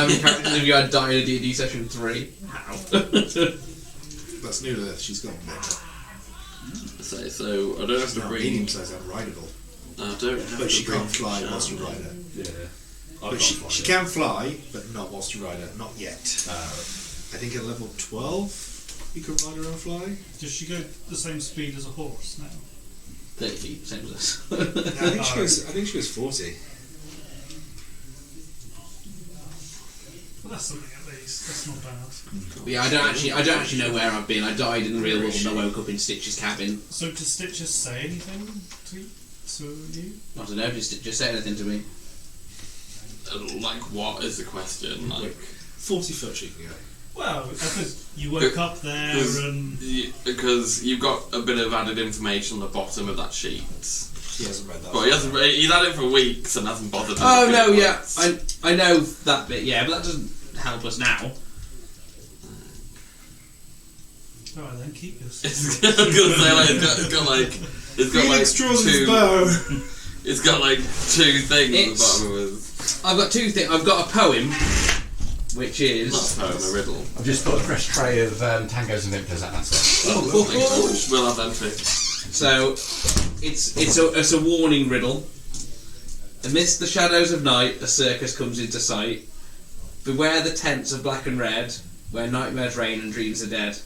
How many characters have you had die in a D&D session? 3? How? That's new to this. She's got better. So I don't have to bring... medium-sized and rideable. I don't have but to she bring can't fly whilst you ride her. Yeah. But she can fly, but not whilst you ride her. Not yet. I think at level 12 you can ride her and fly. Does she go the same speed as a horse now? 30 feet, same as us. I think she goes 40. Well, that's something at least. That's not bad. But yeah, I don't actually know where I've been. I died in the real world and I woke up in Stitch's cabin. So does Stitches say anything to you? I don't know, just say anything to me. Like, what is the question? Like 40 foot she can go. Well, because you woke up there and... Because you've got a bit of added information on the bottom of that sheet. He hasn't read that. Well, he's had it for weeks and hasn't bothered. Oh no, yeah, I know that bit, yeah, but that doesn't help us now. Alright then, keep this. I was gonna say, like, it's got like Felix draws his two... bow. It's got like 2 things at the bottom of it. I've got 2 things. I've got a poem, which is... Not a poem, a riddle. I've just put a fresh tray of tangos and limpers at that stuff. We'll have them too. So, it's a warning riddle. Amidst the shadows of night, a circus comes into sight. Beware the tents of black and red, where nightmares reign and dreams are dead.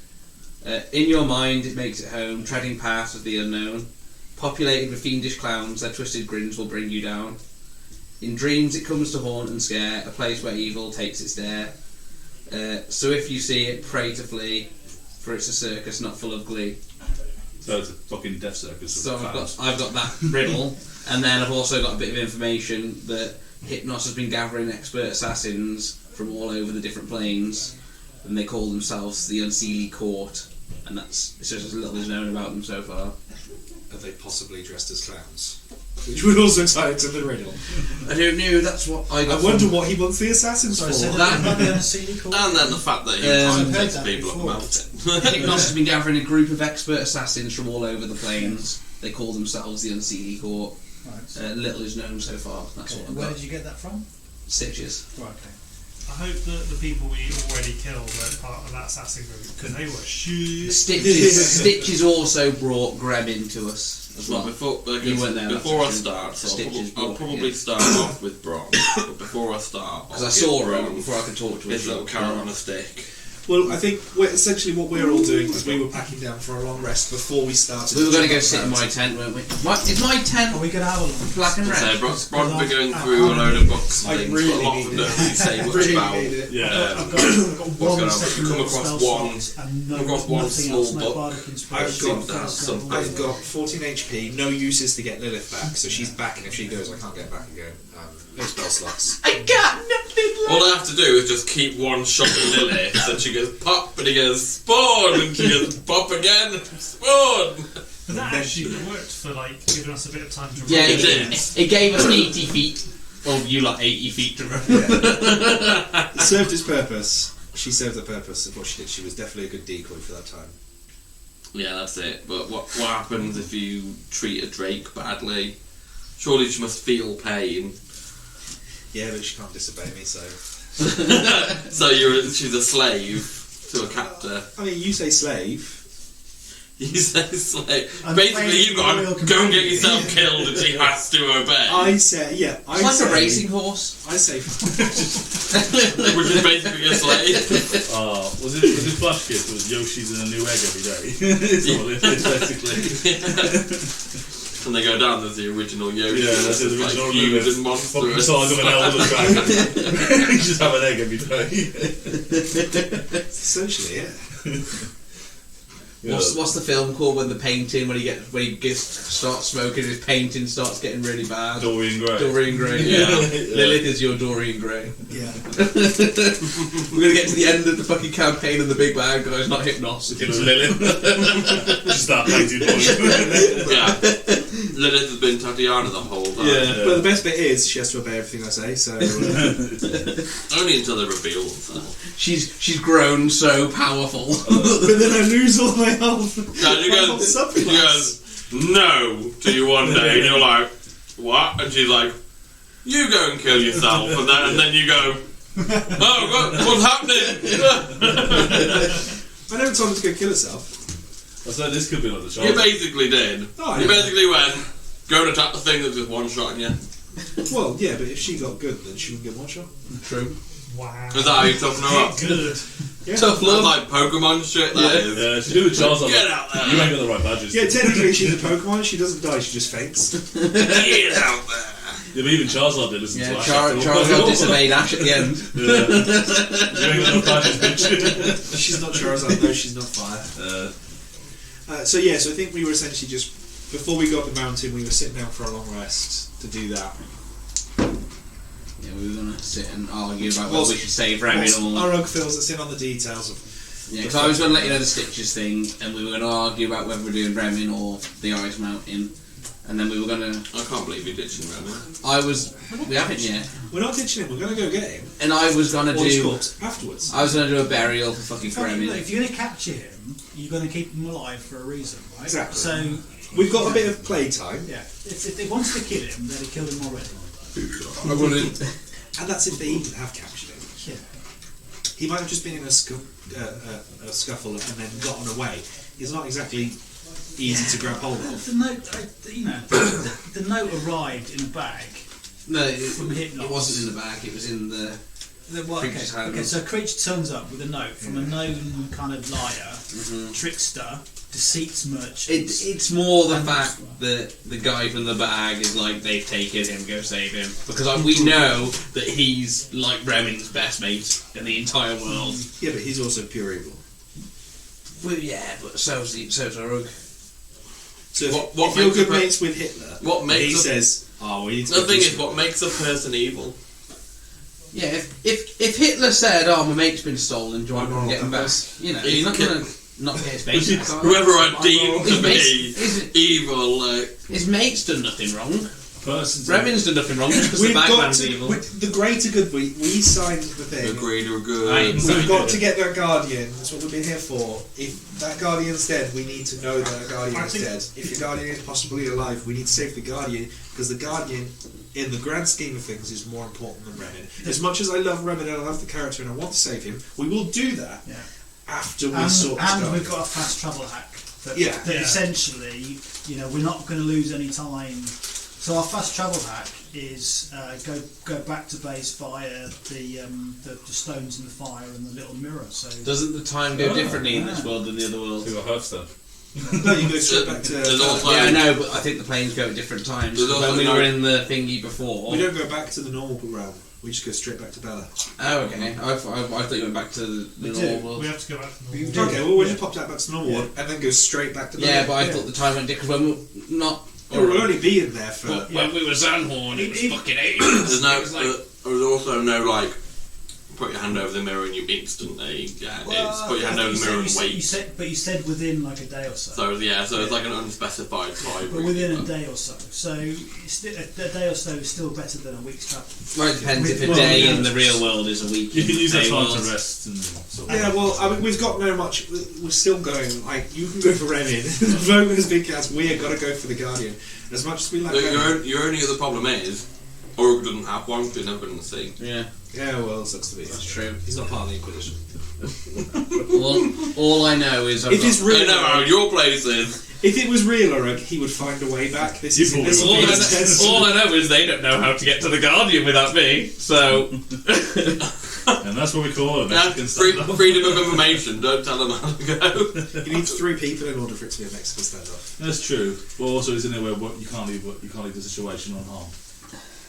In your mind, it makes it home, treading paths of the unknown. Populated with fiendish clowns, their twisted grins will bring you down. In dreams, it comes to haunt and scare, a place where evil takes its dare. So if you see it, pray to flee, for it's a circus not full of glee. So it's a fucking death circus. So I've got that riddle, and then I've also got a bit of information that Hypnos has been gathering expert assassins from all over the different planes, and they call themselves the Unseelie Court, and it's just as little as known about them so far. Are they possibly dressed as clowns? Which would also tie into the riddle. I don't know, that's what I got. I wonder what he wants the assassins for. And then the fact that he contacts people about it. Hypnos has been gathering a group of expert assassins from all over the planes. They call themselves the Unseelie Court. Right. Little is known so far. That's what I've Where got. did you get that from? Stitches. Right, okay. I hope that the people we already killed were part of that assassin group, because they were shit. Stitches also brought Greb into us as well. You weren't there. Before I start, I'll probably start off with Bron. But before I start, because I saw Bron before I could talk to him. His little carrot on a stick. Well, I think essentially what we're all doing is we were packing down for a long rest before we started. We were going to go sit in my tent, weren't we? Is my tent? Are we going to have a long black and red? So Bron be going through a load of books and things, but a lot of them don't really say much about. Yeah. I've got one You come across one small book. I've got 14 HP, no uses to get Lilith back, so she's back, and if she goes, I can't get back again. No spell slots. I got nothing left. All I have to do is just keep one shot at Lilith, and she goes pop, and he goes spawn, and she goes pop again, spawn. But that actually worked for giving us a bit of time to run. Yeah, it gave us 80 feet. Well, you 80 feet to run. Yeah. It served its purpose. She served the purpose of what she did. She was definitely a good decoy for that time. Yeah, that's it. But what happens if you treat a Drake badly? Surely she must feel pain. Yeah, but she can't disobey me, so... So she's a slave to a captor. I mean, you say slave. You say slave. Basically, you've got to go and get yourself killed and she has to obey. I say, yeah. It's like a racing horse. I say... Which is basically a slave. Was it Flash Kids? Was Yoshi's in a new egg every day? It's all it is, basically. And they go down, there's the original Yoshi. Yeah, that's the original huge and monstrous. Fucking size of an elder dragon. You just have an egg every day. Essentially, yeah. What's the film called when he starts smoking, his painting starts getting really bad? Dorian Gray. Dorian Gray, yeah. Lilith is your Dorian Gray. Yeah. We're going to get to the end of the fucking campaign and the big bad guy's not Hypnos, it's Lilith. Just start painting points. Yeah. Lilith has been Tatiana the whole time. Yeah. But the best bit is she has to obey everything I say, so... Only until they reveal themselves. She's grown so powerful. But then I lose all my health. Yeah, she goes, no, to you one day, and you're like, what? And she's like, you go and kill yourself, and then you go, Oh, what's happening? I never told her to go kill herself. I said this could be like the You child. basically did. Oh, You yeah. basically went, go and attack the thing that's just one-shotting you. Well, yeah, but if she got good, then she wouldn't get one shot. True. Wow. Is that how you toughen her up? Good. Yeah. Tough That's love. like Pokemon shit, that is. Yeah, she's doing Charizard. Get out there. You ain't got the right badges. Yeah, technically she's a Pokemon. She doesn't die. She just faints. Get out there. Yeah, but even Charizard did listen Yeah, to Ash. Charizard disobeyed Ash at the end. Yeah. You ain't got no badges, bitch. She's not Charizard, though. She's not fire. So I think we were essentially just before we got up the mountain, we were sitting down for a long rest to do that. Yeah, we were gonna sit and argue about Whilst- whether we should save Remy or. Arug fills us in on the details of. Yeah, because I was going to let you know the Stitches thing, and we were going to argue about whether we're doing Remin or the Ice Mountain, and then we were going to. I can't believe you're ditching Remy. We haven't yet, We're not ditching him. We're going to go get him. and I was going to Or his do. corpse afterwards. I was going to do a burial for fucking Look, Remin. if you're going to capture him, you're going to keep him alive for a reason, right? Exactly. So, We've got a bit of playtime, yeah, if they wanted to kill him, they'd have killed him already. I wouldn't. and that's if they even have captured him. Yeah. He might have just been in a scuffle and then gotten away. He's not exactly easy to grab hold of. The note, the note arrived in a bag. No, From Hypnos. it wasn't in the bag. It was in the. Creature's hand. Okay, so a creature turns up with a note from a known kind of liar, trickster, deceits merchant. It's more the fact that the guy from the bag is like, they've taken him, go save him. Because we know that he's like Remin's best mate in the entire world. Yeah, but he's also pure evil. Well, yeah, but so's Arug. So What if you're makes good a- mates with Hitler, What and he makes a- says, "Oh, we need to." The go thing do is, something." what makes a person evil? Yeah, if Hitler said, "Oh, my mate's been stolen, do you want to come get him back?" You know, he's not going to not get his mate back. Whoever I deem His to mate's, be evil, like... his mate's done nothing wrong. Person's Remin's done nothing wrong just because the We've got bagman's to, evil. with the greater good. We signed the thing. Agreed or good. Right. We've got to get that Guardian. That's what we've been here for. If that Guardian's dead, we need to know that a Guardian I is think- dead. If the Guardian is possibly alive, we need to save the Guardian, because the Guardian, in the grand scheme of things, is more important than Remin. As much as I love Remin and I love the character and I want to save him, we will do that Yeah. after we And, sort this and Guardian. we've got a fast travel hack. That, Yeah. that Yeah. essentially, we're not going to lose any time. So our fast travel hack is go back to base via the stones in the fire and the little mirror. So Doesn't the time go differently in this yeah. world than the other world? You got Hearthstone. No, you go straight back to. There's also- Yeah, I know, but I think the planes go at different times. There's also When we no- were in the thingy before. We don't go back to the normal realm. We just go straight back to Bella. Oh, okay. I thought you went back to the We normal do. world. We have to go back to We normal. do. Okay, well we'll just pop that back to the normal one and then go straight back to Bella. Yeah, but I thought the time went different because when we not. We'll only be in there for. But when we were Zanhorn, it was fucking ages. There's no, It was like, there's also no, like, put your hand over the mirror and you instantly get it. It's put your hand over the mirror and wait. You said within like a day or so. So, yeah, so it's like an unspecified time. But within a day or so. So a day or so is still better than a week's travel. well, it depends if a Well, day yeah. in the real world is a week. You can use that day time world. to rest and sort of. Yeah, well, I mean, we've got no much. We're still going. Like, you can go for Remin. The moment has been cast. We have got to go for the Guardian. As much as we like. Remin. Your only other problem is, Org doesn't have one, so you're never going to see. Yeah, Yeah, well, sucks to be. that's true. He's not part of the Inquisition. All I know is If it's I real, know how your place is. if it was real Uruk, he would find a way back. This You is probably this will. will be his test. all I know is they don't know how to get to the Guardian without me. So And that's what we call it. Yeah, Mexican standoff. freedom of information, don't tell them how to go. You need 3 people in order for it to be a Mexican standoff. That's true. But also, isn't it where you can't leave the situation unharmed?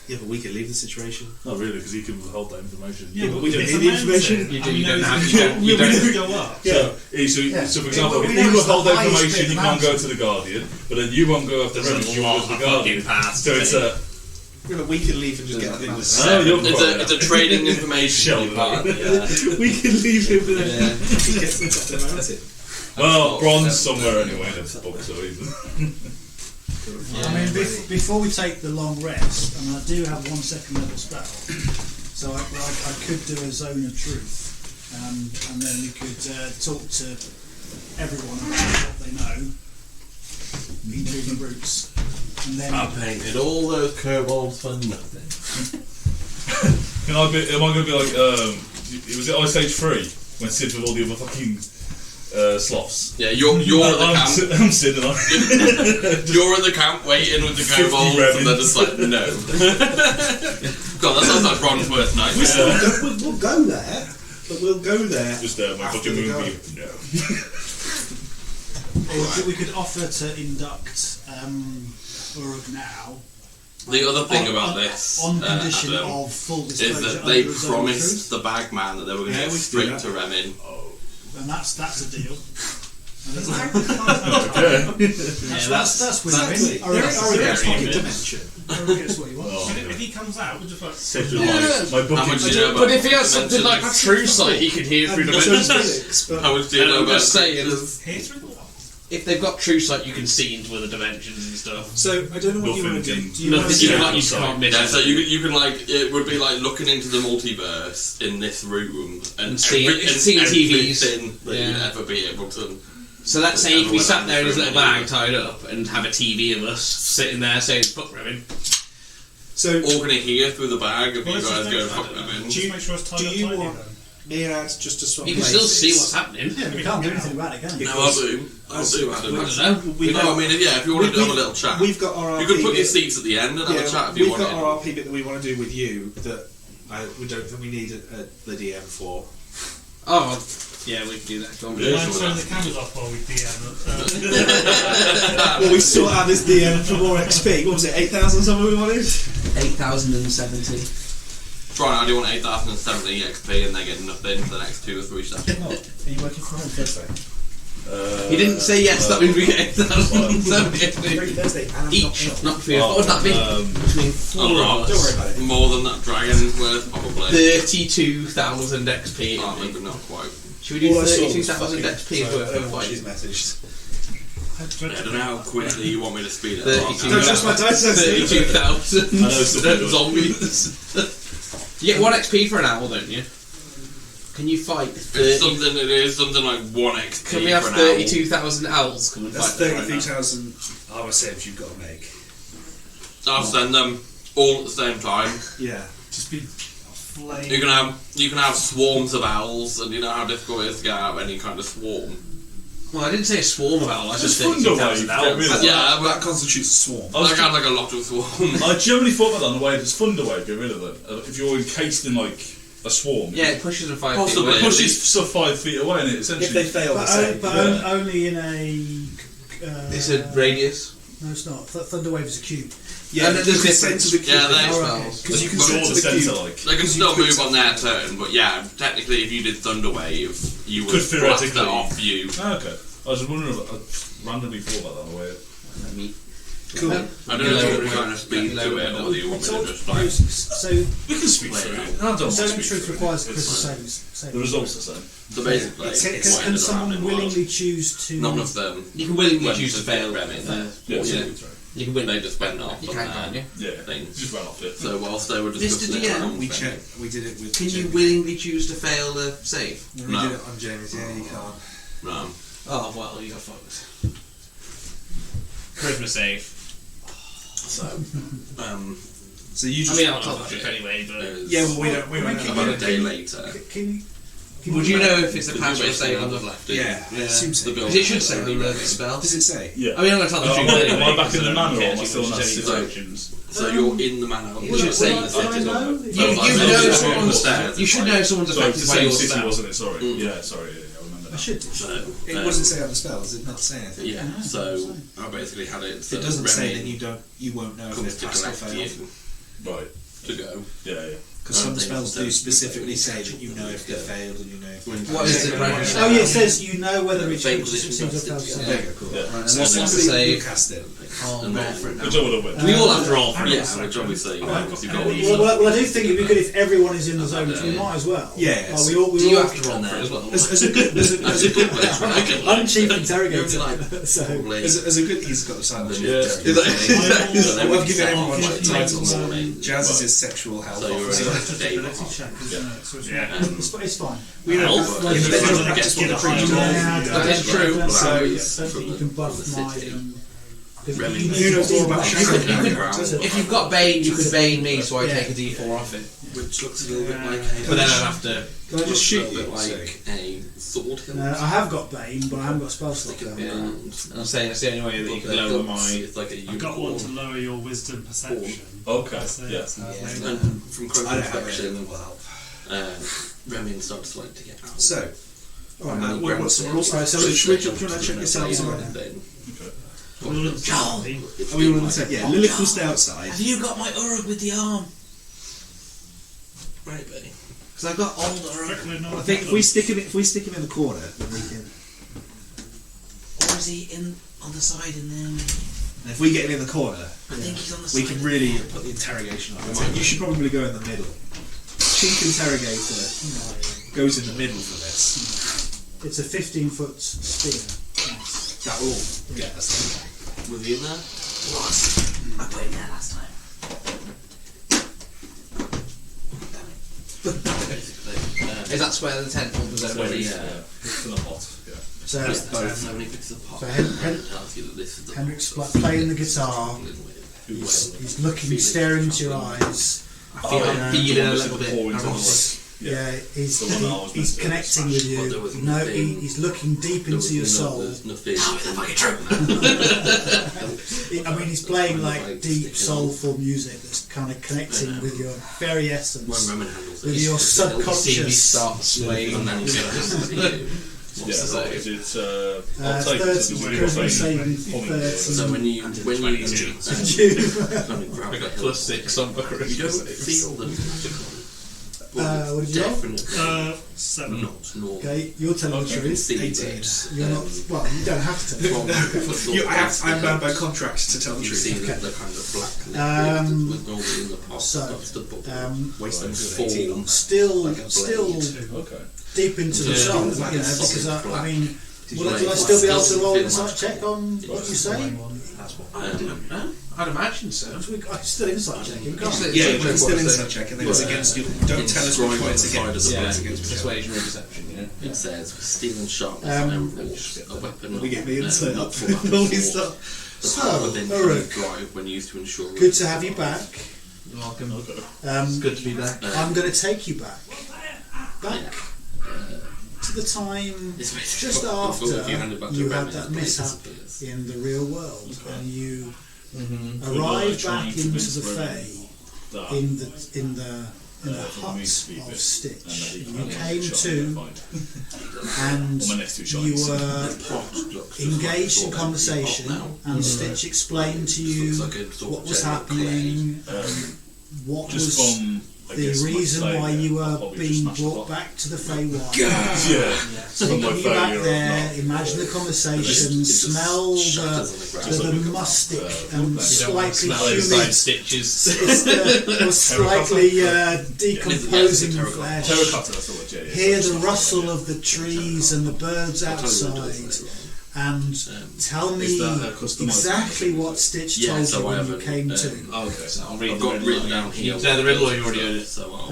Yeah, but we can leave the situation. Not really, because he can withhold that information. Yeah, but we It's can leave the amazing. information. you don't have We you don't. go up. Yeah. So for example, but if we know you it's the withhold that highest information, bit you of can't go mountain. to the Guardian, but then you won't go after There's a Remin, you lot go to the of Guardian. fucking paths So to it's take. a... Yeah, but we can leave and just get the That's- Oh, you're It's a trading information Shelter. part. Yeah. We can leave him and Yeah. he gets the top of the mountain. Well, bronze somewhere anyway in the book, so even. I mean, before we take the long rest, and I do have 1 second level spell, so I could do a zone of truth, and then we could talk to everyone about what they know, including Roots, and then I painted all those kobolds for nothing. Am I going to be like? Was it Ice Age 3 when Sid with all the other fucking sloths? Yeah, you're at the camp. I'm Sid and You're at the camp waiting with the kobolds, and they're just like, no. God, that sounds like Ron's worst nightmare. We'll go there, but we'll go there. Just my after fucking the movie. garden. No. Or we could offer to induct Uruk now. The other thing about this, on condition Adam, of full disclosure, is that they under his own promised truth. the bagman that they were going to Yeah, get we straight do to Remin. And that's a deal. Okay. That's win-win. Exactly. I reckon They're that's in our a pocket win-win. dimension. Uruk gets what he wants. Oh, If he comes out, we're just like. Saved your life. My book How much is do you know about But if he has something like dimensions? true sight, he can hear through dimensions. Felix, but How much do you And know I'm about just saying, Here through the wall. if they've got true sight, you can see into other dimensions and stuff. so I don't know what you want to do. Nothing Do you want Nothing to you Yeah, can't, you sorry. can't miss. Yeah, so you can like, it would be like looking into the multiverse in this room And seeing- and seeing TVs. everything that you'd Yeah. ever be able to. So let's say if we Everyone sat there in his else little is bag tied up and have a TV of us sitting there saying "fuck Remin." So All going to hear through the bag if Well, you let's guys just go make- fuck them in. Do you- Just make sure it's tied do up you tightly want- then. me and Ad just to swap You can places. still see what's happening. Yeah, we can't do anything about it, can we? No, I'll do. I'll do, Adam. I don't know. We No, I mean, yeah, if you wanted to have a little chat. We've got our You could put RP your bit- seats at the end and have a chat if you we've wanted. got our RP bit that we want to do with you that we don't think we need the DM for. Oh, well, yeah, we can do that. Go on. Yeah. Mind turning the cameras off while we DM. Well, we still have this DM for more XP. What was it, 8,000 something we wanted? 8,070. Right, I do want 8,070 XP and they get nothing for the next 2 or 3 sessions. Are you working from home Thursday? He didn't say yes, that means we get 8,070. Thursday, and I'm Each, not for you. What would that be? Between A 4 lot. of Don't worry us. about it. More than that dragon's worth, probably. 32,000 XP. Oh, maybe not quite. Should we do All I saw was 32,000 fucking- XP so worth I don't of know what fight? she's messaged. I don't know how quickly you want me to speed it along. 32,000. Don't trust my dice, that's it. 32,000 I know something. zombies. You get 1 XP for an owl, don't you? Can you fight It's 30? something, it is something like 1 XP Can we have for an 32,000 owls come and That's fight them right now? 33,000 armor saves you've got to make. owl. I'll send them all at the same time. Yeah. Just be flame. You can have swarms of owls, and you know how difficult it is to get out any kind of swarm. Well, I didn't say a swarm of owls, I just It's said fun though, 32,000 like, get rid owls. of Yeah, That but constitutes a swarm. I had like a lot of swarms. I generally thought about that on the way. It's fun to way get rid of them. If you're encased in like a swarm, Yeah, it pushes them 5 Possibly. feet it away. pushes stuff 5 feet away, and it essentially. If they fail the But, save. only in a. It's a radius. No, it's not. Thunderwave is a cube. Yeah, And but there's you can send to the cube. Yeah, they- spells. Because you can But send all to the the cube. centre, like. They can still move on their turn, but yeah, technically, if you did Thunderwave, you Could would blast it theoretically- off you. Oh, okay. I was wondering. I randomly thought about that on the way. Let me- Cool. I don't know if you want to kind of speed to it, or whether you want me to just like. So, We can speak through it. I don't want to Zone of speak Truth through it. requires It's critical fine. saves. The results are the same. So basically, It's- what Can ended up someone happening was willingly choose to? none of them. You can willingly went choose to fail them. Remin. Yeah, Yeah. You can win. They just went off. You on can, their can't you? Yeah. Things. Just ran off it. So whilst they were Mr. discussing it DM, around, We Remin- checked. We did it with. Can you Jamie. willingly choose to fail the save? We No. did it on James. Yeah, you can't. No. Oh, well, you got fucked. Charisma save. So, So you I just. mean, I'll tell the truth anyway, but... it was Yeah, well, we don't. We don't know. about a day later. Can Would you know if it's a The patch or basically save on the just left? Yeah, I assume so. The build- Because it should say on the spell. Does it say? Yeah. I mean, I'm going to tell the Oh, truth am I anyway. back in the because I don't manual, care am I too still much on that any system? instructions. So you're in the manor. It should say Will I know? You Oh, know that's someone's... on the stairs. You should know someone's Sorry, it's affected the by same your city, spell. wasn't it? Sorry. Mm. Yeah, sorry. Yeah, I remember I that. should do. So, It wasn't say on the spell. Does it not say anything? Yeah, so I basically had it. If So it doesn't say, Remy then you won't know if comes they've to passed or collect failed. you Right. to go. Yeah, yeah. Because some I don't spells think do so. specifically say that you know if they failed and you know if they What is it, Brandon? Oh yeah, it says you know whether it Fake succeeds position or fails. vested, There you go, cool. Yeah. Right, and So what's the somebody save? who cast it. Oh, And roll then- for it now. Which I would have went. We all have to roll for it. Yeah, which obviously obviously got Well, I do think it'd be good if everyone is in the zone, which we might as well. Yeah, Like, we all, Do you have to roll for it as well? As a good, as a good, I'm chief interrogator, Like, so probably. as a good, he's got the silent Yeah. shield. Is I've given everyone like titles. Morning. Jazz is his sexual health So you're officer. a day Ability off. check, isn't it? So it's Yeah. it's fine. We know Elf? like, If they it don't doesn't practice get what the higher creature roll, does. That is true. I don't So, think you can buff from the my city. Remy. Who knows more about shadow? If you've got Bane, you could Bane me, so I take a D4 off it. Which looks a little bit like a... But then I'd have to. Can I just shoot a you? bit like a sword hilt. I have got Bane, but I haven't got spell slot. Stick it Yeah. around. And I'm saying that's the only way that you can But lower they're my. It's like a I've got one to unicorn. lower your wisdom perception. Okay, So yeah. it's, And from close I don't have inspection, it. Well, Remy starts like to get out. so. Alright, And we're grabs also. it. Alright, so should we check yourselves Then- out? then- Joel! It's Are we all been in the same? like- Yeah, Lilith will stay outside. Have you got my Uruk with the arm? Maybe. Because I've got old Uruk. I think if we stick him in the corner, then we can. Or is he on the side in there? And if we get him in the corner, I think he's on the we side. can really put the interrogation on. You should probably go in the middle. Chief interrogator goes in the middle for this. It's a 15-foot spear. Nice. That will get us there. Was he in there? I put him there last time. Is that where the tent was over? It's in a pot, yeah. So So when he picks the pot, So and tells you that this is the Hendrik's pot playing the guitar. with. He's looking, staring into your eyes. I feel yeah. I'm feeling a Almost little like a bit. pour into nervous. Yeah, he's The one that I was he's meant to connecting smash. with Well, there you. was No, nothing- he's looking deep into your soul. There's nothing. I mean, he's playing like deep, soulful music that's kind of connecting with your very When essence, Roman handles with it, your it's just a little See me subconscious. start swaying. and then he goes to you. Yeah, What's the right. save? It's, I'll take 30 it. charisma saving 30. So when you You- grab I got the plus 6 on you don't charisma. feel them magical. what did you roll? Definitely 7. not normal. Okay, you're telling the You can truth. see 18. that, You're not. Well, you don't have to. I'm bound by contract to tell the You truth. see Okay. the kind of black Um, liquid with normally in the pot so, starts to bubble. Waste them Form. good 18 on that. Still, Like a blade. still Okay. deep into the Yeah. soul, you know, Like a because solid I mean, Did will you I like still be able to doesn't roll feel an insight magical? check on what you say? I'd imagine so. I still insight checking, can't I? Yeah, you can still insight check, and then it's against you. Don't tell us which Inscribed one it's on the side against. of the Yeah, blade. against persuasion or deception, you know. It says, with steel and sharpness Um, and rules, a weapon We get the not insight not up. for weapons All we or start. the So, power within can Uruk, drive when used to ensure good to have you back. Welcome. Um, Good to be back. I'm going to take you back to the time It's basically just what- after if you hand it back to you Remy, had that the blade mishap disappears. in the real world, and you Could arrived I try back and into convince the Remy Fae that in the for the hut music to be a of bit- Stitch. and that he You can came shot to, me, fine. and Or my next two you shots. were The pot looks just engaged like in a conversation, pot now. and Stitch explained to you Looks like a sort what of was general happening, what Just was from, I the guess, my reason why failure, you I'll were probably being just smash the brought pot. back to the Feywild. Yeah. From my Taking you back failure of there, not- imagine the conversation, It just smell shatters the, on the ground. the mustic and slightly Smell humid. inside stitches. It's the slightly decomposing terracotta. flesh. Terracotta, that's the word, yeah. Hear the rustle of the trees and the birds I'll tell you what it outside, is later on. and tell me Is that a customised exactly what Stitch Yeah, told so you I when you haven't, came to. Oh, okay. So I'll read I've the got riddle. written down Can here. you say the riddle or you already heard it? So I'll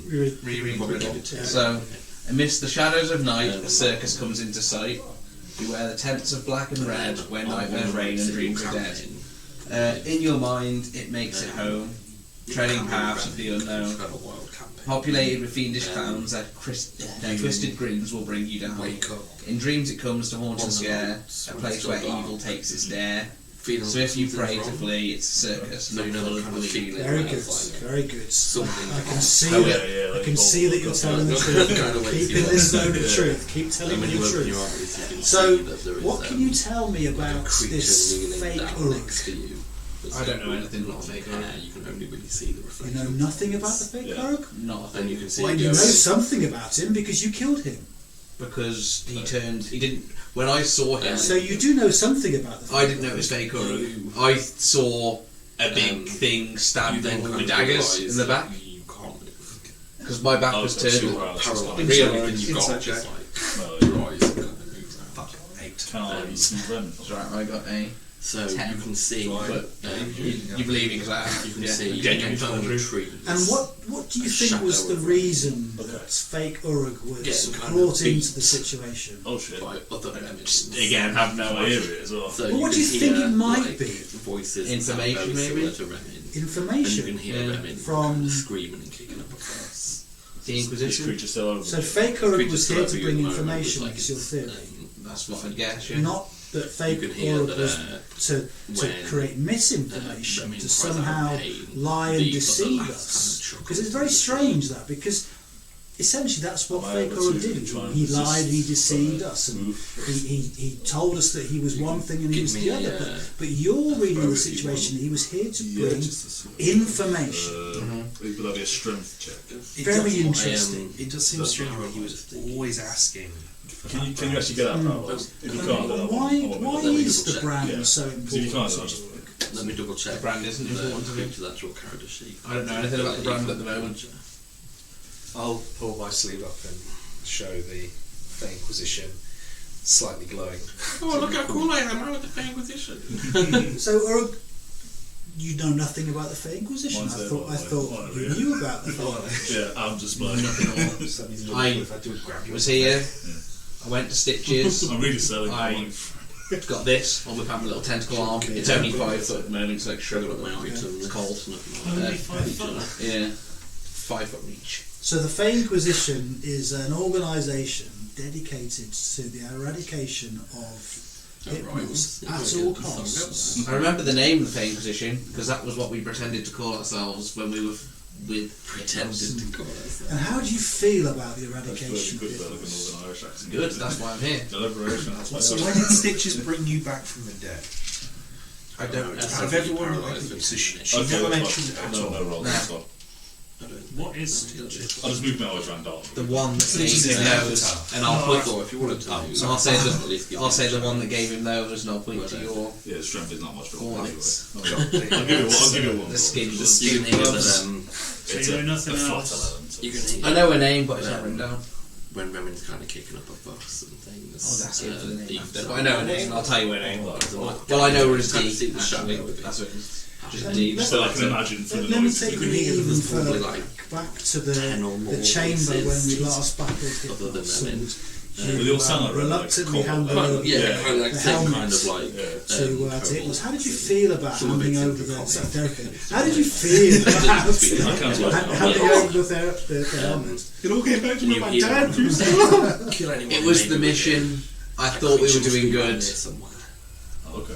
Reread the riddle. Yeah. So, amidst the shadows of night, a circus comes into sight. Beware the tents of black and red, where nightmares reign and dreams are dead. In your mind, it makes it home, treading paths of the unknown. Populated with fiendish clowns, their twisted grins will bring you down. Wake up. In dreams, it comes to haunt and scare, a place where evil takes its dare. So if you pray to flee, it's a circus. So you know full the of kind of glee. feeling. Very where good, it's like very good. something. I can see Oh, that. yeah, I like can all- see that you're telling the truth. Kind of wakes Keep you in up. this zone of truth. Keep telling And when me you the open your truth. eyes, you can So, see that there is what can you tell me about creature this kneeling fake down Uruk? next to you. I don't know anything about fake Uruk. You can only really see the You reflection. know nothing about the fake Yeah. Uruk? Not And you can see Well, it you know going- something about him because you killed him. because he didn't. When I saw him, So you do know something about the fake I didn't know it was fake Uruk. I saw a big thing you stabbing then with kind of daggers realise in the back that you can't move. because my back Oh, was okay, turned. sure. Paralyzed. Real Everything you've got inside is check. like No, your eyes kind of move around. Fuck, 8. Can I use them? That's right. I got a So 10. you can see, But you believe me because you can see genuine on the trees. And what do you think was the reason that fake Uruk was Getting kind brought of beat. into the situation? Oh shit. by other remnants. Again, have no idea it as well. So Well, what can do you think hear, it might like, be? Voices Information, that sound very maybe? similar to Remin. And Information. you can hear Yeah. Remin From- kind of screaming and kicking up a fuss. the This Inquisition. creature still over. So fake Uruk Creatures was still here over to you bring at the moment information, with, like, is your its, theory. That's what I guess. Yeah. Not that You fake can hear Uruk that was to when, create misinformation, Remin to cries out somehow pain, lie and the other deceive lads us. kind of Because it's chuckle. very strange that, because essentially that's what Am I fake able Uruk to did. try and He resist lied and he from deceived a us, and move? he told us that he was one thing and he Give was me the a, other. But you're reading the probably situation that he was here to Yeah, bring just a sort of, information. Would that be a strength check? Very does- interesting. It does seem That's strange what when he I was was thinking. always asking. Can you actually get out that? If you can't, then I Why won't Let me is double the check. brand Yeah. so Because if you can't, important? then I'll just Let me double check. The brand isn't the important to me. creature's actual character sheet. I don't know anything about the brand at the moment. I'll pull my sleeve up and show the Inquisition slightly glowing. Oh, look how cool I am! I'm with the Fey Inquisition. So, Uruk, you know nothing about the Fey Inquisition. Mine's I there, thought by the way. you Yeah. knew about the Fey. Yeah, I'm just playing. I If I do grab you was here. I went to Stitches. I'm really selling. I got this on my little tentacle arm. It's only 5 foot at the moment. It's like shriveled up my my items. It's cold. Only 5 foot. Yeah, 5 foot reach. So, the Fey Inquisition is an organisation dedicated to the eradication of hypnos at all costs. I remember the name of the Fey Inquisition because that was what we pretended to call ourselves when we were with Pretended to call us. And how do you feel about the That's really eradication of good for like a hypnos? Northern Irish accent. Good. That's why I'm here. Deliberation. That's So why did Stitches bring you back from the dead? I don't know. Out of everyone, so she never mentioned it at all. No roll. Nah. Stop. What is Stitches? I'll just move my eyes around dark. The one that gave Stitches is him an those, avatar. and I'll point. Or if you wanted to, I'll say the one that gave him those, and I'll point to your Yeah, strength is not much, but Hornets. I'll give you one. the skin. You skin can hear gloves. that So you know nothing flat else? element. you can hear I know her name, but it's not written down. when Remin's kind of kicking up a fuss and things. I was asking for the name. Ethan- But I know her name, and I'll tell you her name. Well, Well, I know her as Can't D. see the Actually, shadow of it. that's what it is. Just And D. let- So I can imagine through the Let me noise. take You you can hear even there's probably further like back to 10 or more the chamber when we voices last battled other than hypnos, Remin. and Well, they all sound like reluctantly like handed cobalt. over Yeah, Yeah. kind of like the same kind helmets of like Yeah. to Hypnos. How did you feel about Some of handing it's in over the the comic. therapy? How did you feel about That kind of like handing over the helmet? It all came back to Can you my hear dad. them? Kill anyone It was who the made mission. I thought we were doing good. Somewhere. Okay.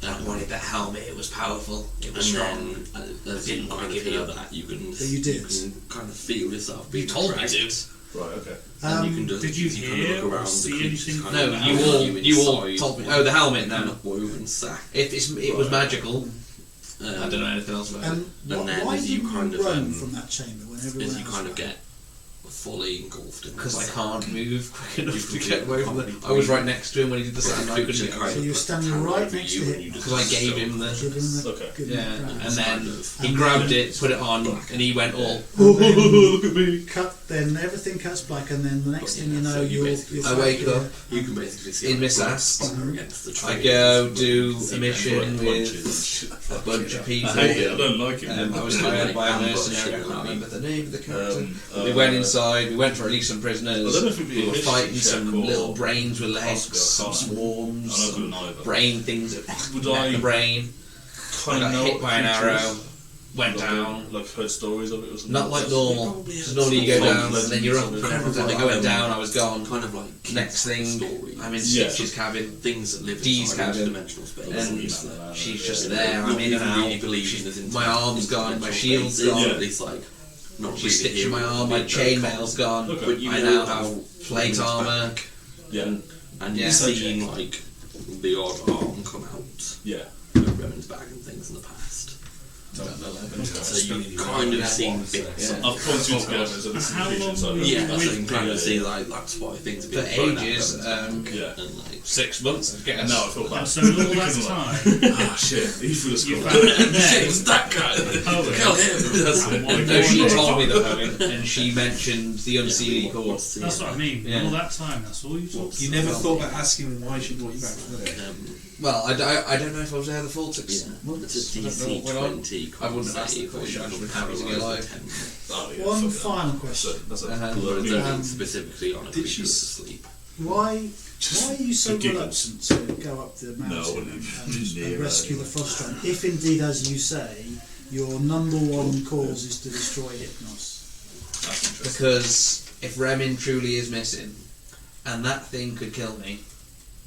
I wanted that helmet. It was powerful. It was And strong. then, as didn't you wanna kind of give it hear up. that, you can, But you did. can kind of feel yourself being You told me dragged. to. Right. Okay. And you can just, Did you kind of hear look or around see the creatures anything? kind No, of you all inside told me. Oh, the helmet. kind No, of woven sack. if it was magical. I Um, don't know anything else about it. And And then why as did you you kind of, run from that chamber when everyone As you else kind of ran? get fully engulfed in Because I the can't move quick enough to You get away from can't it. be I was right next to him when he did the sound. I couldn't creature get kind away. of So you're puts standing hand right over next you to and him. you just Because I gave him so- the. Give him the Okay. give him Yeah, the and crown. then he And grabbed it, put it on, and he went all. And then Look at me. then everything cuts black, and then the next thing you know, So you you're basically- I wake up You can basically see in like Misast. blocks against the I trees. go do See a them mission like with punches. a bunch of people. I hate it. I don't like it. I was hired by a mercenary. I can't remember the name of the character. We went inside. We went to release some prisoners. I don't know if it'd be We a were history fighting check some or little brains with legs, Oscar, some can't I? swarms, I'm not some good at either. brain things that Would met I the brain. I kind got of hit by an arrow, went like, down. Like heard stories of it or something. Not like normal. Because normally you go down and then you're up and everything. I went down, I was gone. Kind of like Next thing, stories. I'm in Yeah. Stitch's cabin. Things that live Dee's inside cabin. interdimensional space. And she's just yeah. there. I'm in and out. Really believe in this My arm's gone. My shield's space, gone. or at least like not She's really stitching my hero, arm. My being very chainmail's gone. Okay. But you I know now how have plate armor. Yeah. and Yeah. you've seen like the odd arm come out Yeah. of Remin's bag and things in the past. So you've kind of seen bits. Yeah. of I've pointed you together so this is How the long vision, so were Yeah, you that's with what you can kind me? of see like that's why things have For been thrown out ages, of Remin's Yeah. bag and like 6 months, I guess. Now I feel bad. And so all that time, Ah shit, he threw the you skull. found and shit, then it's that guy. poem. Kill him. That's And one No, she day- told me the poem, and she mentioned the unseelie cord. That's what I mean. Yeah. All that time, that's all you talked You about. never thought about asking why she brought you back from the dead. Well, I don't know if I was there the full 6 Yeah. months. It's a I don't know DC what went on. 20 I wouldn't have asked the save, or question, you I just can been happy to be paralyse alive. for 10 minutes. Oh, yeah, One fuck final that. question. That's a Uh-huh. blurry It's only Um, specifically on a did creature she that's s- asleep. Why are you so For giggles. reluctant to go up the mountain I wouldn't and, have. and rescue the Frostron? If indeed, as you say, your number one cause is to destroy Hypnos. That's interesting. Because if Remin truly is missing, and that thing could kill me,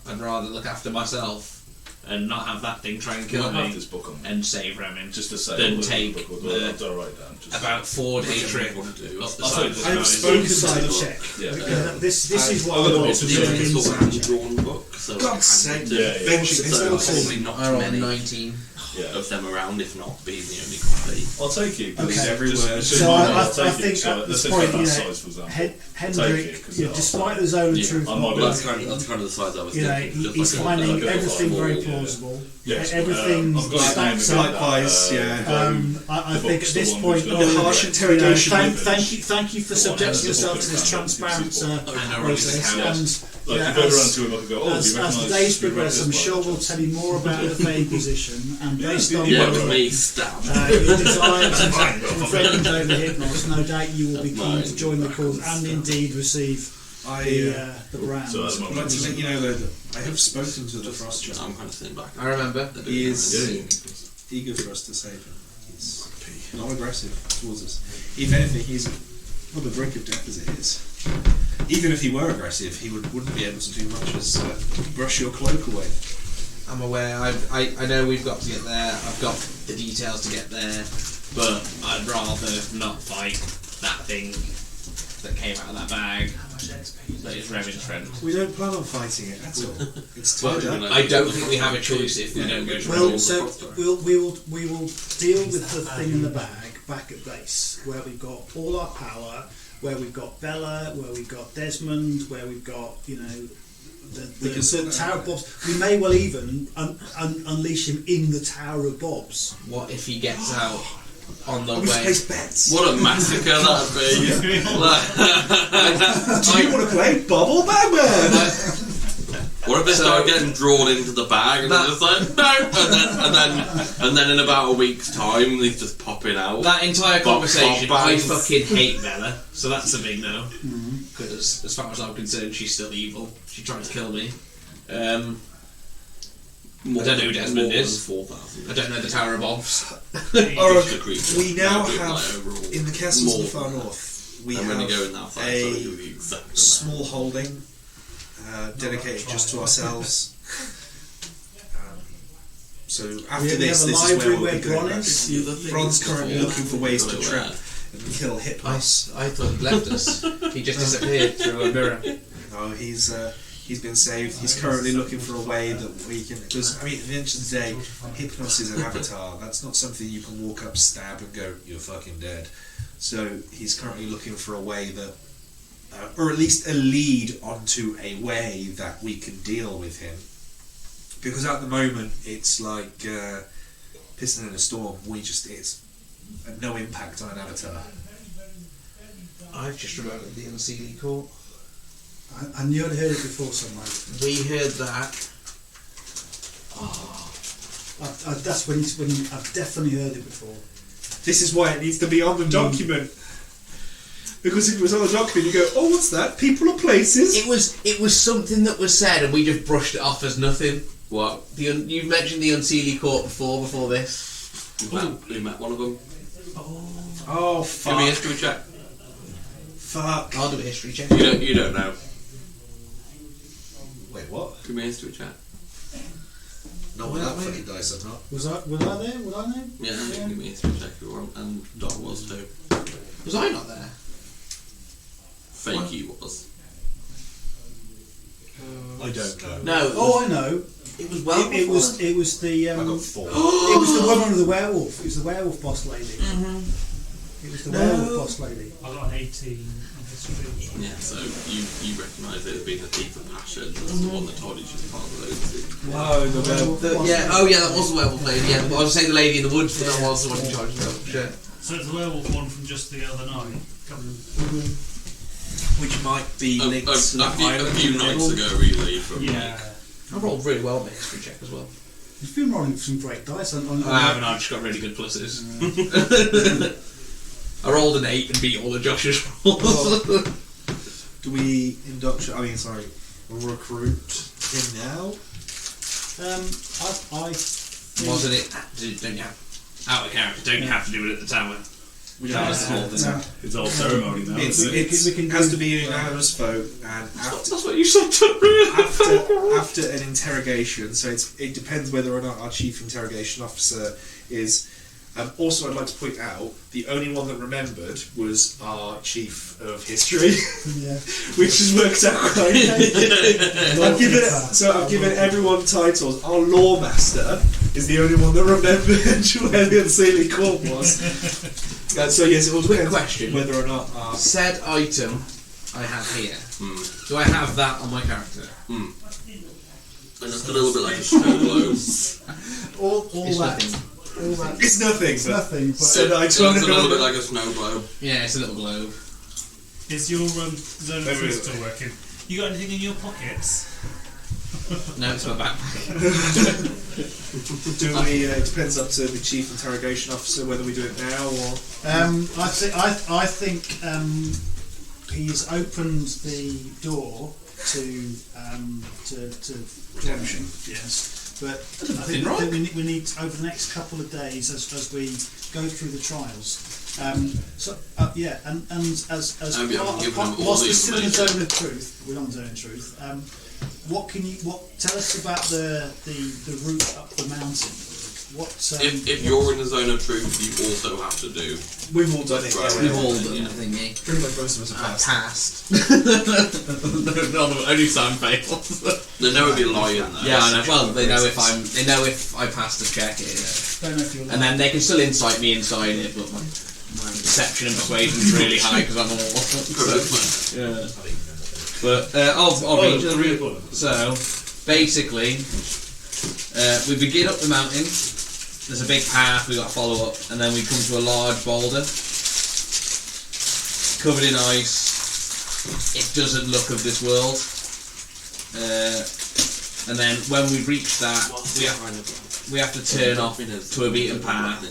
I'd rather look after myself and not have that thing try and kill I have me this book on me. and save Remin. Just to say, Then I'll take look at the I'll write down. Just about 4-day trip What to do. up the I'll side tell of you the I have mountain. spoken Inside to check. Yeah. This is what I I would want also to say do. it's It's Inside all check. drawn book, so God's I sake, can yeah, yeah. benching, so it's there's all probably not I'm too on many 19. Yeah. of them around, if not being the only copy. I'll take it. Okay. Just- Every just- word. just So remind me, I I'll take think it. So at let's this say point, that you know, size, for example. Take it, Hendrik, 'cause you know, I'll- despite the zone of Yeah, truth, I might not be Well, able working, that's kind of the size I was you know, thinking. just he's like a- finding like a everything ball, very yeah. plausible. Yes, Everything I've got his name stacks again, up. Likewise, yeah. I The think book's at the this one point, which The harsh interrogation thank you for The one subjecting has the yourself book to in this front of him, transparent it's his book. process. Like, Yeah, if I go as- around to him, I could go, oh, As do you the recognise days you read progress, this I'm by sure any we'll chance? tell you more about the Fey position, and based on Yeah, your, with me stabbed. your desire to frighten over Hypnos, no doubt you will be keen to join the cause and indeed receive the brand. So that's my I'd like to let you know though that I have spoken to the Frost Giant. I'm kind of sitting back. I remember. He is Yeah. eager for us to save him. He's not aggressive towards us. If anything, he's on the brink of death as it is. Even if he were aggressive, he wouldn't be able to do much as brush your cloak away. I'm aware. I know we've got to get there. I've got the details to get there, but I'd rather not fight that thing that came out of that bag. That is Revin's friend. We don't plan on fighting it at all. It's But tied up. I don't think we have a choice if we don't go to Well, Revin. so we will deal with the thing in the bag back at base, where we've got all our power, where we've got Bella, where we've got Desmond, where we've got the Tower of Bobs. We may well even unleash him in the Tower of Bobs. What if he gets out on the We should way? place bets. What a massacre that'd be! Do you want to play Bubble Bagman? What if they start getting drawn into the bag and they're just like no, and then in about a week's time they're just popping out. That entire conversation, Bob I bangs. fucking hate Bella, so that's a big no. Because as far as I'm concerned, she's still evil. She tried to kill me. I don't know who Desmond is. 4,000. I don't know the Tower of Bobs. Alright, Just a creature. we now No, but, have, like, overall, in the castles in the more far than that. north, we I'm have only going that far, so I'll do the exact amount. small holding dedicated just to ourselves. So after We this, have a this is where library we'll where be going Bron back. is. Bron's currently looking for ways to Got it trap where? and kill Hypnos. I thought he left us. He just disappeared through a mirror. No, he's been saved. He's currently looking for a way that we can. Because I mean, at the end of the day, Hypnos is an avatar. That's not something you can walk up, stab, and go, "You're fucking dead." So he's currently looking for a way that, or at least a lead onto a way that we can deal with him. Because at the moment, it's like piston in a storm. It's no impact on an avatar. I've just remembered the Unseelie Court. I knew I'd heard it before somewhere. We heard that. That's when I've definitely heard it before. This is why it needs to be on the document. Because if it was on the document, you go, "Oh, what's that? People or places?" It was something that was said, and we just brushed it off as nothing. What? You mentioned the Unseelie Court before this. We met one of them. Oh, Give me a fuck. history check. Fuck. I'll do a history check. You don't know. Wait, what? Give me a history check. Not with that fucking dice, I'm not. Was I there? Was I there? Yeah, you can give me a history check if you want. And Doc was too. Was I not there? Fakey was. I don't know. No. Oh, I know. It was well. It was the I got 4. it was the woman with the werewolf. It was the werewolf boss lady. It was the werewolf boss lady. I got an 18 in history. Yeah, so you recognise it as being a thief of passion. That's the one that told you she was part of those two. Wow, the werewolf. That was the werewolf lady. Yeah, but I was saying the lady in the woods, but that was the one in charge of the shit. So it's the werewolf one from just the other night. Which might be linked to the A island few in the nights middle. ago, really. From Yeah. I rolled really well on my history check as well. You've been rolling some great dice. I haven't, I've just got really good pluses. I rolled an 8 and beat all of Josh's rolls. Do we recruit him now? I think Wasn't it? Don't you have out of character? Don't you have to do it at the tower? We That was the whole thing. It's all ceremony now. It's, isn't it? we can has do- to be a unanimous vote, and That's what you said to me. after an interrogation. So it depends whether or not our chief interrogation officer is. Also, I'd like to point out the only one that remembered was our chief of history, Yeah. which has worked out quite. I've given everyone titles. Our law master is the only one that remembered where the unsealing court was. So yes, it will Quick depend question. whether or not our Said item I have here. Do I have that on my character? And it's a little bit like a snow globe. all It's that. nothing. All that. it's nothing. It's nothing. But Said It item. looks a little bit like a snow globe. Yeah, it's a little globe. Is your zone of truth still working? You got anything in your pockets? No, it's my backpack. Do we? It depends up to the chief interrogation officer whether we do it now or. I think he's opened the door to redemption. Yes, but I think we need over the next couple of days as we go through the trials. And as Have you part, given part, them all whilst the we're still in the information? zone of truth, we're not in the zone of truth. What tell us about the route up the mountain? What If you're in the zone of truth, you also have to do. We've all done it. Right. Yeah, We've all done the thingy. Pretty much most of us have I passed. passed. Only Sam failed. There'll never be a lie in there. Yeah, I know. Well, they know if I passed the check, don't know if you're and then they can still insight me inside it, but my deception and persuasion is really high because I'm all. So, yeah. But I'll read you the route. So basically, we begin up the mountain. There's a big path we got to follow up, and then we come to a large boulder covered in ice. It doesn't look of this world. And then when we reach that, we have to turn off to a beaten path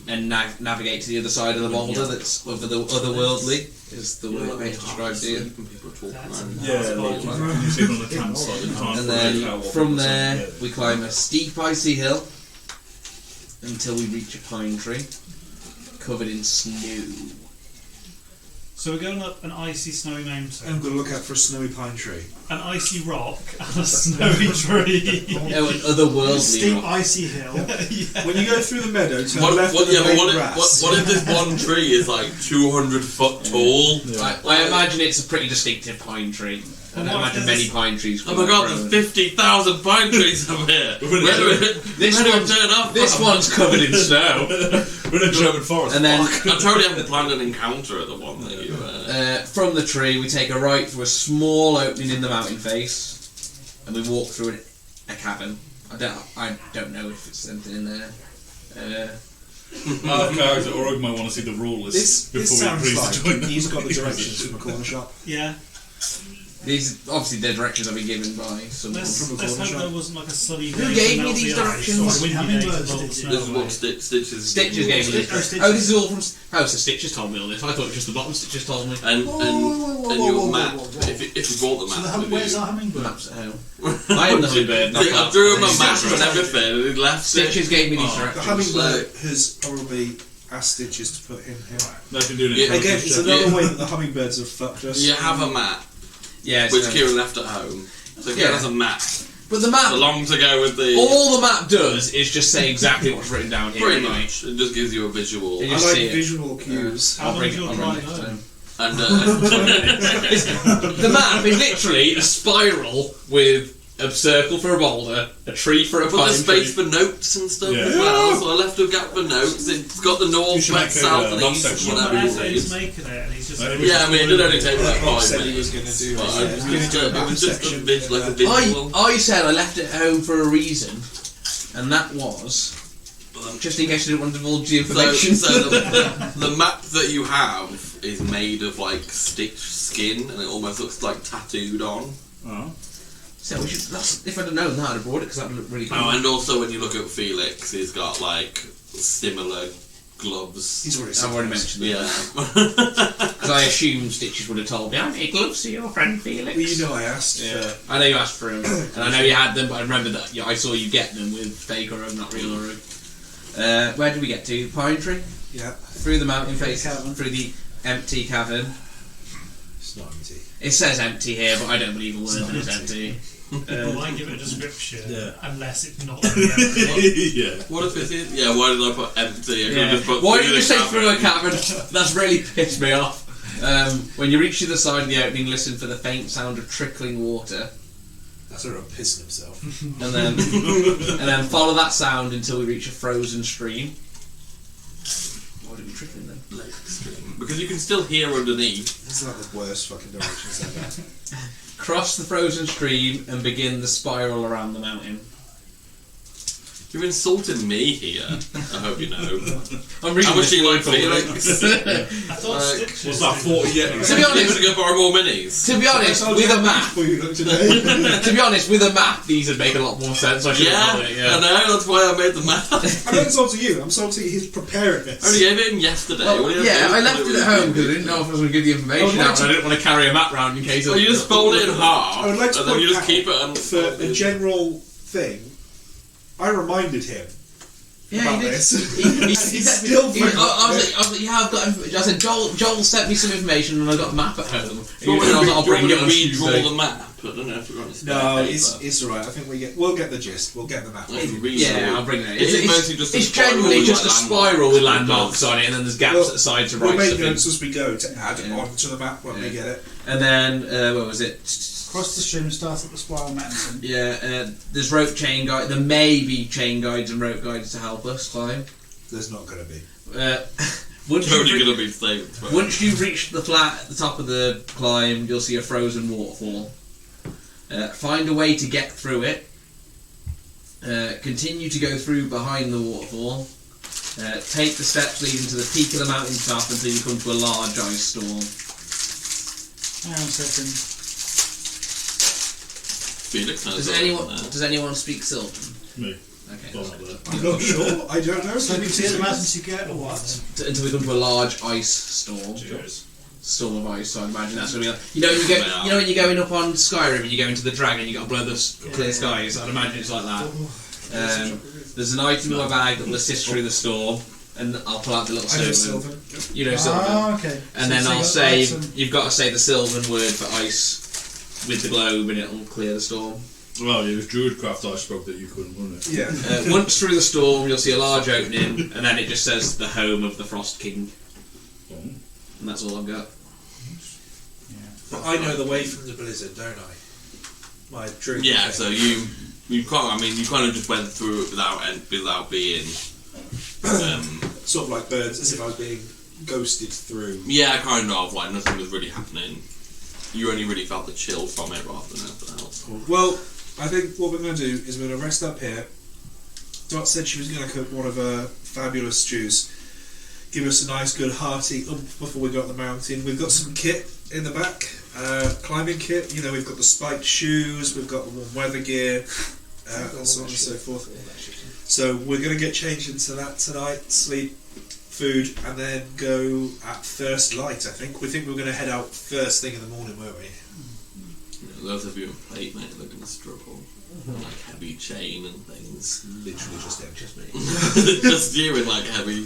and navigate to the other side of the boulder that's otherworldly, is the word I described to you. Yeah, like you sit on the campsite and can't And work then out what from goes on. there Yeah. we climb a steep icy hill until we reach a pine tree covered in snow. So we're going up an icy, snowy mountain, I'm going to look out for a snowy pine tree. an icy rock, and a snowy tree. Oh, an otherworldly steep rock. icy hill. When you go through the meadow, to the What, left what, of the yeah, but main what, grass. what if this one tree is like 200 foot tall? I imagine it's a pretty distinctive pine tree. I don't Well, what imagine if many there's- pine trees. Oh my god, there's 50,000 pine trees up here! Where do we This one's- turn up This from? one's covered in snow. We're in a German forest. And then I totally haven't planned an encounter at the one that you. from the tree we take a right through a small opening in the mountain face, and we walk through a cabin. I don't know if it's anything in there. Out of character, or I might want to see the rule list This before sounds we agree to join like them. he's got the directions from a corner shop. Yeah. These obviously the directions I've been given by someone. Let's from a hope corner shop. there wasn't like a sunny day. Who to gave me melt these the ice, directions? or a With windy day to hummingbirds, melt did the you? snow This is away. what Stitches. Stitches gave me these. Stitches. Oh, this is all from. Oh, so Stitches told me all this. I thought it was just the bottom. Stitches told me. And your map. If you bought the So map, with where's you. our hummingbird? Maps at home. I am the hummingbird. not I that. drew him a map and everything, and he left Stitches it. gave me these The directions. hummingbird has probably asked Stitches to put him here. They've been doing it. Yeah, for Again, a it's check. another way that the hummingbirds have fucked us. You have a map, Yeah, which so- Kieran left at home. So Kieran Yeah. has a map. But the map. Along to go with the. All the map does is just say exactly what's written down here. Pretty anyway. much. It just gives you a visual. It I just like see it. visual cues. How I'll bring long's it. your I'll bring drive it home? And The map is literally a spiral with a circle for a boulder, a tree for a but pine there's space tree. for notes and stuff Yeah. as well, so I left a gap for notes. It's got the You north, should west, make a, south, and log east, section. Well, whatever that's it what he's is. making it, and he's just. Maybe Yeah, I mean, it did only take like Bob 5 said he was minutes. going to do But this. it was He was just going to do a it map was just a section. bit like a visual. I said I left it at home for a reason, and that was just in case you didn't want to divulge the information. So the map that you have is made of like stitched skin, and it almost looks like tattooed on. Oh. So we should. If I'd have known that, I'd have brought it because that would look really cool. Oh, and also when you look at Felix, he's got like similar gloves. He's already I've already mentioned that. Yeah. Because I assume Stitches would have told me, I made gloves for your friend Felix. Well, you know I asked. Yeah. I know you asked for him, and I know you had them, but I remember that I saw you get them with fake or not real or where did we get to? Pine Tree? Yeah. Through the mountain face, Cavern. through the empty cavern. It's not empty. It says empty here, but I don't believe a word that it's empty. Why give it a description Yeah. unless it's not really empty? Yeah. What if it is? Yeah, why did I put empty? I could have just put Why through did you the say cavern. through a cavern? That's really pissed me off. When you reach the other side of the opening, listen for the faint sound of trickling water, That's sort of pissing himself. and then follow that sound until we reach a frozen stream. Why did we trickling then? Lake stream. Because you can still hear underneath. It's like the worst fucking directions ever. Cross the frozen stream and begin the spiral around the mountain. You're insulting me here. I hope you know. I'm reading How much this do you like word for word. Felix? I thought Stitches What's that, 40 years? To be You honest, want to go borrow more minis? to be honest, with a map, Before you look today. to be honest, with a map, these would make a lot more sense. I should Yeah, have done it. I know, that's why I made the map. I'm not insulting you, I'm insulting his preparedness. I only gave it him yesterday. Well, What do you yeah, do? I left it at home because I didn't know if I was going to give the information out, and I didn't want to carry a map round in case. Well, you just fold it in half, I would like to and then you point just out keep it on. For a general thing, I reminded him about he did. this. He still I was like, yeah, I've got. I said, Joel sent me some information, and I got the map at home. And Do you I was like, I'll bring it on redraw Tuesday. the map? I don't know if we're on a No, paper. it's alright. I think we'll get the gist. We'll get the map. If you redraw Yeah, I'll bring it. It's mostly just a it's spiral generally with, just a like, spiral with landmarks. landmarks on it, and then there's gaps Well, at the side to We'll write make stuff in. notes as we go to add Yeah. on to the map when we Yeah. get it. And then what was it? Cross the stream and start at the spiral mountain. Yeah, there's rope chain guide. There may be chain guides and rope guides to help us climb. There's not going to be. Once Totally you gonna be saved. Once you reach the flat at the top of the climb, you'll see a frozen waterfall. Find a way to get through it. Continue to go through behind the waterfall. Take the steps leading to the peak of the mountain top until you come to a large ice storm. Hang on a second. Felix knows Does anyone speak Sylvan? Me. Okay. Well, not there. I'm not sure. I don't know. So we can see the mountains you get or what? Until we come to a large ice storm. Cheers. Storm of ice. So I imagine that's gonna be like you know when you're going up on Skyrim and you go into the dragon, you got to blow the clear skies. I'd imagine it's like that. There's an item in my bag that will assist through the storm, and I'll pull out the little I know Sylvan. Sylvan. You know Sylvan. Ah, okay. And So- then so I'll you got say like some- you've got to say the Sylvan word for ice with the globe, and it'll clear the storm. Well, it was Druidcraft I spoke that you couldn't, wasn't it? Yeah. Once through the storm, you'll see a large opening, and then it just says the home of the Frost King, Oh. and that's all I've got. But I know the way from the blizzard, don't I? My druid. Yeah, so you can't. I mean, you kind of just went through it without being. Sort of like birds, as if I was being ghosted through. Yeah, kind of. Like nothing was really happening. You only really felt the chill from it rather than anything else. Well, I think what we're going to do is we're going to rest up here. Dot said she was going to cook one of her fabulous stews. Give us a nice, good, hearty oomph before we go up the mountain. We've got some kit in the back, climbing kit. You know, we've got the spiked shoes, we've got the warm weather gear, and so on and so forth. So we're going to get changed into that tonight, sleep, food, and then go at first light, I think. We think we're going to head out first thing in the morning, weren't we? Yeah, those of you in plate, mate, they're going to struggle. Like heavy chain and things. Literally just them, just me. Just you in like heavy.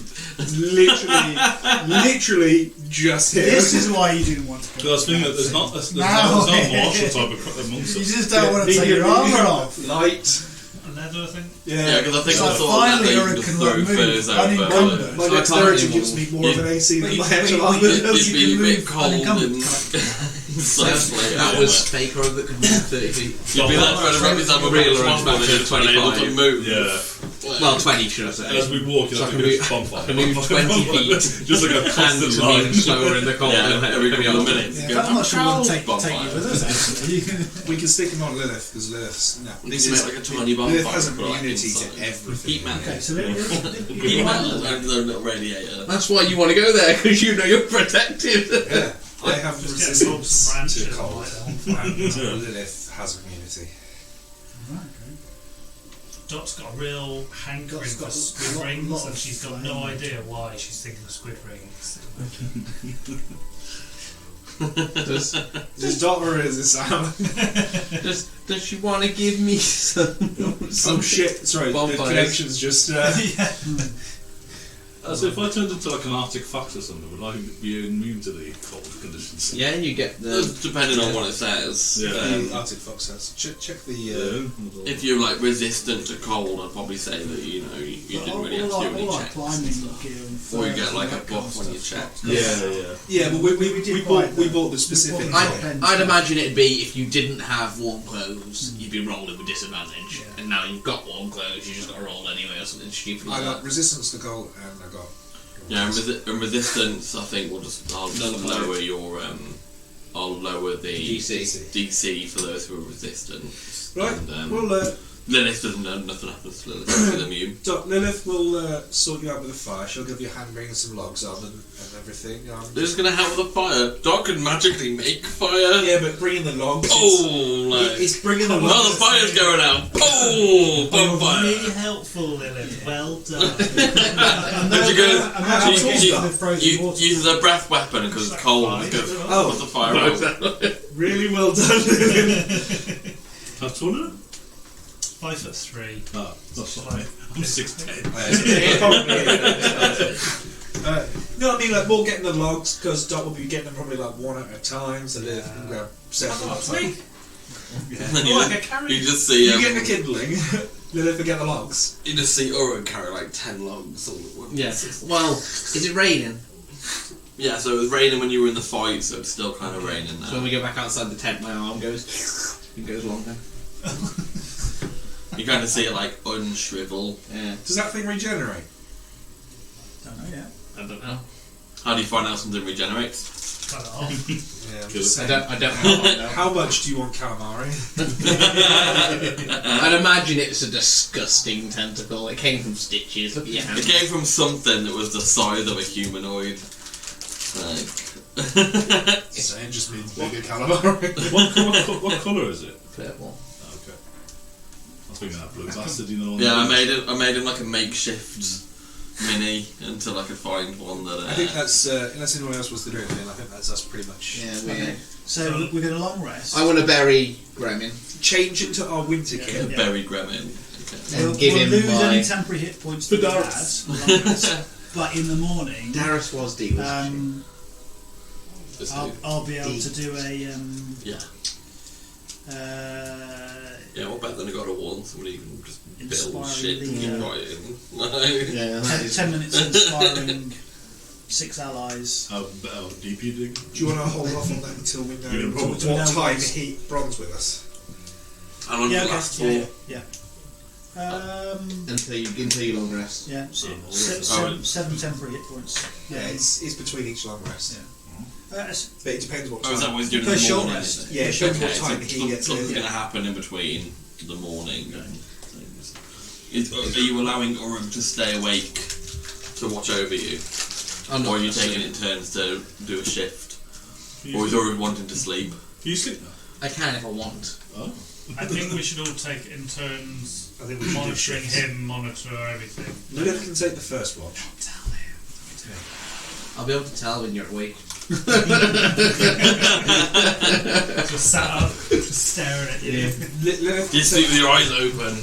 literally just here. This is why you didn't want to Because go. I was thinking that there's not No. martial type of monks. You just don't want to take your armour off. Light. Leather, I think. Yeah, because I think So I thought that finally they Eric just can throw move furs over. unencumbered. My So I can't dexterity anymore. gives me more of an AC than my actual you- armor It'd does. you be a can bit move cold unencumbered, and so late. That was Faker that could move 30 feet. You'd be like trying to wrap yourself around Real one back to minute and able to 25. move. Yeah. Well, 20 should I say. And as we walk, So I it's can like a move- bonfire. I can move 20 feet. Just like a Hands constant are line. moving slower in the cold. Yeah, every couple of minutes. Yeah, I'm not sure we'll take you Bonfire. with us actually. You can- We can stick him on Lilith because Lilith's no. You This can is make like a tiny bonfire. Lilith has for, like, immunity to inside. everything. Heat man. Okay, so Heat man and the little radiator. That's why you want to go there, because you know you're protected. Yeah, I have Just get logs and resistance branches to and cold. light them on fire. Lilith has immunity. Right, okay. Dot's got a real hankering Dot's for got squid a lot rings, of and she's got no idea why she's thinking of squid rings. Is Dot or is it Sam? Does she want to give me some? Oh shit! Sorry, the Bonfires. connection's just. So if I turned into like an Arctic fox or something, would I be immune to the cold conditions? Yeah, you get the. Depending on what it says. Yeah. The Arctic Fox says. Check the. If you're like resistant to cold, I'd probably say that you didn't really have to do any all checks. climbing and stuff. gear and Or you furs get like and a that kind buff of when you stuff. check. Yeah, but we bought the specific. I'd imagine it'd be if you didn't have warm clothes, you'd be rolling with disadvantage, and now you've got warm clothes, you just got to roll anyway or something stupid like I got that. resistance to cold and I got. Yeah, and resistance. I think I'll just lower your I'll lower the DC for those who are resistant. Right. And, Well, Lilith doesn't know. Nothing happens to Lilith. She's immune. Lilith will sort you out with a fire. She'll give you a hand bringing some logs on and everything. They're just gonna help with the fire. Doc can magically make fire. Yeah, but bringing the logs. It's bringing the logs. well, the fire's going out. Oh, bonfire! Really helpful, Lilith. Well done. Did you go? Frozen water. Uses a breath weapon because it's cold. And goes, Oh. the fire out. Really well done, Lilith. How tall are you? 5'3". Oh, that's fine. I'm 6'10". No, I mean like more getting the logs because Dot will be getting them probably like one at a time, so Lilith can grab several at a time. And then you just see You get the kindling. Lilith will get the logs. you just see Uro carry like 10 logs all at once. Yes. Well, is it raining? Yeah, so it was raining when you were in the fight, so it's still kind of raining now. So when we go back outside the tent, my arm goes. It goes longer. You kind of see it like unshrivel. Yeah. Does that thing regenerate? Don't know yet. I don't know. How do you find out something regenerates? Cut it off. Yeah. I'm Kill just I saying. don't know. How much do you want calamari? I'd imagine it's a disgusting tentacle. It came from stitches. Look at your It hand. came from something that was the size of a humanoid. Like. Saying just means bigger calamari. What colour is it? Purple. Oh, okay. I was thinking that blue bastard, you know. Yeah, I made him like a makeshift mini until I could find one that. I think that's unless anyone else wants to do anything. I think that's pretty much. Yeah, Okay. So we're going to long rest. I want to bury Gremlin Change into our winter kit. Yeah. Berry Gremlin. Okay. and give we'll him lose my. any temporary hit points that we had, long rest, but in the morning, Darius was deep. Just I'll be able to do a yeah. Yeah, what better than a God of War? Somebody who can just build Inspiring shit and keep leader. writing. Yeah, 10 minutes inspiring 6 allies. How deep you dig? Do you want to hold off on that until we know Give him what bronze. time he bronze with us? How long does it last for? yeah. until you long rest. Yeah, Oh, 7 temporary hit points. Yeah, it's between each long rest. Yeah. But it depends what Oh, is that time. what he's doing in For the short morning? rest. Is it? Yeah, it depends Okay, what time so he gets something's in. going to happen in between the morning and things. Are you allowing Urum to stay awake to watch over you? I'm Or are you necessarily- taking it in turns to do a shift? Or is Urum wanting to sleep? Do you sleep now? I can if I want. Oh. I think we should all take it in turns. I think we should do Monitoring shifts. him, monitor everything. Lilith can take the first watch. I'll be able to tell when you're awake. Just sat up, just staring at you. Lilith You sleep with your eyes open.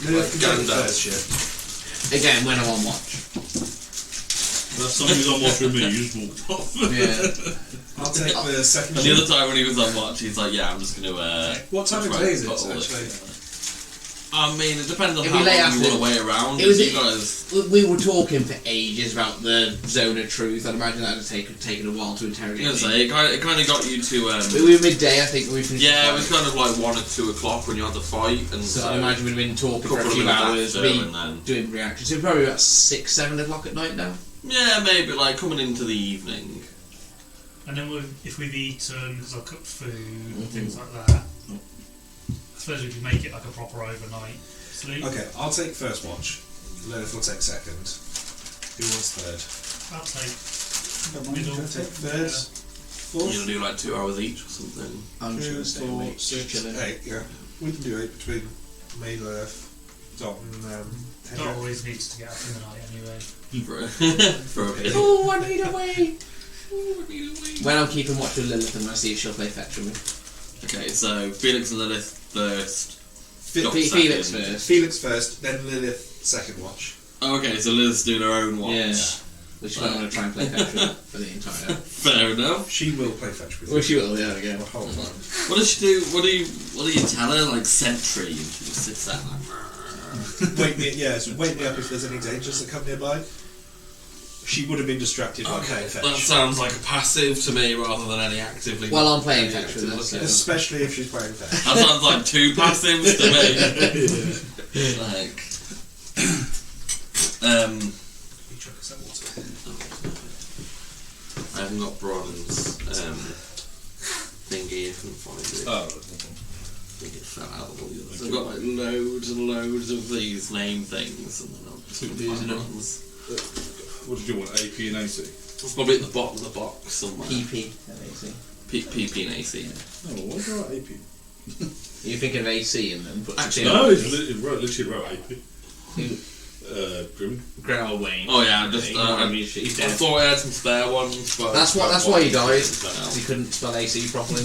Lilith can take the Gandalf. first shift. Again, when I'm on watch. Last time he was on watch with me, you just walked off. Yeah. I'll take the second And the other shift. time when he was on watch, he's like, yeah, I'm just going to... What time of try day and is it, put all this actually? together. I mean, it depends on It'd how be late long you want to afternoon. wait around. It was- you guys... We were talking for ages about the zone of truth. I'd imagine that would have taken a while to interrogate. I was gonna me. say, it kind of got you to... We were midday, I think, when we finished. yeah, it the was fight. kind of like 1 or 2 o'clock when you had the fight, and So I imagine we'd have been talking for a couple of few minutes hours, after, me and then- doing reactions. So probably about 6, 7 o'clock at night now. Yeah, maybe like coming into the evening. And then if we've eaten, because I'll cook food and things like that, I suppose we could make it like a proper overnight sleep. Okay, I'll take first watch. Lilith will take second. Who wants third? I'll take Don't mind, middle. go Take third. 4. You're gonna do like 2 hours each or something. I'm just going to stay 4, awake, 6, chilling. 8. Yeah, we can do 8 between me, Lilith, Dot, and Dot Hendrik. always needs to get up in the night anyway. For a bit. Oh, I need a way. When I'm keeping watch with Lilith, I'm going to see if she'll play fetch with me. Okay, so Felix and Lilith first. Dot Felix second. first. Felix first, then Lilith second watch. Oh, okay, so Lilith's doing her own watch. Yeah. Which I'm going to try and play fetch with for the entire. Fair enough. She will play fetch with Well, you she will, yeah, again. the whole time. What does she do? What do you tell her? Like sentry, and she just sits there like. Wake me, so wake me up if there's any dangers that come nearby. She would have been distracted by playing fetch. That sounds like a passive to me rather than any actively. Well, I'm playing fetch with her, so. Especially if she's playing fetch. That sounds like 2 passives to me. Like. You chuck us that water. I haven't got Bron's thingy. I couldn't find it. Oh, I think it fell out of all the others. I've got like loads and loads of these name things, and then I'll just Took find these in it. Bron's. what did you want? AP and AC? It's probably at the bottom of the box somewhere. PP and AC. PP and AC. Oh, why do you write AP? You're thinking of AC and then put Actually, No, it's literally wrote AP. Grim. Grandma Wayne. Oh yeah, I just I He's thought dead. I had some spare ones, but That's why he died. But He couldn't spell AC properly.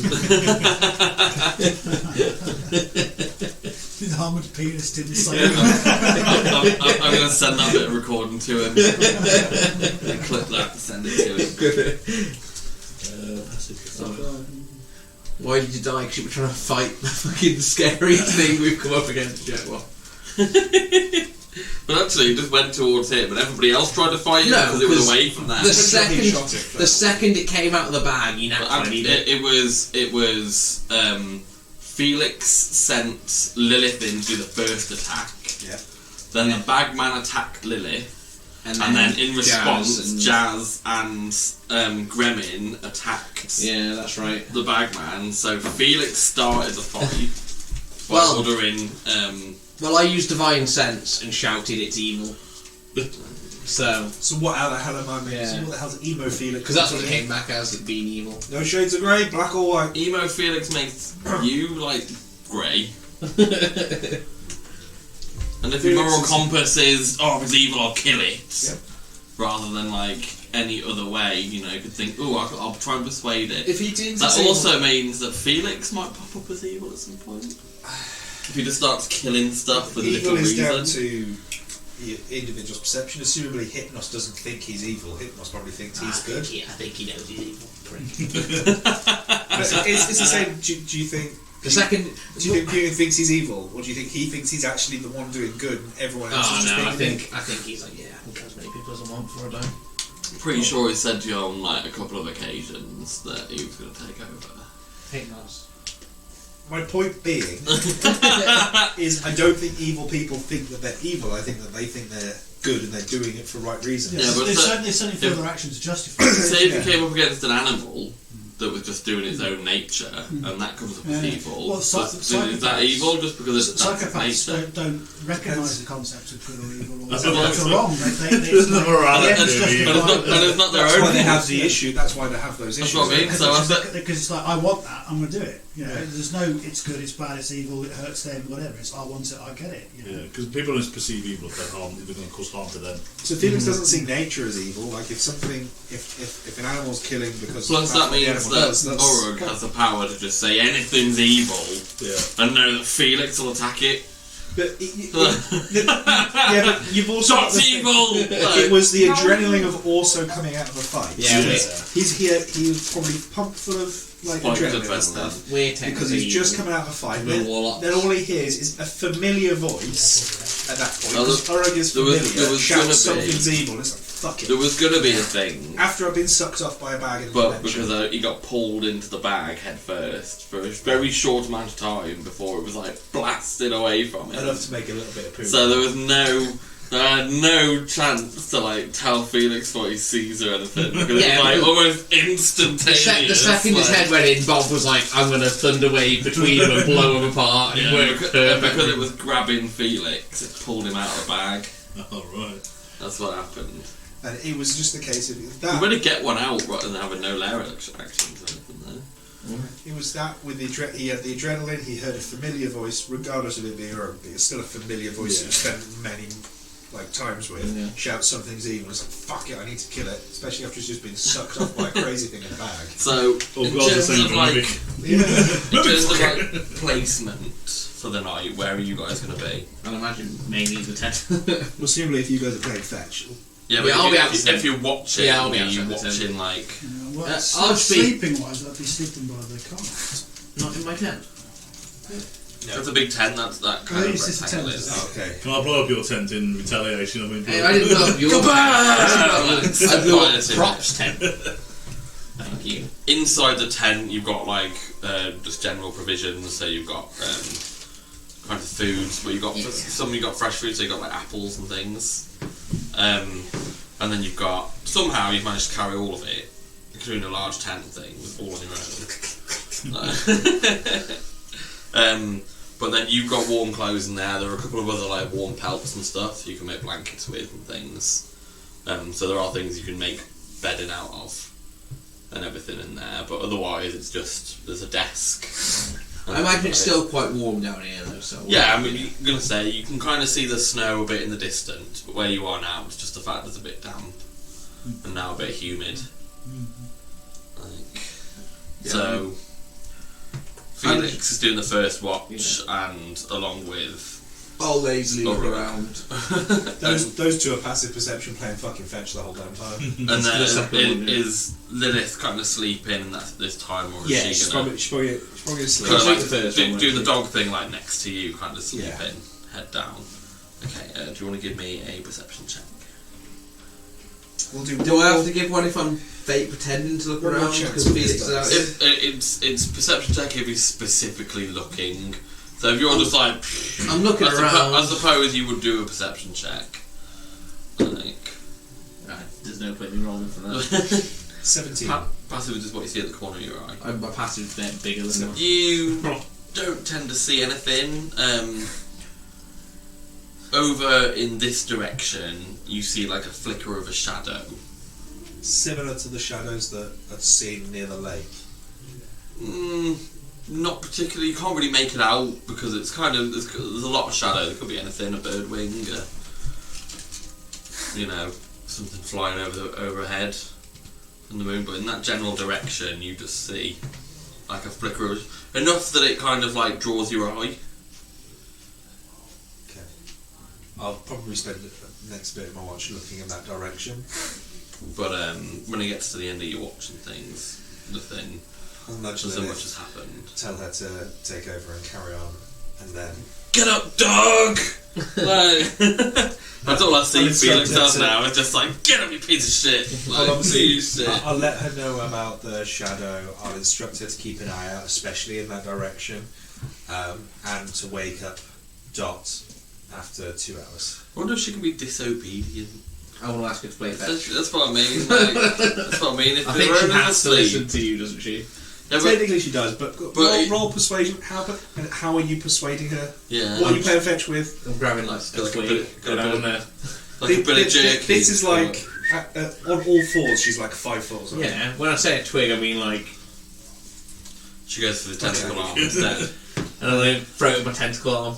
His armoured penis didn't say I'm going to send that bit of recording to him. And clip that and send it to him. Why did you die? Because you were trying to fight the fucking scary thing we've come up against. Yeah, well. But actually, it just went towards him, and everybody else tried to fight it No, because it was 'cause away from that. The He shot it first. second it came out of the bag, you But naturally need it. it was Felix sent Lilith in to do the first attack. Yeah. Then the bagman attacked Lilith, and then in response, Jazz and Gremlin attacked Yeah, that's right. the bagman. So Felix started the fight by Well- ordering. Well, I used Divine Sense and shouted it's evil. So, So what? How the hell am I meant? Yeah. So what the hell's emo Felix? because that's what it came back as, it being evil. No shades of grey, black or white. Emo Felix makes you like grey. And if your Felix moral is- compass is, oh, if it's evil, I'll kill it. Yep. Rather than like any other way, you know, you could think, oh, I'll try and persuade it. If he didn't That succeed- also means that Felix might pop up as evil at some point. If he just starts killing stuff with evil little is reason. down to the individual's perception. Assumably, Hypnos doesn't think he's evil. Hypnos probably thinks he's good. Yeah, I think he knows he's evil. But it's the same. Do you think? The second... Do you think he thinks he's evil, or do you think he thinks he's actually the one doing good, and everyone else Oh is just no, being I think he's like, yeah, I can kill as many people as I want before I die. I'm pretty sure he said to you on like a couple of occasions that he was going to take over. Hypnos. My point being is, I don't think evil people think that they're evil. I think that they think they're good and they're doing it for right reasons. Yeah, but they so- certainly feel their actions justify. Say if Yeah. you came up against an animal that was just doing its own nature, and that comes up as Yeah. evil, Well, is that psychopaths- evil just because it's that's its Psychopaths nature? don't recognise the concept of good or evil or That's right what or I'm wrong. They There's no morality. And it's not their That's own why they have fault. the issue. That's why they have those That's issues. what I mean. So I said, Because it's like, I want that, I'm going to do it. You know, Yeah. there's no, it's good, it's bad, it's evil, it hurts them, whatever. It's, I want it, I get it. You know? Yeah, because people don't perceive evil if they're going to cause harm to them. So Felix doesn't see nature as evil. Like if something, if an animal's killing because plus that's that what the means animal that does, that's- Orug has the power to just say anything's evil Yeah. and know that Felix will attack it. But yeah, but you've also got Shots the thing- evil! It was the adrenaline of also coming out of a fight. Yeah, He's here. He was probably pumped full of like Spiked adrenaline and adrenaline. stuff We're because technically he's just evil. coming out of a fight. We're Then, warlocks. then all he hears is a familiar voice at that point. Oh, Because Orug is there was- familiar. there was shouts gonna be- something's evil. It's like fuck it. There was going to be a thing, After I've been sucked off by a bag in the but dimension. because he got pulled into the bag head first for a very short amount of time before it was like blasted away from him. enough to make a little bit of poo. So there was no chance to like tell Felix what he sees or anything because Yeah, it was like but- almost instantaneous. The second his like- head went in, Bob was like, I'm going to thunder wave between them and blow them apart. And Yeah, it worked because perfectly. it was grabbing Felix, it pulled him out of the bag. Oh, right. That's what happened. And it was just a case of You that. better get one out rather than having no lair actions or anything there. It was that with he had the adrenaline. He heard a familiar voice, regardless of it being wrong. It's still a familiar voice that you spent many times with. Shout something's evil. It's like fuck it, I need to kill it. Especially after it's just been sucked off by a crazy thing in a bag. So in terms of placement for the night, where are you guys going to be? I'd imagine mainly the tent. Presumably, if you guys are playing fetch. Yeah, Yeah, I'll be out if you're watching, Yeah, I'll be are you outside the watching like? Well, I'll be- sleeping wise, I'd be sleeping by the car. Not in my tent. That's a big tent. That's that kind of It's just a rectangle. tent. is. Okay. Can I blow up your tent in retaliation? I mean, Hey, I didn't blow up your tent. I blew up Fire Prop's tent. Thank you. Inside the tent, you've got just general provisions. So you've got kind of foods. Where you got some you got fresh food. So you got like apples and things. And then you've got somehow you've managed to carry all of it, including a large tent thing, with all on your own. But then you've got warm clothes in there. There are a couple of other warm pelts and stuff you can make blankets with and things. So there are things you can make bedding out of and everything in there. But otherwise, it's just there's a desk. I imagine it's still quite warm down here though. So Yeah, I mean, you're gonna say you can kind of see the snow a bit in the distance, but where you are now, it's just the fact that it's a bit damp and now a bit humid. So Felix is doing the first watch, and along with I'll lazily look Alright. around. Those two are passive perception playing fucking fetch the whole damn time. and the then second one, is Lilith kind of sleeping at this time, or is Yeah, she she's gonna probably asleep. kind of She'll take the first one, doing the won't dog thing next to you, kind of sleeping, Yeah. head down? Okay, do you want to give me a perception check? We'll do. Do I have to give one if I'm fake pretending to look One more around chance because with Felix this is out dice. here? It's perception check if he's specifically looking. So if you're just like, I'm looking around. I suppose you would do a perception check. I think. Right, there's no point in me rolling for that. 17. Passive is just what you see at the corner of your eye. My passive's a bit bigger than mine. You don't tend to see anything. Over in this direction, you see like a flicker of a shadow. Similar to the shadows that are seen near the lake. Not particularly. You can't really make it out because it's kind of there's a lot of shadow. There could be anything, a bird wing, something flying overhead from the moon. But in that general direction, you just see like a flicker of enough that it kind of draws your eye. Okay. I'll probably spend the next bit of my watch looking in that direction. But when it gets to the end of your watch and things, nothing. I'll nudge So Lilith, much has happened. tell her to take over and carry on, and then Get up, dog! That's all I see I'll Felix instruct her does to- now. It's just get up, you piece of shit! I'll obviously- you shit. I'll let her know about the shadow. I'll instruct her to keep an eye out, especially in that direction, and to wake up Dot after 2 hours. I wonder if she can be disobedient. I want to ask her to play fetch. That's what I mean. That's what I mean. If I they think were she only has to asleep- listen to you, doesn't she? Yeah, but, Technically, she does, but it- roll persuasion. How are you persuading her? yeah. What are you playing fetch with? I'm grabbing like Got like a bit, got on a there. bit, like a bit of jerky. This is like on all fours. She's like 5 foot. Or something. Yeah, when I say a twig, I mean like, She goes for the tentacle arm instead. and then I throw it with my tentacle arm.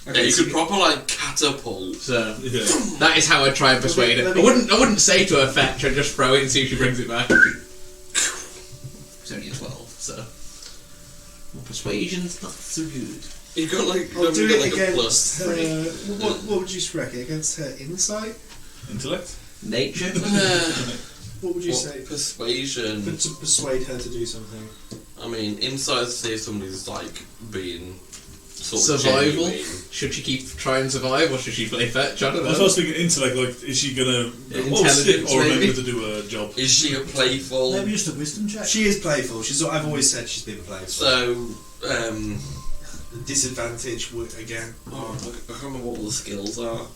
Yeah, you could proper catapult. So Yeah. that is how I try and persuade her. Let me- I wouldn't say to her fetch. I'd just throw it and see if she brings it back. It's only a 12, so my persuasion's not so good. You got I'll do it a plus against her. 3. What would you reckon against her insight? Intellect? Nature. What would you What say? persuasion? To persuade her to do something. I mean, inside to see if somebody's being sort of Survival. genuine. Should she try and survive, or should she play fetch? I don't I know. was thinking intellect, is she gonna Intelligence, or remember maybe? to do a job? Is she a playful? Maybe just a wisdom check. She is playful. I've always said she's been playful. So, Disadvantage again. I can't remember what all the skills are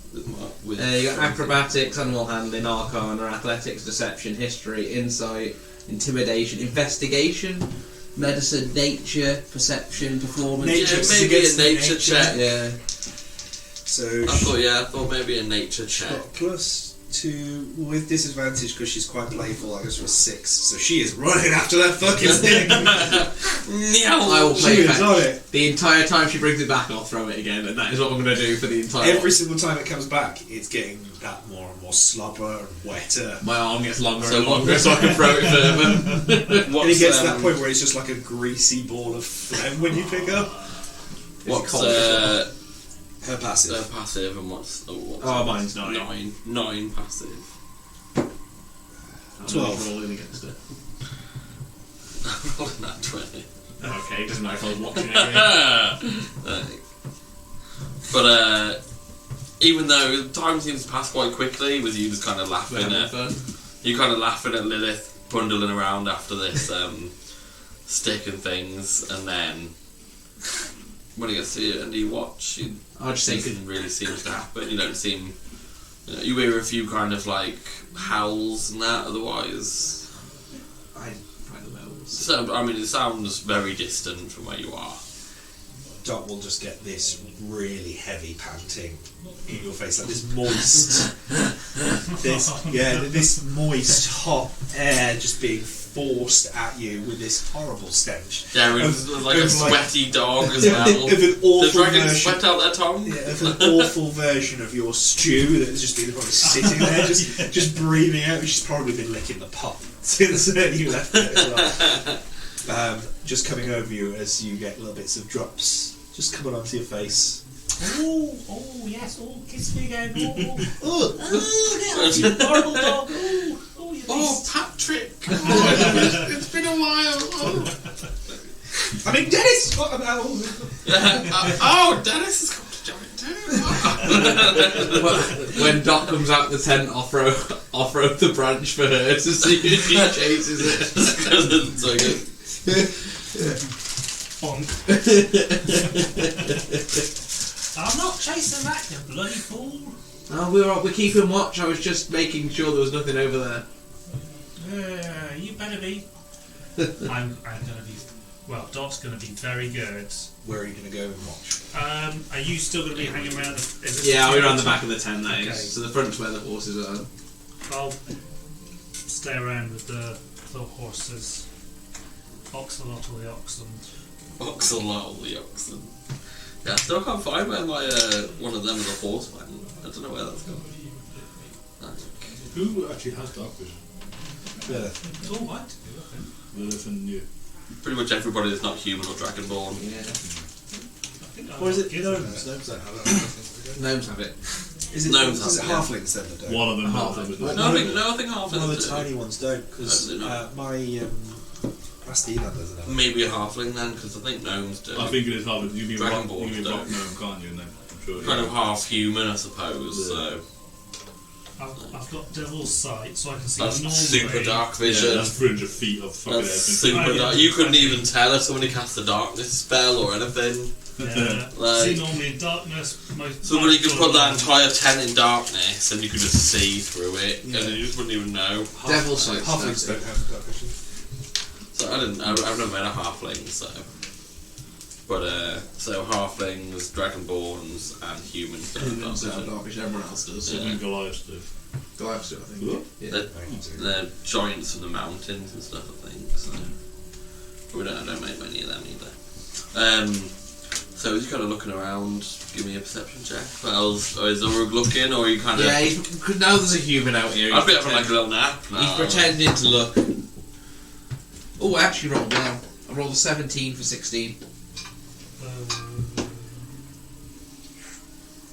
with You got acrobatics, animal handling, arcana, athletics, deception, history, insight, intimidation, investigation, medicine, nature, perception, performance. Nature. Yeah, maybe a against nature nature. check. Yeah. So I thought maybe a nature she's check. got plus with disadvantage because she's quite playful. I guess for a 6, so she is running after that fucking thing. I will She play is on fetch. it. The entire time she brings it back, I'll throw it again, and that is what I'm going to do for the entire Every single time it comes back, it's getting that more and more slobber and wetter. My arm gets longer and longer so I can throw it further. And it gets to that point where it's just like a greasy ball of phlegm when you pick up. What's her passive? Their passive and what's mine's 9. 9 passive. 12. Rolling against it. Rolling that 20. Okay, doesn't matter if I was watching it. But even though time seems to pass quite quickly, with you just kind of laughing at Lilith bundling around after this stick and things, and then when you get to it and you watch, I'll just say nothing really seems to happen. You don't seem. You hear a few kind of like howls and that. Otherwise, I find the bells. so I mean, it sounds very distant from where you are. Doc will just get this really heavy panting in your face, like this moist, this moist, hot air just being forced at you with this horrible stench. Darren's like a sweaty dog as well. Of an awful Does dragons version. sweat out their tongue? Yeah, of an awful version of your stew that's just been probably sitting there, just breathing out, which has probably been licking the pot since you left it as well. Just coming over you as you get little bits of drops just coming onto your face. Oh, yes, kiss me again. Oh, You horrible dog. You Patrick! It's been a while. I mean, Dennis! What about? Dennis has come to join too. When Doc comes out the tent, I'll throw the branch for her to see if she chases it. It's so good. Bonk. I'm not chasing that, you bloody fool. Oh, we're keeping watch. I was just making sure there was nothing over there. You better be. I'm gonna be. Well, Doc's gonna be very good. Where are you going to go and watch? Are you still gonna be hanging around? Yeah, we're around the back of the tent. That is. Okay. So the front's where the horses are. I'll stay around with the horses. Oxalot or the oxen. Oxalot, the oxen. Yeah, I still can't find where my one of them is a horse went. I don't know where that's gone. Who actually has dark vision? It's all right. Lilith and you. Pretty much everybody that's not human or dragonborn. Or is it Gnomes? gnomes? Gnomes don't have it. Gnomes have it. Is it Gnomes is it have it, yeah. halflings then that don't? One of them. Halfling. No, I think half One of the of tiny ones don't, because No, they're not. my Rastina doesn't have it. Maybe a halfling then, because I think gnomes do. I think it is half. You can rock Dragonborn gnome, don't. can't you? No, I'm sure. Kind of half human, I suppose. Yeah. So I've got devil's sight, so I can see that's normally. super dark Yeah, vision. that's 300 feet of fucking That's everything. super dark. You couldn't even tell if somebody cast a darkness spell or anything. Yeah. Like- See normally in darkness. Somebody could put that entire tent in darkness and you could just see through it and you just wouldn't even know. Devil sight. Halflings don't have dark vision. So I've never met a halfling, so. But, so halflings, dragonborns, and humans don't have dark vision. Darkish, everyone else does. Yeah. And Goliath do. Goliaths do, I think. Cool. Yeah. They're giants of the mountains and stuff, I think, so. I don't make many of them either. So as you're kind of looking around, give me a perception check. Or is Urug looking, or are you kind of... Yeah, now there's a human out here. I'd be having like a little nap now. He's pretending to look. Oh, I actually rolled well. I rolled a 17 for 16.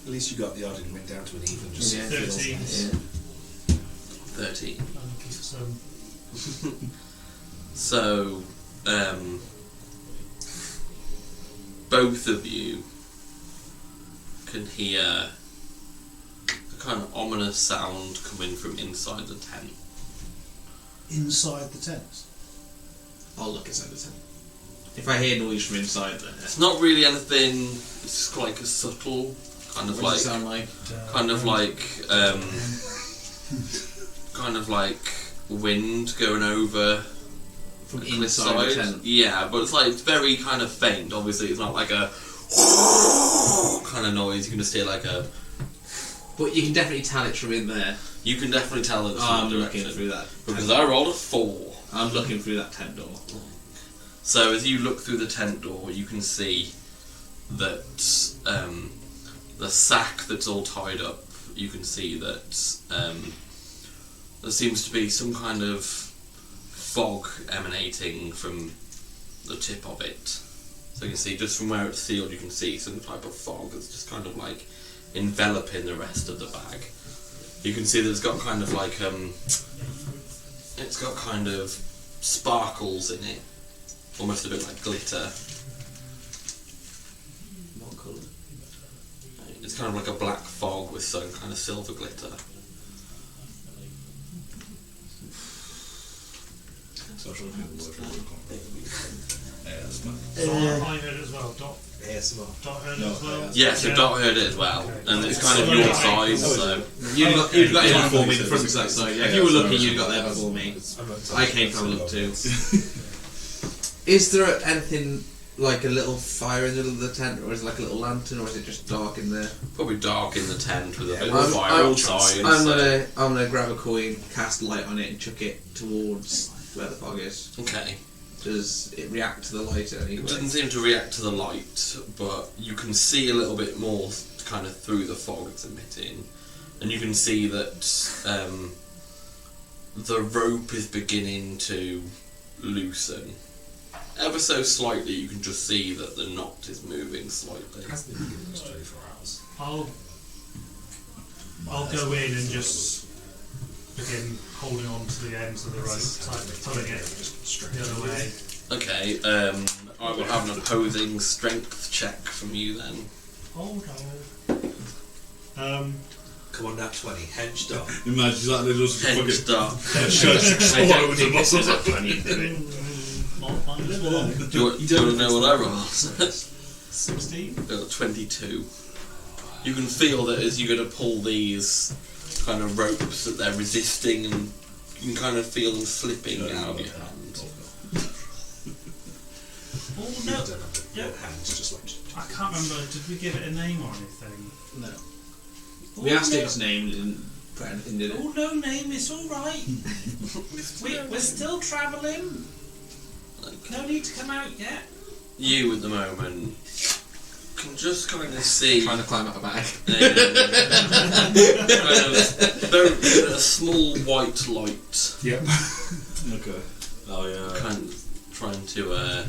At least you got the odd and went down to an even. Just Yeah. 13. Yeah. 13. Some So, both of you can hear a kind of ominous sound coming from inside the tent. Inside the tent. I'll look inside the tent. If I hear noise from inside there, It's not really anything, it's just like a subtle kind of what like... does it sound like? kind of like wind going over From the inside the cliffside. tent. Yeah, but it's like it's very kind of faint. Obviously, it's not like a kind of noise. You can just hear like a But you can definitely tell it's from in there. You can definitely tell it's I'm from the looking direction. through that. Because I rolled a 4. I'm looking through that tent door. So as you look through the tent door, you can see that the sack that's all tied up, you can see that there seems to be some kind of fog emanating from the tip of it. So you can see, just from where it's sealed, you can see some type of fog that's just kind of like enveloping the rest of the bag. You can see that it's got kind of like it's got kind of sparkles in it, almost a bit like glitter. What colour? It's kind of like a black fog with some kind of silver glitter. So I'm trying to think of the word for So I heard it as well. Dot ASMR. heard it as well. Yeah, so Dot heard it as well, and it's kind of So your okay. size, so... You'd got in before me, the front side, so yeah, if you were looking, you'd got there before me. I came to have a look too. Is there anything like a little fire in the middle of the tent, or is it like a little lantern, or is it just dark in there? Probably dark in the tent with a bit I'm- of fire outside. I'm gonna grab a coin, cast light on it, and chuck it towards where the fog is. Okay. Does it react to the light It anyway? doesn't seem to react to the light, but you can see a little bit more kind of through the fog it's emitting. And you can see that the rope is beginning to loosen. Ever so slightly, you can just see that the knot is moving slightly. Has been given us 24 hours. I'll go in and just begin holding on to the ends of the rope, pulling it the other way. Okay, I will have an opposing strength check from you then. Hold on. Come on, nat 20. Hench dot. Imagine that they just Hench fucking dot. I don't think this is a funny thing. Not my little one. Do you want to know what I rolled? 16. 22. You can feel that as you're going to pull these kind of ropes that they're resisting, and you can kind of feel them slipping out of your hand. Oh You no! don't have Yeah. your hands, just like... I can't remember. Did we give it a name or anything? No. Oh, We asked no. it its name, it didn't put anything, did it? Oh no, name. It's all right. We're still travelling. No need to come out yet. You, at the moment, can just kind of see Trying to climb up a bag. a small white light. Yep. Okay. Oh yeah. Kind of trying to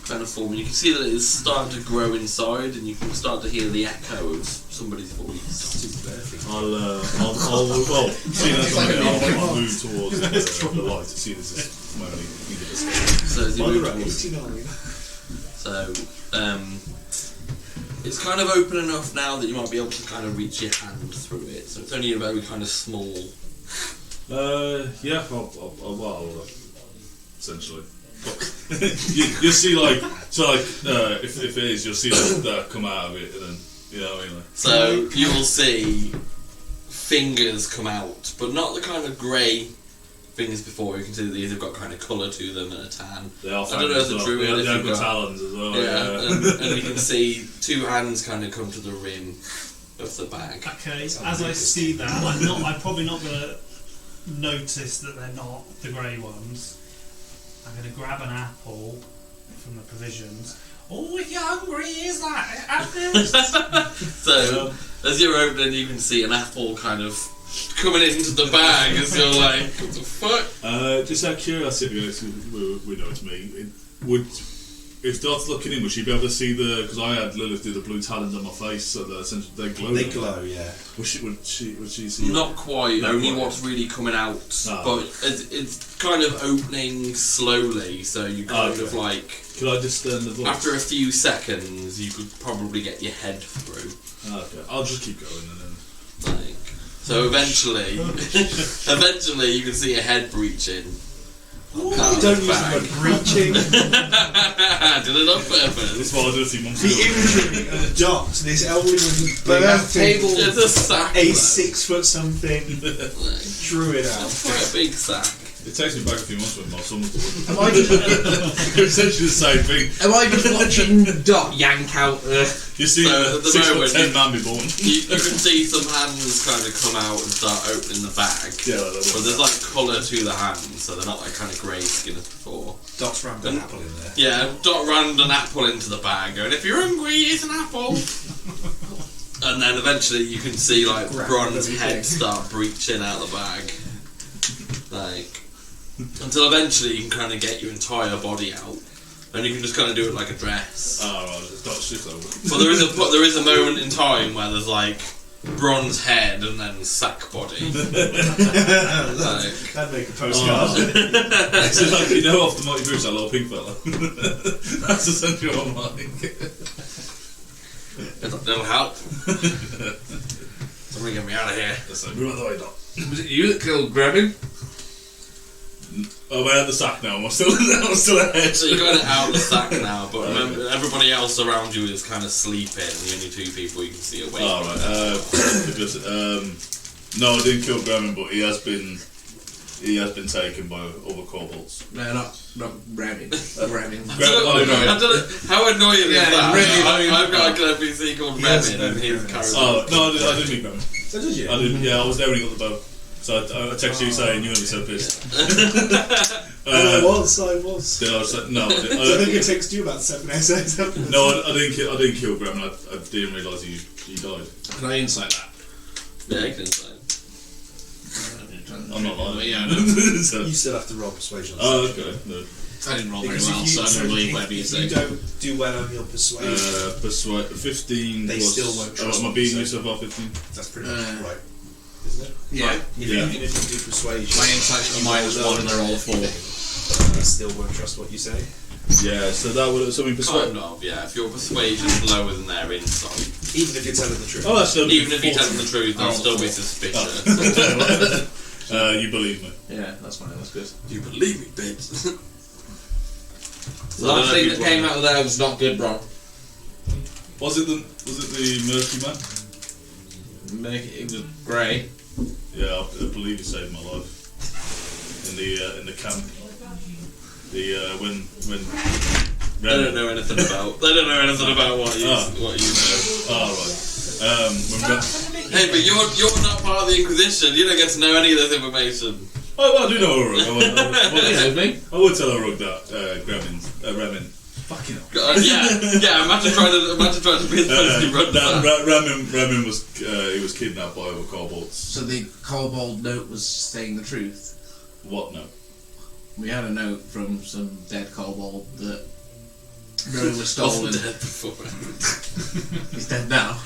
kind of form. You can see that it's starting to grow inside, and you can start to hear the echo of somebody's voice. Well, seeing as I'm here, I'll move towards the light to see this is only either escape. So as you move Mother at towards, 89. so it's kind of open enough now that you might be able to kind of reach your hand through it. So it's only a very kind of small. Yeah, well, essentially. you see, like, so, like, if it is, you'll see that come out of it, and then, you know what I mean? Like, So you will see fingers come out, but not the kind of grey fingers before. You can see that these have got kind of colour to them and a tan. they are I don't know if the druid They if have you've got got- talons as well. Yeah, and you can see two hands kind of come to the rim of the bag. Okay. As I see that, I'm probably not going to notice that they're not the grey ones. I'm going to grab an apple from the provisions. Oh, if you're hungry, here's that. Have this. So as you're opening, you can see an apple kind of coming into the bag as you're like, what the fuck? Just out of curiosity, we know it's me. If Dot's looking in, would she be able to see because I had Lilith do the blue talons on my face, so that essentially they glow. They glow, yeah. Would she see? Not quite, Not only quite. what's really coming out, Ah. but it's kind of opening slowly, so you kind of Okay. like, Could I discern the voice? after a few seconds, you could probably get your head through. Okay, I'll just keep going and then. Like, so eventually you can see a head breaching. You don't use the word breaching. Did it on purpose. That's what I did a few months The ago. imagery of Dot, this elderly woman birthing It's a sack. a though. 6 foot something Like, druid out. It's quite a big sack. It takes me back a few months when my son was born. Am I just, Essentially the same thing. am I just watching Dot yank out? You see, So, at the 6 moment, foot 10 man be born. You can see some hands kind of come out and start opening the bag. Yeah, But there's like colour to the hands, so they're not like kind of grey skin as before. Dot's rammed an apple in there. Yeah, Dot rammed an apple into the bag, going, if you're hungry, eat an apple. And then eventually you can see like Bron's head start breaching out the bag. Like, until eventually you can kind of get your entire body out. And you can just kind of do it like a dress. Oh, right, Dot's just over. But there is a moment in time where there's like bronze head and then sack body. That'd make a postcard. It's just like, you know, off the Mighty Bruce, that little pink fella. That's essentially what I'm like. It'll help. Somebody get me out of here. That's like, move out of the way, Dot. Was it you that killed Gremlin? Oh, we're at the sack now. I'm still ahead. So you're going out the sack now, but remember, everybody else around you is kind of sleeping. The only 2 people you can see awake. Oh, right. No, I didn't kill Gremlin, but he has been taken by other kobolds. No, not Remin. Remin. I don't know. How annoying is that? Remin. I've got an NPC called Remin and he's carrying. Oh, no, I didn't meet Gremlin. So did you? I didn't. Yeah, I was there when he got the bow. So I texted you saying you're gonna be so pissed. I was. Then I was like, no, I I think didn't. it takes you about 7 episodes. No, I didn't kill Gremlin. I didn't realise he died. Can I insight that? Yeah, you can inside. I'm not lying. Yeah, I know. So- You still have to roll persuasion. Oh, okay. No. I didn't roll very Because well, so I don't believe whatever you if say. you don't do well on your persuasion, Persuade 15. They plus, still won't trust am I what beating you you say. so far? 15. that's pretty much right, isn't it? Yeah. Yeah. Even if you do persuasion, My insight's a -1 and I roll a 4. they still won't trust what you say. Yeah. So that would something persuade. Kind of, yeah. If your persuasion's lower than their insight, Even if you're telling the truth. Oh, that's still even if you tell them the truth, they'll still be suspicious. You believe me. Yeah, that's fine, that's good. You believe me, bitch. The last thing that came out of there was not good, Bron. Was it the Mercy Man? It was grey. Yeah, I believe he saved my life in the camp. When They don't know anything about. They don't know anything about what you know. Oh right. Hey, but you're not part of the Inquisition. You don't get to know any of this information. Oh, well, I do know Uruk. You know me. I would tell Uruk that Remin. Fucking hell. Yeah. Imagine trying to be the person who runs that. Remin was he was kidnapped by other kobolds. So the kobold note was saying the truth. What no? We had a note from some dead kobold that Rowan was stolen. Wasn't dead before. He's dead now.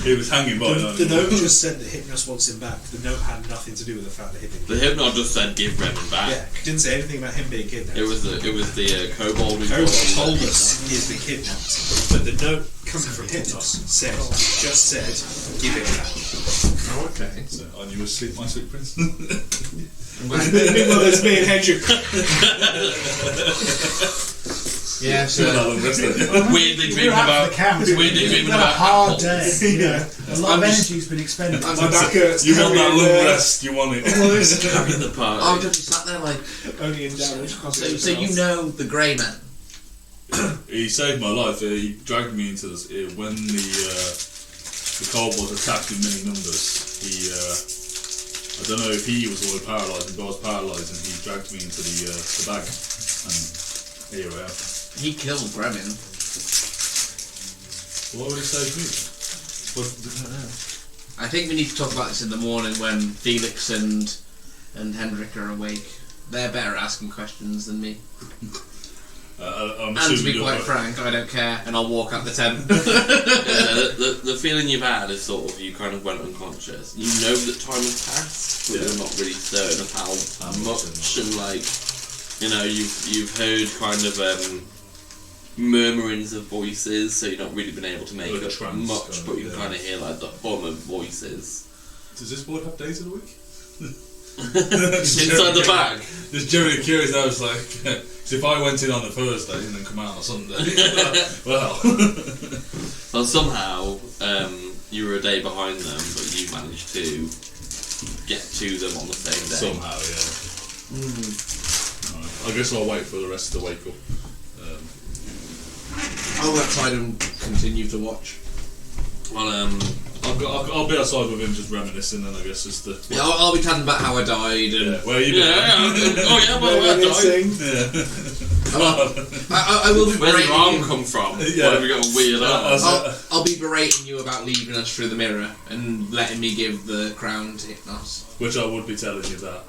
He was hanging by The note just said that Hypnos wants him back. The note had nothing to do with the fact that he'd been The Hypnot just said give Remin back. Yeah, it didn't say anything about him being kidnapped. It was the kobold who Kobold told us he's been kidnapped, but the note coming from Hypnos just said, give it back. Oh, okay. So, aren't you asleep, my sweet prince? Meanwhile, there's me and Hendrik. Yeah, so weirdly dreaming We're out about of the camp. weirdly It's dreaming been a about hard apples. day. Yeah. A lot of energy's been expended. My back hurts. You want that carrying, long rest? You want it? Carrying the party. I'll just be sat there like. Only in damage. So you know the Grey Man. He saved my life. He dragged me into this when the kobolds attacked in many numbers. He I don't know if he was already paralysed, but I was paralysed, and he dragged me into the bag, and here I am. He killed Gremlin. Why would he save me? I think we need to talk about this in the morning when Felix and Hendrik are awake. They're better at asking questions than me. I'm And to assuming be you're quite right. frank, I don't care, and I'll walk out the tent. The feeling you've had is sort of you kind of went unconscious. You know that time has passed, but you're not really certain of how much. And like, you know, you've heard kind of murmurings of voices, so you've not really been able to make Like a up trance much, kind but of, you yeah. kind of hear like the hum of voices Does this board have days of the week? inside the bag. Just generally curious. I was like, so if I went in on a Thursday and then come out on a Sunday, well. Well, somehow you were a day behind them, but you managed to get to them on the same day. Somehow, yeah. Right. I guess I'll wait for the rest to wake up. I'll try and continue to watch. Well, I'll be outside with him just reminiscing, and I guess it's the. Yeah, I'll be telling about how I died and. Yeah, where you been? I will be Where's berating your arm you. come from? Yeah. Why have we got a weird arm? I'll be berating you about leaving us through the mirror and letting me give the crown to Hypnos. Which I would be telling you that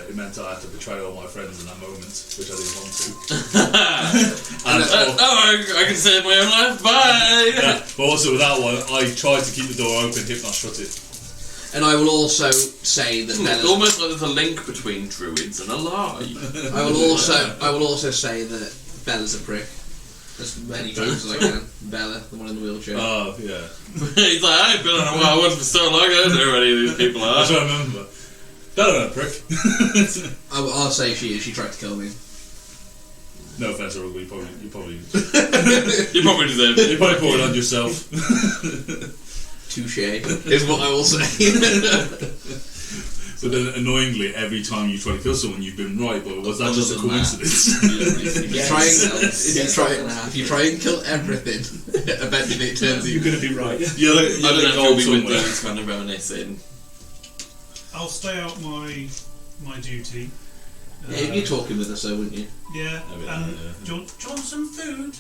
it meant I had to betray all my friends in that moment, which I didn't want to. I can save my own life. Bye. Yeah, but also with that one, I tried to keep the door open, Hypnos shut it. And I will also say that It's Bella's almost like there's a link between druids and a lie. I will also say that Bella's a prick. As many times as I can. Bella, the one in the wheelchair. Oh, yeah. He's like, I've been on a wild one for so long, I don't know who any of these people are. I don't remember. Bella, a prick. I'll say she is. She tried to kill me. No offense, Rugby, you probably You probably deserve it. you probably poured it on yourself. Touche is what I will say. But then, annoyingly, every time you try to kill someone, you've been right. But was that Other just a than that. coincidence? If you try and kill everything, eventually it turns You're going to be right. You're like, I don't know if you'll be with somewhere. these kind of reminiscing. I'll stay out my duty. Yeah, you're talking with us, though, wouldn't you? Yeah, Oh, yeah, and yeah. do you want some food?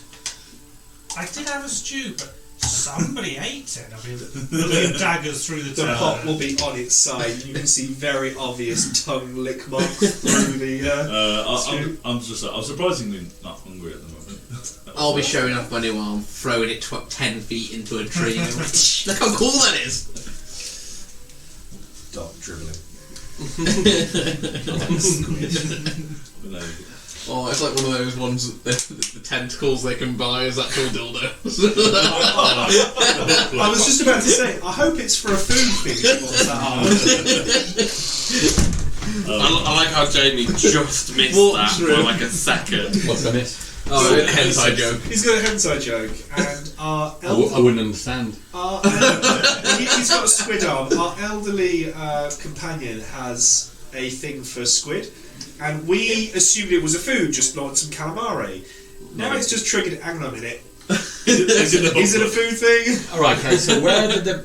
I did have a stew, but somebody ate it. I'll be looking daggers through the The town. pot will be on its side. You can see very obvious tongue lick marks through the. I'm surprisingly not hungry at the moment. I'll be showing off my new arm, throwing it 10 feet into a tree. Look how cool that is! Dog dribbling. But no, Oh, it's like one of those ones, the tentacles they can buy as actual dildos. I was just about to say, I hope it's for a food thing. She wants that arm. I like how Jamie just missed Walk that through. for like a second. What's I miss? Oh, a hentai joke. He's got a hentai joke, and our I wouldn't understand. he's got a squid arm. Our elderly companion has a thing for squid, and we assumed it was a food, just blowing some calamari. Now it's just triggered. Hang on a minute. Is it a food thing? Alright, okay, so where did the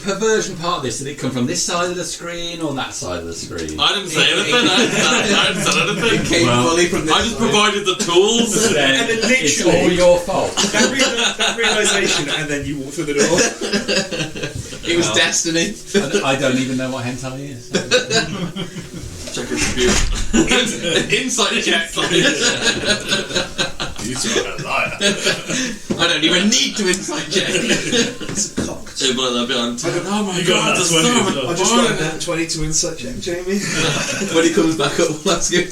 perversion part of this, did it come from this side of the screen or that side of the screen? I didn't say anything. I didn't say anything. It came fully from this I just side. provided the tools. Then And then it's literally- all your fault. That realisation, and then you walk through the door. It was destiny. I don't even know what hentai is. Check his computer. Insight check. you two are a liar. I don't even need to insight check. It's a cock. So, but they'll be on. Oh my You got god, that there's 20 so as much well. I just got a fun. nat 20 to insight check, Jamie. When he comes back up, we'll ask him.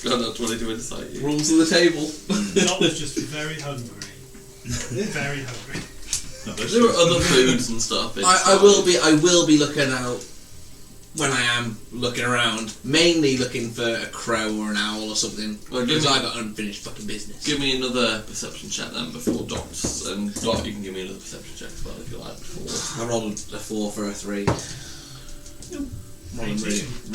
God, not 20 to insight you. Rules of the table. Not just very hungry. Very hungry. There are other foods and stuff. I will be looking out when I am looking around, mainly looking for a crow or an owl or something. Well, Because I got unfinished fucking business. Give me another perception check then before Doc's. And Doc, you can give me another perception check as well if you like before. I rolled a 4 for a 3.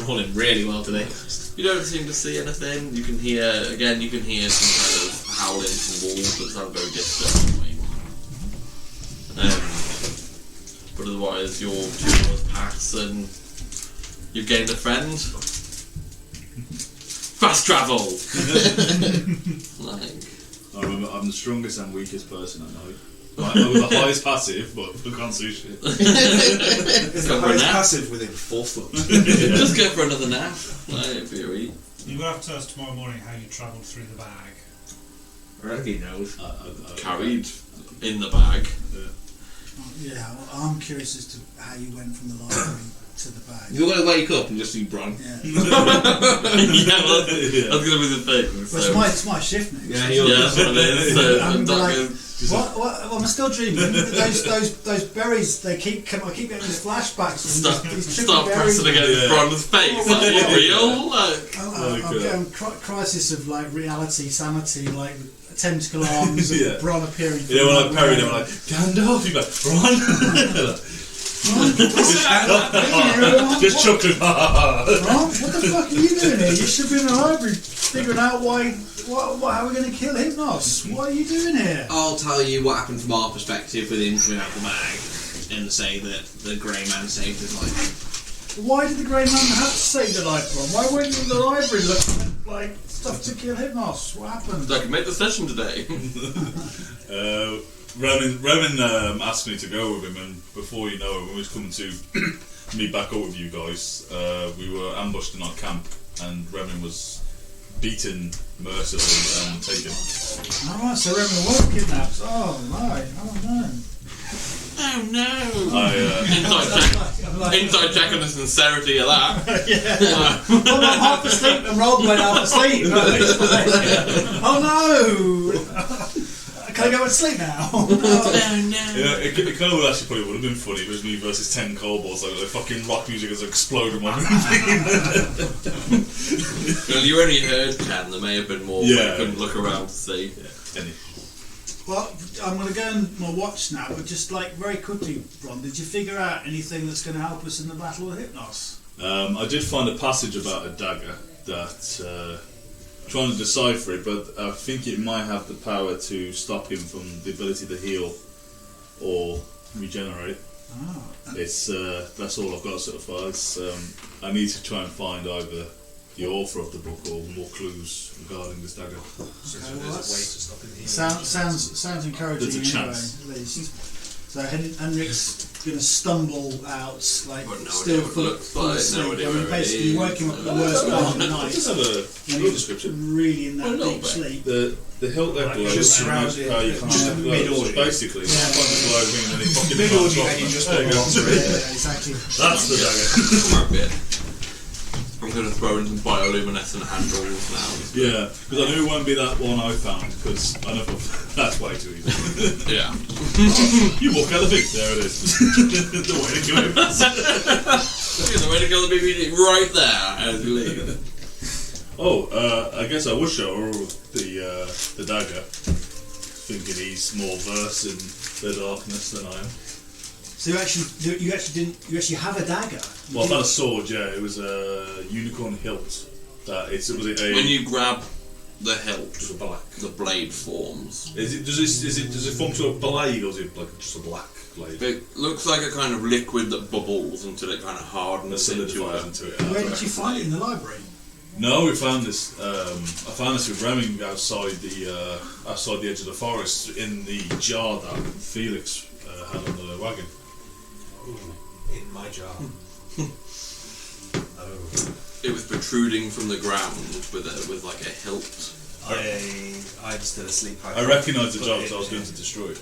Rolling really well today. You don't seem to see anything. You can hear some kind of howling from wolves that sound very distant. But otherwise, your 2 hours pass and you've gained a friend. Fast travel. I remember I'm the strongest and weakest person at night. I'm the highest passive, but I can't see shit. It's Go the for a highest nap. passive within 4 foot. Just go for another nap. For your eat. You will have to tell us tomorrow morning how you travelled through the bag. Already knows. Carried in the bag. Yeah, well, I'm curious as to how you went from the library to the bag. You're going to wake up and just see Bron. Yeah. Yeah, well, that's going to be the thing. Well, So. it's my shift next. Yeah, Yeah, that's what it is. So, I'm Doc like, goes, what? Am I still dreaming? those berries. I keep getting these flashbacks. Stop, From these tricky stop berries. pressing against Bron's face. Like, you real? Like, I'm getting crisis of like reality, sanity, like tentacle arms, Yeah. and Bron appearing. You know, when I parried him, I'm like, Gandalf, you go, Ron! Just chuckling. What the fuck are you doing here? You should be in the library figuring out how we're going to kill Hypnos. What are you doing here? I'll tell you what happened from our perspective with him coming out the bag and say that the Grey Man saved his life. Why did the Grey Man have to save the life from? Why weren't you in the library looking at like stuff to kill Hypnos? What happened? I can make the session today. Remin asked me to go with him, and before you know it, when we was coming to meet back up with you guys, we were ambushed in our camp, and Remin was beaten mercilessly and taken. Alright, so Remin was kidnapped. Oh my, oh no. Oh no! Inside check on the sincerity of that. Yeah. Well, I'm half asleep and roleplaying half asleep. Oh no! Can I go and sleep now? Oh no! Yeah, it kind of actually probably would have been funny if it was me versus 10 kobolds, like the fucking rock music has exploded one. Well, you only heard 10, there may have been more, but you couldn't look around to see. Yeah. Well, I'm going to go and my watch now, but just like very quickly, Ron, did you figure out anything that's going to help us in the battle with Hypnos? I did find a passage about a dagger that, trying to decipher it, but I think it might have the power to stop him from the ability to heal or regenerate. Oh. It's that's all I've got so far. It's, I need to try and find either the author of the book or more clues regarding this dagger. So there's a way to stop it healing. Sounds encouraging. There's a anyway, chance. at least. So Henrik's going to stumble out, like But no still idea what it looks like, asleep. no idea I mean, where it basically is. working up the worst part of the I night. just have a when little he's description. really in that A little deep bit. sleep. The hilt there glows. just surrounded- How you can't just glow. mid-audio. So basically, it's Yeah. kind of glowing and then it fucking Mid-audio flies and you off. just There you walk go. onto it. Yeah, exactly. That's the dagger. Come on, bit. I'm going to throw in some bioluminescent handles now. Yeah, because I knew it won't be that one I found, because I know that's way too easy. Yeah. You walk out the big, there it is. The way to go. Here's the way to kill the BBD right there as you leave. Oh, I guess I will show her the dagger, thinking he's more versed in the darkness than I am. So you actually have a dagger. Well, I've had a sword, yeah. It was a unicorn hilt. When you grab the hilt, Just a black. the blade forms. Does it form to a blade, or is it like just a black blade? It looks like a kind of liquid that bubbles until it kind of hardens into Solidifies a... into it. Where did you find it in the library? No, we found this. I found this with Remming outside the edge of the forest in the jar that Felix had on the wagon. In my jar. It was protruding from the ground with like a hilt. I'm still asleep. I recognised the jar because I was going to destroy it.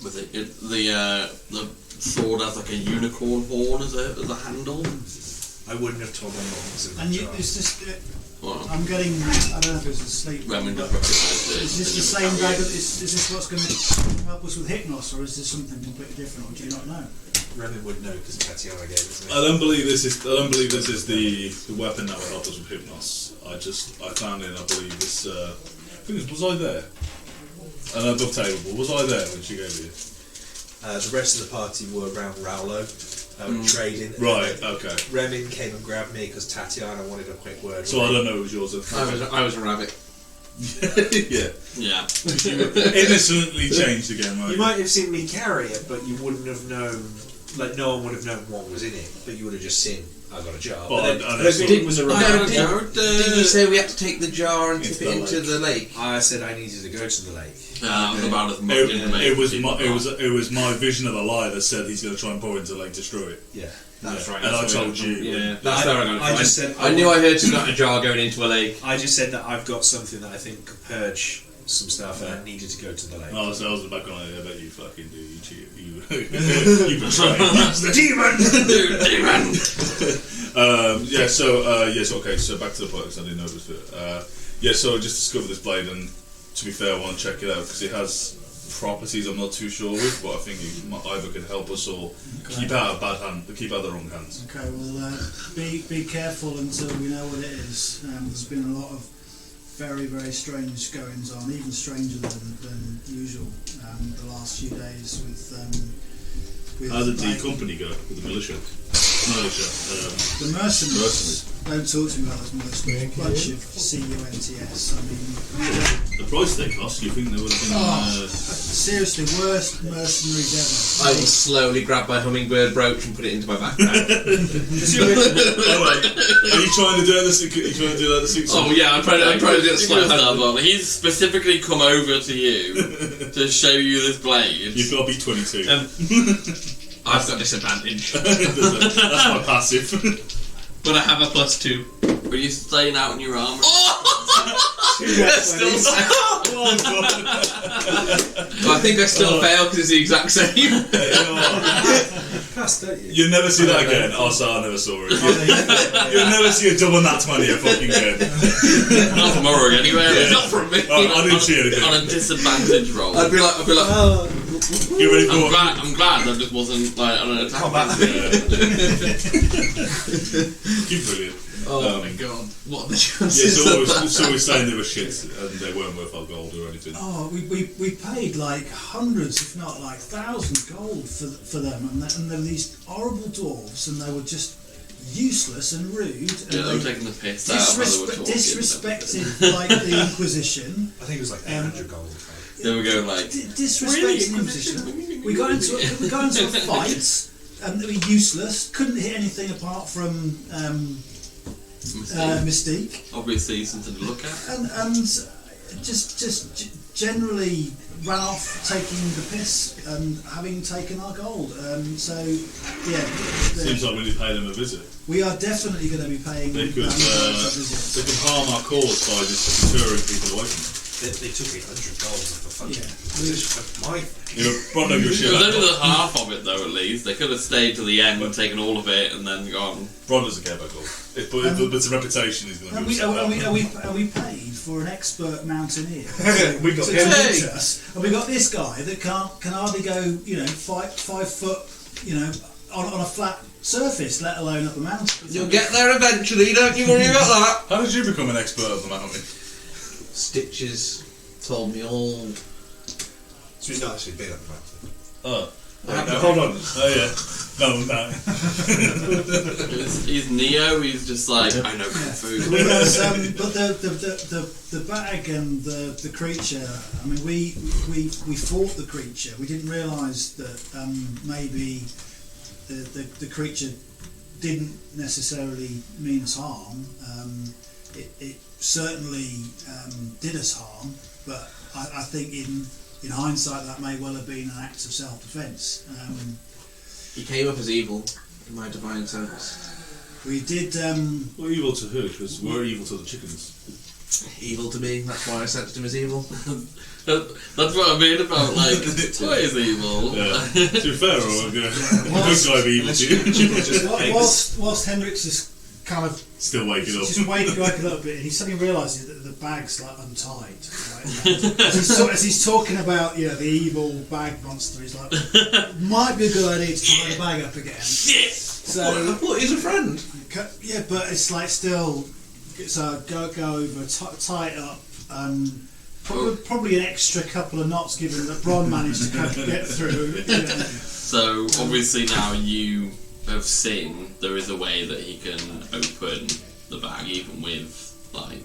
With the sword has like a unicorn horn as a handle. I wouldn't have told my mum it was in And my you, jar. it's just Well, I'm getting. I don't know if it's asleep. Remin but just recognised it. is this the and same you dagger? carry it. Is this what's going to help us with Hypnos, or is this something completely different, or do you not know? Remin would know because Tatiana gave it to me. I don't believe this is the weapon that will help us with Hypnos. I found it. And I believe this. Was I there? Above table. Was I there when she gave it? The rest of the party were around Rowlo, trading. and Right. then Okay. Remin came and grabbed me because Tatiana wanted a quick word. So I don't know it was yours. I was a rabbit. Yeah. Yeah. Innocently changed again, right? You might have seen me carry it, but you wouldn't have known. Like no one would have known what was in it, but you would have just seen I got a jar. Well, But then, I I don't saw- think it was a rabbit. Didn't you say we had to take the jar and tip it into the lake? I said I needed to go to the lake. It was about as much It information. was my vision of the lie that said he's going to try and pour into the lake, destroy it. Yeah. That's Yeah. right. And that's I where told we- you. Yeah, that's where I got it I from. just said I knew I heard about a jar going into a lake. I just said that I've got something that I think could purge some stuff, and I needed to go to the lake. I was back on it. I bet you fucking do. You cheat. You betrayed. Demon! Dude, demon! Yes. Okay. So back to the point because I didn't notice it. So I just discovered this blade, and to be fair, I want to check it out because it has properties I'm not too sure with, but I think it either could help us or keep out the wrong hands. Okay, well, be careful until we know what it is. There's been a lot of very, very strange goings on, even stranger than usual, the last few days with with How did the like, company go with the militia? the mercenaries. Don't talk to me about those mercenaries. Bunch of CUNTS. I mean, The price they cost, you think they would have been... seriously, worst mercenaries ever. I will slowly grab my hummingbird brooch and put it into my backpack. Are you trying to do that? Are you trying to do that? The 6 Oh yeah, I'm trying to do it slow. He's specifically come over to you to show you this blade. You've got to be 22. I've got disadvantage. That's my passive. But I have a +2. Are you staying out in your armour? Still Oh, God. I think I still fail because it's the exact same. Pass, don't you? You'll never see that again. Oh, so I never saw it. You'll never see a double nat 20 a fucking game. Not from Morag anyway. Yeah. Not from me. I didn't see anything. On a disadvantage roll. I'd be like, Get ready for I'm glad that just wasn't like on an attack. You're brilliant. oh my god, what are the Yeah, chances of that? so we're saying they were shit and they weren't worth our gold or anything. Oh, we paid like hundreds, if not like thousands, gold for them, and they were these horrible dwarves, and they were just useless and rude. And Yeah, they were taking the piss out of how they were talking. disrespected like the Inquisition. I think it was like 800 gold. They were going like, Disrespecting the Inquisition. We got into a fight, and they were useless. Couldn't hit anything apart from Mystique. obviously something to look at. And just generally ran off taking the piss and having taken our gold. So yeah, Seems like we need to pay them a visit. we are definitely going to be paying They them could, a visit. they could harm our cause by just deterring people away from it. They took 800 gold for fun. Yeah. You know, Bron don't give a It shit was about only the gold. half of it though, at least. They could have stayed to the end and taken all of it and then gone. Bron doesn't care about gold. But it's a reputation he's going to And we paid for an expert mountaineer We got to him. teach us, and we got this guy that can hardly go, 5 foot, on a flat surface, let alone up a mountain. You'll get there eventually, don't you worry about that. How did you become an expert of the mountain? Stitches told me all. So he's not actually been up the mountain. Oh. No, Hold on. Oh yeah. No. He's Neo, he's just like, I know kung fu. But the bag and the creature. I mean, we fought the creature. We didn't realise that maybe the creature didn't necessarily mean us harm. It certainly did us harm, but I think in hindsight that may well have been an act of self-defence. He came up as evil, in my divine sense. We did. Well, evil to who? Because we're evil to the chickens. Evil to me, that's why I sensed him as evil. That's what I mean about, like, toy is evil. Yeah. To be fair, good guy be evil to you. Whilst Hendrix is kind of Still waking up. just waking up a bit, and he suddenly realises that the bag's like untied. Right? as he's talking about the evil bag monster, he's like, might be a good idea to tie the bag up again. Shit! So I thought he was a friend. yeah, but it's like still. So go over, tie it up. Probably an extra couple of knots, given that Bron managed to get through. So, obviously now you have seen there is a way that he can open the bag even with, like...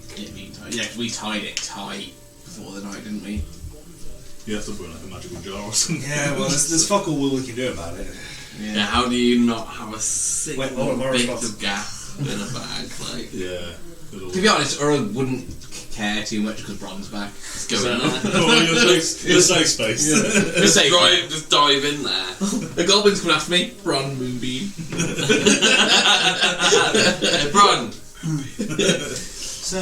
Yeah, we tied it tight before the night, didn't we? You have to put in like a magical jar or something. Yeah, well, there's fuck all we can do about it. Yeah, how do you not have a single Wait, hold on, bit Morris, of gas in a bag? Like, Yeah. To be honest, Url wouldn't care too much because Bron's back. just go in there. Oh, you're safe space. Just dive in there. The goblins come after me. Bron, Moonbeam. Hey, Bron! So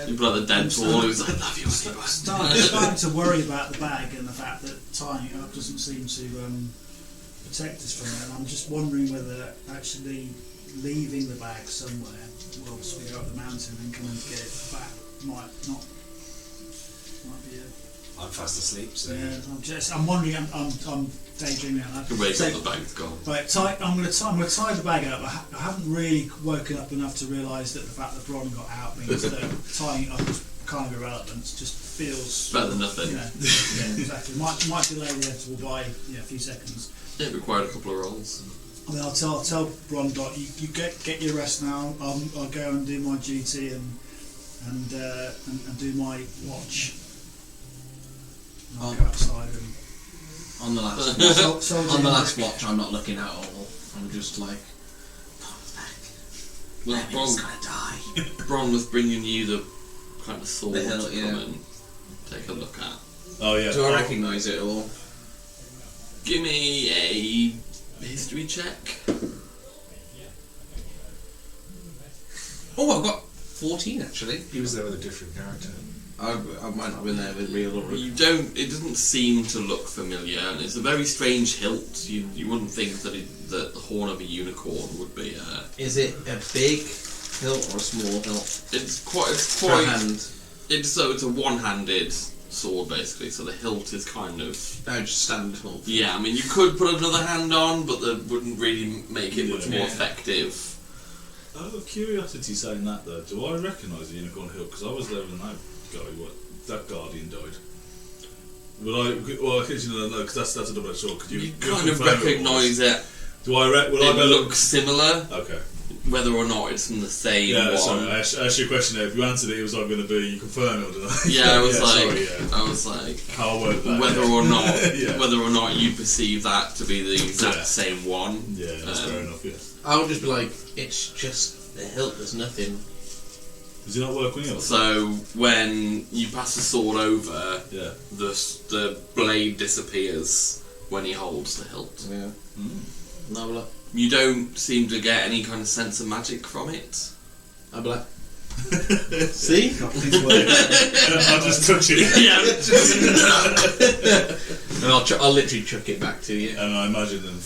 You'd be like the dead wall who's like, love you, starting to worry about the bag and the fact that tying it up doesn't seem to protect us from it. And I'm just wondering whether actually leaving the bag somewhere whilst we go up the mountain and coming to get it back might be a... I'm fast asleep, so... Yeah, I'm wondering. I'm daydreaming out You loud. wake So, up, the bag's gone. right, I'm going to tie the bag up. I haven't really woken up enough to realise that the fact that Bron got out means that tying it up is kind of irrelevant. It just feels Better than nothing. You know, yeah, exactly. Might delay the inevitable by a few seconds. It required a couple of rolls. I mean, I'll tell Bron Dot, you get your rest now. I'll go and do my duty and do my watch. And I'll go outside and On the last on the last watch, I'm not looking at all. I'm just like, Well, Lemming's gonna die. Bron was bringing you the kind of sword The hilt, to come and take a look at. Oh yeah. Do I recognise it all? Give me a history check. Oh, I've got 14 actually. He was there with a different character. I might not have been there with real or You don't. It doesn't seem to look familiar, and it's a very strange hilt. You wouldn't think that that the horn of a unicorn would be. Is it a big hilt or a small hilt? It's quite. For a hand. It's a one-handed sword basically. So the hilt is kind of. No, just standard hilt. Yeah, I mean you could put another hand on, but that wouldn't really make it much more Yeah. effective. Out of curiosity, saying that though, do I recognise the unicorn hilt? Because I was there when that guardian died. Would I? Well, occasionally no, because that's a double-edged sword. Could You kind of recognise it. Do I? Would I It better looks similar, Okay. whether or not it's from the same Yeah, one. sorry. I asked you a question there. If you answered it, it was like going to be you confirm it or deny. Yeah, I was sorry, I was like, how I worded that. whether yeah. or not, Yeah. whether or not you perceive that to be the exact Yeah. same one. Yeah, that's fair enough. Yeah. I'll just be like, it's just the hilt. There's nothing. Does it not work when you? So when you pass the sword over, Yeah. the blade disappears when he holds the hilt. Yeah. No, look. You don't seem to get any kind of sense of magic from it. I'll be like, see? I'll just touch it. And I'll literally chuck it back to you. And I imagine them.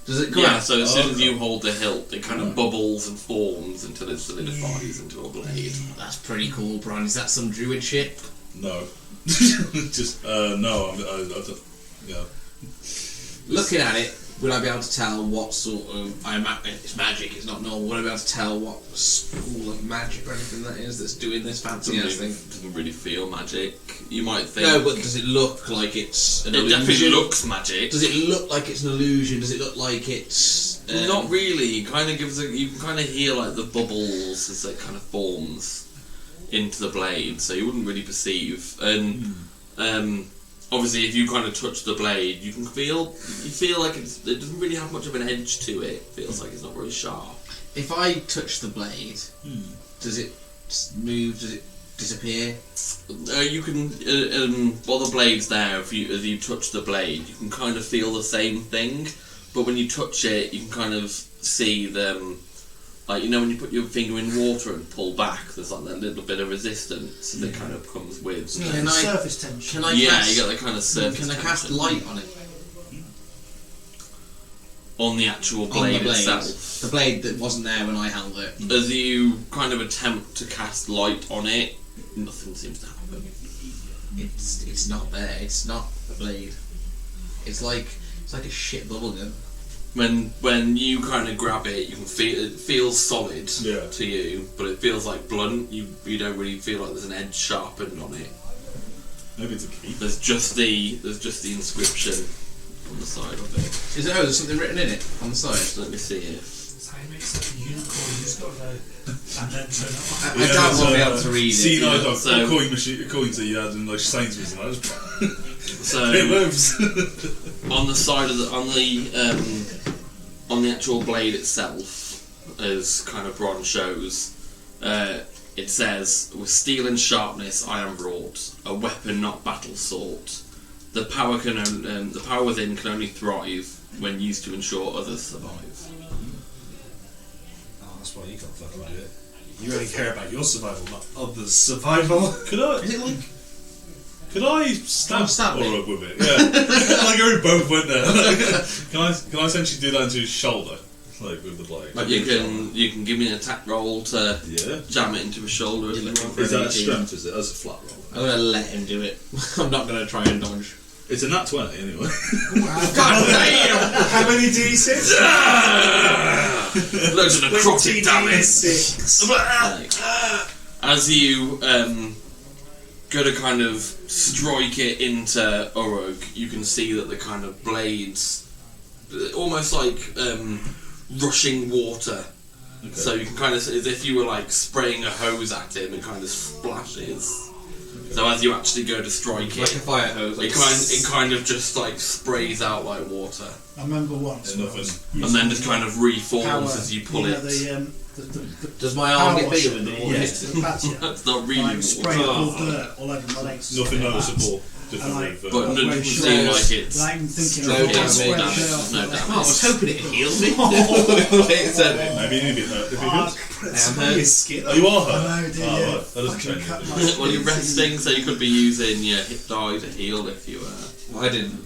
Does it come Yeah, out? so as soon as you hold the hilt, it kind of bubbles and forms until it solidifies into a blade. That's pretty cool, Brian. Is that some druid shit? No. Just no. I don't. Yeah. Looking at it, would I be able to tell what sort of... it's magic, it's not normal. Would I be able to tell what school of magic or anything that is that's doing this fancy ass thing? Doesn't really feel magic. You might think. No, but does it look like it's an it illusion? definitely looks magic. Does it look like it's an illusion? Does it look like it's... Not really. It kind of gives you can kind of hear like the bubbles as it kind of forms into the blade, so you wouldn't really perceive. And obviously, if you kind of touch the blade, you feel like it doesn't really have much of an edge to it. It feels like it's not very sharp. If I touch the blade, does it move? Does it disappear? You can while the blade's there, as you touch the blade, you can kind of feel the same thing. But when you touch it, you can kind of see them, like when you put your finger in water and pull back, there's like that little bit of resistance that kind of comes with. Can I- surface tension. Can I Yeah, cast, you get that kind of surface. Can I cast tension light on it? on the actual On blade the blade. itself? The blade that wasn't there when I held it. As you kind of attempt to cast light on it, nothing seems to happen. It's not there. It's not a blade. It's like a shit bubble gun. When you kind of grab it, you can feel it feels solid to you, but it feels like blunt. You don't really feel like there's an edge sharpened on it. Maybe it's a key. There's just the inscription on the side of it. Is there? Oh, there's something written in it on the side. So let me see if. That's how it makes it a unicorn. You just got to go and then turn it on. I doubt we'll be able to read it. See, you know. coins that you had in like Sainsbury's and I just So it moves. on the side of on the actual blade itself, as kind of Bron shows, it says, "With steel and sharpness I am wrought, a weapon not battle sought. The power within can only thrive when used to ensure others survive." Oh, that's why you can't fucking do it. You only care about your survival, not others' survival. Could I? Is it like? Could I stab stab it? Orug with it? Yeah. Like we both went there. Can I essentially do that into his shoulder, like with the blade? Like you can give me an attack roll to jam it into his shoulder. If you want. Is that a strength? Is it? That's a flat roll. I'm gonna let him do it. I'm not gonna try and dodge. It's a nat 20 anyway. God damn! How many d6? Loads of necrotic damage. 6. As you go to kind of strike it into Uruk, you can see that the kind of blades, almost like rushing water. Okay. So you can kind of, as if you were like spraying a hose at him, it kind of splashes. So as you actually go to strike Like a it, fire hose. it kind of just like sprays out like water, I remember once. Yeah, when I was nothing. and then just using kind of reforms power, as you pull know, it. the Does my arm power get bigger washer, with the water? yes, the patio. That's not really Like water. spray all dirt all over my legs. Nothing Like that. noticeable. And Different I- with, But I was it very doesn't sure. seem like it's. But I'm thinking No of damage, spread the damage, dirt off no my legs. damage. Oh, I was hoping it'd heal me. maybe you need to be hurt. If you Oh, could. Some of his skin. Oh, you are I hurt? know, dude, Oh, yeah. right. That doesn't Fucking change cut anything. my Well, you're skin. resting, so you could be using your hit die to heal if you I didn't.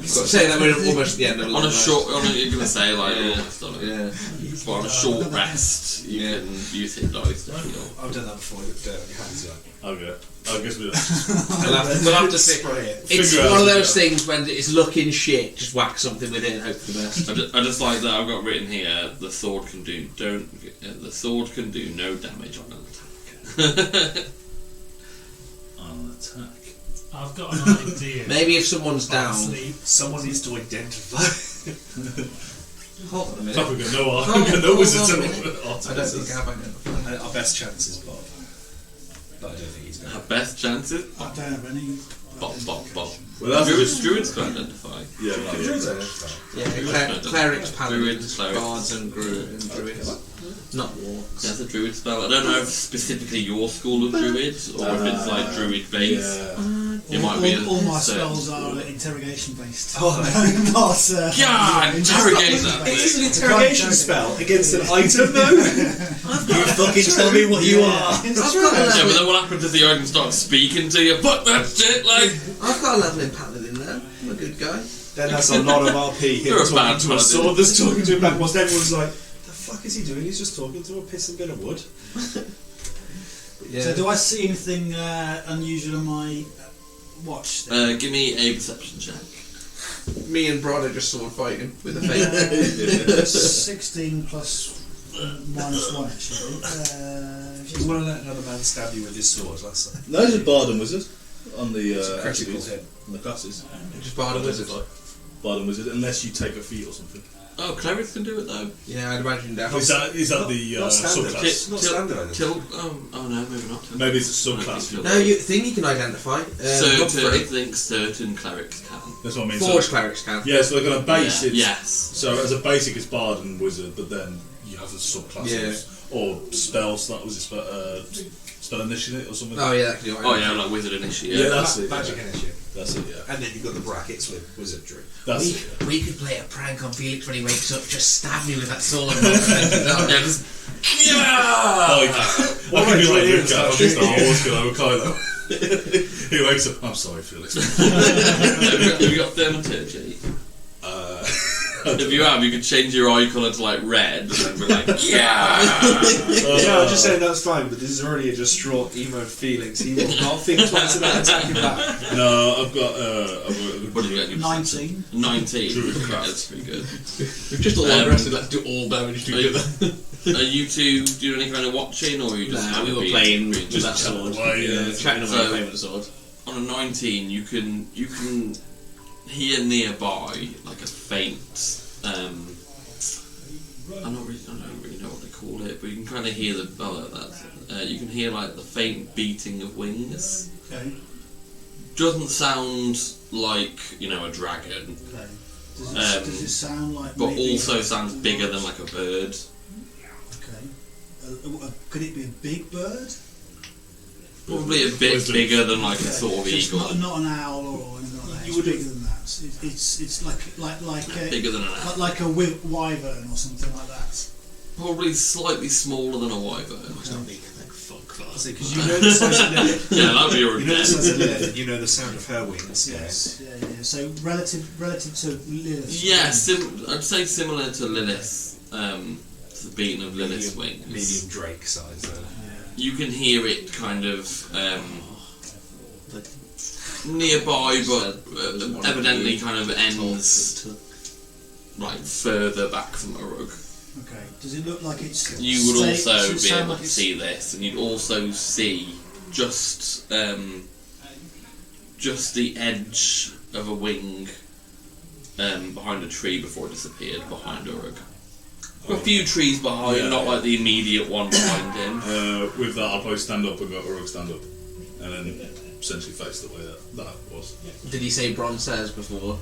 Say that we're almost at the end of a on long a rest. short. You're gonna say like Yeah. almost on it. Yeah. But on a short rest, you Yeah. can use hit dice to heal. I've done that before. Look down, your hands up. Okay. I guess we don't. We'll have to see. Spray it. It's Figure one out of as we those things when it's looking shit, just whack something with it and hope for the best. I just like that I've got written here. The sword can do the sword can do no damage on an attack. On attack. I've got an idea. Maybe if someone's down. Sleep. Someone needs to identify. Hold on a minute. Fuck, we've got no Hold wizards on a and minute. I don't artificers. think I have identified. Our best chance is Bob. But I don't think he's going Our best chances. I don't have any. Bop bop bop. Well, that's Druids can identify. Yeah, no, yeah. Yeah, clerics, paladins, Druids, clerics. bards, and druids. Not wargs. That's a druid spell. I don't know if specifically your school of druids or if it's like druid based. Yeah. It might be All my certain spells are school. interrogation based. Oh, Not. God, interrogator. It is an interrogation spell against an item, though. You fucking tell me what you are. I've got a Yeah, but level. then what happens if the item starts speaking to you? Fuck that shit, like. I've got a level in paladin there. I'm a good guy. Then that's a lot of RP. Him You're a talking bad to a paladin. sword that's talking to a black. Whilst everyone's like, the fuck is he doing? He's just talking to a pissing bit of wood. Yeah. So do I see anything unusual on my watch? Then? Give me a perception check. Me and Brod are just sword fighting with a fake. 16 plus -1 actually. You want to let another man stab you with his sword? That's like No, it's a bard and wizard on the it's a critical attributes, hit. on the classes. Just bard and wizard. Bard and wizard, unless you take a feat or something. Oh, clerics can do it though. Yeah, I'd imagine that. Is that the not standard. subclass? Not standard, I think. Oh no, maybe not. Maybe it's a subclass. No, No, you think you can identify. Certain, Godfrey. I think certain clerics can. That's what I mean. Forge So, clerics can. yeah, so they're going to base it. Yes. So as a basic, it's bard and wizard, but then you have the subclasses Yeah. or spells. That was spell initiate or something. Oh yeah, that can do it. Oh yeah, like wizard initiate. Yeah, that's it. Magic Yeah. initiate. That's it. Yeah, And then you've got the brackets with wizardry. that's We, it. Yeah. we could play a prank on Felix when he wakes up. Just stab me with that sword. Yeah, Yeah, just yeah. I can be like Luke out of Star Wars because I'm Kylo. He wakes up. I'm sorry, Felix. Have you got thaumaturgy? If you have, you could change your eye colour to like red, and then be like, yeah. Yeah, I'm just saying that's fine, but this is already a distraught emo Felix. He will not think twice about attacking back. No, I've got. What did you get? Your 19. 19. Druid Okay, class. that's pretty good. We've just all Um, rested. Let's do all damage to each other. Are you two doing any kind of watching, or are you just? Nah, kind we of were being playing really with just that sword. away, yeah. Chatting about So- playing with the sword. On a 19, you can hear nearby like a faint. I don't really know what they call it, but you can kind of hear you can hear like the faint beating of wings. Okay. Doesn't sound like a dragon, Okay. Does it sound like? but maybe also sounds bigger than like a bird. Okay. Could it be a big bird? Probably a bit Wisdom. bigger than like a sort of So it's eagle. not an owl or anything like that. You It's would- bigger than that. It's like Bigger than an owl. like a wyvern or something like that. Probably slightly smaller than a wyvern. Because you know the size of Lilith. Yeah, that'd be your You know the size of Lilith, and you know the sound of her wings. Yes. Yeah. So relative to Lilith. Yeah, I'd say similar to Lilith, to the beating of Lilith's wings. Medium Drake size, though. You can hear it kind of nearby, but evidently kind of ends like further back from a rug. Okay. Does it look like it's? You would also does it be sound able like to it's- see this, and you'd also see just the edge of a wing behind a tree before it disappeared behind Uruk. A few trees behind, not like the immediate one behind him. With that, I'll probably stand up and go, Uruk, stand up. And then essentially face the way that was. Did he say Bronzes before?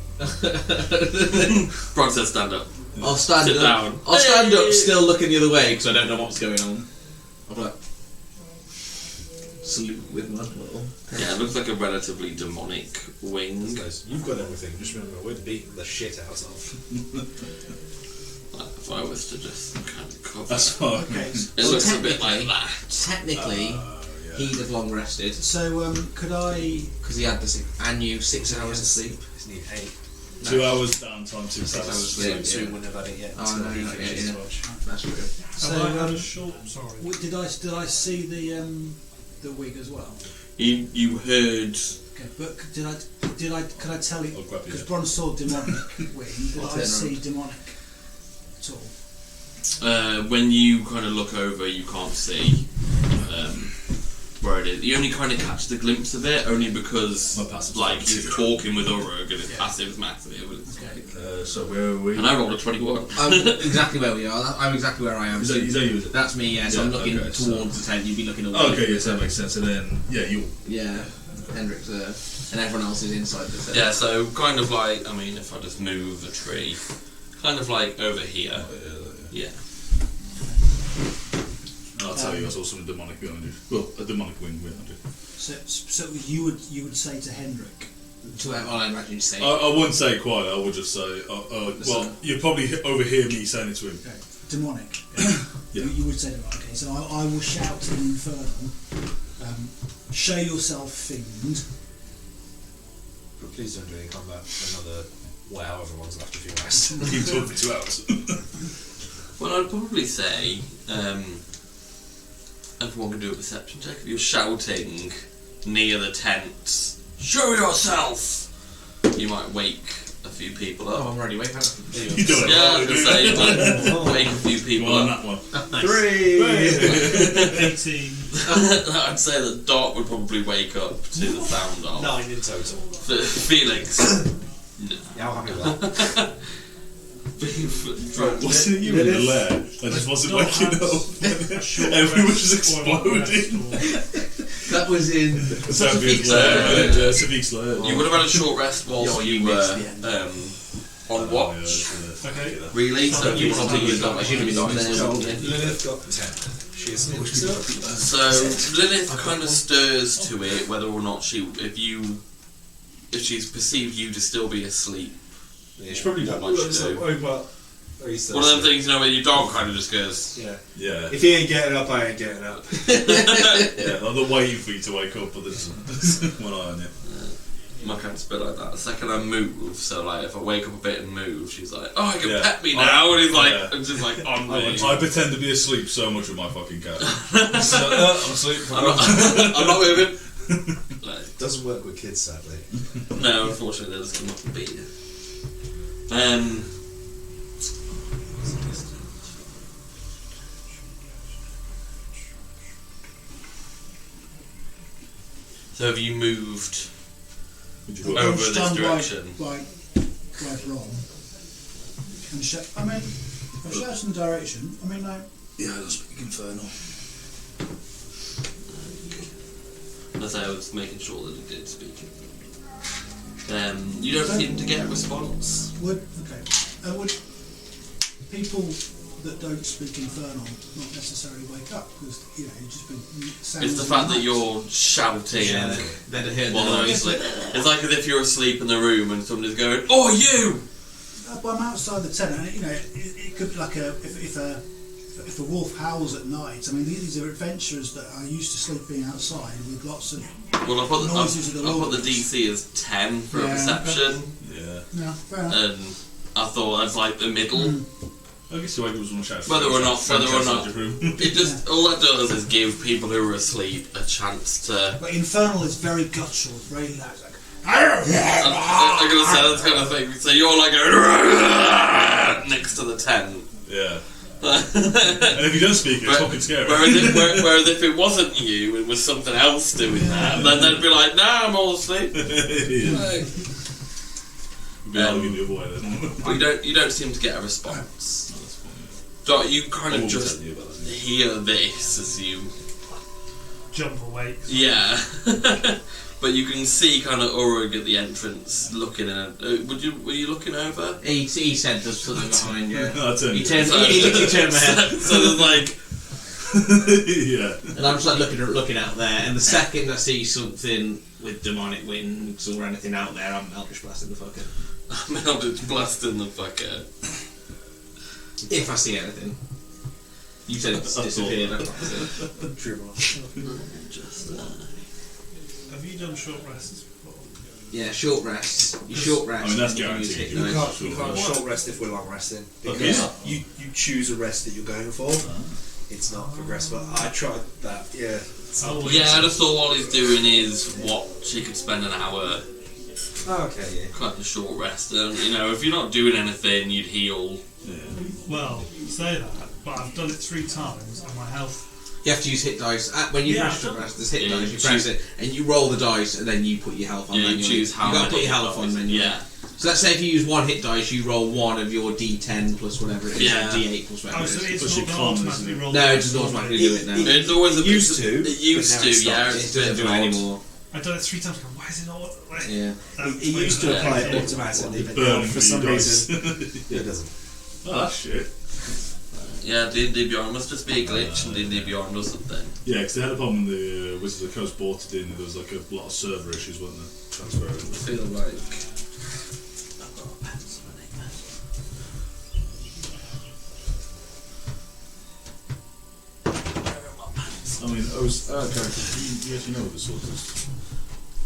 Bron says stand up. I'll stand Sit up. down. I'll stand up, still looking the other way because I don't know what's going on. I'll be like, salute with my little. Yeah, it looks like a relatively demonic wing. Guys, you've got everything. Just remember, we're beating the shit out of. If I was to just kind of cover That's fine. Okay. it looks a bit like that. Technically, he'd have long rested So could I? because he had I knew 6 hours of sleep. Just need 8. 2 hours downtime, 6 6 hours hours sleep. sleep. So we Yeah. wouldn't have had it yet. Oh, until no, he no, finishes yeah, his yeah. watch. That's true. So Have I had a short? Sorry. did I see the wig as well? You heard. Okay, but could I could I tell you I'll grab you because there. Bron saw demonic wing? Did I'll I turn see around. demonic at all? When you kind of look over, you can't see where it is. You only kind of catch the glimpse of it, only because My passive's like massive. he's talking with Uruk and his passive's massive. It's Okay. So where are we? and I rolled a 21. I'm exactly where we are. I'm exactly where I am. Is that you? Is it? That's me, yeah. So Yeah, I'm looking okay, towards the tent. You'd be looking away. Oh, okay, yes, that makes sense. And then, yeah, you. Yeah. Hendrik's there. And everyone else is inside the tent. Yeah, so kind of like, I mean, if I just move the tree, kind of like over here. Yeah. And I'll tell you, I saw something demonic behind you. Well, a demonic wing behind you. So you would say to Hendrik, To I imagine you say. I wouldn't say it quiet, I would just say, well, you'd probably overhear me saying it to him. okay, demonic. Yeah. You would say demonic. Okay, so I will shout in Infernal. Show yourself, fiend. But please don't do any combat for another, however long's left of your rest. Keep talking for 2 hours. Well, I'd probably say everyone can do a perception check. If you're shouting near the tent, show yourself, you might wake a few people Oh, up. I'm already awake. You do it. Yeah, I was going to say, you might wake a few people Well, on up. that one. 18. I'd say that Dot would probably wake up to the sound of 9 in total. Felix. No. Yeah, I'm happy with that. Wasn't it you in the lair? I just wasn't waking up. Everyone was exploding. That was in. Safiq's lair. You would have had a short rest whilst Yeah, you you were missed the end. on watch. Okay. Really? So you probably would have I should have been on there. Lilith got 10. She is up. So Lilith kind of stirs to it whether or not if she's perceived you to still be asleep. Yeah, she probably Not don't much to do. One of them things, where your dog kind of just goes. Yeah. Yeah. If he ain't getting up, I ain't getting up. Yeah, I'm not waiting for you to wake up, but there's one eye on you. My cat's a bit like that. The second I move, so like if I wake up a bit and move, she's like, "Oh, you can Yeah. pet me now," and he's like, Yeah. I'm just like on me. I pretend to be asleep so much with my fucking cat. I'm asleep. I'm not moving. Like, Doesn't work with kids, sadly. no, unfortunately, they'll just come up and beat you. So have you moved over this direction? Like Ron. And I'm shouting the direction. I mean, like. Yeah, I don't speak infernal. As I was making sure that it did speak. You don't seem to get a response. Would people that don't speak infernal not necessarily wake up because you just been It's the fact that you're shouting and Then to hear well, the no, noise. it's like as if you're asleep in the room and somebody's going, "Oh, you!" But I'm outside the tent, and it could be like if a wolf howls at night. I mean, these are adventurers that are used to sleeping outside with lots of Well, I put noises of the the Lord. DC as 10 for a Yeah, perception, Yeah. Yeah, fair enough. and I thought that's like the middle. I guess you wake up with someone shouting. Whether or not- room. It just all that does is give people who are asleep a chance to. But infernal is very guttural, it's very loud. It's like, I'm gonna say that kind of thing. So you're like next to the tent. Yeah. And if you don't speak, it's fucking scary. Whereas if it wasn't you, it was something else doing that, then they'd be like, "Nah, I'm all asleep." But you don't seem to get a response. So you kind of just hear this as you jump awake. Yeah. But you can see kind of Urug at the entrance looking in. Were you looking over? He said there's something behind you. I turned He literally turned my head. So there's like. Yeah. And I'm just like looking out there, and the second I see something with demonic wings or anything out there, I'm Eldritch blasting the fucker. I'm Eldritch blasting the fucker. If I see anything. You said it's disappeared. Have you done short rests before? Yeah, short rests. You short rest. I mean, that's and you guaranteed. hit You dice. can't short rest if we're long resting. Because you choose a rest that you're going for. It's not progressive. I tried that, yeah. Yeah, I just thought what he's doing is what she could spend an hour. Oh, okay, yeah. Kind of short rest. And, you know, if you're not doing anything, you'd heal. Yeah. Well, say that, but I've done it 3 times and my health. You have to use hit dice. When you press short rest, there's hit Yeah, dice. you You press it, and you roll the dice, and then you put your health on. Yeah, you manually. choose how You got to many put your health on manually. Yeah. So let's say if you use 1 hit dice, you roll 1 of your D10 plus whatever it is, Yeah. D8 plus whatever Oh, it so is. it's Push not it going to calm, automatically isn't it? roll. No, it doesn't automatically do it now. It's always a bit. Used to, It used but now to, it yeah. stopped. It It's a doesn't bit do it odd. anymore. I've done it 3 times. Why is it not? Yeah. It used to apply it automatically, but now Burning for some dice. reason it doesn't. Oh, that's shit. Yeah, D&D Beyond must just be a glitch in D&D Beyond or something. Yeah, because they had a problem when the Wizards of the Coast bought it in. There was like a lot of server issues, weren't there? Transferring. I feel like. I mean, you actually know what this sword is.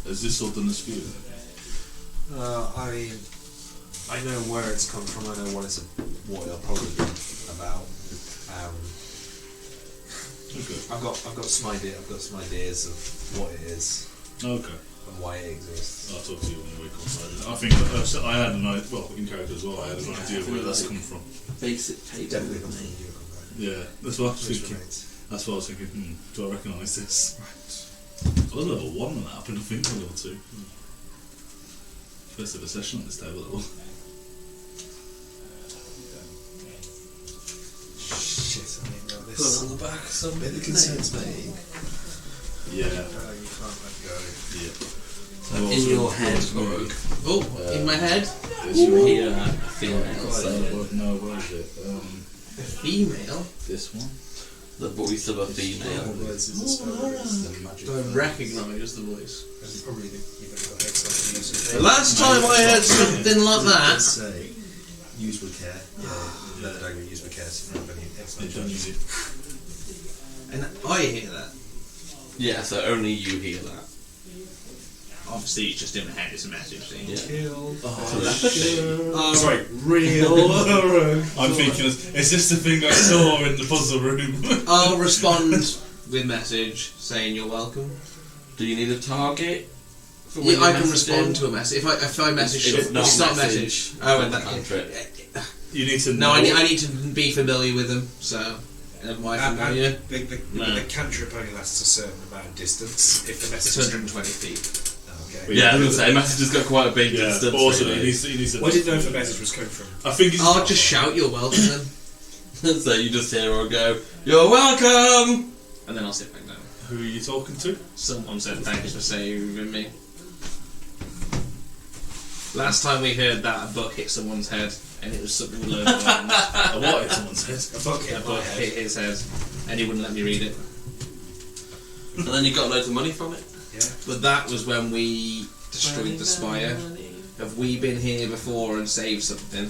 Has this sword done the spear? I mean, I know where it's come from. I know what it'll probably be about. Okay. I've got some idea. I've got some ideas of what it is Okay. and why it exists. I'll talk to you when we come inside. I think I had an idea, well, in character as well, I had an idea of where that's come from. Basic paper. Definitely comes from the Unicorn Guide. Yeah, that's what I was Which thinking. remains. That's what I was thinking, do I recognise this? I was level 1 when that happened, I think, or level 2. First ever session on this table level. Shit, I mean, this Put on the back some bit that concerns me. Yeah. You can't let go. Yeah. in your head, Urug. Oh, in my head? You hear a female saying No, where is it? A female? This one? the voice of a female. Words is a spell, it's the magic. Do I recognise the voice? And probably you've only got excellent use of The last time I heard something like that. say, use with care. Yeah, the dagger use with care. So you don't have any excellent Don't use it. And I hear that. Yeah, so only you hear that. Obviously, it's just in my head, it's a message thing. Yeah. Kill. Oh, Sorry, real. I'm thinking, is this the thing I saw in the puzzle room? I'll respond with message saying you're welcome. Do you need a target? For when Yeah, you I can message respond in? to a message. If I message, It's not it's not message. message. Oh, and that. Cantrip. You need to No, know. I need to be familiar with them. So, why familiar? The cantrip only lasts a certain amount of distance. If the It's message 120 feet. Okay. Yeah, I was going to say, message has got quite a big Yeah, distance. but also really. he needs to. What did you know if the message was coming from? I think it's. I'll just shout you're welcome then. So you just hear her go, "You're welcome!" And then I'll sit back down. Who are you talking to? Someone said thanks for saving me. Last time we heard that, a book hit someone's head, and it was something with loads of lines. A what hit someone's head? A book A hit my book head. hit his head, and he wouldn't let me read it. And then you got loads of money from it. Yeah. But that was when we destroyed the spire. Have we been here before and saved something?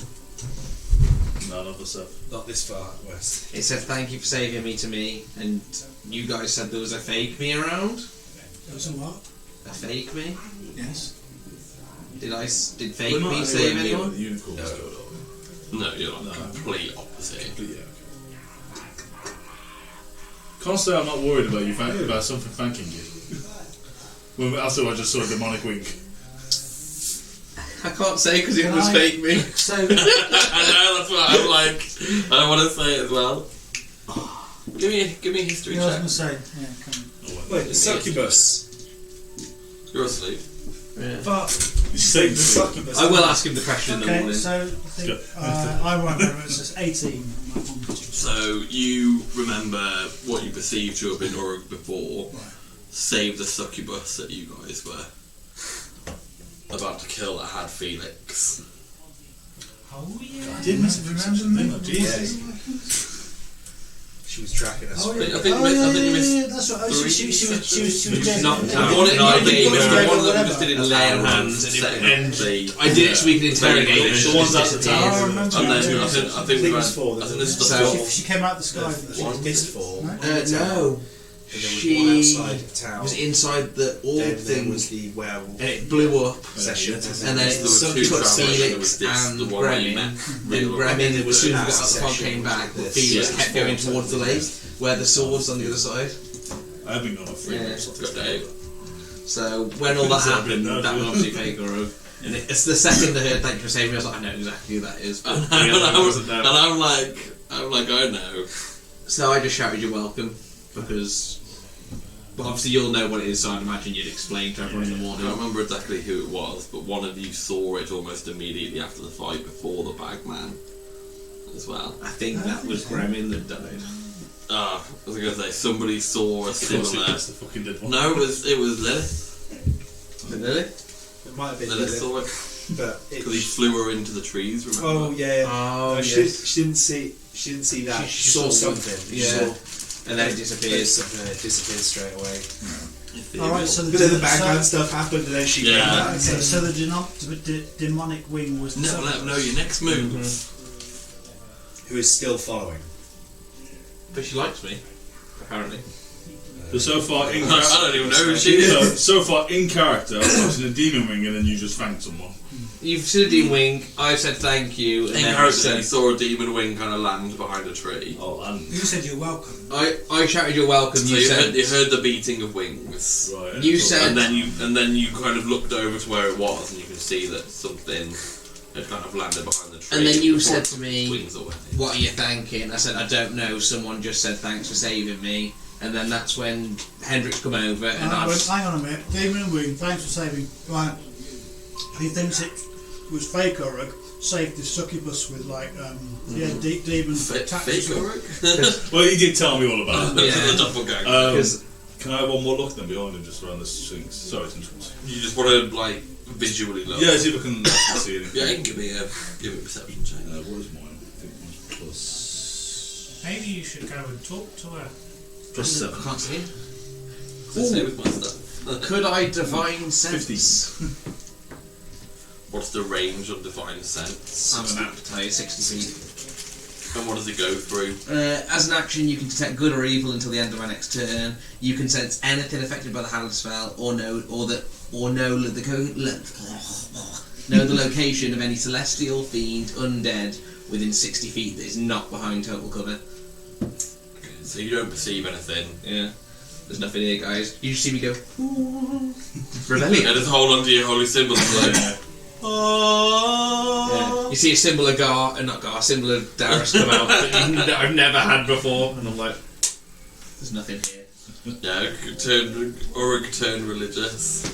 None of us have. Not this far west. It said thank you for saving me to me, and you guys said there was a fake me around? There was a what? A fake me? Yes. Did fake me save anyone? The unicorns No. go on. No, you're like the complete opposite. But yeah, okay. Can't say I'm not worried about you about something thanking you. Well, also I just saw a demonic wink. I can't say because it Can was I- fake me. So, I know, that's what I'm like. I don't want to say it as well. Give me a history I was check. going to say, yeah, come on. Wait, the succubus. You're asleep. But You say the succubus. I will ask him the question in the Okay, morning. so I think I won't remember. It says 18. So you remember what you perceived to have been Uruk before, save the succubus that you guys were about to kill that had Felix. Oh yeah. I didn't remember me. Jesus. She was tracking us. Oh, yeah. I think you missed- I think you missed yeah, that's right. Oh, she was dead. Not Yeah. the one that I gave Yeah. us, the one that we Whatever. just did in a lay on tower hands, and setting it- up and the- I did it so we could interrogate her. The She ones just at the disappeared. Oh, I remember. And then Yeah. I think I we think ran. it's four, I think this is the So- fourth. She came out the sky. One. Missed four. No? And No, there was one she outside the town. was inside the orb Then there thing, was the werewolf and it blew up. session. And then There it were two sucked travellers, there Felix was this, and the one where you Bremen. met. And Real Bremen, as soon as we got out last the fog, session came back. was Felix this. kept going towards the lake, where the sword's on the other side. I've been on a free Yeah. months off Good this day. day. So when all that So I happened, didn't know, that was yeah. obviously fake Uruk. And it's the second I heard "thank you for saving me," I was like, I know exactly who that is. But And the other one wasn't I'm there. like, I know. So I just shouted, "You're welcome," because. But obviously you'll know what it is, so I'd imagine you'd explain to everyone in the I morning. don't remember exactly who it was, but one of you saw it almost immediately after the fight before the bagman as well. I think that was Gremlin that died. I was going to say, somebody saw a similar... That's the fucking dead one. No, it was Lilith. Really? It might have been Lilith Lilith, saw it. but Because he flew her into the trees, remember? oh yeah. Oh, No, yes. she didn't see. She didn't see that. She She saw saw something. She yeah. saw And then it disappeared. something and it disappeared straight away. Alright, so But then the so- bagman stuff happened, and then she Yeah. came back. So the demonic wing was the Never let them know your next move. Who is still following? But she likes me, apparently. But so far in I don't even know who she is. so far in character, I've seen a demon ring and then you just thanked someone. You've seen a demon wing, I've said thank you, and In then I character, you said, saw a demon wing kind of land behind a tree. Oh, and You said you're welcome. I shouted you're welcome, So you said, you heard the beating of wings. right. You said- And then you kind of looked over to where it was, and you can see that something had kind of landed behind the tree. and then you before said it to took me, wings away. what are you thanking? I said, I don't know, someone just said thanks for saving me. And then that's when Hendrix come over, and I went, hang on a minute, demon wing, thanks for saving. Right, he thinks it was fake Uruk, saved the succubus with demon Fake tactics. Uruk? Well, he did tell me all about it. Yeah. The doppelganger. Because Can I have one more look then behind him just around the Sphinx? Sorry to interrupt. You just want to like visually look. Yeah, see if I can actually see anything. Yeah, you can give me a perception check. What is mine? I think mine's plus. Maybe you should go and talk to her. Plus I 7. can't see it. What's the same with my stuff? Could I divine sense? What's the range of divine sense? I'm an appetite, 60 feet. And what does it go through? As an action, you can detect good or evil until the end of my next turn. You can sense anything affected by the hallowed spell, or know the location of any celestial, fiend, undead within 60 feet that is not behind total cover. So you don't perceive anything. Yeah, there's nothing here, guys. You just see me go. Rebellion. And just hold on to your holy symbol and like, Yeah. You see a symbol of symbol of Darius come out that I've never had before, and I'm like, there's nothing here. yeah, Uruk turned religious.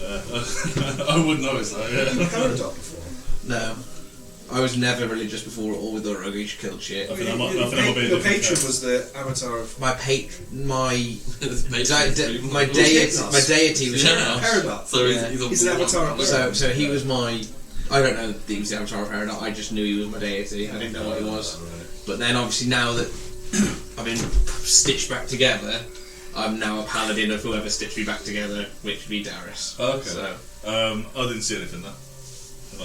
I wouldn't notice that, yeah. Heard of before. No. I was never religious before, or with Uruk, he killed shit. I think I might be a Your different patron character. was the avatar of My my Hypnos. deity was Hypnos. Peridot. So Yeah. he's He's an avatar of So he was my. I don't know that he was the avatar of Peridot. I just knew he was my deity. I didn't know what he was. But then obviously now that I've been stitched back together, I'm now a paladin of whoever stitched me back together, which would be Darius. Okay. So I didn't see anything there.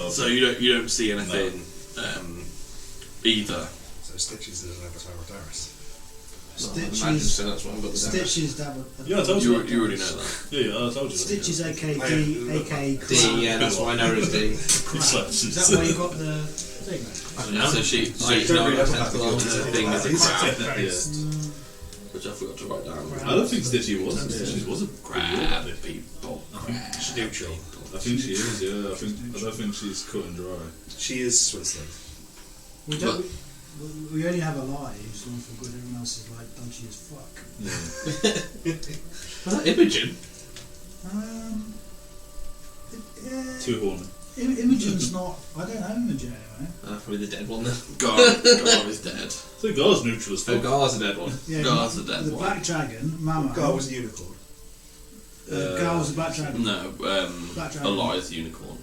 So you don't see anything either. So Stitches is an avatar of Darius. imagine so. That's what I've got the Darius. Stitches, Yeah, I told You you. already know that. Yeah, I told you. Stitches, aka I- aka D, yeah, that's why I know it's D. Is that why you got the thing? I don't know. So she don't really know have what that tentacle before. is. thing is a crab, Yeah. which I forgot to write down. I don't think Stitchy was. Stitchy was a Crab people. neutral. I think she is. Yeah, I don't think she's cut and dry. She is Switzerland. We don't. We only have a lie who's gone for good. Everyone else is like dodgy as fuck. Yeah. Was that Imogen? Too horny. Imogen's not. I don't know Imogen anyway. Probably the dead one then. Gar is dead. So Gar's neutral as Oh, fuck. Gar's a dead one. Yeah, Gar's the dead the one. black dragon, Mama. Gar was a unicorn. Gar was the black dragon. No, Black dragon. Elias unicorn.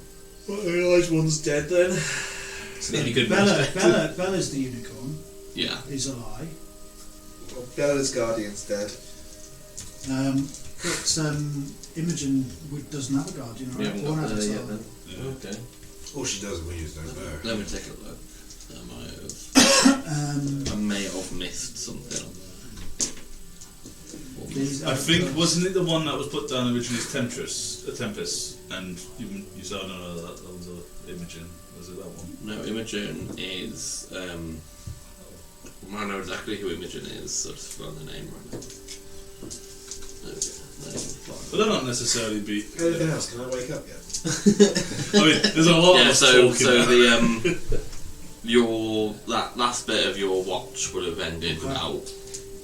Well, Eli's one's dead then. It's the only good Bella's the unicorn. Yeah. Is a lie. Well, Bella's guardian's dead. But Imogen doesn't have a guardian, We right? haven't Or an got there avatar. yet then. Yeah. Okay. All she does, we just don't know. Let me take a look. I may have missed something. I think wasn't it the one that was put down originally as Tempest, and you said I don't know that was Imogen. Was it that one? No, Imogen is. I know exactly who Imogen is. So I've just forgotten the name right now. But they're not necessarily be. Anything else? Can I wake up yet? I mean, there's a lot Yeah, of so talking. the your that last bit of your watch would have ended without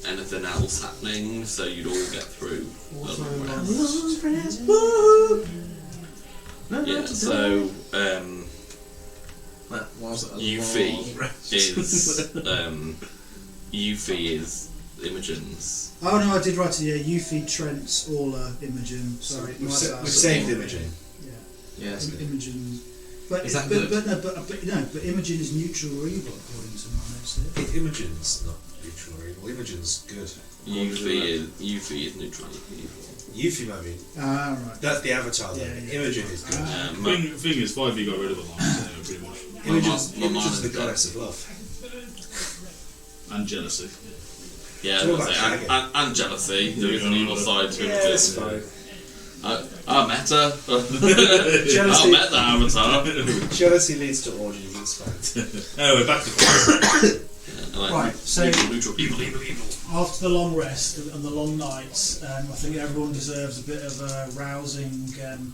anything else happening, so you'd all get through the long rest. Yeah, so That was a Yuffie long rest. Yuffie is Imogen's. Oh no, I did write it. Yeah, Yuffie, Trent, Orla, Imogen. Sorry, We've my bad. saved Imogen. Yes. Imogen. But Is that but, good? but Imogen is neutral or evil according to my notes here. Imogen's not neutral or evil. Imogen's good. Yuffie is neutral evil. Yuffie might be. Ah, right. That's the avatar though. Yeah. Imogen is good. Thing is, 5e got rid of the lines anyway, pretty much, Imogen's my mum the is goddess of love. and jealousy. Yeah, It's all I was about gonna say, shagging. and jealousy. There is an evil side to Yeah, it. it's fine. I met her. I Jealousy, met the avatar. jealousy leads to orgies. It's fine. Anyway, back to 5. Right, so- neutral, evil. After the long rest and the long nights, I think everyone deserves a bit of a rousing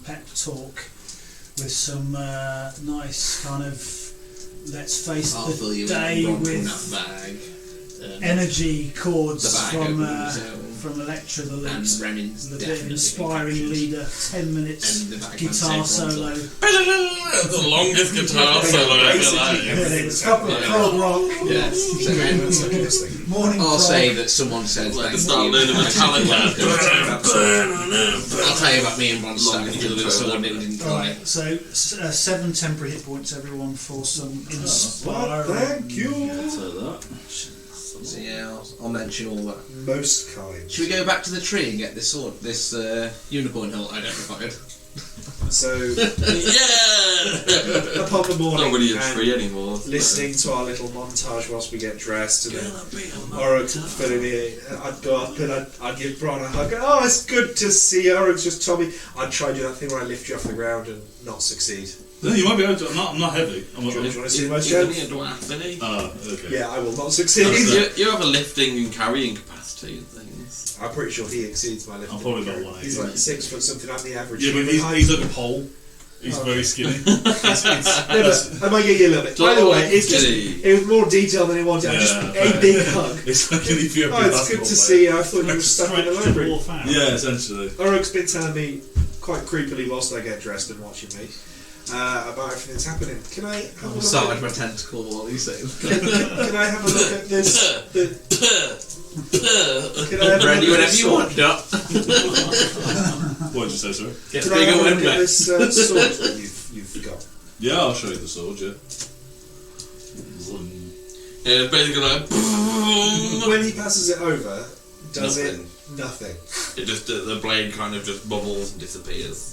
pep talk with some nice kind of let's face I'll fill the you day in with that bag. energy chords The bag from opens Electra the and Lynx, Renin's the bit of definitely inspiring captured. leader, 10 minutes And the bag guitar man saved solo. Ron's The longest guitar solo I feel like. It's couple of prog rock, Yes. So morning I'll prog. say that someone says Like thank the start you. learning Metallica. I'll tell you about me and Ron Stark Long until someone didn't cry. Alright, so 7 temporary hit points everyone for some inspiring. Thank you. So that. So yeah, I'll mention all that. Most kind. Should we go back to the tree and get this sword, this unicorn hilt identified? So, Yeah! upon the morning, Not really a and tree anymore. listening to our little montage whilst we get dressed, and then Orug filling in. I'd go up and I'd give Bron a hug. Oh, it's good to see you. Orug's just told me I'd try to do that thing where I lift you off the ground and not succeed. No, you might be able to. I'm not heavy. Do you want to see my He's strength? only a dwarf, isn't he? Okay. Yeah, I will not succeed. You have a lifting and carrying capacity and things. I'm pretty sure he exceeds my lifting. I'm probably about carry. 180. He's like 6 foot something. I'm the average. Yeah, but human height. he's like a pole. He's very skinny. No, but I might get you a little bit. By the way, it's just it was more detail than he wanted. Yeah, Just a fair. big hug. It's like an Ethiopian Oh, it's good to see you. I thought you were stuck in the library. Yeah, essentially. Orug's been telling me quite creepily whilst I get dressed and watching me about everything that's happening. Can I have a look Massage at, my tentacle while you say it. can I have a look at this? Can I have a Ready look at whenever this you sword? want, Doc. What did you say, sorry? Get Can I bigger have a when look at this sword that you've got? Yeah, I'll show you the sword, yeah. Yeah, it's basically like. When he passes it over, does Nothing. it nothing? It just the blade kind of just bubbles and disappears.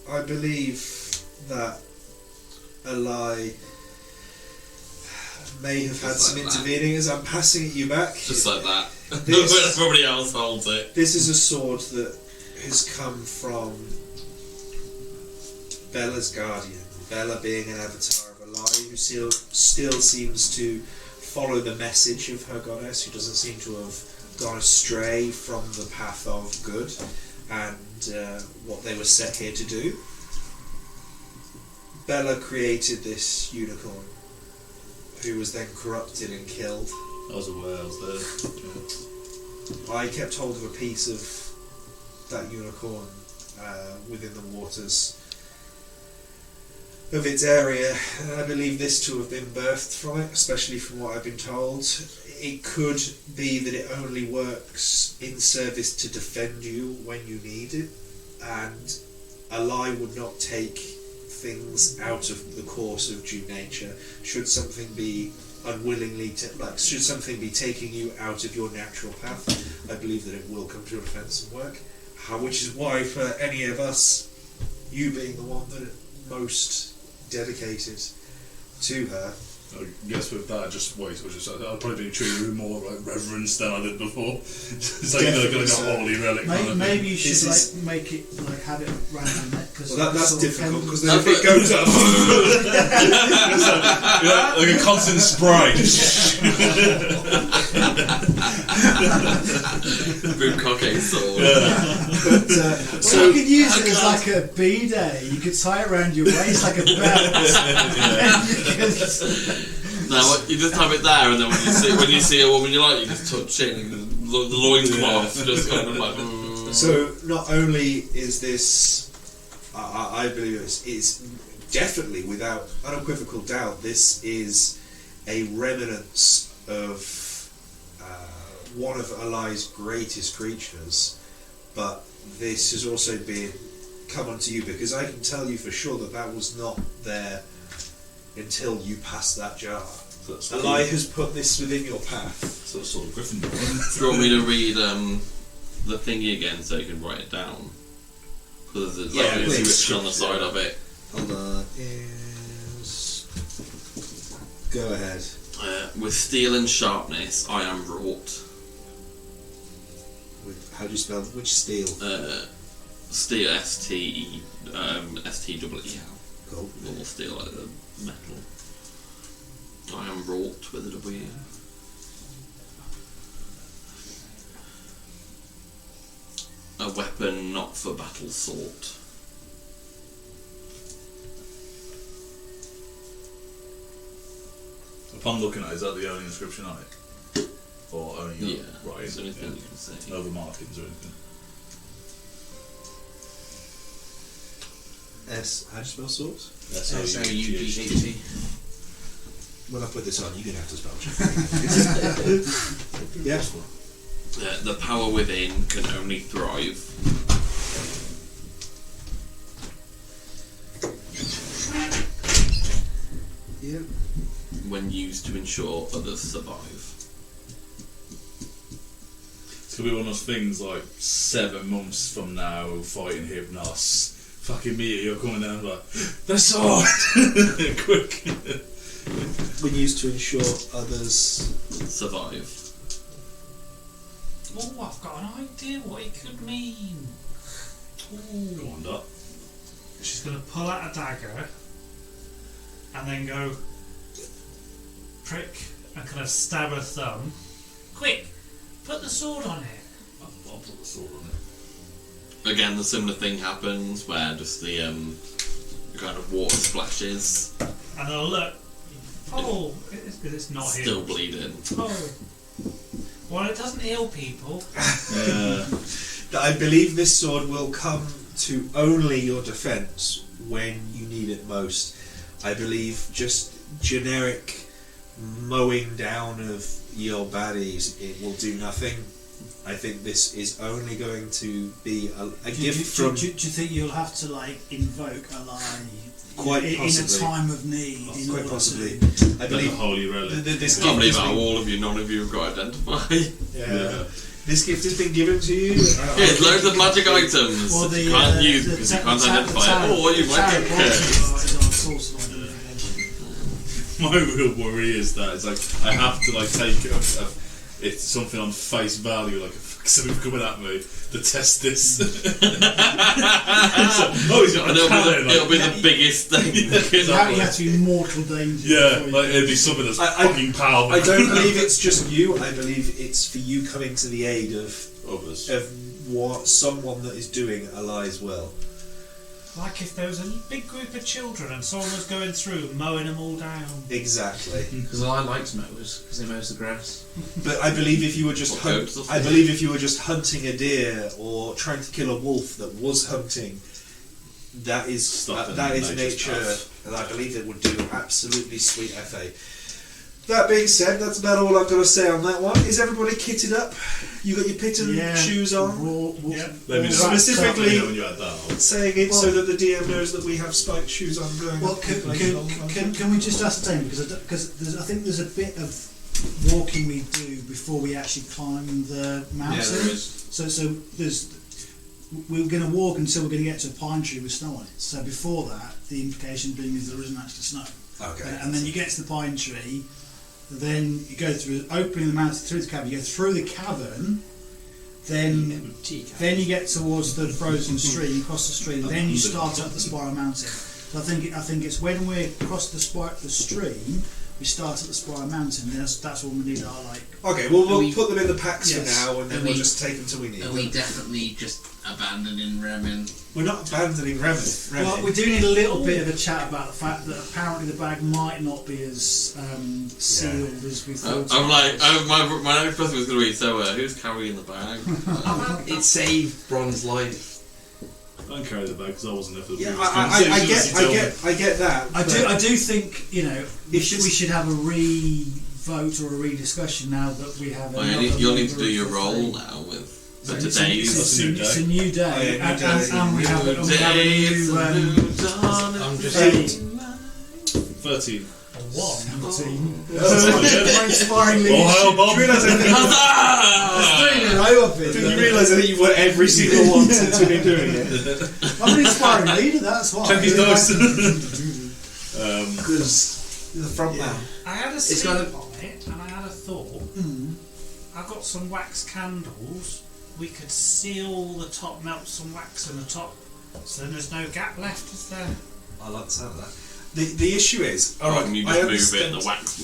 I believe that Eli may have had Just some like that. intervening as I'm passing it you back. Just like that. This- Everybody else holds it. This is a sword that has come from Bella's guardian. Bella being an avatar of Eli, who still seems to follow the message of her goddess, who doesn't seem to have gone astray from the path of good. and what they were set here to do. Bella created this unicorn, who was then corrupted and killed. I was aware, I was there. I kept hold of a piece of that unicorn within the waters of its area, and I believe this to have been birthed from it, especially from what I've been told. It could be that it only works in service to defend you when you need it, and a lie would not take things out of the course of due nature. Should something be unwillingly, should something be taking you out of your natural path, I believe that it will come to your defence and work. Which is why, for any of us, you being the one that most dedicated to her. I guess with that, I've probably been treated with more like reverence than I did before. It's like a holy relic. Maybe you should make it have it around your neck. Well, that's difficult because then if it goes up, like a constant spray. Bukake sword. So you could use it as like a B-day. You could tie it around your waist like a belt. No, you just have it there, and then when you see a woman you like, you just touch it, and the loincloth just kind of like. So not only is this, I believe it's definitely without unequivocal doubt, this is a remnants of one of Ali's greatest creatures, but this has also been come unto you because I can tell you for sure that was not there until you passed that jar. So Ali has put this within your path. So it's sort of Gryffindor. Do you want me to read the thingy again so you can write it down? Because there's like a description on the side of it. Hold on. Go ahead. With steel and sharpness, I am wrought. How do you spell which steel? Steel, S-T-E-E-L. Cool. Normal steel, like the metal. I am wrought with a W. A weapon not for battle sought. Upon looking at it, is that the only inscription on it? Or only Right, is there anything you can say? No other markings or anything? How do you spell swords? S-O-U-G-H-T. When I put this on, you're going to have to spell check. Yes. The power within can only thrive. Yeah. When used to ensure others survive. It's going to be one of those things like 7 months from now, fighting Hypnos. Fucking me, you're coming down like, the sword! Quick! When used to ensure others survive. Oh, I've got an idea what it could mean. Ooh. Go on, Dot. She's going to pull out a dagger and then go prick and kind of stab her thumb. Quick, put the sword on it. I'll put the sword on it. Again, the similar thing happens where just the kind of water splashes. And they'll look. Oh, it's not still healed. bleeding. Oh. Well, it doesn't heal people. I believe this sword will come to only your defence when you need it most. I believe just generic mowing down of your baddies, it will do nothing. I think this is only going to be a gift from... Do you think you'll have to invoke a lie Quite in possibly. a time of need? Quite possibly. I Like believe a holy relic. this I can't gift believe has out of been, all of you, none of you have got identified. This gift has been given to you. Here's loads of magic items Well, the, you can't use because you can't identify it. Or you might get cursed. My real worry is that it's like I have to take it's something on face value, like something coming at me to test this. He's got a cannon, It'll be the biggest thing. You have to be in mortal danger. Yeah, it'd be something that's fucking powerful. I don't believe it's just you. I believe it's for you coming to the aid of others. of someone that is doing Eli's will. Like if there was a big group of children and someone was going through mowing them all down. Exactly. Because I likes mowers, because they mows the grass. But I believe if you were just hunting a deer or trying to kill a wolf that was hunting, that is nature, and I believe it would do absolutely sweet FA. That being said, that's about all I've got to say on that one. Is everybody kitted up? You got your pit and shoes on? Let me Specifically when you had that. saying it so that the DM knows that we have spiked shoes on going. Well, can we just ascertain, because I think there's a bit of walking we do before we actually climb the mountain. Yeah, there is. So we're going to walk until we're going to get to a pine tree with snow on it. So before that, the implication being is there isn't actually snow. Okay. And then you get to the pine tree. Then you go through opening the mountain through the cavern. You go through the cavern. Then you get towards the frozen stream. Cross the stream. Then you start up the spiral mountain. So I think it's when we cross the stream, we start at the spiral mountain. That's when we need our Okay, well we'll put them in the packs for Yes. now, and then we'll just take them till we need Are them. we definitely just abandoning Remin? We're not abandoning Remin. Well, we do need a little bit of a chat about the fact that apparently the bag might not be as sealed as we thought. I'm like, my next question was going to be, so who's carrying the bag? It saved Bron's life. I don't carry the bag because I wasn't there for the Yeah, previous conversation. I get that. I do think we should have a re-vote or a re-discussion now that we have. You'll need to do your roll now with today's. It's a new day, Oh, yeah, new day. and we have a new. I'm just 13. One team. Inspiringly. Oh, Bob. Did you realise that you were every single one since we've been doing it? I'm an inspiring leader, that's why. Check his nose. Because the front man. I had a sleep on it, and I had a thought. I've got some wax candles. We could seal the top, melt some wax in the top, so then there's no gap left, is there? I like the sound of that. The issue is, alright, you I just move it, the wax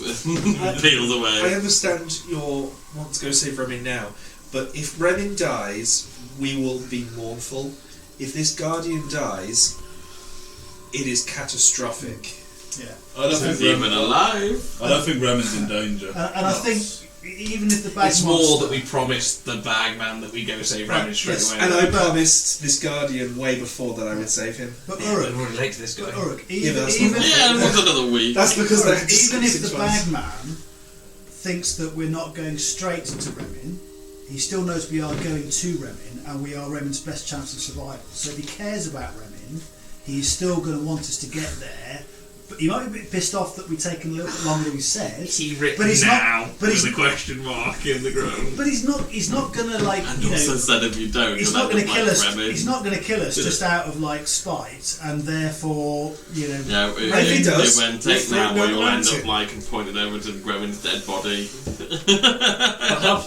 peels away. I understand your want to go save Remin now, but if Remin dies, we will be mournful. If this Guardian dies, it is catastrophic. Yeah. I don't think Even alive. I don't think Remin's in danger. And I think even if the bag It's more that we promised the bagman that we go save Ramin straight away. And I promised this Guardian way before that I would save him. But We're Uruk, already late to this guy. even What's another week? That's because they're even if the 6 months. bagman thinks that we're not going straight to Remin, he still knows we are going to Remin, and we are Remin's best chance of survival. So if he cares about Remin, he's still going to want us to get there. But he might be a bit pissed off that we've taken a little bit longer than we said. He written But he's now not- but he's- with a question mark in the ground. But he's not going to And also said if you don't, He's you'll not end going up to kill like us. Remin. He's not going to kill us just out of spite, and therefore Yeah, If he does, it won't take we'll now where you'll end mountain. up and pointed over to Remin's dead body.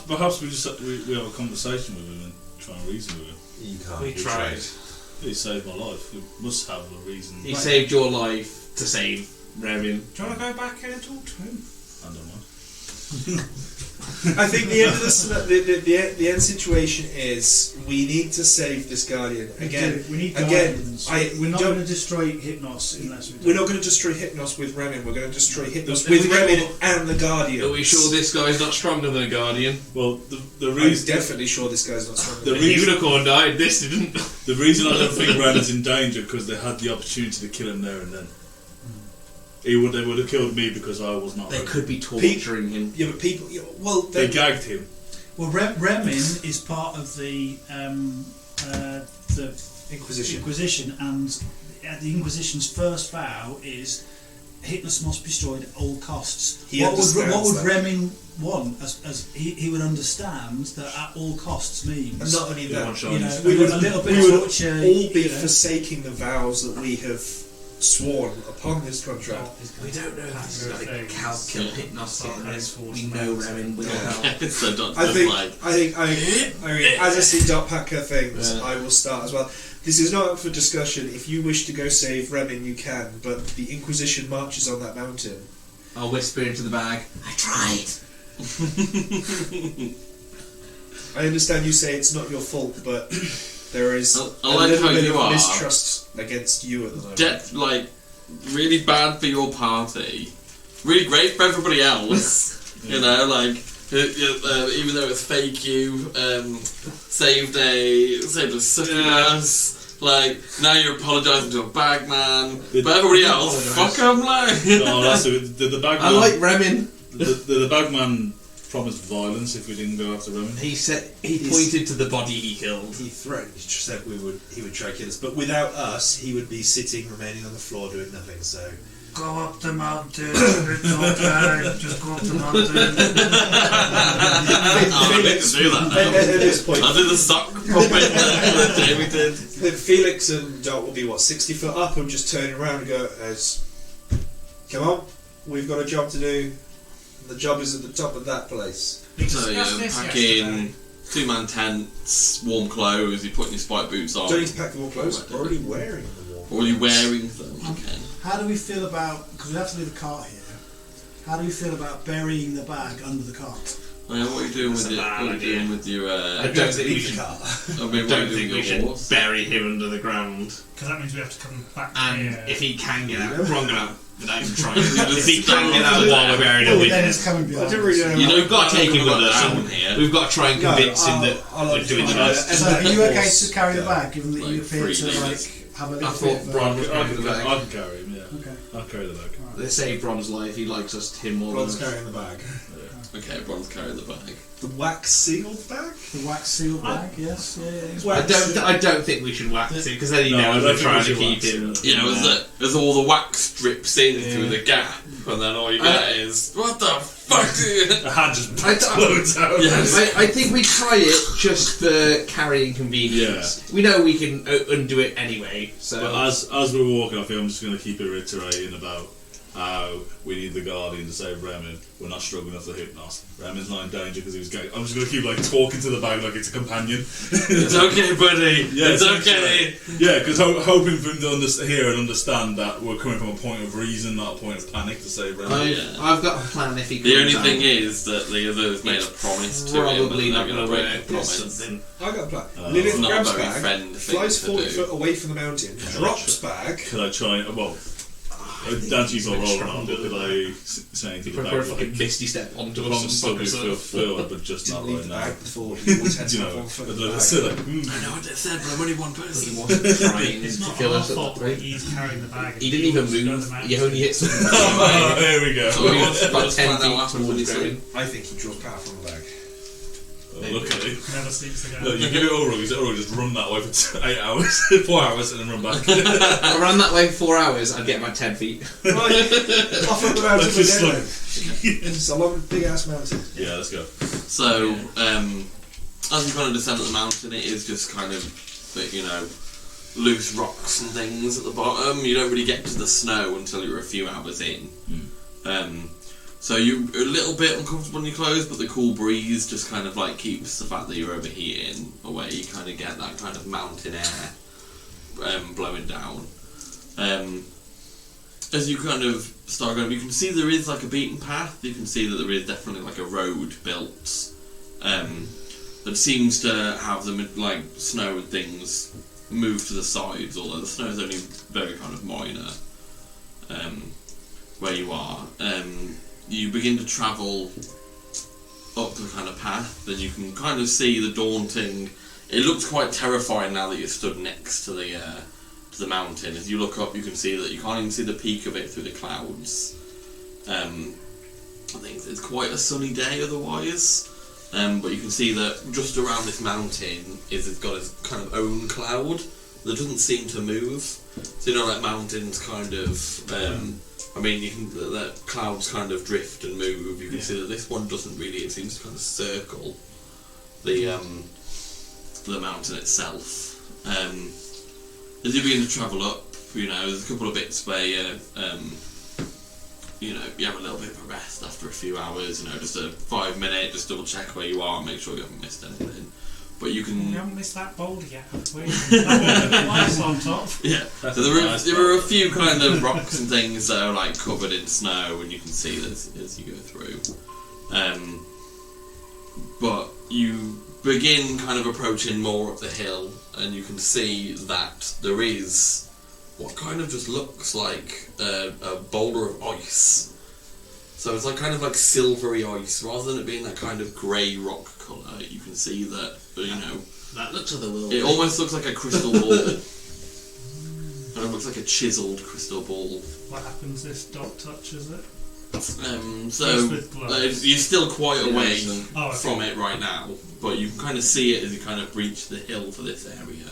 Perhaps we have a conversation with him and try and reason with him. You can't. We tried. He saved my life. We must have a reason. He saved your life to save Remin. Do you want to go back in and talk to him? I don't know. I think the end of the end situation is we need to save this Guardian again. we need again. guardians. We're We're not going to destroy Hypnos unless we do. We're not going to destroy Hypnos with Remin. We're going to destroy Hypnos Are with we Remin sure- and the Guardian. Are we sure this guy's not stronger than a guardian? Well, the I'm reason definitely sure this guy's not strong. The The reason- unicorn died, this didn't. the reason I don't think Remin's in danger because they had the opportunity to kill him there and then. They would have killed me because I was not. They ready. could be torturing him. Yeah, but people. Well, They gagged him. Well, Remin is part of the Inquisition. and the Inquisition's first vow is Hypnos must be destroyed at all costs. He What would understands that. Remin want? As he would understand that at all costs means. And not only that, we would a little bit of torture. all be forsaking the vows that we have sworn upon this contract. We don't know if this is Thing. like Cal kill Hypnos unless we know Remin will help. So don't I just think, like. I mean, as I see Dot Packer things, I will start as well. This is not up for discussion. If you wish to go save Remin, you can, but the Inquisition marches on that mountain. I'll whisper into the bag. I tried. I understand you say it's not your fault, but there is I a like little how bit you of are. mistrust against you at the moment. Like, really bad for your party. Really great for everybody else. You know, like, even though it's fake you, saved a succubus. Like, now you're apologising to a bagman. But everybody else, fuck them, like. No, that's it. The bagman. I like Remin. The bagman promised violence if we didn't go after Remin. He said he pointed to the body he killed. He threatened. He just said he would try to kill us, but without us, he would be remaining on the floor doing nothing. So Go up the mountain. It's okay. Just go up the mountain. I need to do that now. at this point, I'll do the sock puppet that Jamie did. then Felix and Dot will be 60 foot up and just turn around and go, "Come on, we've got a job to do. The job is at the top of that place." So yeah, pack in 2-man tents, warm clothes. You're putting your spike boots on. Don't need to pack the warm clothes. We're already wearing the warm. Or are you wearing them? Okay. How do we feel about, because we have to leave the cart here, how do we feel about burying the bag under the cart? Oh, yeah, what are you doing with your? I don't think we should. I mean, Don't think we should bury him under the ground. Because that means we have to come back And here. if he can get out, wrong enough without even trying. If he can get out while we're burying him Oh, with then him. it's coming behind. You know, We've got to take him with us. down here. We've got to try and convince him that we're doing the best. So are you okay to carry the bag, given that you Like appear 3 to litres. have a I little thought bit of Bron was I carrying the can bag. carry him, yeah. Okay. I'll carry the bag. They say Bron's life, he likes us him more Bron's than us. carrying the bag. Okay, Bron's carrying the bag. The wax sealed bag. The wax sealed bag, yes. Yeah. I don't think we should wax him because then he No, I knows don't we're think trying we to should keep wax him. him. You know, as all the wax drips in through the gap, and then all you get is what the fuck? The hand just I- explodes out. Yes. I think we try it just for carrying convenience. We know we can undo it anyway, so. But as we're walking, I think I'm just going to keep reiterating about how we need the Guardian to save Remin. We're not strong enough to Hypnos. Remin's not in danger because he was going. I'm just going to keep talking to the bag like it's a companion. It's okay, buddy. Yeah, it's okay. Yeah, because hoping for him to hear and understand that we're coming from a point of reason, not a point of panic to save Remin. Yeah. I've got a plan if he comes The only out. thing is that the others made a promise to him. Probably and not they're going to break work the or promise. something. I got a plan. It's Lilith not grabs a very bag, friend thing flies to 40 do. foot away from the mountain, drops bag. Could I try? Well, Dancy's not rolling on, but could I say anything to the Prefer a bag? fucking misty step onto Well, I'm us. still good for but just Didn't not leave right the now. bag before. He always had You to know, have one foot in the but bag. still I know what they said, but I'm only one He person. wasn't trying It's to not kill our us at fault that that point. he's carrying the bag. He didn't even wants to go to the move. mountain. He only hit something. Oh, there we go. So He we was want about to 10 find out feet what happens when towards he's going. I think he draws power from the bag. Luckily. Never sleeps again. Look, you give it all wrong. You just run that way for 8 hours, 4 hours, and then run back. I ran that way for 4 hours, I'd get my 10 feet. Right, off up the mountain Let's we just go. look. It's a long, big ass mountain. Yeah, let's go. So, as you kind of descend up the mountain, it is just kind of, loose rocks and things at the bottom. You don't really get to the snow until you're a few hours in. So you're a little bit uncomfortable in your clothes, but the cool breeze just kind of keeps the fact that you're overheating away. You kind of get that kind of mountain air blowing down. As you kind of start going, you can see there is a beaten path. You can see that there is definitely a road built that seems to have the snow and things move to the sides, although the snow is only very kind of minor where you are. You begin to travel up the kind of path, and you can kind of see the daunting. It looks quite terrifying now that you're stood next to the mountain. As you look up, you can see that you can't even see the peak of it through the clouds. I think it's quite a sunny day otherwise, but you can see that just around this mountain it's got its kind of own cloud that doesn't seem to move. So mountains kind of. The clouds kind of drift and move. You can see that this one doesn't really. It seems to kind of circle the mountain itself. As you begin to travel up, there's a couple of bits where you have a little bit of a rest after a few hours. Just a 5 minute, just double check where you are, make sure you haven't missed anything. But you can. We haven't missed that boulder yet, have we? That one lights on top. Yeah. So there are a few kind of rocks and things that are covered in snow, and you can see that as you go through. But you begin kind of approaching more up the hill, and you can see that there is what kind of just looks like a boulder of ice. So it's like kind of like silvery ice, rather than it being that kind of grey rock colour. You can see that, you know, That looks otherworldly. it almost looks like a crystal ball. And it looks like a chiselled crystal ball. What happens if Doc touches it? So with gloves. you're still quite away Oh, okay. from it right now, but you can kind of see it as you kind of reach the hill for this area.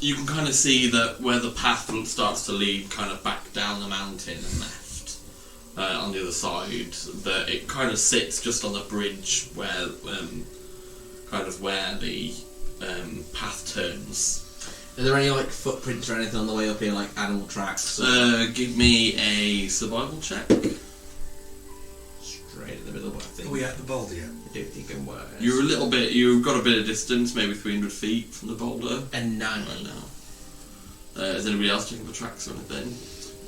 You can kind of see that where the path starts to lead kind of back down the mountain and left on the other side, that it kind of sits just on the bridge where kind of where the path turns. Are there any like footprints or anything on the way up here, like animal tracks? Give me a survival check. Straight in the middle, I think. Are we at the boulder yet? I don't think I'm worse. You've got a bit of distance, maybe 300 feet from the boulder And 9. right now. Is anybody else checking for tracks or anything?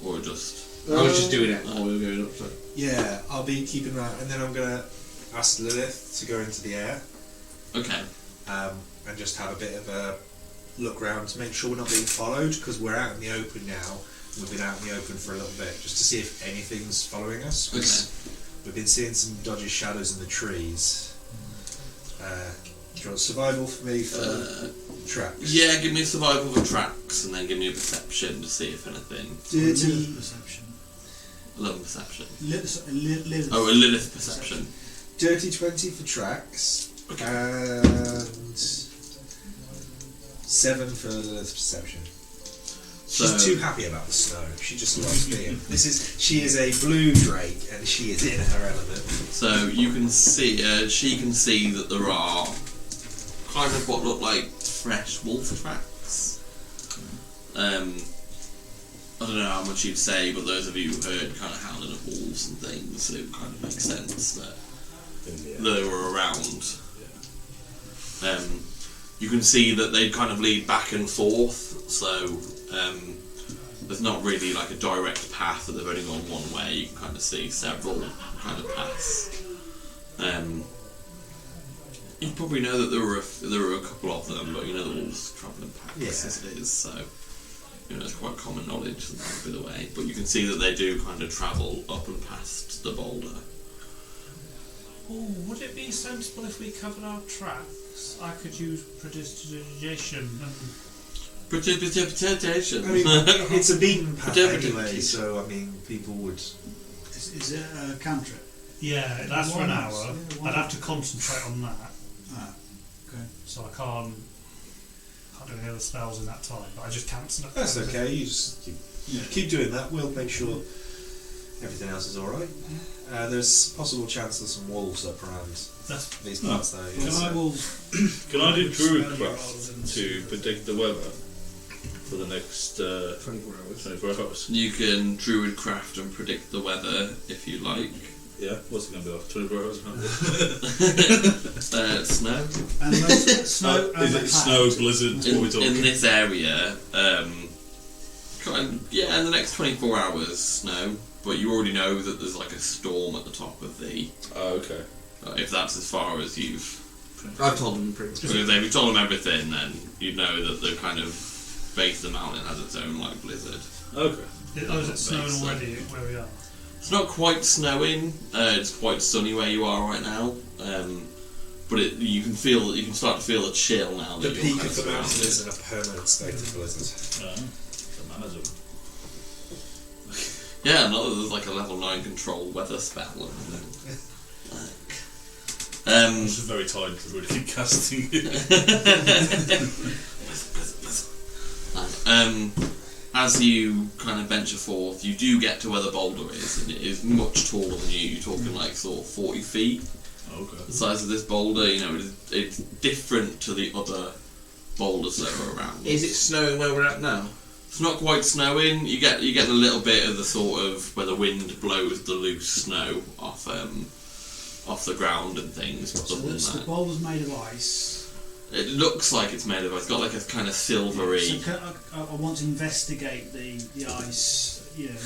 Or just... I was just doing it while we were going up. So. Yeah, I'll be keeping that, and then I'm gonna ask Lilith to go into the air, Okay. and just have a bit of a look round to make sure we're not being followed, because we're out in the open now. We've been out in the open for a little bit, just to see if anything's following us. Okay. We've been seeing some dodgy shadows in the trees. Do you want survival for me for tracks? Yeah, give me a survival for tracks, and then give me a perception to see if anything... Dirty perception. 11 perception. Lilith. Oh, a Lilith perception. Dirty 20 for tracks, Okay. and 7 for Lilith's perception. She's So- too happy about the snow. She just loves being. She is a blue drake, and she is in her element. So you can see, she can see that there are kind of what look like fresh wolf tracks. I don't know how much you'd say, but those of you who heard kind of howling of wolves and things, it kind of makes sense that they were around. You can see that they kind of lead back and forth, so there's not really like a direct path that they've only gone one way. You can kind of see several kind of paths. You probably know that there were a couple of them, but you know the wolves travel in packs as it is, so you know it's quite common knowledge that might be the way. But you can see that they do kind of travel up and past the boulder. Oh, would it be sensible if we covered our tracks? I could use prestidigitation and... Precipitation. I mean, it's a beaten path Precipitation. anyway, so I mean, people would. Is it a cantrip? Yeah, it lasts for an hour. Yeah, I'd have to concentrate on that, Ah, okay. so I can't do any other spells in that time, but I just cancel it. That's okay. You just keep doing that. We'll make sure everything else is all right. There's possible chance there's some wolves up around these parts, though. Yeah, Can I do Smell druid your craft rolls and- to predict the weather for the next 24 hours. 24 hours? You can druidcraft and predict the weather if you like. Yeah, what's it going to be like? 24 hours? Snow. And snow. Is it snow, blizzard? What are we In talking? this area, in the next 24 hours, snow. But you already know that there's like a storm at the top of the. Oh, okay. If that's as far as you've. I've told them pretty much. Because if you've told them everything, then you know that the kind of base of the mountain has its own like blizzard. Okay. Oh, is it snowing already where we are? It's not quite snowing. It's quite sunny where you are right now. But you can start to feel a chill now. The That peak you're of the kind mountain is in a permanent state of blizzard. Manageable. Yeah, not that there's like a level 9 control weather spell. I'm just very tired for really casting it. As you kind of venture forth, you do get to where the boulder is, and it is much taller than you. You're talking like sort of 40 feet. Okay. The size of this boulder, you know, it's different to the other boulders that are around. Is it snowing where we're at now? It's not quite snowing. You get a little bit of the sort of where the wind blows the loose snow off the ground and things. But So other than the that, boulder's made of ice. it looks like it's made of ice. It's got like a kind of silvery. So I want to investigate the ice. You know,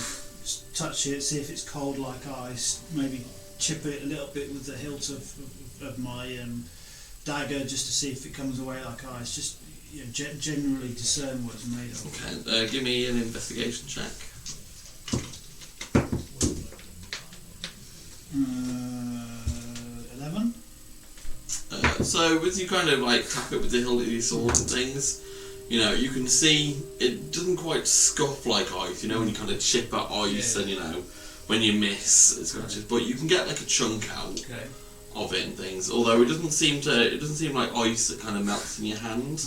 touch it, see if it's cold like ice. Maybe chip it a little bit with the hilt of of my dagger just to see if it comes away like ice. Just generally discern what it's made of. Okay, give me an investigation check. 11. So as you kind of like tap it with the hilt of your sword and things, you can see it doesn't quite scuff like ice. When you kind of chip at ice and when you miss, it scratches. But you can get like a chunk out of it and things. Although it doesn't seem like ice that kind of melts in your hand.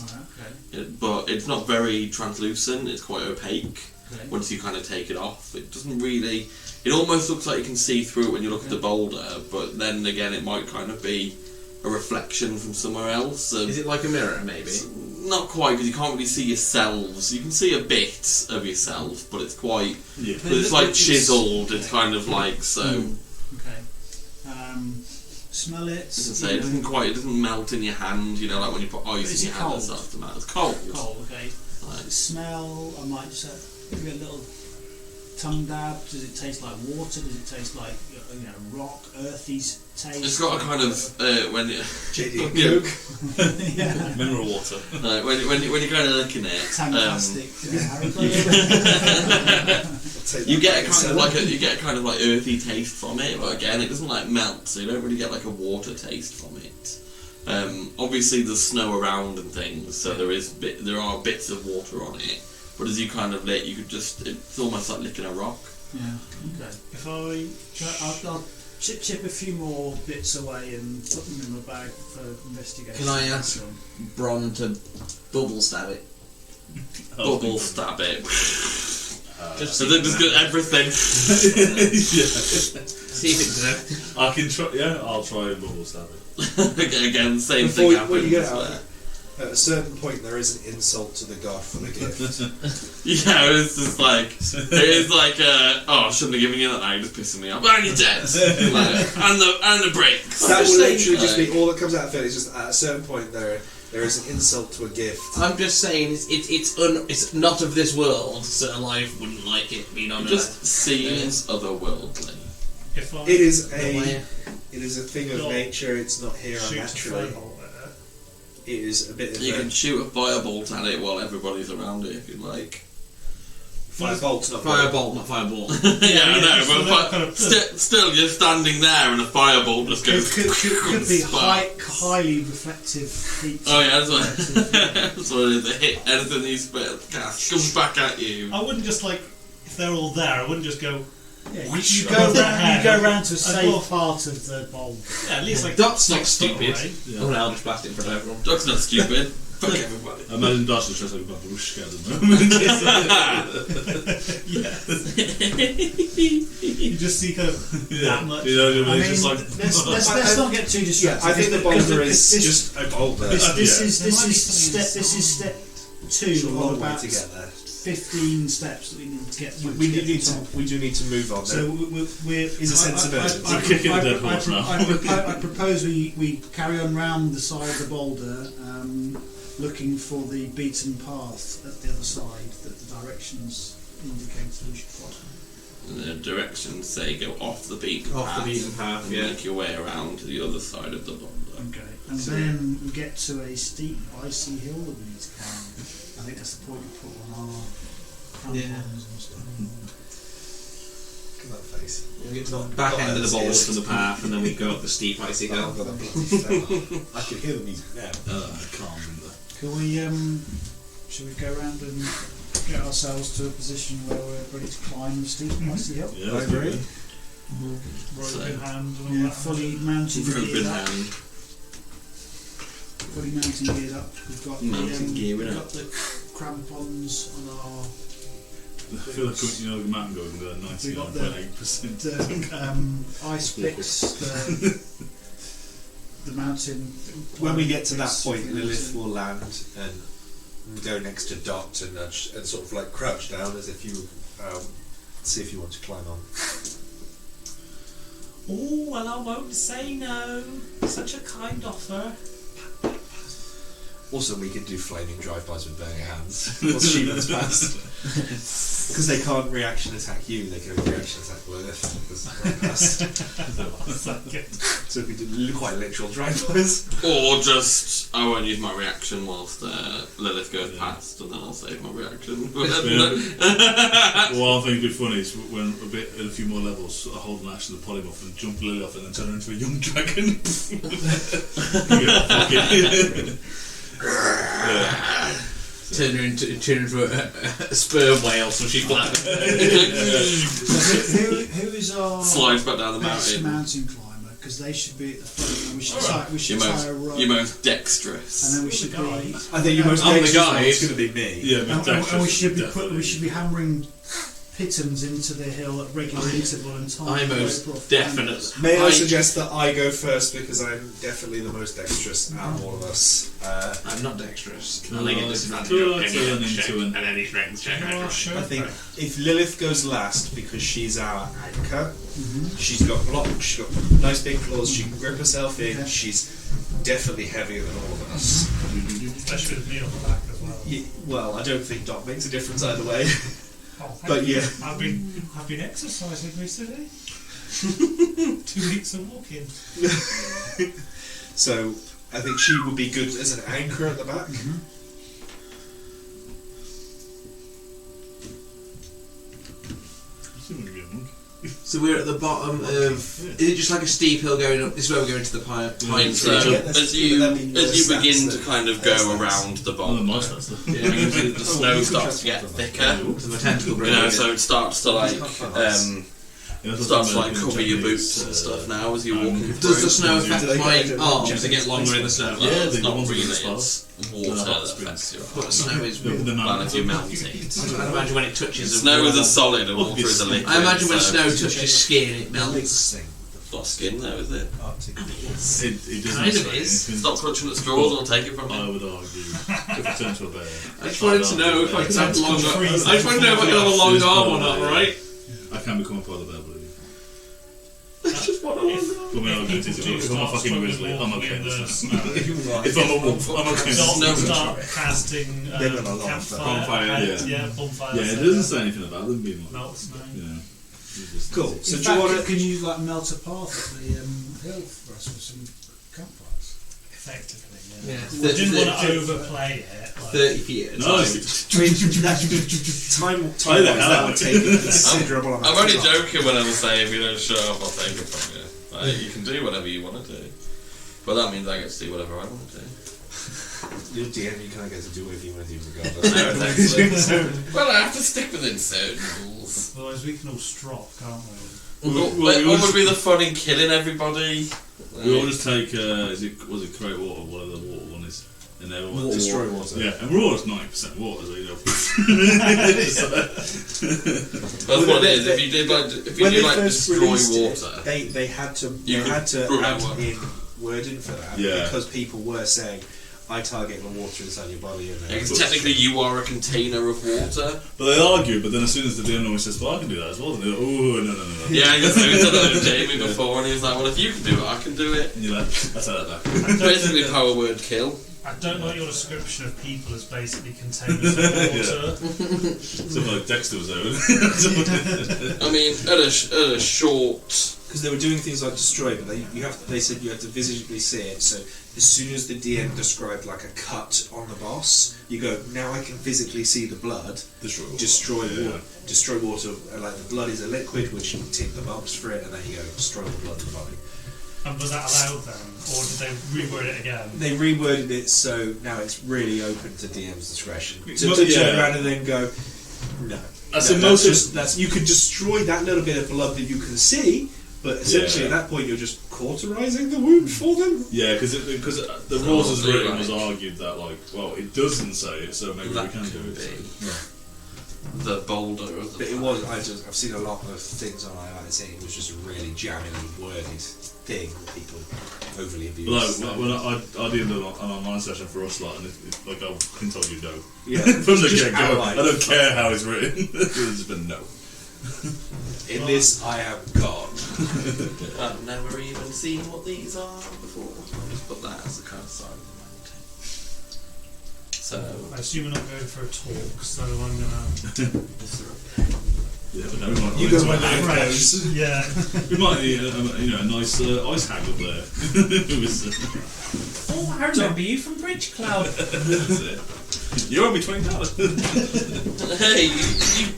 But it's not very translucent. It's quite opaque. Once you kind of take it off, it doesn't really. It almost looks like you can see through it when you look at the boulder, but then again, it might kind of be a reflection from somewhere else. Is it like a mirror, maybe? Not quite, because you can't really see yourselves. You can see a bit of yourself, but it's quite. Yeah. But it's like chiseled. It's kind of like so. Okay. Smell it. It doesn't melt in your hand. Like when you put ice in your hand, cold? it starts to melt. It's cold. Cold. Okay. Like, Smell. I might just give it a little tongue dab. Does it taste like water? Does it taste like rock, earthy taste? it's got a kind of when it, JD Yeah. Yeah. Mineral water. when you're kind of looking at it, Tantastic. you get a kind of like earthy taste from it, but again, it doesn't like melt, so you don't really get like a water taste from it. Obviously, there's snow around and things, so there are bits of water on it. But as you kind of lit, it's almost like licking a rock. Yeah. Okay. If I'll chip a few more bits away and put them in my bag for investigation. Can I ask Bron to bubble stab it? Bubble stab it. Just So there's good everything. see if it does. I can try. Yeah, I'll try and bubble stab it. Again, same Before thing when you get happens. out, at a certain point, there is an insult to the god for the gift. Yeah, it's just like I shouldn't have given you that. Now you're just pissing me off. And you're dead. and the brakes. That just will saying, literally just be all that comes out of it. Is just at a certain point there is an insult to a gift. I'm just saying it's not of this world, so life wouldn't like it being on It just seems otherworldly. If I It is way. a thing of Not nature. It's not here shoot a unnaturally. firebolt at it, It is a bit of You a can shoot a firebolt at it while everybody's around it if you like. firebolt's not Fireball, not fireball. Yeah, I know, so but that kind of- still you're standing there and a firebolt just goes. Could be sparks. highly reflective features. Oh yeah, that's what that's what it is. It hit anything you cast comes back at you. I wouldn't just if they're all there, I wouldn't just go. Yeah, Whoosh, you go above their round head. to a I'd safe go- part of the bowl. Yeah, at least That's not 6 foot stupid. away. Oh no, I'll just blast it in front of everyone. Duck's not stupid. Fuck everybody. I imagine Dash is dressed like a babushka at the moment. You just see kind of that much. You know what I I mean? mean, It's just like. let's not get too Yeah, distracted. I think the boulder is This- just a boulder. This Yeah. is There might be something this is step It's 2 a of long way about to get there. 15 steps that we need to get. We to do get need to to. We do need to move on. So we're It's a sense of urgency. We're kicking a dead horse now. I propose we carry on round the side of the boulder, looking for the beaten path at the other side that the directions indicate that we should follow. The directions say go off the beaten Off path. the beaten path, and yeah. make your way around to the other side of the boulder. Okay. And then we get to a steep, icy hill that we need to climb. I think that's the point we put on our crampons and stuff. Look at that face. We get to the back end of the bowl to the path, and then we go up the steep icy Oh, hill. I've got that bloody fella. I can hear the music now. I can't remember. Can we, should we go around and get ourselves to a position where we're ready to climb the steep icy hill? Yeah, I agree. Rope in hand and all Yeah, that. fully mounted Rope in geared up. hand. Fully mounted geared up. We've got Mounted gear, we've innit? got the crampons on our I feel like you know the mountain going there We got 99.8%. the ice picks, the mountain. When we get to that picks, point, the Lilith mountain. will land and go next to Dot and sort of like crouch down as if you see if you want to climb on. Oh, well, I won't say no. Such a kind offer. Also, we could do flaming drive-bys with burning hands once she runs past. Because they can't reaction attack you, they can reaction attack Lilith. Because they're past. So we did quite literal drive-bys. Or just, I won't use my reaction whilst Lilith goes past, and then I'll save my reaction. Well, I think it'd be funny is when a few more levels, I hold an action to polymorph and jump Lily off and then turn her into a young dragon. Turn her into a sperm whale, so she flat. Who is our Slides back down the best mountain. mountain climber? Because they should be at the front, and we should tie a rope, You're most dexterous. and then we should be. I think your most I'm the dangerous guy. one is going to be me. Yeah, And we should be hammering pitons into the hill at regular interval and tying I'm the most rope off. definitely. May I suggest that I go first because I'm definitely the most dexterous out of all of us. I'm not dexterous. Could I think I it disadvantage turn on any into check an- and any strength check. Oh, sure. I think if Lilith goes last because she's our anchor, she's got blocks, she's got nice big claws, she can grip herself in, Yeah. she's definitely heavier than all of us. Especially with me on the back as well. Well, I don't think Doc makes a difference either way. Oh, thank But you. yeah. I've been exercising recently. 2 weeks of walking. So I think she would be good as an anchor at the back. So we're at the bottom of. Is it just like a steep hill going up? This is where we're going to the pine So, tree. as you begin to kind of go around the bottom, the snow starts to get thicker. The tentacle You know, so it starts to cover your boots and stuff now as you're walking through. Does the snow affect my arms? They get longer in the snow. Yeah, it's the not ones with really. the It's water that affects your But the snow is. well, if you're mounted. I imagine when it touches Snow is a solid and water is a liquid. I imagine when so snow touches skin, it melts. it's not skin though, is it? It Kind of is. Stop clutching at straws or take it from I me. would argue if it turns to a bear. I just wanted to know if I could have a long arm. I just wanted to know if I could have a long arm or not, right? I can become a polar bear, believe me. Just want a long arm. But my argument is if I'm a fucking grizzly, I'm okay with this. Snow. If I'm a wolf, I'm okay with Start this. casting They've got a lot of campfire. bonfire, and- yeah. bonfire. Yeah, it doesn't say anything about them being like. Melt snow. Yeah. Cool. So In do you want fact, to? can you like melt a path up the hill for us with some campfires? Effectively, Yeah. yeah. We didn't want to overplay it. Like, 30 feet at a No, time. Time Play the hell that out would of take a considerable amount. I'm only of time. joking when I'm saying if you don't show up, I'll take it from you. You can do whatever you want to do. But that means I get to do whatever I want to do. You're DM, you kind of get to do whatever you want to do No, regardless. excellent. Well, I have to stick within certain rules. Otherwise, we can all strop, can't we? What would be the fun in killing everybody? We all just take, was it Create Water, whatever the water one is, and everyone Destroy water. Yeah, and we're all just 90% water, so you know. That's what it is. If you did When they like first destroy released water, it, they had to You add could- in wording for that Yeah. because people were saying, "I target the water inside your body," and then because technically you are a container of water. But they argue, but then as soon as the DM always says, well, I can do that as well, they go, oh, no. Yeah, because we said that to Jamie before, and he was like, "Well, if you can do it, I can do it." And you're like, that's how that back. Basically, power word kill. I don't like your description of people as basically containers of water. Something like Dexter was over. I mean, at a short. because they were doing things like destroy, but they said you had to visibly see it. So as soon as the DM described like a cut on the boss, you go, now I can physically see the blood. Destroy water. Destroy water. Like the blood is a liquid, which you can tick the box for it, and then you go destroy the blood in the body. And was that allowed then? Or did they reword it again? They reworded it so now it's really open to DM's discretion to But, turn yeah. around and then go, no. That's No, the that's most- just that's you could destroy that little bit of blood that you can see, but essentially at that point you're just cauterizing the wound for them. Yeah, because the rules as written was argued that, like, well, it doesn't say it, so maybe That we can do could it. So. be. The boulder of the But it was I've seen a lot of things on IR saying it was just a really jammily worded thing that people overly abuse. Like, when I did an online session for us, like, and like I can tell you no. Yeah, From the just get go, outright. I don't care how it's written. It's just been no. In this I am God. I've never even seen what these are before. I'll just put that as a kind of sign of the mountain. So I assume we're not going for a talk, so I'm gonna. Yeah, but no, we might You run go into where a the hag. wind goes. Yeah. We might need a nice ice hag up there. Oh, I remember you from Bridge Club. That's it. You owe me $20. hey,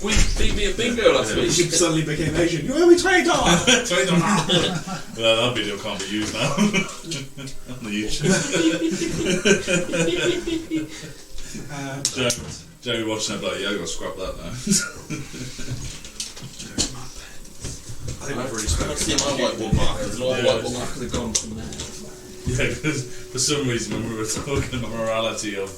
we beat me at bingo last You week. suddenly became Asian. You owe me $20. Well, that video can't be used now. On the YouTube. Joey watching that like, yeah, I gotta scrap that now. I think we've already I spoken see about my whiteboard markers. All Yeah. whiteboard markers are gone from there. Yeah, because for some reason when we were talking about morality of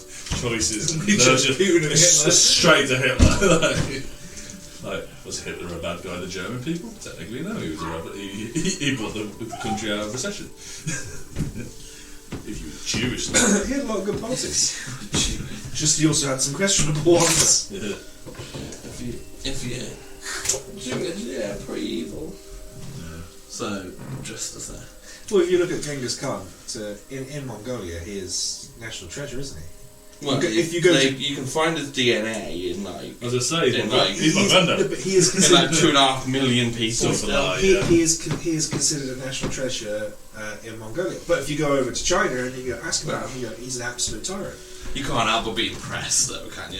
choices, We they're just Putin and Hitler. straight to Hitler. like, was Hitler a bad guy to German people? Technically, no. He was a rebel. He brought the country out of recession. If you were Jewish, then, He had a lot of good politics. Just he also had some questionable ones. yeah. If you pretty evil. So just as there. Well, if you look at Genghis Khan, in Mongolia, he is national treasure, isn't he? Well, If you go to- you can find his DNA in like As I say, In like- he's my granddad. But he is in like considered. 2.5 million people. Something like that, He, yeah. he is considered a national treasure in Mongolia. But if you go over to China and you go ask about him, you go, he's an absolute tyrant. You can't help but be impressed, though, can you?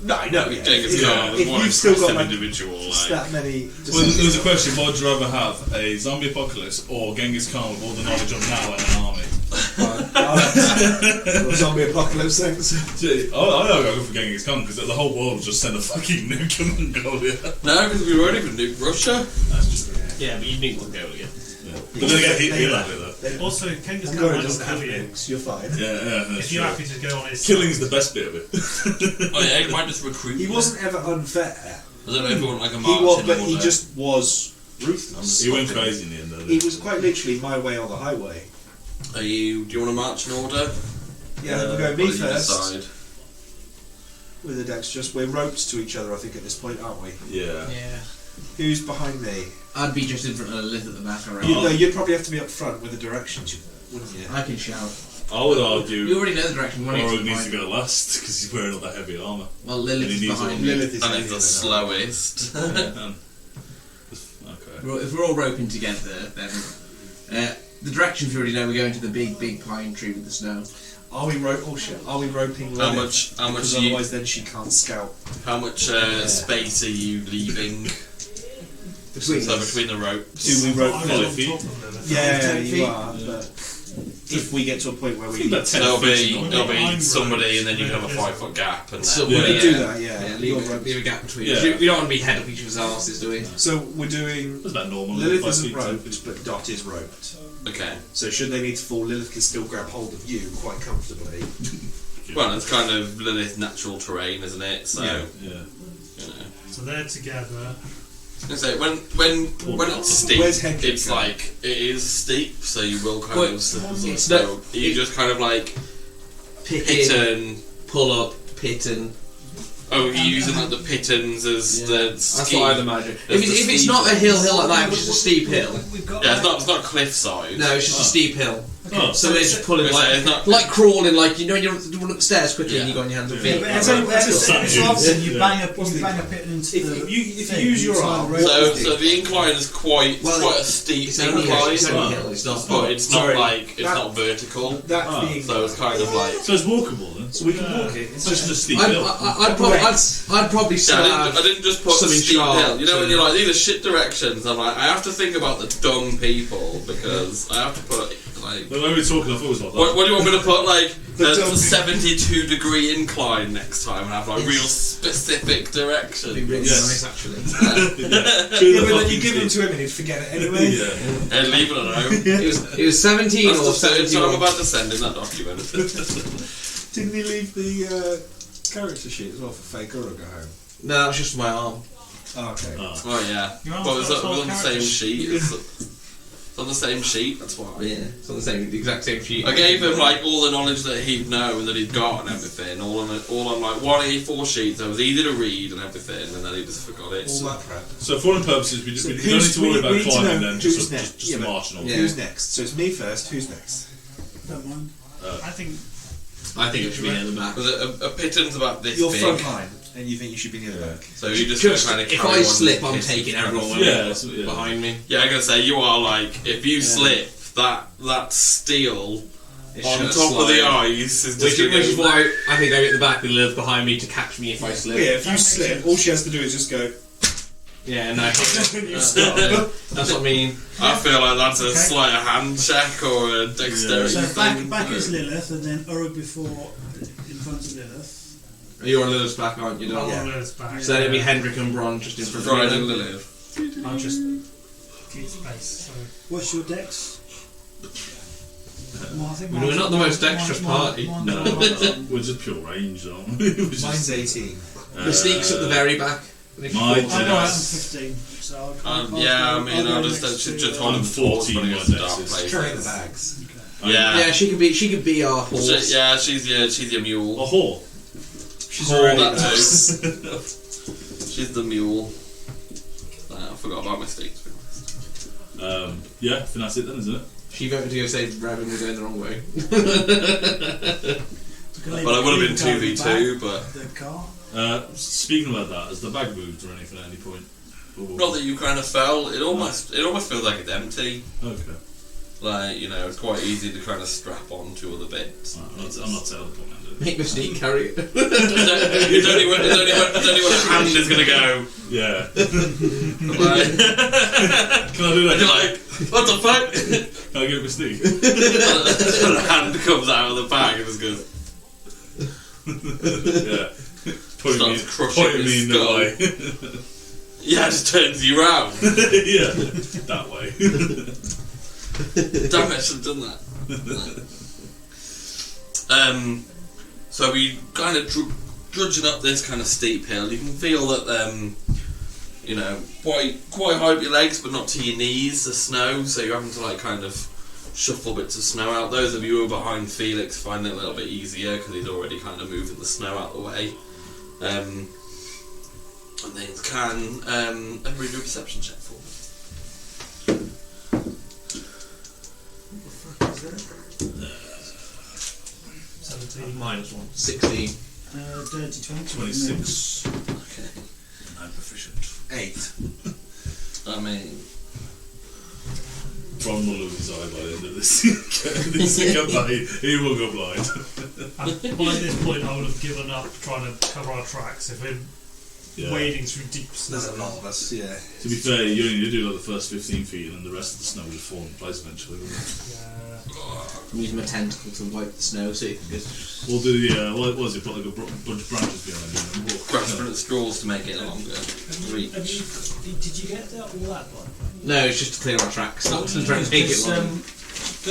No, I know. Yeah. Genghis If- Khan was if one you've still got impressive like individual. just Like, that many. Well, there was a question: would you rather have a zombie apocalypse or Genghis Khan with all the knowledge of now and an army? Zombie apocalypse things. See, I know I go for Genghis Khan because the whole world just sent a fucking nuke to Mongolia. no, because we won't even nuke Russia. That's true. Yeah, but you need Mongolia. Yeah. But then again, he'll have it though. Also, Genghis Khan Mongolia might doesn't not have kill you. nukes. You're fine. Yeah, that's If you're true. happy to go on his Killing's the best bit of it. Oh yeah, he might just recruit. He you. wasn't ever unfair. I don't know if you want like a He march. was, in but order. he just was ruthless. He went crazy in the end, though. He was quite literally my way or the highway. Do you want to march in order? Yeah, we'll go What me do you first. decide? With the dexterous, we're roped to each other. I think at this point, aren't we? Yeah. Yeah. Who's behind me? I'd be just in front of Lith at the back, alright. No, you'd probably have to be up front with the directions, wouldn't you? I can shout. I would You argue already know the direction. One Orog is needs to behind. go last because he's wearing all that heavy armour. Well, Lilith And he is needs behind all- me. Lilith is And heavier it's the than I. slowest. Okay. If we're all roping together, then the directions we already know. We're going to the big pine tree with the snow. Are we roping How Lilith? much? How much? Because otherwise, then she can't scout. How much space are you leaving? Between So us. between the ropes. Do we rope I'm Lilith? on feet? top of Lilith. Yeah, 10 you feet. are. But if we get to a point where we think that's So there'll be I'm somebody, roped, and then you can have a then 5 foot gap, and then Somebody, we do that, yeah. leave, You're roped. leave a gap between. Yeah. us. We don't want to be head up each other's arses, do we? So we're doing. That's about normal. Lilith 5 isn't feet, 10 roped, feet. but Dot is roped. okay. So should they need to fall, Lilith can still grab hold of you quite comfortably. Well, it's kind of Lilith's natural terrain, isn't it? So Yeah. Yeah. you know. So they're together. And so when it's steep, Where's Henry it's going? like it is steep, so you will kind Well, of slip and it's slip. not- So you just kind of like Pick hit in, and pull up, pit and. oh, you're using like the pittons as the That's ski. what I'd imagine. That's If the it's steep not a ones. hill like that, it's just a steep hill. We've got Yeah, it's not a cliffside. No, it's just a steep hill. Oh, So they're just pulling It's like, it's not. like crawling, like you know when you're running up the stairs quickly and Yeah. you go on your hands and Yeah. feet. But like it's that. only so often you Yeah. bang a pit into If the you thing, use your it's like arm, rope. So the incline is quite a steep It's only incline, it's only a hill. It's not. but it's Sorry. not like it's That- not vertical. that Ah, being So it's kind of like. So it's walkable then. so we can walk it. It's So it's just just a steep I'd, hill. I'd probably Yeah, start. I didn't just put something steep sharp hill. You know when to- you're like, these are shit directions. I'm like, I have to think about the dumb people because I have to put like. But when we were talking, I thought it was like that. What do you want me to put like The a dumb- 72-degree incline next time and have like real specific It'd be directions? really Yes. nice, actually. yeah, but then you give them to him and he'd forget it anyway. Yeah. And leave it alone. It was 17 That's or the third time I'm 71. about to send in that document. Didn't he leave the character sheet as well for fake Uruk at home? No, that was just my arm. Oh, okay. Ah. Oh yeah. Your arm's Well, it's got a on whole the same character. sheet. It's on the same sheet. That's why. Yeah, it's on the exact same sheet. I gave him like all the knowledge that he'd know and that he'd got and everything, all on like 1 A4 sheets. That was easy to read and everything, and then he just forgot it. All that crap. So for all purposes, we So don't need to worry we about need to climbing know then, who's just next. a march and all. Yeah. Who's next? So it's me first. Who's next? Don't mind. I think I think it should be near the back. Because a pitton's about this Your big. front line, and you think you should be near the back. So you just Just kind of if carry I on slip, and I'm kiss taking in front of everyone you. Yeah, behind me. Yeah, I'm gonna say you are like if you slip, that steel It's on gonna top of the slide. ice is just Which gonna is go- why I think I get the back with Liv behind me to catch me if I slip. Yeah, if you makes slip, sense. all she has to do is just go. Yeah, no. You stop. That's what I mean. I feel like that's a Okay. sleight of hand check or a dexterity So thing. back is Lilith, and then Urug before in front of Lilith. You're on Lilith's back, aren't you? I'm Don? Yeah. on Lilith's back. So then it'd be Hendrik and Bron just in front of Right, me. and then. Lilith. I'll just keep space. So. What's your dex? Well, I think We're not the most dexterous party. No, we're just pure range, aren't we? We're just, Mine's 18. Mystique's at the very back. And if you my fall I down- know I'm dex. 15, so I'll Yeah, I mean, go I'll next just to, just uh, hold I'm the force 14 when it my gets to dex dark is. places. Carrying the bags. Yeah. Yeah, she could be our horse. Yeah, she's your mule. A whore. She's Whore, already that bags. too. She's the mule. I forgot about my state, to be honest. Yeah, I think that's it then, isn't it? She voted to go save Revan, we're going the wrong way. Well, I would have been 2v2, but The car. Speaking about that, has the bag moved or anything at any point? Or- not that you kind of fell. It almost feels like it's empty. Okay. Like, you know, it's quite easy to kind of strap on to other bits. I'm not teleporting. Make Mystique carry it. It's only when a hand is going to go. Yeah. Like, Can I do that? and you're like, what the fuck? Can I get Mystique? And a hand comes out of the bag and just goes, Yeah. Starts crushing Pointing his me in the skull. way. yeah, it just turns you round. Yeah. That way. Damn it, I should have done that. So we kind of drudging up this kind of steep hill. You can feel that, you know, quite high up your legs, but not to your knees. The snow, so you're having to like kind of shuffle bits of snow out. Those of you who are behind Felix find it a little bit easier because he's already kind of moving the snow out the way. And things can everybody do a perception check for me. 17. -1. 16. Dirty 20. 26. Okay. I'm proficient. 8. I mean, Ron will lose his eye by the end of this. This campaign. He will go blind. Well, at this point, I would have given up trying to cover our tracks if we're Yeah. wading through deep snow. There's a lot of us, yeah. To be fair, you only need to do like the first 15 feet and then the rest of the snow will just fall in place eventually. Won't it? Yeah. I'm using my tentacle to wipe the snow so you can just... We'll do the, what was it, put like a bunch of branches behind you and then walk. grab different straws to make it longer. Reach. Did you get all that one? No, it's just to clear our tracks, not to try and make it long.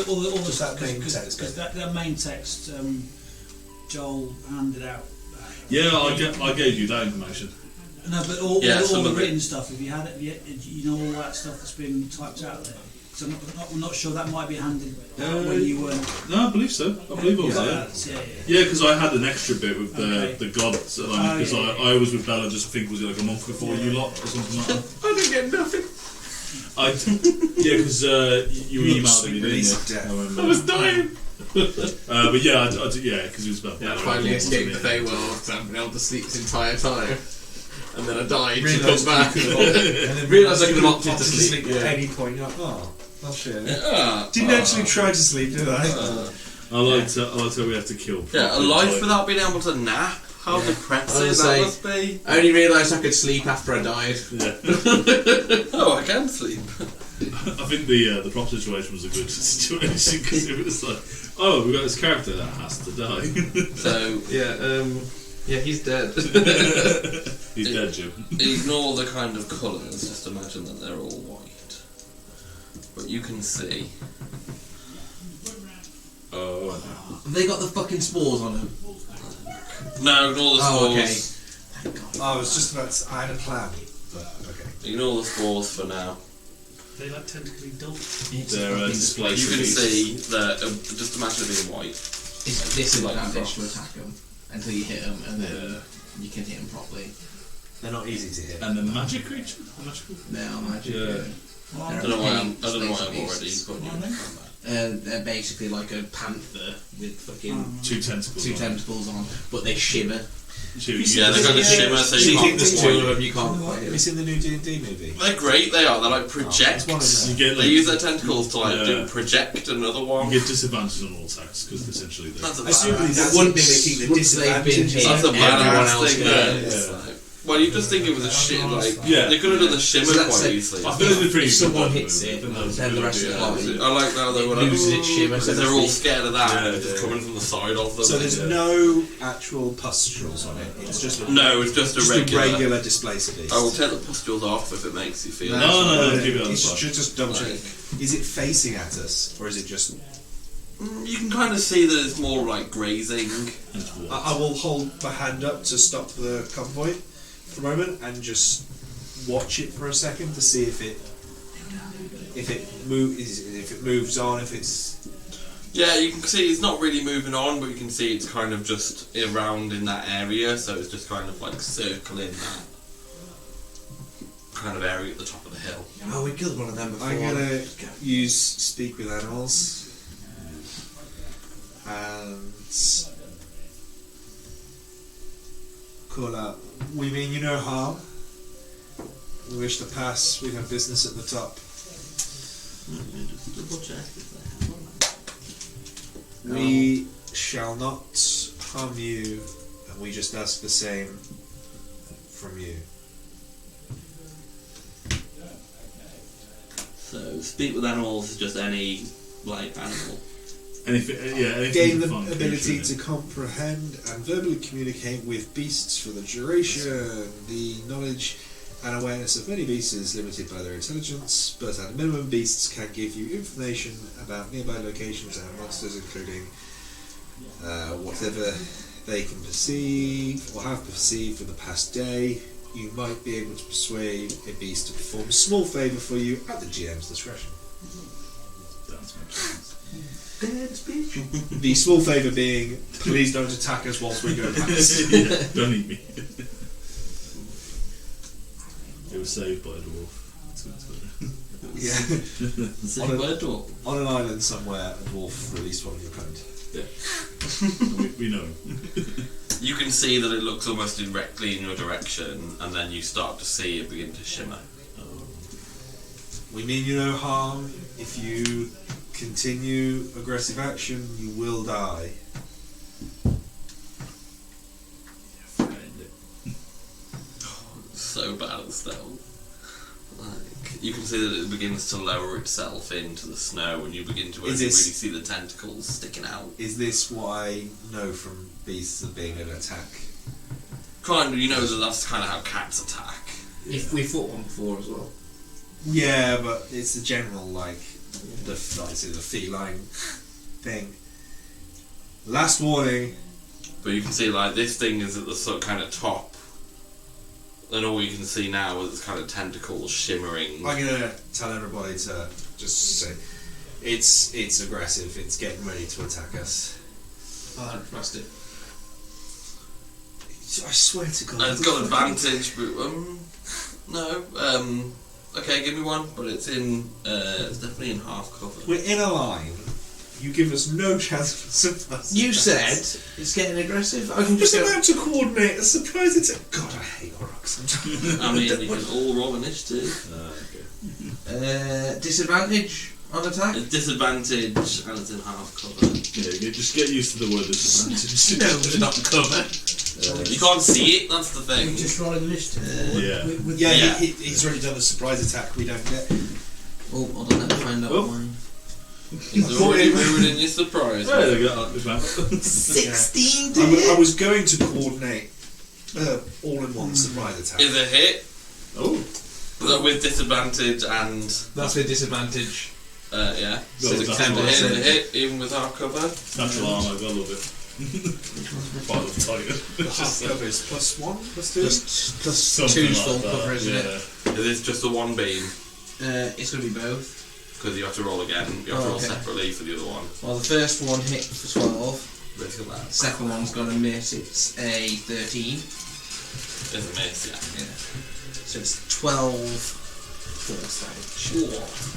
All the Just that main because text. that main text Joel handed out. Yeah, I gave you that information. No, but all some the of it. written stuff. If you had it, you know all that stuff that's been typed out there. So I'm not sure that might be handed out when you weren't. No, I believe so. I believe I was there. Yeah. Yeah, because I had an extra bit with the gods, because yeah. I was with Bella. Just I think was it like a month before you lot or something like that. I didn't get nothing. Yeah, because you emailed Sweet me, didn't release you? of death. I remember. I was dying. But yeah, yeah, because it was about. Yeah, I finally escaped the Feywild because I haven't been able to sleep this entire time. And then I died to come back. Realised I could have opted to sleep. at Yeah. any point. You're like, oh shit. Yeah. Didn't actually try to sleep, did I? I liked how we had to kill. Yeah, a life without being able to nap. How I depressing was that saying- must be. I only realised I could sleep after I died. Yeah. Oh, I can sleep. I think the prop situation was a good situation because it was like, oh, we've got this character that has to die. So Yeah, he's dead. He's dead, Jim. ignore the kind of colours. Just imagine that they're all white. But you can see. Oh, Have they got the fucking spores on them? No, ignore the spores. Oh, okay. Thank God. I was just about to, I had a plan, but okay. Ignore the spores for now. They like tentacly dolphins. they're displaced. You can see that. Just imagine it being white. It's disadvantage to attack them until you hit them, and then you can hit them properly. They're not easy to hit. And the magic creature, magical. Now, magic. Yeah. I don't know why I'm already putting you in combat. They're basically like a panther with fucking Two tentacles. two tentacles on, but they shimmer. Yeah, they've got the shimmer, so you can't There's two of them, you can't Have fight you them. seen the new D&D movie? They're great, they are. They're like project. There's one in You there. get They like, use their tentacles to like Yeah. project another one. you get disadvantage on all attacks because essentially they're. That's a Assuming badass. that's Once- mimicking the once they've been disadvantage. hit, That's a everyone badass else thing. goes. Yeah. It's like, well, you just think it was a shit. Like, Yeah. they could have done the shimmer So that's quite it. easily. I feel like they're pretty If someone good, hits it, but then the rest of the Yeah, body I like how they were like, loses its shimmer, so because to they're all speak. scared of that, Yeah, and it's just yeah. coming from the side of them. So there's no actual pustules on it. It's just a, No, it's just a regular. displacer beast. I will take the pustules off if it makes you feel. No, keep it on the It's side. just double check. Like- Is it facing at us, or is it just? You can kind of see that it's more like grazing. I will hold my hand up to stop the convoy for a moment and just watch it for a second to see if it moves on, if it's. Yeah, you can see it's not really moving on, but you can see it's kind of just around in that area, so it's just kind of like circling that kind of area at the top of the hill. Oh, we killed one of them before. I'm gonna use speak with animals and call out. We mean you no harm. We wish to pass. We have business at the top. We shall not harm you, and we just ask the same from you. So, speak with animals is just any, like, animal. Anything, anything Gain the fun, ability creature, to comprehend and verbally communicate with beasts for the duration. The knowledge and awareness of many beasts is limited by their intelligence, but at a minimum, beasts can give you information about nearby locations and monsters, including whatever they can perceive or have perceived for the past day. You might be able to persuade a beast to perform a small favour for you at the GM's discretion. Dance makes The small favour being, please don't attack us whilst we go past. yeah, don't eat me. It was saved by a dwarf. Yeah. Saved by a dwarf. On an island somewhere, a dwarf released one of your kind. we know him. You can see that it looks almost directly in your direction, and then you start to see it begin to shimmer. We mean you no harm. If you continue aggressive action, you will die. So bad at stealth. Like, you can see that it begins to lower itself into the snow, and you begin to only really this- see the tentacles sticking out. Is this what I know from beasts of being able to attack? Kind of, you know that that's kind of how cats attack. If we fought one before as well. Yeah, but it's the general, like the feline thing. Last warning. But you can see, like, this thing is at the sort of kind of top, and all you can see now is its kind of tentacles shimmering. I'm gonna tell everybody to just say it's aggressive. It's getting ready to attack us. I don't trust it. I swear to God. And it's got advantage, but no. Okay, give me one, but it's in. It's definitely in half cover. We're in a line. You give us no chance for surprise. You said it's getting aggressive. I can just Just go. about to coordinate a surprise attack. God, I hate orcs. I mean, you can all roll initiative. Disadvantage on attack. It's disadvantage, and it's in half cover. Yeah, just get used to the word disadvantage. No, it's not cover. You can't see it. That's the thing. Just roll an initiative. Yeah. Yeah, Yeah. he's already done the surprise attack. We don't get. Oh, hold on, let me find out Oh. mine. It's already ruining your surprise. Yeah, they got that. 16 to I hit. was going to coordinate all-in-one surprise attack. Is a hit. Oh, But with disadvantage and That's with disadvantage. yeah. Got So it, it's that's 10 to what I hit, said. a hit, even with half cover. natural armor, I love it. Part of tiger. Half cover is +1, +2. Plus Something two's like full that, cover, isn't yeah. it? Is this just the one beam? It's going to be both. Because you have to roll again. You have to Oh, roll okay. separately for the other one. Well, the first one hit for 12. Let's go back. Second one's going to miss. It's a 13. It's a miss, yeah. Yeah. So it's 12 force damage.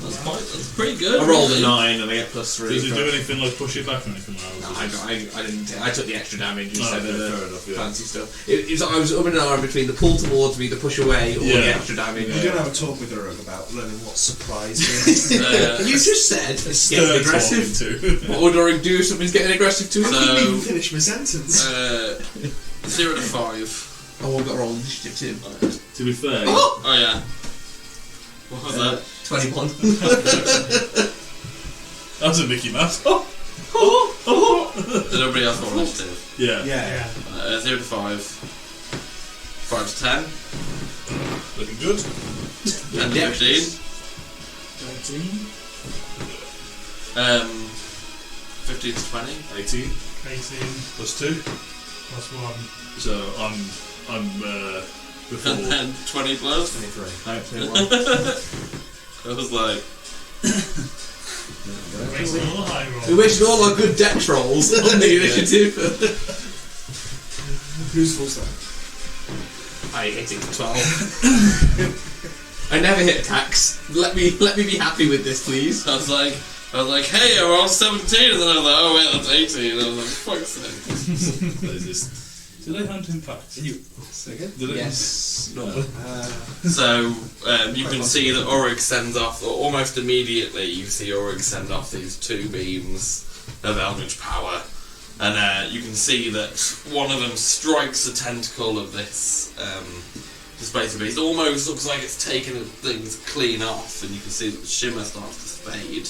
That's pretty good. I rolled a 9 and I get +3. Does it do anything like push it back or anything? No, I didn't. I took the extra damage instead okay, of the fair enough, yeah. fancy stuff. I was and ahhing between the pull towards me, the push away, or the extra damage. We're going to have a talk with Uruk about learning what surprise is. You just said it's getting aggressive. What would Uruk do if something's getting aggressive to him? I couldn't even finish my sentence. 0 to 5. Oh, I've got to roll initiative too. To be fair, Oh yeah. What was that? 21. that's a Mickey Mouse. Did everybody else roll initiative? Yeah. Yeah. 0 to 5. 5 to 10. Looking good. 10 to 15. 13. 15 to 20. 18 18 plus 2. plus 1. So I'm before. And then 20 plus. 23. I was like, Wasting all the high rolls. We wasted all our good dex rolls on the initiative. Whose fault's that? I hit it for 12. I never hit attacks. Let me be happy with this, please. I was like, hey, I rolled 17, and then I was like, oh wait, that's 18. And I was like, fuck's sake. Do they hand impact? Say again? Do they? Yes. So you can see that Uruk sends off, or almost immediately, you see Uruk send off these 2 beams of Eldritch power, and you can see that one of them strikes a tentacle of this Spacer Beast. Almost looks like it's taken things clean off, and you can see that the shimmer starts to fade.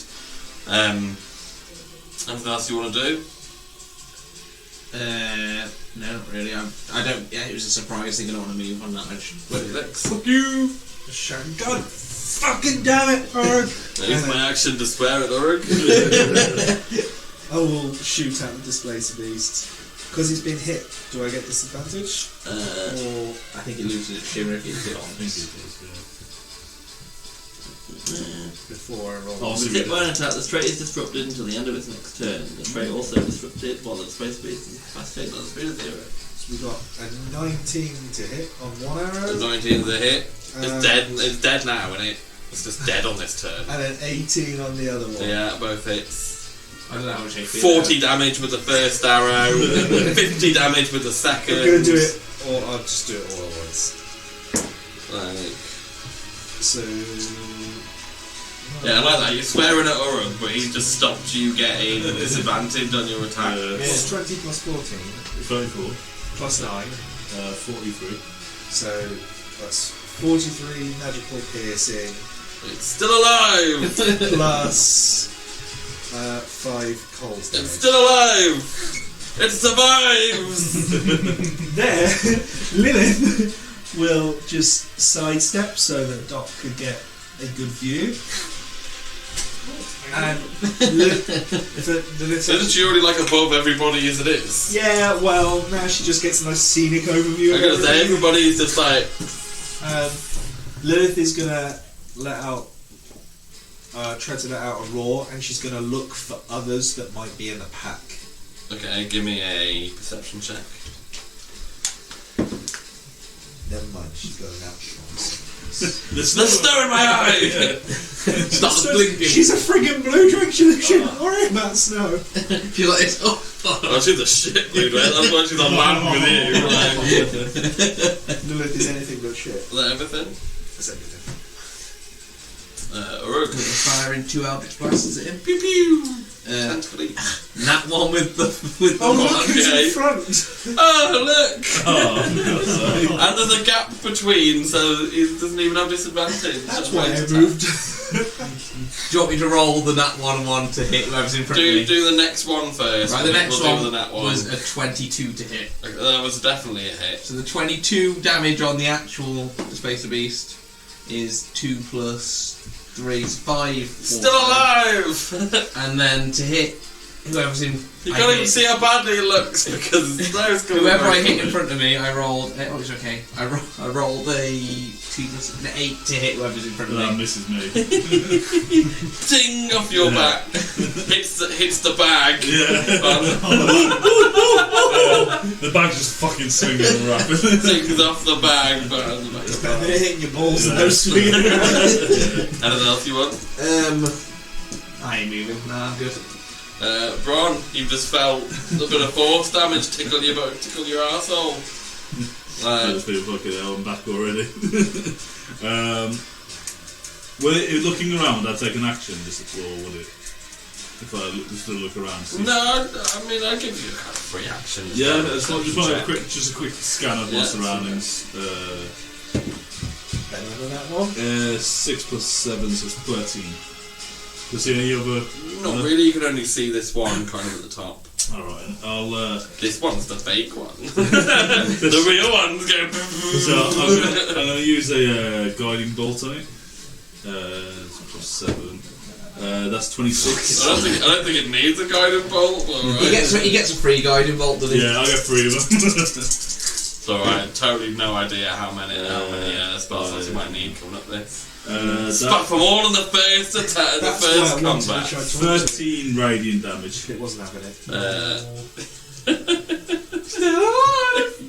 Anything else you want to do? No, not really. I don't. Yeah, it was a surprise thing. I don't want to move on that much. Fuck you! Just shouting, God fucking damn it, Uruk! Use my action to swear at Uruk. I will shoot at the Displacer Beast. Because he's been hit, do I get disadvantage? Or I think he loses its shimmer if he hits it on. before I roll? With hit by an attack, the trait is disrupted until the end of its next turn. The trait also disrupted while the Space Beast is incapacitated on the speed of 0. So we got a 19 to hit on one arrow. The 19 is a hit. It's dead. It's dead now, isn't it? It's just dead on this turn. And an 18 on the other one. Yeah, both hits. I don't know how much HP. 40 damage with the first arrow, 50 damage with the second. I'm going to do it, or I'll just do it all at once. Like, So... yeah, I like that. You're swearing at Uruk, but he just stopped you getting disadvantage on your attack. It's 20 plus 14. 24. Plus 9. 43. So that's 43 magical piercing. It's still alive! Plus 5 cold damage. It's still alive! It survives! There, Lilith will just sidestep so that Doc could get a good view. And Isn't she already like above everybody as it is? yeah, well, now she just gets a nice scenic overview. I'm gonna say everybody's just like, Lilith is gonna let out, try to let out a roar, and she's gonna look for others that might be in the pack. okay, give me a perception check. Never mind, she's going out. There's snow in my eye! Starts blinking. She's a friggin' blue drink. She shouldn't worry about snow. She's like, Oh, she's a shit dude, right? That's why she's on land with you. Like, Lilith is anything but shit. is that everything? That's everything. Uruk. firing 2 Eldritch blasts at him. Pew pew! Tentacly. That one with the Oh, one. look who's Okay. in front! Oh, look! Oh, And there's a gap between, so he doesn't even have disadvantage. That's Just why wait I to moved. Do you want me to roll the nat 1 to hit whoever's in front of me? do the next one first. Right, and the then next we'll do one the net one. was a 22 to hit. Okay, that was definitely a hit. So the 22 damage on the actual Spacer Beast is 2 plus 3 is 5. Still alive! And then to hit whoever's in. You can't even see how badly it looks because it's nose coming Whoever I back. hit in front of me, I rolled. Oh, it's okay. I rolled a 2 plus an 8 to hit whoever's in front of That me. misses me. Ding off your back. Hits the bag. The bag's just fucking swinging and rapping. Dings off the bag. It's better than hitting your balls than those swinging around. Anything else you want? I ain't moving. Nah, I'm good. Bron, you've just felt a little bit of force damage tickle your arsehole. That's been fucking hell, I'm back already. Looking around, I'd take an action, or would it? If I just look around. See. No, I mean, I'll give you a kind of free action. Yeah, just want a quick scan of my surroundings. Better than that one. 6 plus 7, so it's 13. Do you see any other? Not really, you can only see this one kind of at the top. Alright, I'll. This one's the fake one. The real one's going. So I'm going to use a guiding bolt on it. Plus 7. That's 26. I don't think it needs a guiding bolt. Right. He gets a free guiding bolt, doesn't he? Yeah, I get 3 of them. So I had totally no idea how many spell slots you might need coming up this. Spot from all in the first attack, the first combat. 13 radiant damage. It wasn't having it.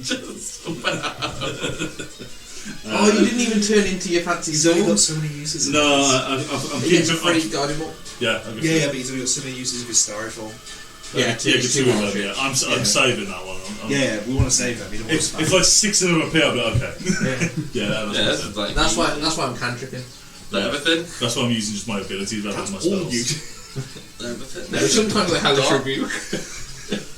Just about. Oh, you didn't even turn into your fancy He's only got sword. so many uses. No, I'm He gets a keeping. free guiding bolt. Yeah, Yeah, but he's only got so many uses of his styrofoam. Yeah, two of them. Yeah, I'm saving that one. Yeah, we want to save them. We don't want to If like 6 of them appear, I'll be like, okay. That's That's why I'm cantripping. everything. That's why I'm using just my abilities rather than my spells. Everything. No, sometimes they have a rebuke.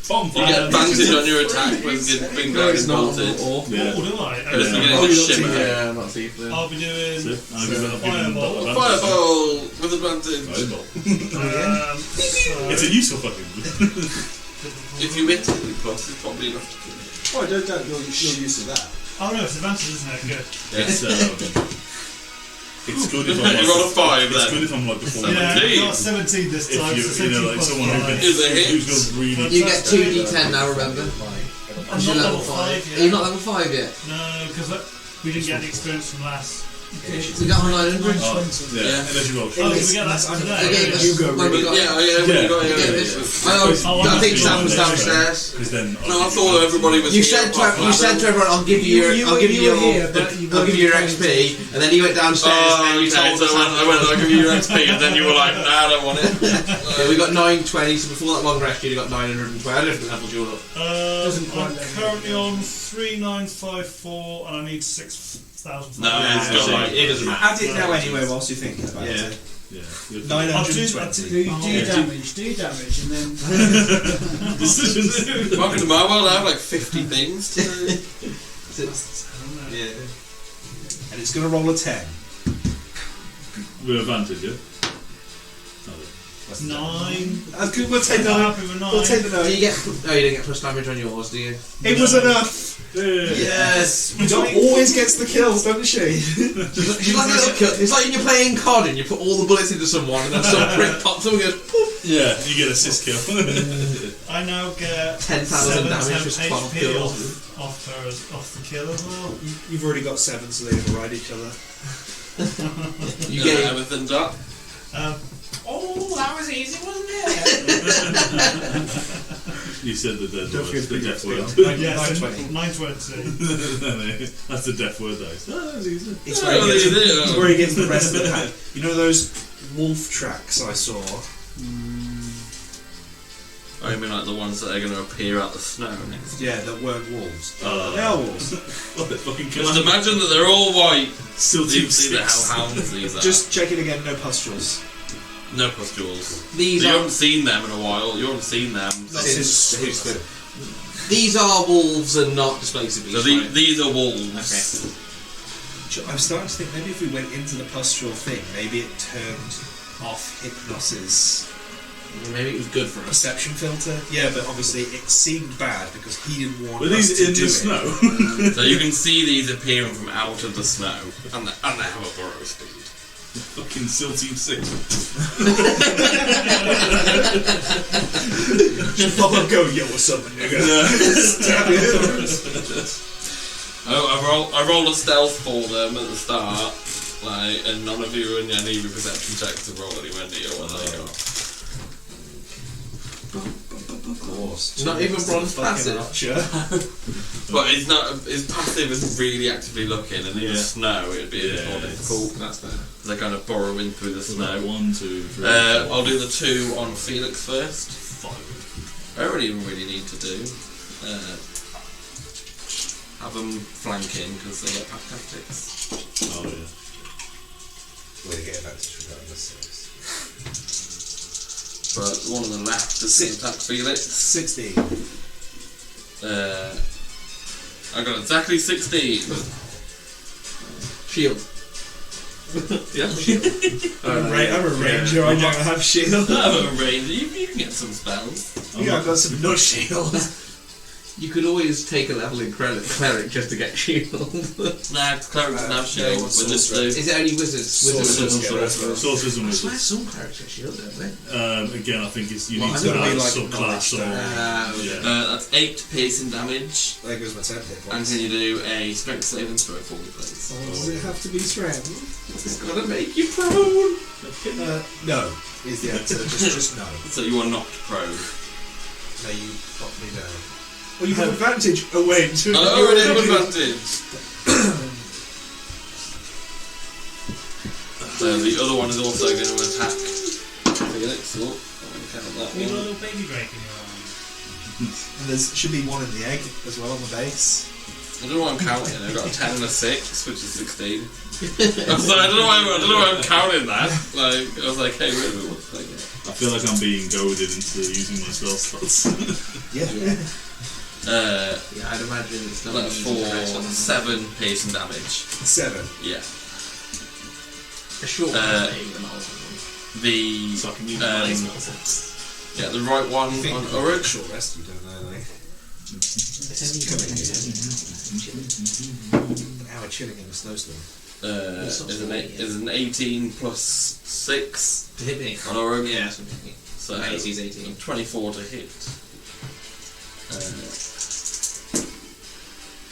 You get advantage on your attack when you've been guiding bolted. Yeah. Oh, do I? Just Okay. beginning to shimmer. Yeah, not thief. I'll be doing I'll give them Fireball. Fireball with advantage. Fireball. so It's a useful fucking. If you hit it with plus, it's probably enough to kill. Oh, don't you're used to that. Oh no, it's advantage, isn't it? Good. It's good if I'm You got a 5 It's then. good if I'm like before. Yeah, 17. I got 17 this time. If so you 17 like plus someone who 5. can, Is a hit. who's got really. You get 2d10 now, remember? I'm You're not level level 5. 5 yet. You're not level 5 yet? No, because we didn't get the experience from last. We got 900. Yeah, unless you roll. Oh, did we get that They gave today? us when we got I think Sam was downstairs. Because then. No, I thought everybody was. You here said apart from to everyone, I'll give you your XP, and then you went downstairs and then you told us. I'll give you your XP, and then you were like, nah, I don't want it. Yeah, we got 920, so before that long rest you got 920. I don't think leveled you up. I'm currently on 3954 and I need 6,000. No, it's got like. It doesn't matter. Add it now anyway whilst you're thinking about it. Yeah. 920. Do damage, and then. Decisions. Welcome to my world, I have like 50 things to do. Yeah. And it's going to roll a 10. With advantage, yeah? 9. That's good, we'll take I'm 9. happy with 9. We'll take the Do 9. you get? No, you didn't get plus damage on yours, do you? It was enough. Yes. Dot always gets the kills, doesn't she? She's like a little kill. It's like when you're playing COD and you put all the bullets into someone, and then some prick pops up and goes poof. Yeah, you get assist kill. I now get 10,000 damage, just 12 HP kills. off the kill as well. You've already got 7, so they override each other. You get everything done. Oh, that was easy, wasn't it? You said the dead Don't word. forget to The bring death your word. XP up. Yes, 920. 920. That's the death word, dice. Oh, that's easy. It's where, it's where he gets the rest of the pack. You know those wolf tracks I saw? Oh, you mean like the ones that are going to appear out the snow next? Yeah, that weren't wolves. They are wolves. What the fucking Just imagine that they're all white. Still team These are 6. hellhounds, these are. Just check it again, no pustules. No pustules. These You are haven't seen them in a while. You haven't seen them. these are wolves and not displacer beasts. So these are wolves. Okay. I'm starting to think maybe if we went into the pustule thing, maybe it turned off Hypnos's Maybe it was good for us. perception filter. Yeah, but obviously it seemed bad because he didn't want Were us these to in do the it. snow? So you can see these appearing from out of the snow, and they have a burrow speed. Fucking SEAL Team 6. Just pop up, go, yo, what's up, nigga? Stab you. I roll a stealth for them at the start, like, and none of you and any perception checks to roll anywhere near what they got. Of course. Not even bronze passive. But his passive isn't really actively looking, and in the snow it'd be a bit more difficult. That's fair. They're kind of burrowing through the snow. 1, 2, 3. I'll do the 2 on Felix first. I don't even really need to do. Have them flanking because they get pack tactics. Oh yeah. Well, you get advantage regardless. But the one on the left does attack Felix. 16. I got exactly 16. Shield. Yeah, shield. I'm a ranger, I don't have shield. I'm a ranger. You can get some spells. Yeah, I've got some nut shield. You could always take a level in cleric just to get shield. Nah, clerics don't have shield. yeah, We'll just do. Is it only wizards? Sorcerers get as well. Sorcerers and I swear wizards. some clerics get shield, don't they? Again, I think it's you Well, need it's to gotta have be a like subclass or knowledge, That's 8 piercing damage. There goes my 10 hit And points. can you do a strength saving throw for me, please? Does it have to be strength? It's gotta make you prone. No, is the answer. just no. So you are knocked prone. No, you pop me down. Well, you have advantage. Oh, wait. I already have advantage. So the other one is also going to attack Felix. Oh, I'll count that You got a one. little baby drake in your arm. And there should be one in the egg as well on the base. I don't know what I'm counting. I've got a 10 and a 6, which is 16. I was like, I don't know why I'm counting that. Like, I was like, hey, wait a minute, what's that? I feel like I'm being goaded into using my spell slots. Yeah. Yeah, I'd imagine it's not That's for 7 piercing damage. 7. Yeah. a short The So I can use um, my spell slots. yeah, the right one I think on on Uruk. short rest, you don't know, like. An hour chilling in a snowstorm. Is an 18 plus 6 to hit me. on Uruk. Yeah, So AC's 18. 24 to hit.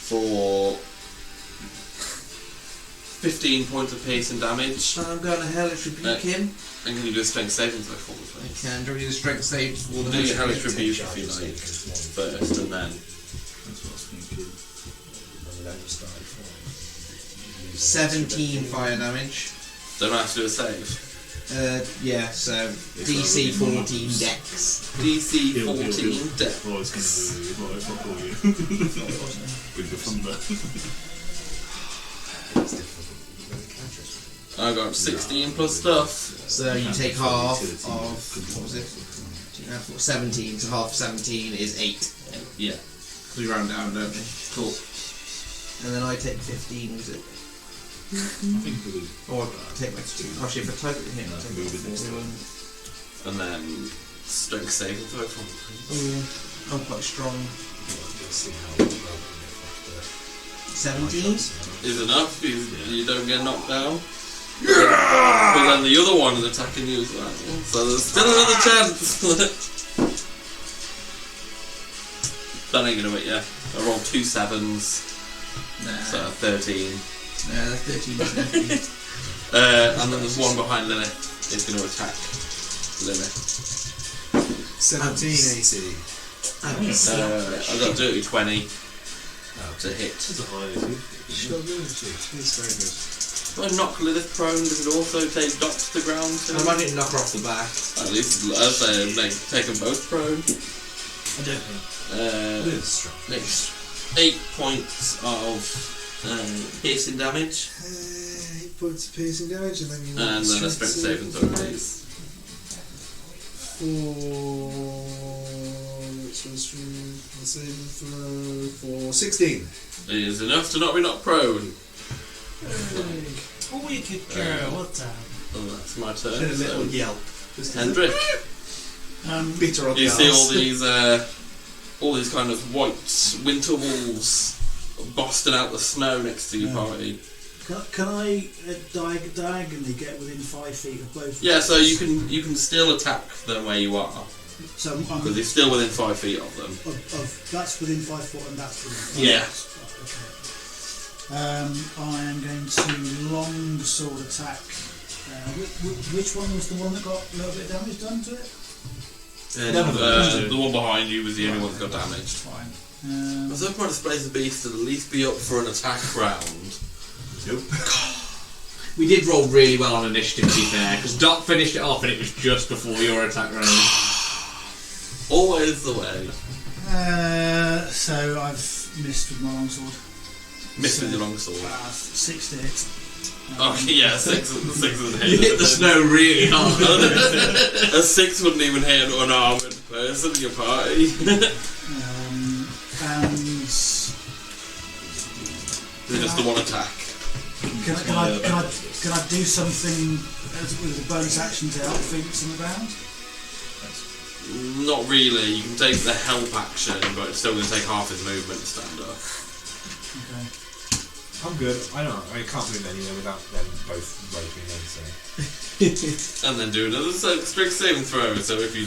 For 15 points of piercing damage. I'm going to hellish rebuke him. And can you do a strength saving throw for me, I please? can do the strength save for the Do your hellish Take rebuke if you charges, like because first, and then That's what I was thinking. 17 fire damage. don't have to do a save. Yeah, so DC 14 dex. DC Heal, 14 heal, heal. deck. Oh, it's going to do. Right, fuck all you. Bring the thunder. I got 16 plus stuff. So you take half of, what was it? 17, so half of 17 is 8. Yeah, We round down, don't we? cool. And then I take 15, was it? I think we Or I take my 2. Actually, if I type it here, I'll take move it my this 4. And then strength saving throw for me. I'm quite strong. 17? Is enough. You don't get knocked down. Yeah! But then the other one is attacking you as well. So there's still another chance. That ain't gonna hit ya. I rolled 2 7s, Nah. so 13. Nah, that's 13. Isn't it? And then there's one behind Lilith. It's gonna attack Lilith. 17 AC. I got dirty 20 to hit. That's a high AC. She's got ability. It's very good. Do I knock Lilith prone? Does it also take Doc to the ground too? I imagine knock her off the back. At least I'd say take them both prone. I don't think. It is strong. Next 8 points of piercing damage, 8 points of piercing damage, and then you and then a strength saving throw, please. 4. Which was the saving throw for 16. It is enough to not be knocked prone. Oh, wicked girl, what's that? Oh, that's my turn. And a little So. yelp. Just Hendrik, bitter on the you see arse. all these kind of white winter wolves busting out the snow next to your party. Can I diagonally get within 5 feet of both? Yeah, so you can still attack them where you are So because you're still within 5 feet of them. that's within 5 foot, and that's within 5 Yeah. foot. Okay. I am going to long sword attack. Which one was the one that got a little bit of damage done to it? The one behind you was the only one that got damaged. Fine. I was hoping my displays the beast to at least be up for an attack round. Nope. We did roll really well on initiative, to be fair, because Doc finished it off and it was just before your attack round. Always the way. So I've missed with my longsword. Missed with your longsword. 6 to hit. Oh yeah, six would You hit the snow really hard. A 6 wouldn't even hit an unarmed person in your party. And Just the one attack. can I do something with a bonus action to help Phoenix on the ground? Not really. You can take the help action, but it's still going to take half his movement to stand up. Okay. I'm good. I can't move anywhere without them both roping in. So And then do another strict saving throw. So if you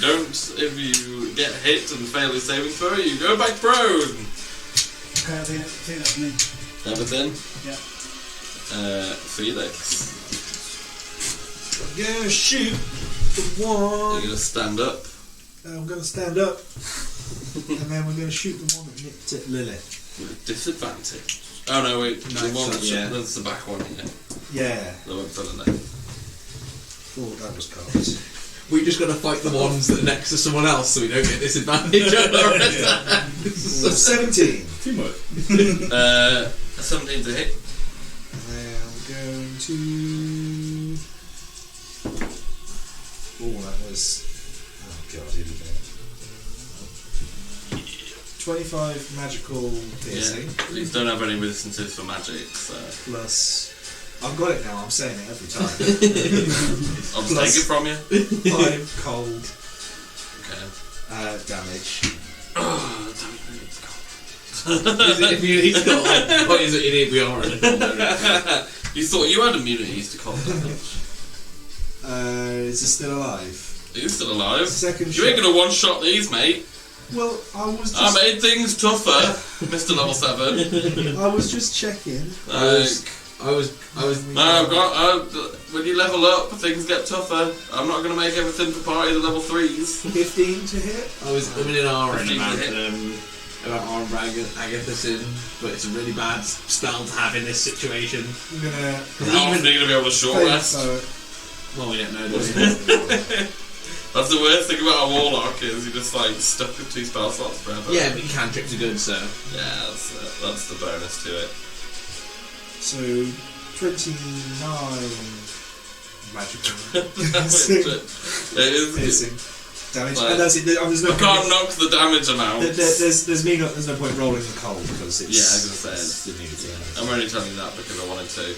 get hit and fail his saving throw, you go back prone. Okay, I think that's me. Everything? Yeah. Felix. I'm gonna shoot the one. You're going to stand up. I'm gonna stand up, and then we're gonna shoot the one that nipped at Lilith. With disadvantage. Oh no, wait. The one that's the back one, Yeah. The one further left. Thought that was cards. We just got to fight the ones that are next to someone else so we don't get disadvantage. 17. Teamwork. 17 to hit. And I'm going to. Oh, that was. Oh god, he did that. 25 magical piercing. Yeah. Please don't have any resistances for magic, so. Plus. I've got it now, I'm saying it every time. I'll just take it from you. 5 cold Okay. damage. Oh, damn it, He's got like, what is it in here? We are in a cold area. You thought you had immunities to cold damage. Is it still alive? Are you still alive? Second You ain't shot. gonna one-shot these, mate. Well, I was I just. made things tougher, Mr. Level 7. I was just checking. I was. No, when you level up, things get tougher. I'm not going to make everything for party the level 3s. 15 to hit. I was in an R Fifteen about arm Agathicin, but it's a really bad spell to have in this situation. I'm gonna. How often are you going to be able to short rest? Well, we don't know, do we? That's the worst thing about a warlock is you're just like stuck with 2 spell slots forever. Yeah, but cantrips are good, so. Yeah, that's the bonus to it. So 29 magical It is. piercing damage. Like, And that's it. There's no I can't knock the damage amount. there's no point rolling the cold because it's. Yeah, I was gonna say it's immunity. I'm only telling you that because I wanted to.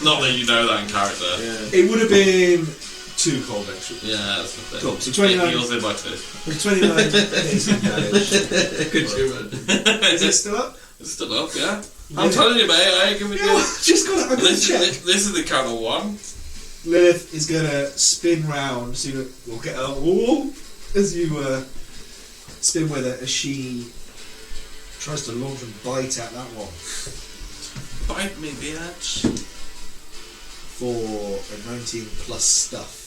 Not that you know that in character. Yeah. It would have been 2 cold extra. Yeah, that's the thing. Cool. So It 29. heals it by 2. 29 piercing damage. Good human. Is it still up? It's still up, yeah. I'm telling you, mate, I ain't giving Yeah, you. just got. I'm gonna check. This is the count of 1. Lilith is gonna spin round. So you'll get a wall as you spin with her as she tries to launch and bite at that one Bite me, bitch. for a 19 plus stuff.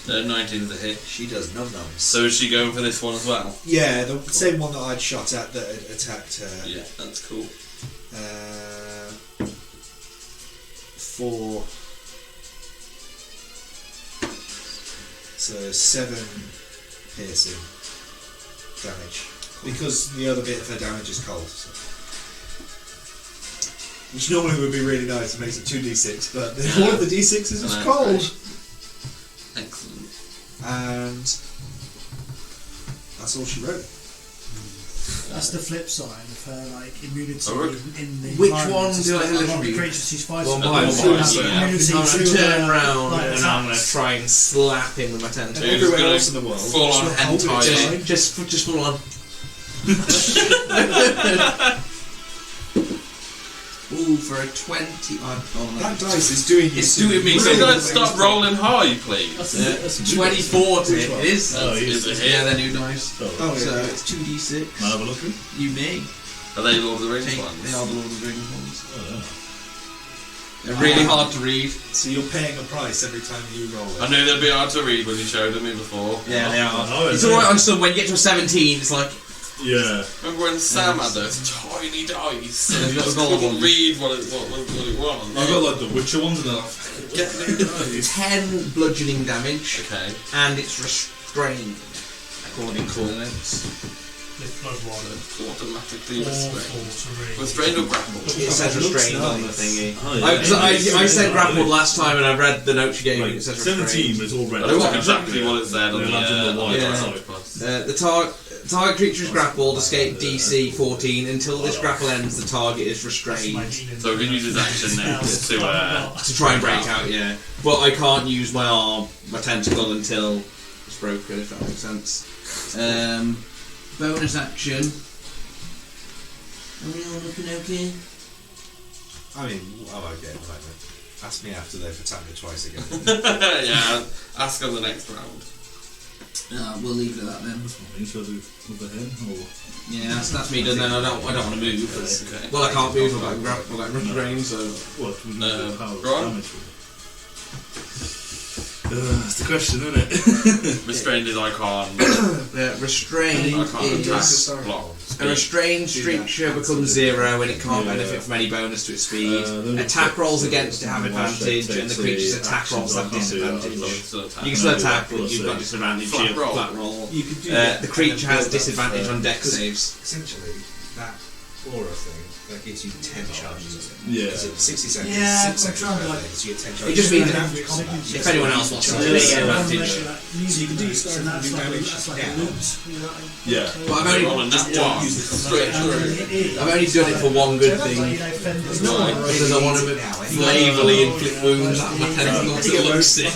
19 is a hit. She does num nums. So is she going for this one as well? Yeah, the same one that I'd shot at that had attacked her. Yeah, that's cool. For so 7 piercing damage because the other bit of her damage is cold. So. Which normally would be really nice, it makes it 2d6, but one of the d6s is No, cold. Excellent. And that's all she wrote. That's the flip side of her like immunity Alright. in the Which environment. one It's do I like a lot of attribute? creatures she's fighting. Well, Well, mine mine, was yeah. I'm Immunity going to to, turn round like, and I'm going to try and slap him with my tentacle. You're just Everywhere gonna else in the world, full on she'll hold it hentai. tight. Just full on. Ooh, for a 20. That dice is doing you. It's doing me. Can you guys stop rolling high, please? That's a good 24 to hit. It is. Oh, Is it Yeah, here? they're new dice. Oh, Oh, So yeah. it's 2d6. Can I have a look at it? You may. Are they Lord of the Rings They ones? are the Lord of the Rings ones. Oh, They're really hard to read. So you're paying a price every time you roll it. I knew they'd be hard to read when you showed them me before. Yeah, they are. Oh, It's alright on some. When you get to a 17, it's like. yeah. Remember when Sam had those tiny dice Yeah, and he you got just the gold couldn't ones. read what it was? I've got like the Witcher ones and they're like, Get me 10 bludgeoning damage, Okay. and it's restrained, according to the notes. This blood one. Automatically restrained. Awful to read. Restrained or grappled? It says restrained on the thingy. oh, yeah. I said grappled last time, and I read the notes you gave me. Like, It says 17, restrained. but it's all red. I looked exactly what it said on Yeah, that's on the the white dice side. plus. The target creature is grappled, escape DC 14. Until this grapple ends, the target is restrained. So we can use his action then To try and break out, yeah. But I can't use my arm, my tentacle, until it's broken, if that makes sense. Bonus action. Are we all looking okay? I mean, okay, right then. Ask me after they've attacked me twice again. Yeah, ask on the next round. We'll leave it at that then. Should I do with the head or? Yeah, that's me done then. I don't want to move. Okay. Well, I can't move. I've got restrained, so. What? Would No. the power Go on. damage? That's the question, isn't it? Restrained is I can't. Restrained I can't is. attack, block. A restrained creature becomes 0 and it can't benefit from any bonus to its speed. Attack rolls against it have advantage, and the creature's attack rolls have disadvantage. Still attack. You can still attack, but you've got disadvantage. Flat Flat roll. Flat roll. You could do The creature has disadvantage on dex saves. Essentially, that aura thing that gives you 10 charges. Yeah. Is it 60 seconds? Yeah, 6 seconds I'm trying to, per like- thing, so you get 10 It charges. just means You that don't have to combat. if anyone else wants to, they get advantage. So you can do start that's doing like, damage that's like now. a loot. You know, Yeah. But I've only, Rolling just Don't one. use the Straight through. I've only done it for one good thing. Because I want to flavorly inflict wounds at my tentacle to look sick.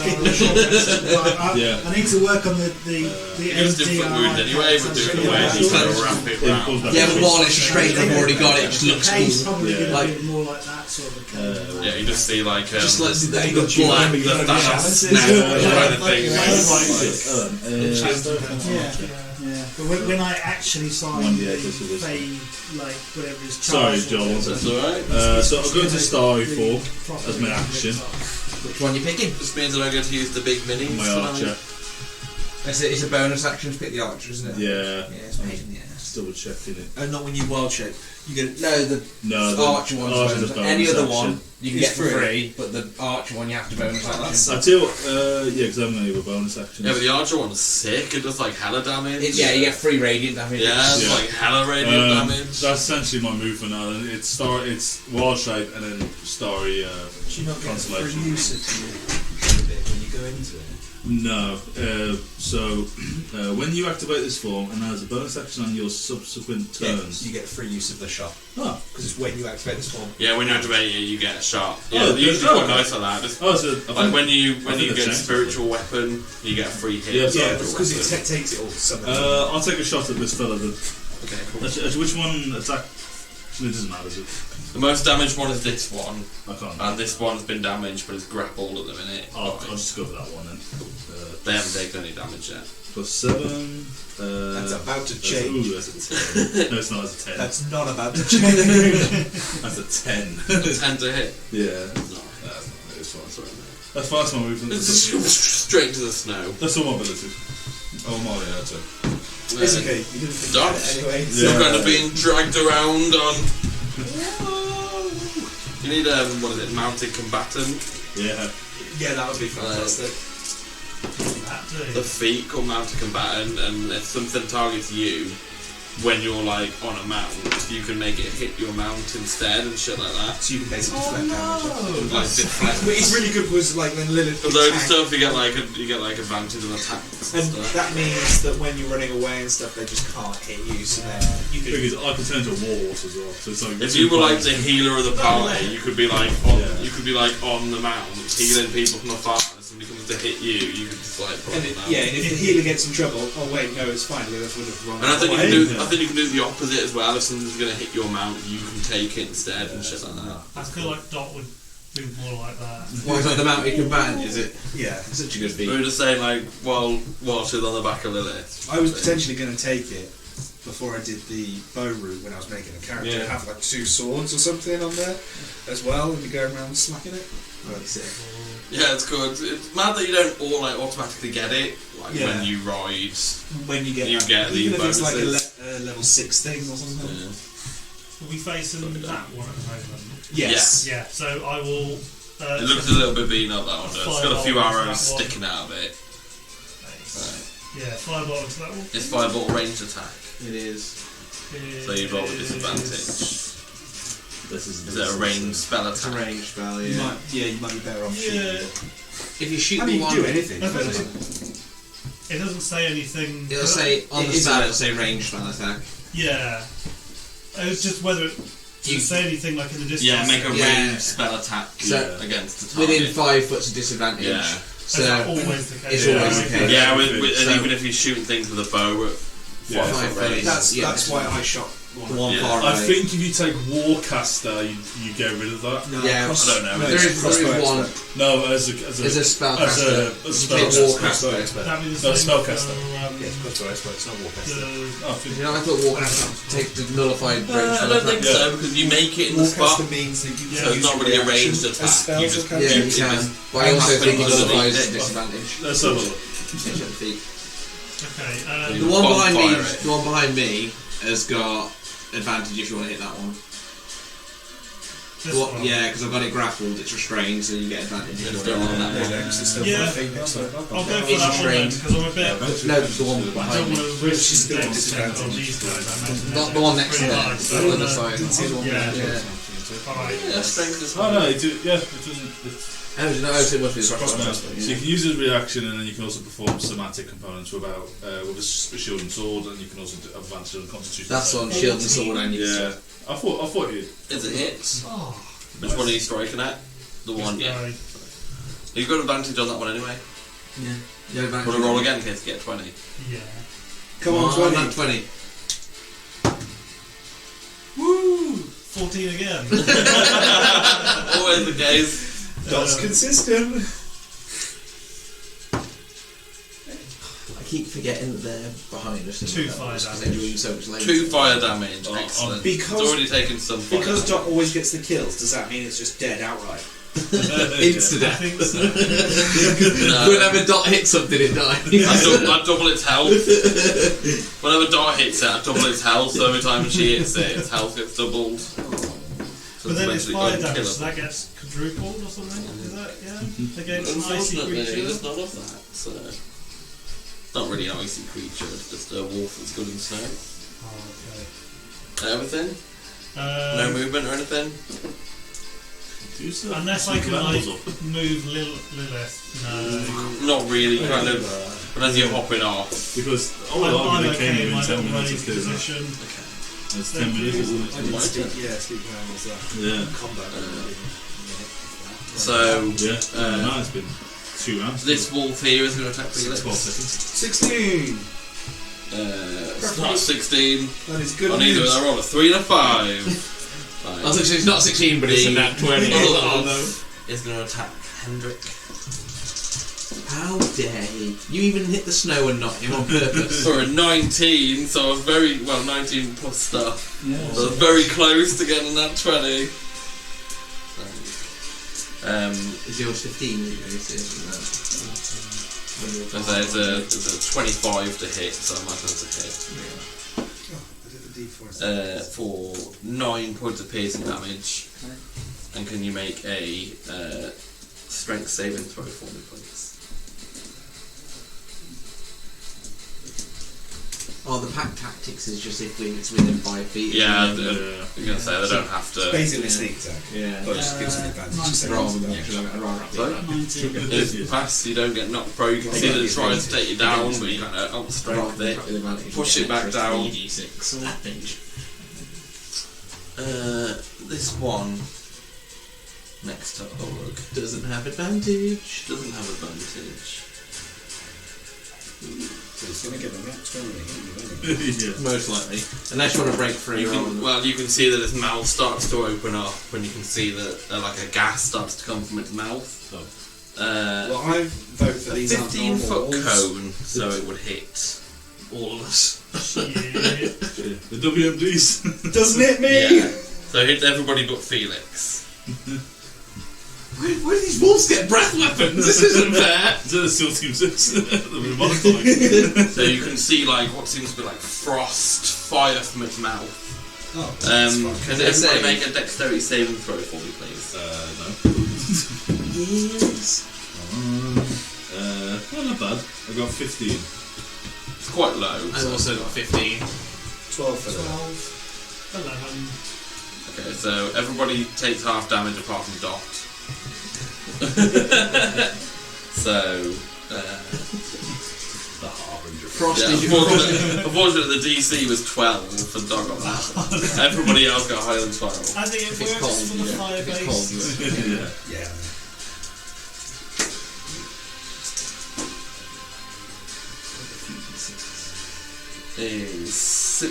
Yeah. I need to work on the Used different wound anyway, but do it the way you kind of wrap it round. Yeah, but while it's restrained, I've already got it. It just looks Case cool. probably Yeah. going to be more like that sort of a Yeah, you just see like Just let's see that the good blood. that snap kind of thing. Yeah. But when I actually sign One the D8 plus a Fey, like whatever is Sorry, charged, Joel, one That's second. alright. So I'll go into Starry 4 as my action. Which one you picking? This means that I'm going to use the big minis. My archer. It's a bonus action to pick the archer, isn't it? Yeah. Yeah, it's a pain in the ass. Just double checking it. And not when you wild shape. You get No, the No, the archer one's archer's bonus. a bonus Any other action. one you can It's get for free. free, but the archer one you have to bonus action. I tell you what, yeah, because I'm going to give a bonus action. Yeah, but the archer one's sick. It does like hella damage. Yeah, you get free radiant damage. Yeah, it's Yeah. like hella radiant damage. That's essentially my move for now. It's wild shape and then starry Do you not get free constellation. use of it when you go into it? No. So when you activate this form and has a bonus action on your subsequent turns. You get free use of the shot. Oh. Because it's when you activate this form. Yeah, when you activate it, you get a shot. Oh, Yeah, they're usually oh, quite okay. nice like that. Just, Oh, so like when you think get they've a changed spiritual weapon, you get a free hit. Yeah, with Yeah, spiritual because it weapon. takes it all. Something. I'll take a shot at this fella. Okay, cool. Which one attack? It doesn't matter, does it? The most damaged one is this one, I can't. and this one's been damaged, but it's grappled at the minute. I'll just go for that one then. They haven't taken any damage yet. Plus 7. That's about to Ooh, change. that's a 10. No, it's not. It's a 10. That's not about to change. That's a 10. 10 to hit. Yeah. No. It's fine. Sorry, That's fast my movement. It's just straight to the snow. That's all my abilities. Oh my, yeah, that's it. It's okay. You didn't think Dodge. about it anyway. Yeah. You're kind of being dragged around on. You need what is it? Mounted combatant. Yeah. Yeah, that would be fantastic. The feat called mounted combatant, and if something targets you when you're like on a mount, you can make it hit your mount instead and shit like that. So you can basically deflect damage. Like deflect. But it's really good was like when Lilith For those attacked, stuff, you get like advantage on attacks and and stuff. that means that when you're running away and stuff, they just can't hit you. So then you could. Because I can turn into a warhorse as well. So it's like If you were like the healer of the party, Yeah. you could be like on, Yeah. you could be like on the mount, healing people from afar. As somebody comes to hit you, you can just like pull And them out. and if the healer gets in trouble, oh wait, no, it's fine. Lilith would have run And I think away. I think you can do the opposite as well. If someone's going to hit your mount, you can take it instead and shit like that. I feel like Dot would do more like that. Why is that the mounted combatant, is it? Yeah. Such a good We feat. were just saying, like, while she was on the back of Lilith. I was potentially going to take it before I did the bow route when I was making a character. Yeah. Have like 2 swords or something on there as well, and you go around smacking it. Yeah, it's good. It's mad that you don't all like automatically get it. Like Yeah. when you ride. When you get You that. get the even if it's like a bonuses. level 6 thing or something. Yeah. Are we facing that one at the moment? Yes. Yeah, so I will. It looks a little bit beaten up, that one does. It's got a few Fireball arrows into that one. sticking out of it. Yeah, fireball into that one. It's fireball ranged attack, It is. so you roll with disadvantage. This Is it a ranged spell It's a attack? range spell, You yeah. might, you might be better off shooting. Yeah, If you shoot I the mean, you one, can do anything. I but- think it doesn't say anything. it'll say on the It is spell. a- It'll say range spell attack. Yeah. It was just whether it You- doesn't say anything like in the distance. Yeah, make a Yeah. ranged spell attack So- against the target. Within 5 foot's of disadvantage. Yeah. Is that So always the case? it's always the case. Yeah, So- and even if you're shooting things with a bow at 5 5 foot range. foot. That's Yeah. why I shot the one. one Yeah. far I right. think if you take Warcaster, you get rid of that. No, Yeah, cross- I don't know. No, There it's is crossbow one. expert. No, as a As a spellcaster. as a you spell take caster. warcaster. expert. That'd be the No, same spellcaster. for, Yes, crossbow expert. It's not warcaster. the Oh, I think- You know, I thought warcaster take the nullified range I spell don't think attack. so, because you make it in the spot. Warcaster means that you Yeah. So it's not really a ranged attack. Spells You just or Yeah, you It's- can. But I also happens think it underneath nullifies it. disadvantage. Let's have a look. It's a feat. okay. The one behind me, Bonfire it. the one behind me has got advantage if you want to hit that one. This What? one. Yeah, because I've got it grappled. It's restrained, so you get advantage. Yeah, if you don't want to want hit that that one. Still Yeah. my Phoenix, so- I'll go for It's that one then restrained. because I'm a bit. No, the one I don't behind me. want to risk She's still dex on disadvantage. on these guys. I imagine Not they're the one next to pretty that. high, The so other I'm gonna- side. Yeah. Yeah. Alright. Yeah, strength is Oh no, it doesn't. Oh, no, it must be the Crossbow. crossbow. So you can use it as a reaction, and then you can also perform somatic components with a shield and sword, and you can also do advantage on Constitution. That's on shield and sword and you. Yeah, I thought you. Is it hits? Oh, Which one are you striking at? The one, yeah. right. You've got advantage on that one anyway. Yeah. You have Want advantage. to roll again in case you get 20? Yeah. Come on, 20. I'm at 20. Woo! 14 again. Always the case. Dot's consistent. I keep forgetting that they're behind us. 2 fire because they're damage. doing so much later. 2 fire damage. Oh, Excellent. because- it's already taken some fire. Because Dot always gets the kills, does that mean it's just dead outright? Insta I death. think so. No. Whenever Dot hits something, it dies. I double its health. Whenever Dot hits it, I double its health, so every time she hits it, its health gets doubled. So But then it's basically fire damage, unkillable. so that gets quadrupled or something? Is that, yeah? Against an icy Unfortunately, creature? there's none of that. So. It's not really an icy creature, it's just a wolf that's good in snow. Oh, Everything? okay. No movement or anything? Unless I can, like, move Lilith, no. Not really, kind of. But as you're hopping off. Because I'm argument okay came in my in 10 little minutes raised to do that. position. It's 10 minutes, isn't I it? did speak animals Yeah. combat. So, Yeah. No, it's been 2 rounds. this wolf here is going to attack It's 12 Felix. seconds. 16! It's not 16. That is good On either, news. I roll a 3 and a 5. I was actually, it's not 16, but it's a nat 20. Is going to attack Hendrik. How dare he? You even hit the snow and not him on purpose. For a 19, so I was very, 19 plus stuff. So I was very close to getting that 20. Is yours 15? There's a 25 to hit, so I imagine it's a hit. I did the D4. For 9 points of piercing damage. And can you make a strength saving throw for me, please? Oh, the pack tactics is just if it's within 5 feet. Yeah, isn't it? I'm going to say they don't have to. Basically sneak attack. Yeah. But it just gives an advantage. Rather than the actual, I'd rather have Sorry? that. 19. It's fast, you don't get knocked pro. You can see that it tries to take you down, but you kind of outstrength it. Push it back down. This one next to Orug. Doesn't have advantage. Doesn't have advantage. So he's going to get a nat 20. Yeah. Most likely. Unless you want to break free. You can see that its mouth starts to open up, and you can see that like a gas starts to come from its mouth. Oh. Well, I vote for these 15-foot abnormals. cone, so it would hit all of us. The WMDs. Doesn't hit me! Yeah. So it hits everybody but Felix. Where do these wolves get breath weapons? This isn't fair. Is that a SEAL Team 6? So you can see like what seems to be like frost fire from its mouth. Oh, Can everybody make a dexterity saving throw for me, please? No. Yes. Not bad. I got 15. It's quite low. I also got 15. 12 for that. 11. Okay, so everybody takes half damage apart from Dot. So, The Harbinger. Frosty. unfortunately the DC was 12 for Dog on that. Everybody else got higher than 12. I think it If it's works cold, for the yeah. fire If it's base. cold, Yeah. Yeah. Is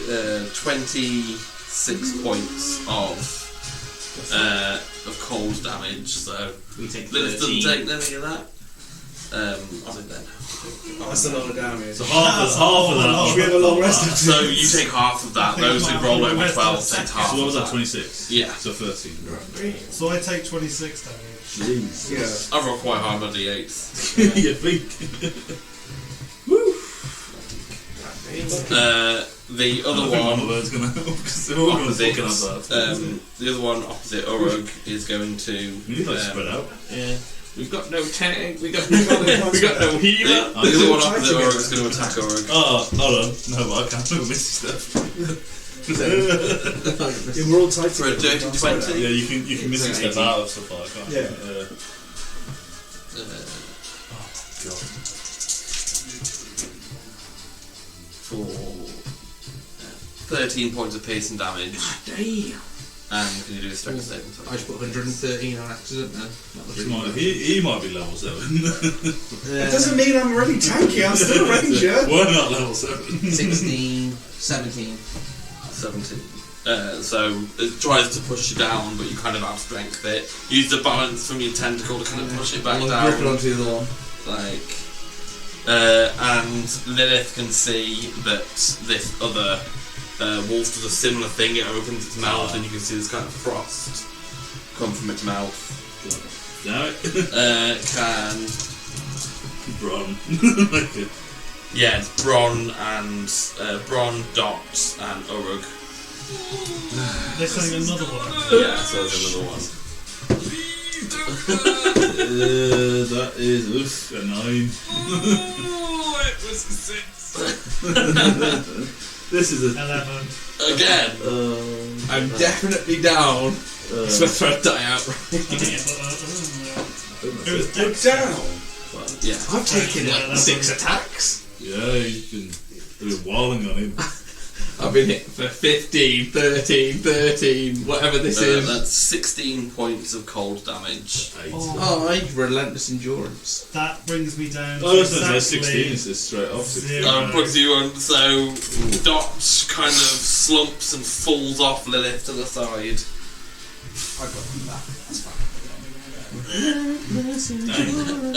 26 points of cold damage, so We take Lilith doesn't 13. take any of that. I think then. That's a lot of damage. So half of that. Should we have a long rest? So you take half of that. Those who roll over 12 take half. So what was of that, 26? Yeah. So 13. So I take 26 damage. Jeez. Yeah. I've rolled quite hard on D8s. You think? The I other don't think one one word's gonna help because they're all gonna opposite, fucking have that. the other one opposite Urug is going to. We need like spread out. Yeah. We've got no tank. We got no healer. The other one opposite Urug is going to attack Urug. Oh, hold on. No, I can't do missy stuff. Yeah, we're all tight For a together, dirty we can't spread 20. out. Yeah, you can missy stuff out of stuff like that. Yeah. God. For 13 points of piercing damage. Damn. And can you do a strength saving I throw? just put 113 on accident then. That was really good. He might be level 7. It doesn't mean I'm really tanky, I'm still a ranger. We're not level 7. 16, 17. 17. So it tries to push you down, but you kind of outstrength it. Use the balance from your tentacle to kind of push it back Grip it down. onto the other one. And Lilith can see that this other wolf does a similar thing. It opens its mouth, and you can see this kind of frost come from its mouth. Damn it. Can Bron. yeah, it's Bron and Bron, Dot, and Urug. They're saying another one. Yeah, so there's another one. That is a 9. Oh, it was a 6. This is a 11. Again. I'm definitely down. So I throw a die out. It was Look down. Yeah. I've taken like 6 attacks. Yeah, you've been walling on him. I've been hit for 15, 13, whatever this is. That's 16 points of cold damage. 8. Oh, relentless endurance. That brings me down to Oh, that's not exactly 16, it's just straight off. 0. Puts you on, so Dot kind of slumps and falls off Lilith to the side. I got that. That's fine.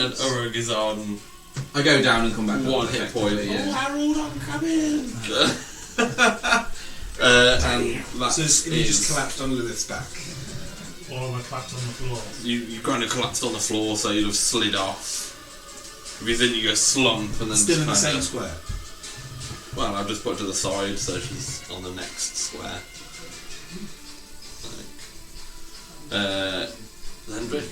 And Urug is on I go down and come back. 1 hit point. Yeah. Harold, I'm coming! And that So you just collapsed on Lilith's back. Or am I clapped on the floor? you kind of collapsed on the floor, so you'd have slid off. If you think you go slump and then Still in the just same kinda- square. Well, I've just put her to the side, so she's on the next square. Hendrik.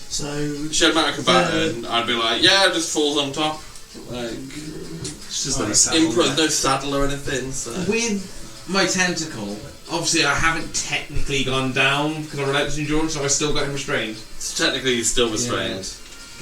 So She had an acrobat, and I'd be like, yeah, it just falls on top. Like, It's just like a saddle. no saddle or anything. So. With my tentacle, obviously I haven't technically gone down because I relentless endurance, so I still got him restrained. So technically, he's still restrained.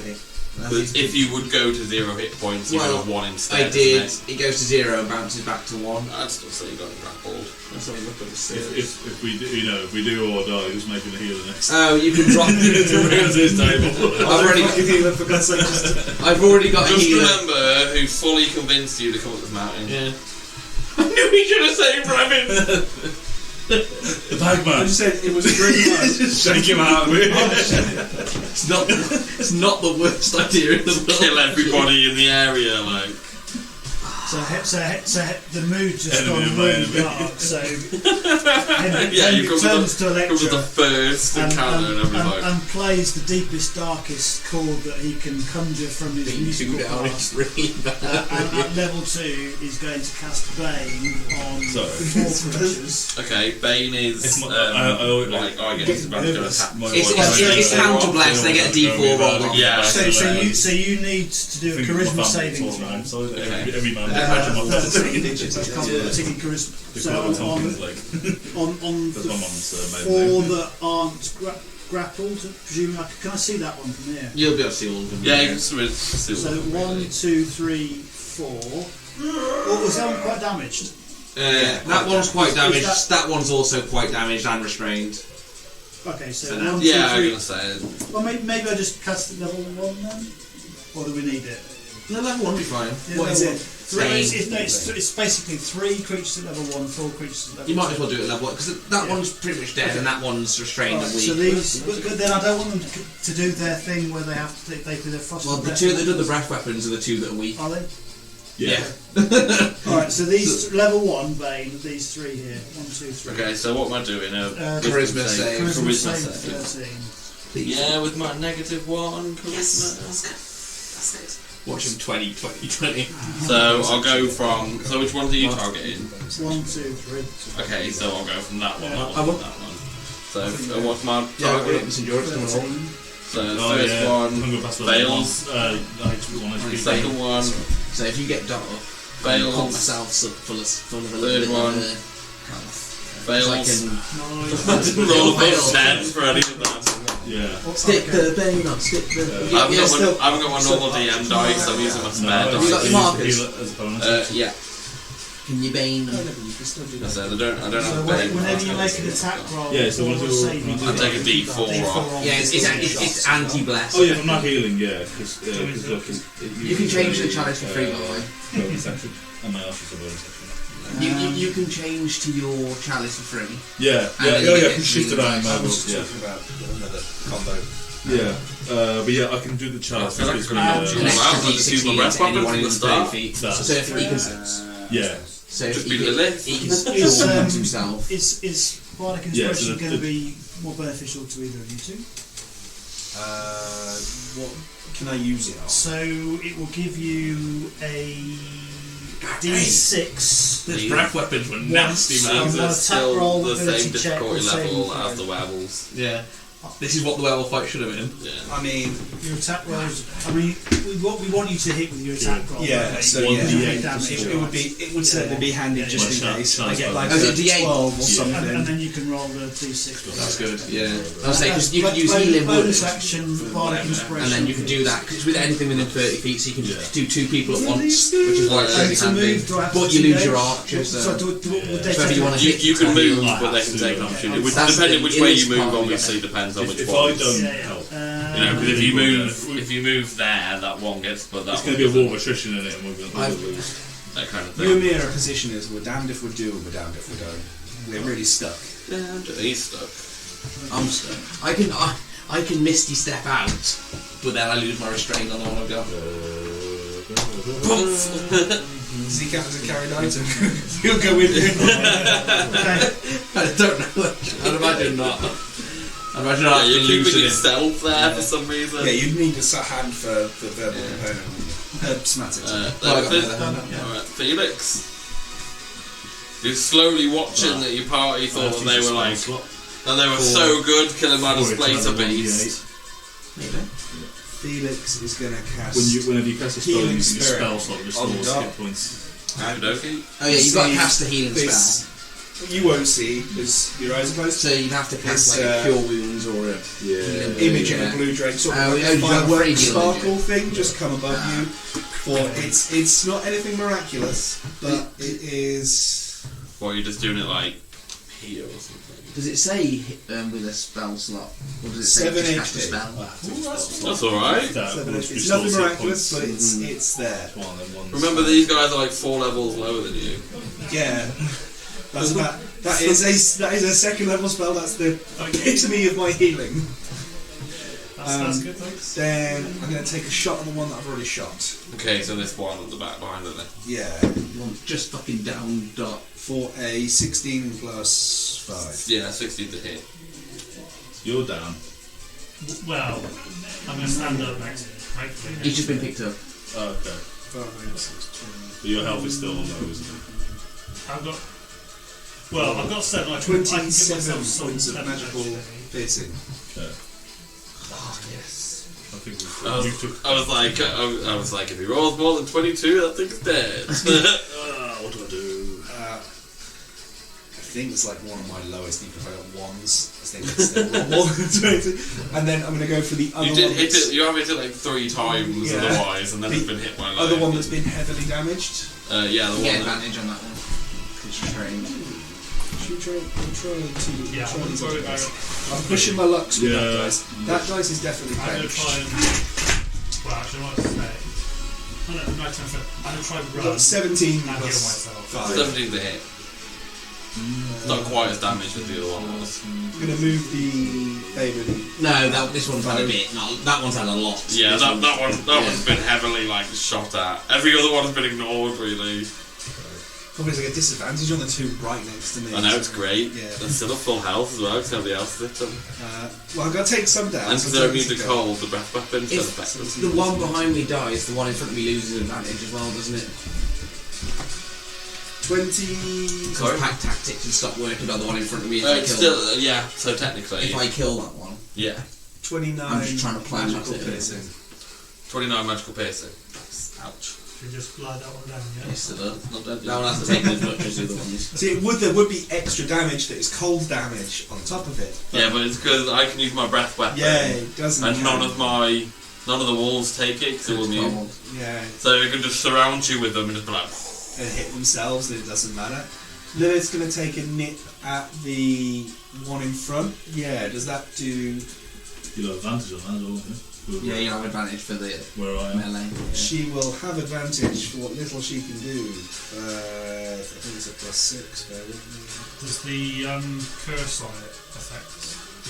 Okay. But if you would go to 0 hit points, you would have 1 instead. I did. isn't It goes to 0 and bounces back to 1. it? I'd still say you got grappled. That's what I look at the stairs. If we do, if we do or die, who's making the healer next? Oh, you can drop. Where's his table? I've already got. healer for God's sake. Just I've already got a Just healer. remember who fully convinced you to come up this mountain. Yeah. I knew we should have saved Rabbit! The bagman. said it was a great one. Just shake him out of it. It's not the worst idea in the world. Kill everybody in the area, like. So the mood just Enemy gone of my really enemy. dark. So Yeah, you Henrik come turns to It was the Electra first encounter and everything. and plays the deepest, darkest chord that he can conjure from his musical down, part. it's really bad. And at level 2, he's going to cast Bane on Sorry. 4 creatures. Okay, Bane is It's my- I guess it's about to attack. It's counter blast. They get a D4 roll. Yeah. So you need to do a charisma saving throw. Every man. That's particularly charisma. So on That's my mum's four that aren't grappled, presumably, can I see that one from here? You'll be able to see all of them. Yeah, you can still So 1, 2, 3, 4. Oh, was that one quite damaged? That one's quite damaged. Is That one's also quite damaged and restrained. Okay, so For now. 1, 2, 3. Yeah, I'm gonna say it. Well, maybe I just cast it level 1 then? Or do we need it? No, level 1 will be fine. Yeah, What is level it? one. It's basically 3 creatures at level 1, 4 creatures at level 2. You might as well do it at level 1 because that one's pretty much dead and that one's restrained and Right, weak. so these, but then I don't want them to do their thing where they have to they do their frost. Well, the two that do the breath weapons are the two that are weak. Are they? Yeah. Alright, so these level 1 Bane, these 3 here. 1, 2, 3. Okay, so what am I doing? Charisma save. Charisma Charisma save save. 13. Yeah, with my -1 charisma. Watch him 20, 20, 20. So I'll go from. So which ones are you targeting? 1, 2, 3. Okay, so I'll go from that one. That I one. want- That one. So what's my Yeah, target? it's endurance coming on. 13. So first one, fails. Second one, So if you get dark, I fails. put myself full of a Third little one. bit Fails. I I can didn't roll above 10 for any of that. Yeah. stick the Bane on, stick the... I haven't got my normal DM dice, I'm using my spare Have you got dice. your markers? As a bonus. Yeah. Can you Bane... I said I don't So have Bane. whenever you make an attack roll, Yeah, so or once a you're- saving I'll throw, take a D4 off. roll. Yeah, it's anti-bless. Oh yeah, I'm not healing. Yeah, because look, You can change the challenge for free, by the way. Bonus action. And my ask for bonus action. You can change to your chalice for free. Yeah, And then you I get can shift it out. I was Yeah, talking about another combo. yeah. But yeah, I can do the challenge. I feel like It's I gonna- could An extra Wow, let's use my D16 breath to weapon anyone from the within start. 30 feet. That's- So if he can... yeah. So if Just he be can, Lilith. he can Is, shorten himself. is Bardic Yeah, Inspiration so the- going to be more beneficial to either of you two? What can I use it on? So it will give you a D6. Those breath weapons were nasty, Once. man. One So attack it's still roll, the ability same check, or difficulty saving level throw. as the werewolves. Yeah. This is what the werewolf fight should have been. Yeah. I mean, Your attack rolls. I mean, we want you to hit with your attack roll. yeah, don't we? so One yeah, D8 damage. it would certainly be handy Yeah, just yeah. in case. I Chance get like Oh, is a it D8? 12 or And something. then you can roll the D6. That's good, yeah. I was saying, because you could use healing bonus word, action, Bardic Inspiration. and then you can do that, because with anything within 30 feet, so you can Yeah. do 2 people at once, which is why it's really It's a handy. move, do I have But to you lose engage? your archer, so... So would they So if take you a- wanna You can move, like but they that can to take an do opportunity. that. Which, That's depending the- which in way this you move, part, obviously depends on which If I one. don't Yeah, help, You know, because if you move there, that one gets, but that it's one going to be a doesn't. war of attrition in it, and we're going to lose. That kind of You and thing. me are in a position is we're damned if we do and we're damned if we don't. We're really stuck. He's stuck. I'm stuck. I can Misty Step out, but then I lose my restraint on the one I've got. Does he count as a carried item? He'll go with you. I don't know. I'd imagine not. I'd imagine Yeah, I have you're to keeping loosen it. yourself there for some reason. Yeah, you'd need a hand for the verbal component, wouldn't you? Somatic. Well, I got Felix. another hand, yeah. Alright, Felix. You're slowly watching that your party thought that they were like, that they were so good killing by the Splater Beast. Maybe. Felix is going to cast. Whenever you cast a spell, you Healing can Spirit spell slot on restores the hit points. Okey-dokey. Oh yeah, you've got to See cast the healing this spell. you won't see because your eyes are closed. So you'd have to cast It's, like a cure wounds or a Image of a blue dragon, sort of Oh, like yeah, a you got firework free healing, sparkle thing, just come above you. For it's not anything miraculous, but it is. Or you're just doing it like here or something. Does it say with a spell slot? Or does it say 7 just cast a HP. spell? That's alright. It's nothing miraculous, but it's there. Remember, these guys are like 4 levels lower than you. Yeah, that's about. That is a second level spell. That's the epitome of my healing. That's good, thanks. Then I'm going to take a shot on the one that I've already shot. Okay, so this one at the back behind it then. Yeah, You want just fucking down dot. for a 16 plus 5. Yeah, 16 to hit. You're down. Well, I'm going to stand up next. Hopefully. He's just been picked up. Oh, okay. 5, 6, But your health is still low, isn't it? I've got. Well, I've got 7. I can give 27 myself some points of 7 magical actually. piercing. Okay. Oh yes. I think I you was, took. I was like, if he rolls more than 22, that thing's dead. What do I do? I think it's like one of my lowest, even if I got ones. I think it's still more than 20. And then I'm going to go for the other You one. did hit it. You have hit it like 3 times Yeah. otherwise, and then The it's been hit by like. Other one that's been heavily damaged. Yeah, the You get one. That, advantage on that one. Because you're trained. Should we try to Yeah, try I'm these sorry dice? about I'm pushing my luck with that Yeah. dice. That dice is definitely I'm going to benched. try and. Well, actually, I might say. Oh, no, right, I'm going to try and I've run got 17 and heal plus myself. 5. 17 to hit. Not quite as damaged as the other one was. I'm going to move the favoured. No, this one's had a bit. No, that one's had a lot. Yeah, This that one- one's been heavily like shot at. Every other one's been ignored really. Probably like a disadvantage on the two right next to me. I know it's great. Yeah. They're still at full health as well because nobody else hit them. Well, I've got to take some down. And so because they're take immune to some down. cold, the breath weapon still If effective. the one behind me dies, the one in front of me loses advantage as well, doesn't it? 20. Sorry? Pack tactics and stop working on the one in front of me if I It's kill. still yeah. So technically, If I kill that one, yeah, 29. I'm just trying to plan magical that. piercing. 29 magical piercing. Ouch. Should we just glide that one down, yeah? it's still not dead. That one hasn't taken as much as the other ones. See, there would be extra damage that is cold damage on top of it. Yeah, but it's because I can use my breath weapon. Yeah, it doesn't. And count. none of the wolves take it because they're immune. Yeah, So we can just surround you with them and just be like. and hit themselves, and it doesn't matter. Lilith's going to take a nip at the one in front. Yeah, does that do? You'll have advantage on that, don't you? Yeah, you have advantage for the Where I am. melee. Yeah. She will have advantage for what little she can do. I think it's a +6. Bear with me. Does the curse on it affect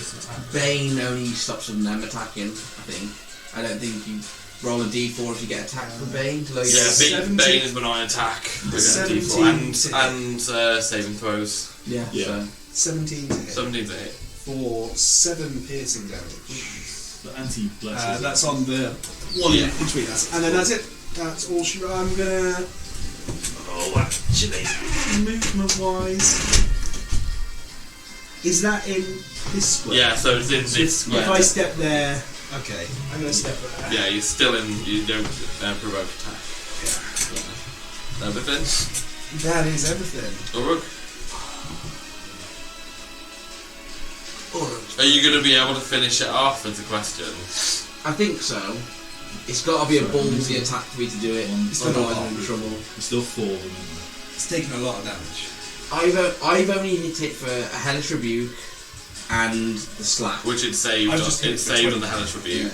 this attack? Bane only stops from them attacking, I think. I don't think you roll a d4 if you get attacked from Bane to lower your Yeah, 17. Bane is when I attack. We get a D4 and saving throws. Yeah, Yeah. so 17 to hit 17 to hit. for 7 piercing damage. The anti-bless. That's on the one Yeah. between us, and then that's it. That's all she. I'm gonna. Oh, actually, movement-wise, is that in this square? Yeah, so it's in this If square. I step there, okay, I'm gonna step there. Yeah, you're still in. You don't provoke attack. Yeah. Everything. That is everything. Uruk. Are you going to be able to finish it off? Is the question. I think so. It's got to be a ballsy attack for me to do it. It's still Otherwise not I'm in trouble. There's still 4 of them in It's taken a lot of damage. I've only hit it for a hellish rebuke and the slap. Which it saved. I've just hit It it for saved on 20. the hellish rebuke.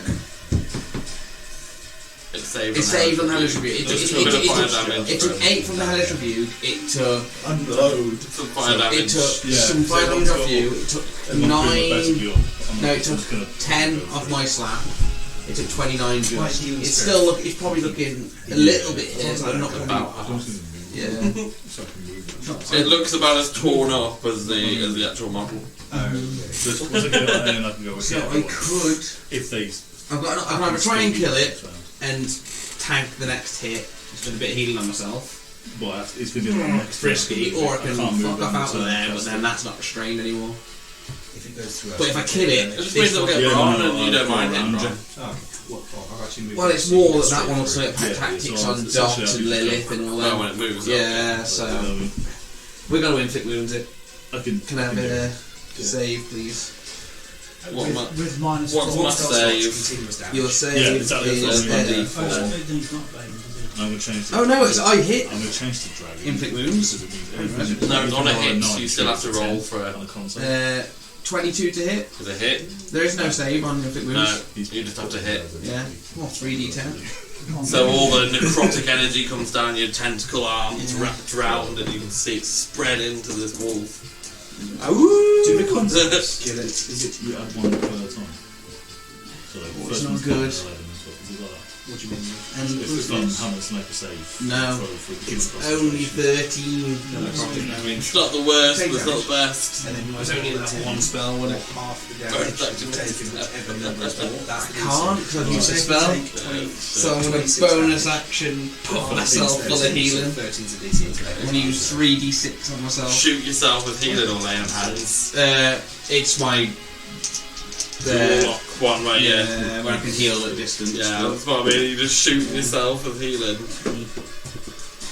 It saved. It saved on the hellish rebuke. Just took a bit of fire damage. It took 8 from the hellish rebuke. It took Unload. Some fire damage. it took Yeah. some fire damage off you. It took there. I'm not doing my best to 9. be up. I'm No, not- it I'm just gonna- took 10 off my slap. It took 29 Might just. heal It's spirit. still it's probably looking a little bit hit, but not gonna About be. half. I'm just gonna move. Yeah. So I can move it. It looks about as torn up as the actual model. Just once I get it in, I can go with So the I other one. could. If they. I can either try and kill it and tank the next hit, just with a bit of healing on myself. Well, it's going to be the next Frisky, or I can can't move fuck off around out of until there, but that's then it. that's not restrained anymore. If it goes through. But if I kill it, It just means they'll get Yeah, Bron no, and you don't I'll mind go it, around Bron. you. I've actually moved. Well, it's more that one will say Yeah, tactics it's on on- it's Dot actually and I'll be Lilith and all Well, when that. it moves. Yeah, so we're going to inflict wounds it. Can I have a save, please? With minus What's 4. my save? Continuous damage. Your save Yeah, exactly, is that's what I mean. Oh, so he's not playing, is he? I'm going to change the Oh no, it's I hit. I'm going to change the dragon. Inflict wounds. Because it means No, on a hit, nine, you still have to it's a roll 10 for on a. the console. 22 to hit. With a hit. There is no save on inflict No, wounds. you just have to hit. Yeah. Well, 3d10. So all the necrotic energy comes down your tentacle arms wrapped around, and you can see it spread into this wolf. Do the concepts kill it? Is it you add one per time? So Oh, first it's not one's good. 11 and stuff. Is it like that? What do you mean? And It's on Hammer's make a save. No. For the only concentration. 13. It's not the worst, but it's not the best. And then It's only that one spell, wasn't it? half the Very damage effective. you take in whichever number is more. That's the Can't, because I've used a spell. So I'm going to 26 bonus damage. action, put myself full of healing. 13's a DC. I'm going to use 3d6 on myself. Shoot yourself with healing or lay on hands. It's my... Warlock one, right? Yeah. where I can heal at distance. Yeah, that's what I mean. You just shoot yourself with healing.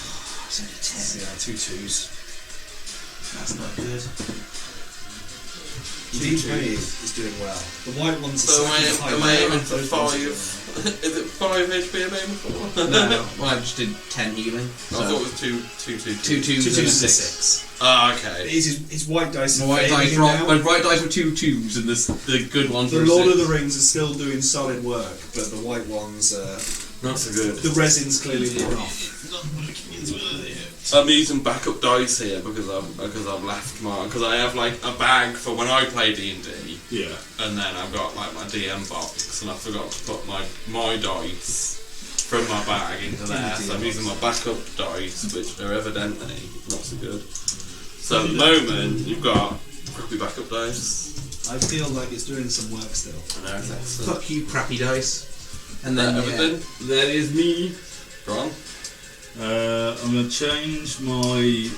Yeah, 2 2s. That's not good. Team Brave is doing well. The white ones So are am I aiming for 5? Is it 5 HP I'm aiming for? No, well, I just did 10 healing. I thought it was 2 2 twos and a 6. 6. Ah, okay. His white dice My are white failing dice him roll. now. My right dice were 2 twos, and the good ones The were Lord 6. of the Rings are still doing solid work, but the white ones, Not so good. the resin's clearly worn off. I'm using backup dice here because I've left my because I have like a bag for when I play D&D, Yeah. and then I've got like my DM box, and I forgot to put my dice from my bag into there. So I'm using my backup dice, which are evidently not so good. So at the moment you've got crappy backup dice. I feel like it's doing some work still. I know it's excellent. Fuck you, crappy dice. And then Everything. that is me. Go on. I'm going to change my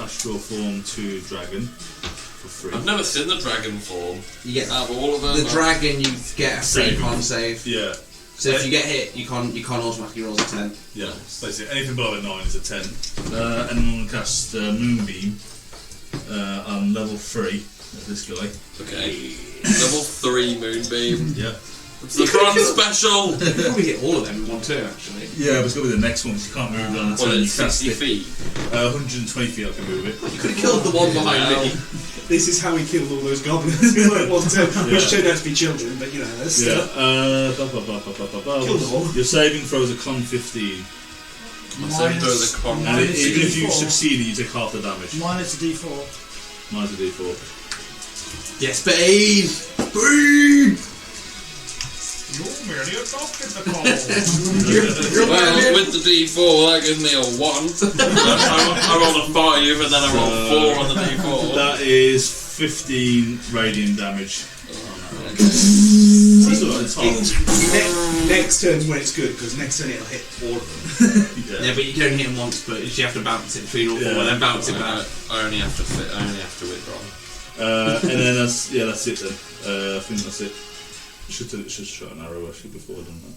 astral form to dragon for free. I've never seen the dragon form. You get Out of all of them, the dragon. You get a free Save. con save. Yeah. So if you get hit, you can't automatically roll a 10. Yeah, basically anything below a 9 is a 10. And I'm going to cast Moonbeam on level 3 of this guy. Okay. Level 3 moonbeam. Yeah. It's the bronze special. You could probably hit all of them in one turn, actually. Yeah, but it's got to be the next one, so you can't move it on the Well, turn. You it's cast 60 it. feet. 120 feet I can move it. You could have killed the one behind me. This is how he killed all those goblins in like one turn, which turned out to be children, but you know, that's Yeah. still... Kill them all. Your saving throw is a con 15. So those are con. And Minus even if you D4. succeed, you take half the damage. Minus a d4. Minus a d4. Yes, Bane! Bane! You're merely adopted the call. Well, with the D4, that gives me a 1. I rolled a 5 and then I rolled 4 on the D4. That is 15 radiant damage. It's It's half. next turn's when it's good, because next turn it'll hit all of them. Yeah, but you can only hit him once, but you have to bounce it between all four Yeah. and then bounce it back. I only have to withdraw. And then that's it then. I think that's it. Should shot an arrow actually before I've done that.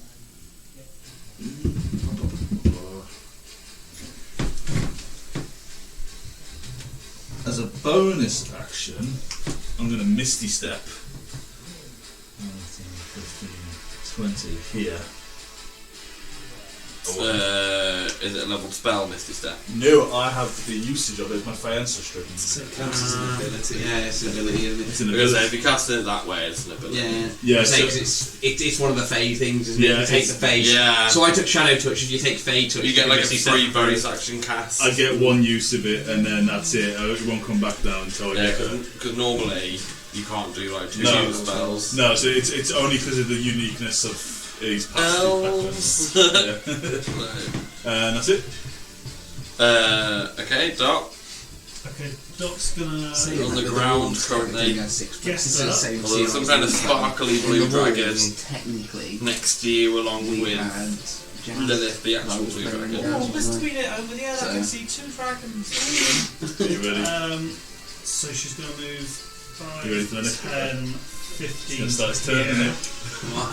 As a bonus action, I'm going to Misty Step. 19, 15, 20 here. Is it a leveled spell, Misty Step? No, I have the usage of it. My Fianza Stricken. So it counts as an ability. Yeah, it's an ability, isn't it? It's an Because ability. if you cast it that way, it's an ability. Yeah, Yeah, Say, so- 'cause it's one of the Fey things, isn't it? Yeah, You take the Fey. Yeah. So I took Shadow Touch. If you take Fey Touch, You get like a Misty free Step. bonus action cast. I get one use of it, and then that's it. It won't come back down until I Yeah, get it. because normally you can't do like 2 No. spells. No, so it's only because of the uniqueness of his passive Elves. patterns. Yeah. And that's it. Okay, Doc. Okay, Doc's gonna On the ground currently. Guess It's the that. same. Well, there's some kind of sparkly blue And the wolves, dragon Technically, next to you, along we with had Jazz, Lilith, the actual Loads blue of dragon. dragon. Oh, let's tweet it over there. I So- can see 2 dragons. Are you ready? So she's going to move 5, You ready for the next 10, It's 15. going to start his turn, isn't it?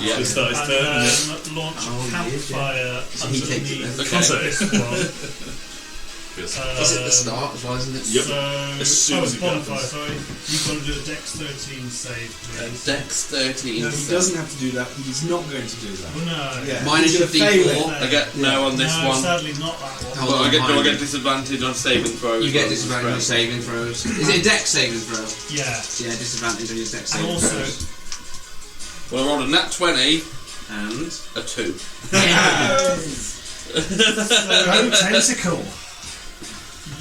Yeah. It's going to start his And turn, isn't it? then launch Oh, a campfire So he takes it underneath then. Okay. this one. Yes. Is it the start as well, isn't it? Yep. So, As soon as it bonfire, happens. sorry. You've got to do a Dex 13 save, please. Dex 13. No, he doesn't have to do that. He's not going to do that. Well, no. Yeah. Minus he's your gonna fail D4. it. I get no on this no, one. sadly not that one. How- But do I Behind get you. disadvantage on saving throws? You get rather than disadvantage on strength? saving throws. Is it a dex saving throw? Yeah. Yeah, disadvantage on your dex And saving also, throws. Well, I rolled a nat 20, And a 2. So, tentacle.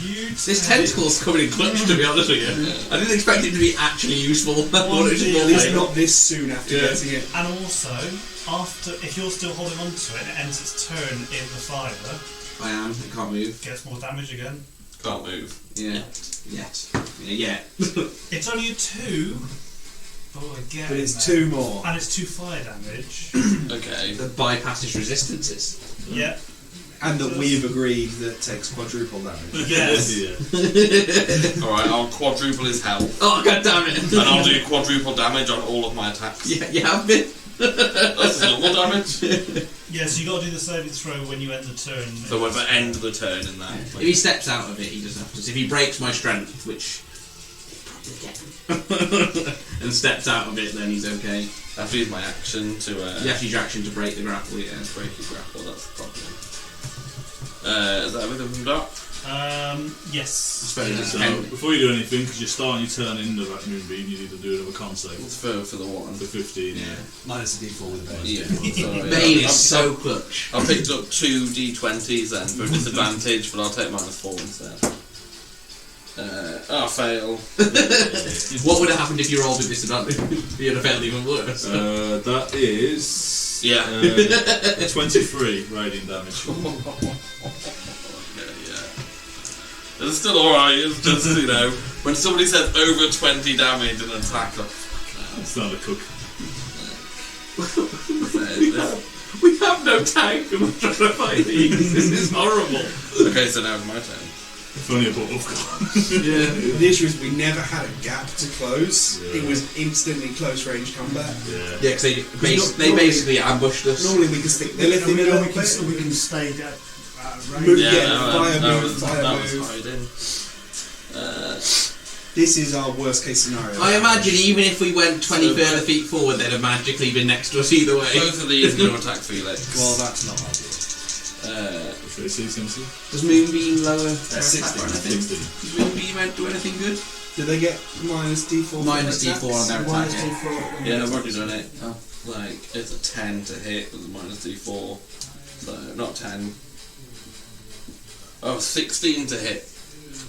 you this take tentacle's coming in clutch, to be honest with you. I didn't expect it to be actually useful. I thought it was just At more least like- not this soon after Yeah. getting it. And also, after if you're still holding on to it and it ends its turn in the fire, I am. I can't move. gets more damage again. Can't move. Yeah. Yet. Yeah. It's only a 2, but we're getting But it's there. 2 more. And it's 2 fire damage. Okay. The bypasses resistances. Yeah. And that we've agreed that takes quadruple damage. Yes. Yeah. Alright, I'll quadruple his health. Oh god damn it! And I'll do quadruple damage on all of my attacks. Yeah, you have been. That's normal damage. Yeah, so you got to do the saving throw when you end the turn. So we're at the end of the turn in that. If he steps out of it, he doesn't have to. If he breaks my strength, which he'll probably get, and steps out of it, then he's okay. I have to use my action to You have to use your action to break the grapple. Yeah. break the grapple, that's the problem. Is that everything from Doc? Yes. I suppose it's So, dependent. before you do anything, because you're starting your turn in the moonbeam, you need to do another con save. It's for the one. For 15, yeah. Minus a d4 with a base. Yeah. So, Bane yeah, is so clutch. I picked up 2 d20s then for disadvantage, but I'll take -4 instead. Fail. What would have happened if you rolled with disadvantage? You'd have failed even worse. That is... Yeah. 23 radiant damage. Yeah. It's still alright, it's just, you know, when somebody says over 20 damage in an attack, I'm It's not a cook. We have no tank and we're trying to fight these. This is horrible. okay, so now it's my turn. If only I bought Wolfguard. Yeah. The issue is we never had a gap to close. Yeah. It was instantly close range combat. Yeah. Yeah, because they, not- they basically ambushed us. Normally we can stick the lift in a little we bit. can stay at range. Move, Yeah, fire that move, was fire move. hiding. This is our worst case scenario. I imagine even if we went 20 further feet forward, they'd have magically been next to us either way. Both of these are going to attack Felix. Well, that's not ideal. Which way is he? Does Moonbeam lower their 60, attack or anything? 60. Does Moonbeam do anything good? Do they get minus d4? for Minus their D4 on their attacks? Minus attack. D4. Yeah, I've already done it. Like, it's a 10 to hit with a -4. So, not 10. Oh, 16 to hit.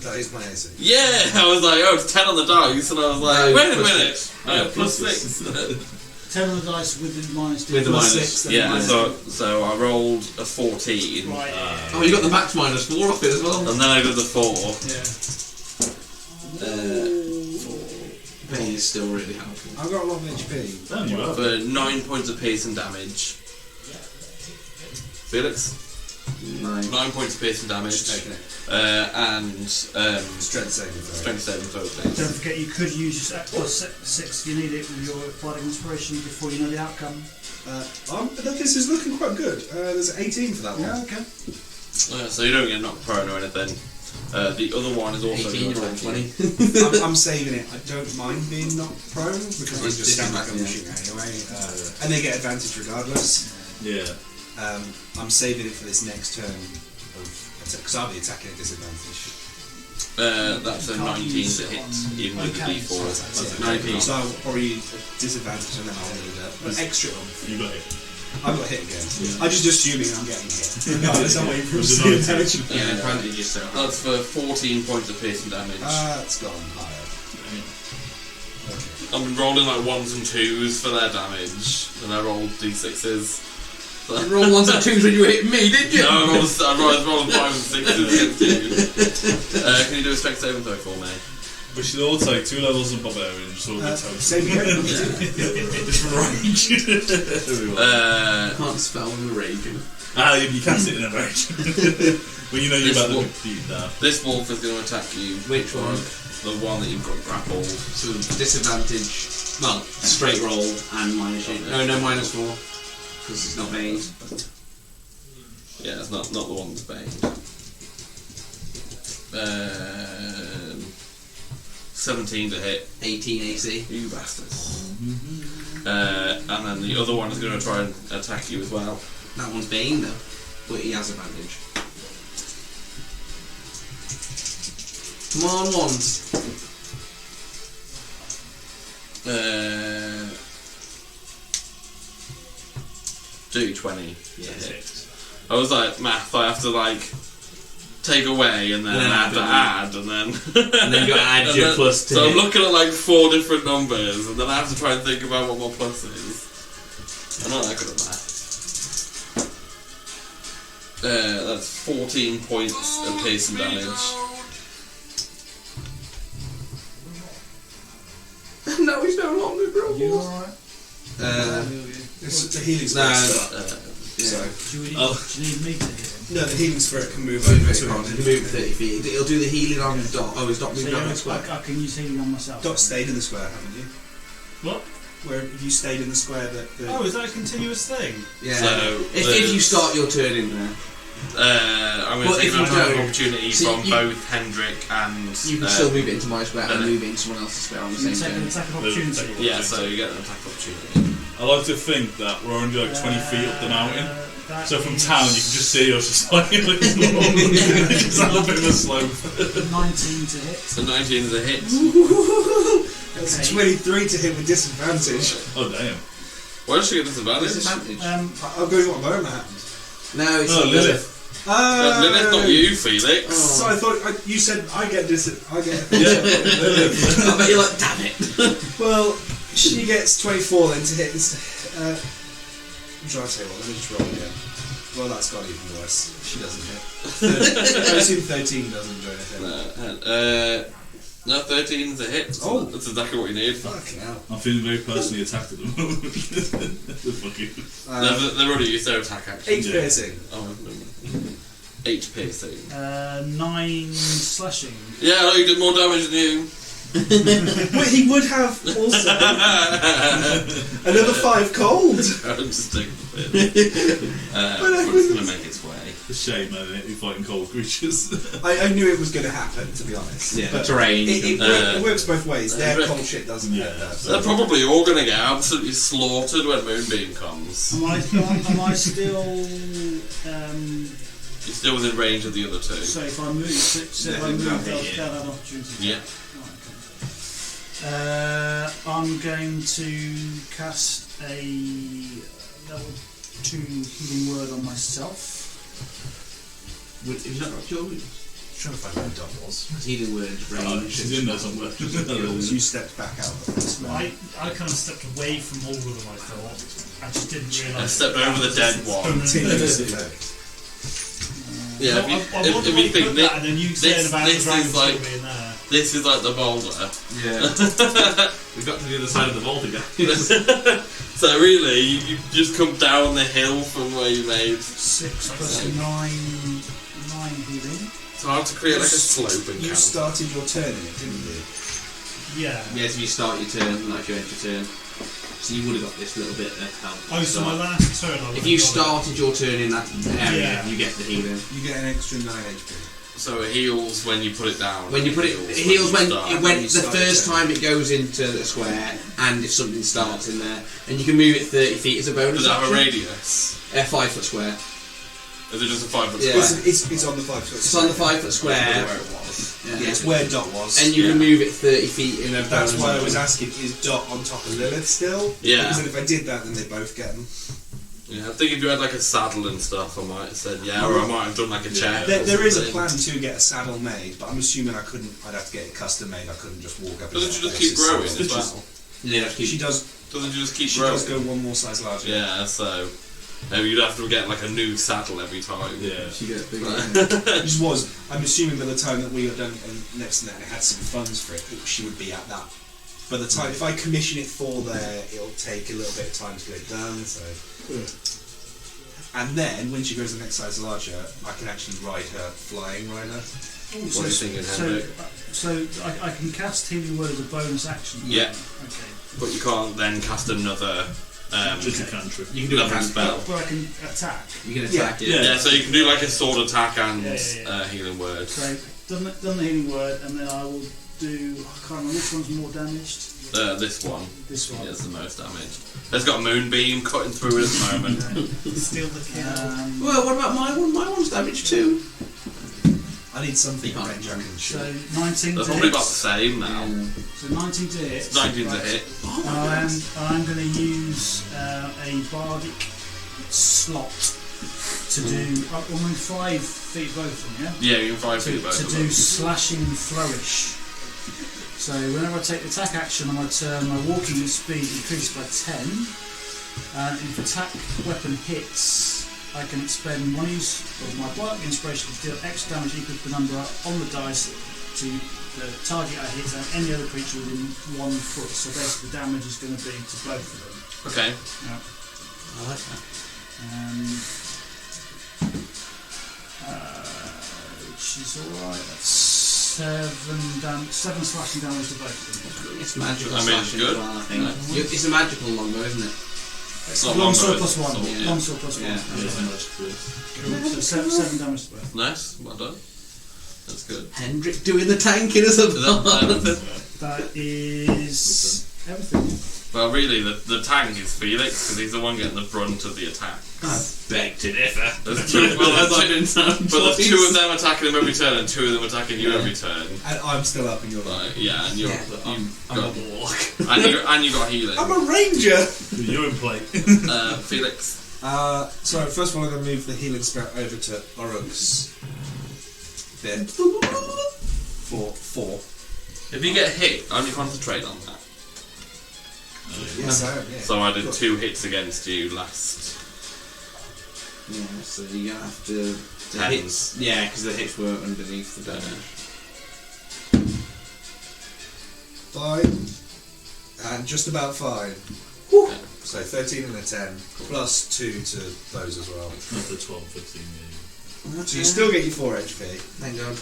That is my AC. Yeah! I was like, oh, it's 10 on the dice, and I was like, No, wait a plus minute! six. Plus plus 6. 10 on the dice with the minus D4. With the Plus minus. 6, then Yeah, minus so I rolled a 14. Right. Oh, you got the max -4 off it as well. And then I did the 4. Bane is still really helpful. I've got a lot of HP. Damn, you have. For 9 points of piercing damage. Felix? 9. 9 points of piercing damage. Taking it. And Strength saving throw. strength saving throw, please. Don't forget you could use your plus 6 if you need it with your fighting inspiration before you know the outcome. This is looking quite good. There's 18 for that one. Yeah, okay. So you don't get knocked prone or anything. The other one is also 18, you roll attack 20. you. I'm saving it. I don't mind being knocked prone because I It's just stand back and disadvantage, shoot anyway. And they get advantage regardless. Yeah. I'm saving it for this next turn because I'll be attacking at disadvantage. That's a Can't 19 use to it hit, on- even with the okay. D4. Yeah. 19. So I'll probably use disadvantage and then I'll need an extra one. You got it. I've got hit again. I'm just assuming I'm getting hit. Regardless, I'm waiting for Was it him to 19? damage. Yeah, advantage is so high. That's for 14 points of piercing damage. It's gone higher. I'm rolling like 1s and 2s for their damage, and I rolled D6s. You roll 1s and 2s when you hit me, did you? No, I rolled 5 and 6s against you. Can you do a strength saving throw for me? We should all take 2 levels of barbarian, just all get toast. Same here. Just rage. Everyone. Can't spell with raging. You cast it in a rage. When you know you're This about to one. beat that. This wolf is going to attack you. Which one? The one that you've got grappled. So disadvantage, well, straight roll and minus you. No, -4. Because it's not Bane. Yeah, it's not the one that's banged. 17 to hit. 18 AC. You bastards. And then the other one is going to try and attack you as well. That one's Bane though, but he has advantage. Come on, wands. Do 20. Yeah. I was like, math, I have to like take away and then And then I have to add, add and then And then you got to add and your then- plus to So I'm hit. looking at like 4 different numbers and then I have to try and think about what my plus is. I'm not that good at math. That's 14 points of piercing damage. No, he's no longer broken. You alright? It's the healing's Nah, So, Do you need me to hit him? no, the healing spirit can move Move over it, to Ron, him. move 30 feet. It'll do the healing on Dot. Oh, he's Dot So moved out next square. I can use healing on myself. Dot stayed in the square, haven't you? What? Where have you stayed in the square that... Oh, is that a continuous thing? Yeah. So, if you start your turn in there, I'm going Well, to take if you an attack of don't- opportunity see, from you- both Hendrik and... you can still move it into my square and no. move it into someone else's square on the You same take an turn. attack of opportunity. Yeah, so you get an attack of opportunity. I like to think that we're only like 20 feet up the mountain. That So from is town you can just see us just like just a little bit of a slope. 19 to hit. So 19 is a hit. That's Okay. 23 to hit with disadvantage. Oh damn. Why does she get disadvantage? Disadvantage. I'll go with what moment happened. No, it's Oh, not Lilith. Lilith, not you, Felix. So I thought you said I get I bet you're like, damn it. Well, she gets 24 then to hit. I'm trying to say what. Let me just roll again. Well, that's got even worse. She doesn't hit. I assume 13 doesn't do anything. No, 13 is a hit. Oh. That's exactly what you need. Fucking hell. I'm feeling very personally attacked at the moment. Fuck you. They've already used their attack action. 8 piercing. Oh, no. 8 piercing. 9 slashing. Yeah, no, you did more damage than you. Wait, he would have also another 5 cold. I'm just taking the piss. But it's going to make its way. It's a shame, man, isn't it? You're fighting cold creatures. I knew it was going to happen, to be honest. Yeah, But terrain. It works both ways. Their Rick. cold shit doesn't hurt that. They're probably all going to get absolutely slaughtered when Moonbeam comes. Am I still? You're still within range of the other two. So if I move, they'll have an opportunity. Yeah. I'm going to cast a level 2 healing word on myself. Is that not your wounds? Trying to find where Dot was. Healing word, range. She's in there somewhere. You stepped back out. I kind of stepped away from all of them, I thought. I just didn't realise. I stepped over the dead one. Yeah, I wonder if you what you think put that, and then you saying about the this dragon is like still being there. this is like the boulder. Yeah. We've got to the other side of the vault again. So really, you just come down the hill from where you made. 6 plus 9 healing. It's hard to create like a slope and You count. started your turn in it, didn't you? Yeah. Yes, if you start your turn, like you end your turn. So you would have got this little bit of help. Oh, so my last turn I If you started your turn in that area, Yeah. you get the healing. You get an extra 9 HP. So it heals when you put it down. When you put it heals you when start. the first time it goes into the square, and if something starts in there, and you can move it 30 feet as a bonus. Does it have a action. radius? 5 foot square. Is it just a 5 foot Yeah. square? It's on the 5 foot. It's on the 5 foot Where square. it was. Yeah, it's where Dot was. And you can move it 30 feet in a That's bonus why I action. was asking, is Dot on top of Lilith still? Yeah. Because then if I did that, then they both get them. Yeah, I think if you had like a saddle and stuff, I might have said yeah, or I might have done like a chair. There is a plan to get a saddle made, but I'm assuming I'd have to get it custom made. I couldn't just walk up. Doesn't she just keep growing as well? Yeah, She does. Doesn't she just keep She growing? does go one more size larger. Yeah, so maybe you'd have to get like a new saddle every time. Yeah. She gets bigger. Which was, I'm assuming by the time that we had done next to that, I had some funds for it. She would be at that. By the time, if I commission it for there, it'll take a little bit of time to get it done. So. And then, when she goes the next size larger, I can actually ride her flying rider. What are you thinking, Henrik? So I can cast healing word as a bonus action. Yeah. Okay. But you can't then cast another Just a cantrip. You can do a another hand spell. But I can attack. You can attack it. Yeah, so you can do like a sword attack and Yeah. healing word. So done the healing word, and then I will do. I can't remember which one's more damaged. This one. This one. Is the most damaged. It's got a moonbeam cutting through it at the moment. Steal the kill. Well, what about my one? My one's damaged too. I need something range I can shoot. So 19 They're to probably hit. about the same now. So 19 to hit. 19 to Right. hit. I'm going to use a bardic slot to do. I'm in 5 feet both of them, yeah? Yeah, you can 5 feet both To of do them. slashing flourish. So whenever I take the attack action on my turn, my walking speed increases by 10. If attack weapon hits, I can expend one use of my bardic inspiration to deal X damage equal to the number on the dice to the target I hit and any other creature within 1 foot. So basically the damage is going to be to both of them. Okay. Yeah. I like that. Which is alright. That's 7 slashing damage to both of them. It's magical I mean, it's slashing good. as well, I think. Nice. It's a magical longbow, isn't it? It's not Long longbow, sword plus it's 1. sword, yeah. Long sword plus 1. Yeah. Cool. So 7 damage to both. Nice, well done. That's good. Hendrik doing the tanking as a Is that bard. everything? That is everything. Well, really, the tank is Felix, because he's the one getting the brunt of the attack. I beg to differ. There's two, well, As I there's didn't two, but there's 2 of them attacking him every turn, and 2 of them attacking you every turn. And I'm still up and you're not. Right, yeah, and you're, Yeah, you've I'm a got, warlock. and you got healing. I'm a ranger! You're in play. Felix. So first of all I'm going to move the healing spell over to Orug's bit for 4. If you get hit, only concentrate on that. Yes, I am, yeah. So I did 2 hits against you last. Yeah, so you're gonna have to. The Tens. hits. Yeah, because the hits were underneath the damage. Fine. And just about fine. Okay. So 13 and a 10, plus 2 to those as well. Not the 12, 15, yeah. So you still get your 4 HP. Thank God.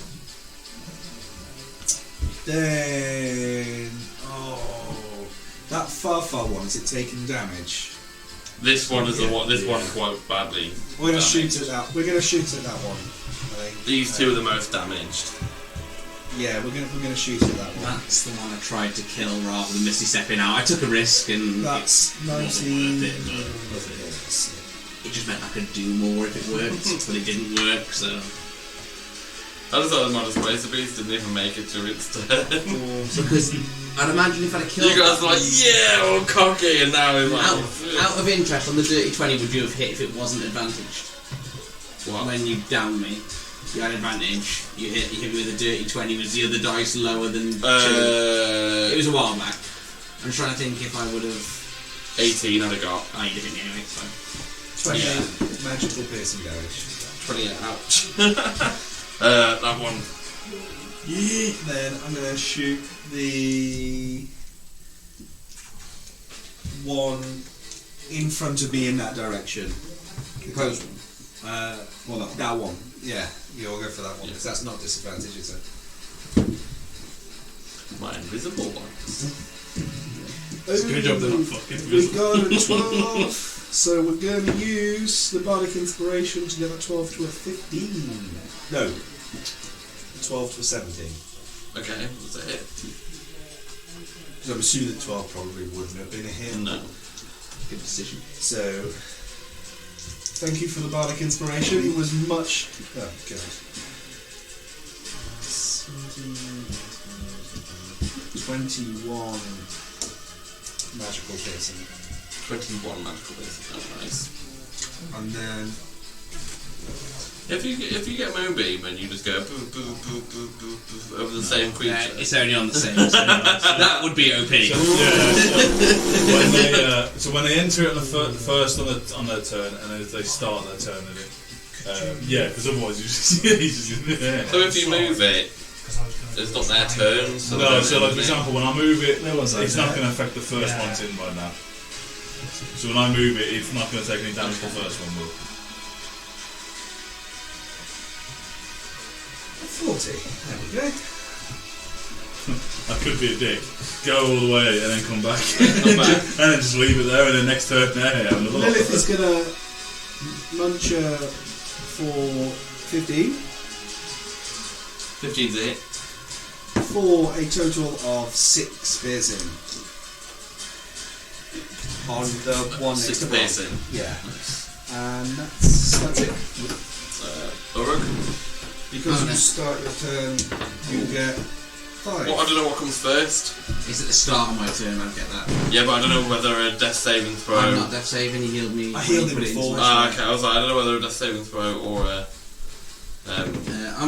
Then... that far one, is it taking damage? This one is the one. This one quite badly. We're going to damaged. shoot at that. We're going to shoot at that one. I think. These 2 are the most damaged. Yeah, we're going to shoot at that one. That's the one I tried to kill rather than Misty stepping out. I took a risk and That's it wasn't 19. worth it. It just meant I could do more if it worked, but it didn't work. So I just thought it was my displacer beast didn't even make it to its turn. because I'd imagine if I'd have killed You guys that were like, one- yeah, all cocky, and now it's like, out of interest on the dirty 20, would you have hit if it wasn't advantaged? what? When you downed me, you had advantage. You hit me with a dirty 20. Was the other dice lower than 2? It was a while back. I'm trying to think if I would have. 18 I'd have got. Oh, you did hit me anyway. So 28 magical piercing damage. 28, ouch. That one. Then I'm going to shoot the one in front of me in that direction. close one. Well, that one. Yeah, we'll go for that one because that's not disadvantage, is it? My invisible one. It's a good job they're not fucking We've got a 12, so we're going to use the Bardic Inspiration to get a 12 to a 15. No, 12 to a 17. Okay, was that it? So I'm assuming that 12 probably wouldn't have been a hit. No. Good decision. So, thank you for the Bardic Inspiration. It was much... Oh, God. 21 magical piercing. 21 magical base. Oh, nice. And then... If you get Moonbeam and you just go boo, boo, boo, boo, boo, boo, over the same creature. It's only on the same. So that would be OP. So when they enter it on the first on their turn, and then if they start their turn, yeah, because otherwise you just yeah. So if you move it, it's not their turn. So No, then so like for it- example, when I move it, There was it's that. not going to affect the first one's in by now. So when I move it, it's not going to take any damage. The first one will. 40. There we go. I could be a dick. Go all the way and then come back. Come back. And then just leave it there, and then next turn, there, have another Lilith lot. is going to munch her for 15. 15's a hit. For a total of 6 piercing. On the one next 6 to Bron. piercing. Yeah. And that's it. Uruk. Because Oh, you no. start your turn, you get 5. Well, I don't know what comes first. It's at the start of my turn, I'd get that. Yeah, but I don't know whether a death saving throw. I'm not death saving, he healed me. I healed when he him put it into before. my Okay, I was like, I don't know whether a death saving throw or a. I'm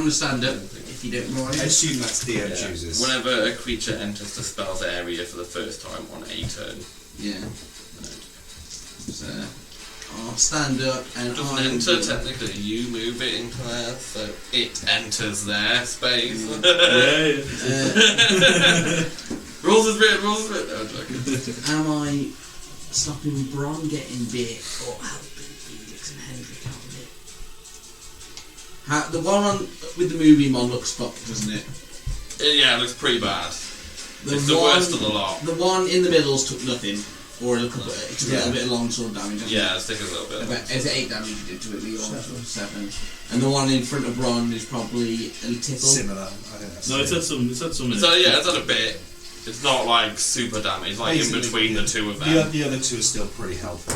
going to stand up, if you don't mind. I assume that's DM Yeah. chooses. Whenever a creature enters the spell's area for the first time on a turn. Yeah. So, I'll stand up and It doesn't I enter, will- technically. You move it into there, so it enters their space. Yeah. Rules is written, rules is written. No, I'm joking. Am I stopping Bron getting bit or helping Felix and Hendrik out of it? The one on, with the movie mon looks fucked, doesn't it? Yeah, it looks pretty bad. The It's the worst of the lot. The one in the middle's took nothing, or it took a little bit of longsword damage. hasn't Yeah, it? it's taking a little bit. About, is it 8 damage you did to it, Lee, or 7? And the one in front of Bron is probably a tickle. Similar. I think that's No, it's had some. It's had some. So yeah, it's had a bit. It's not like super damage, it's like Basically, in between yeah. the two of them. The other two are still pretty healthy.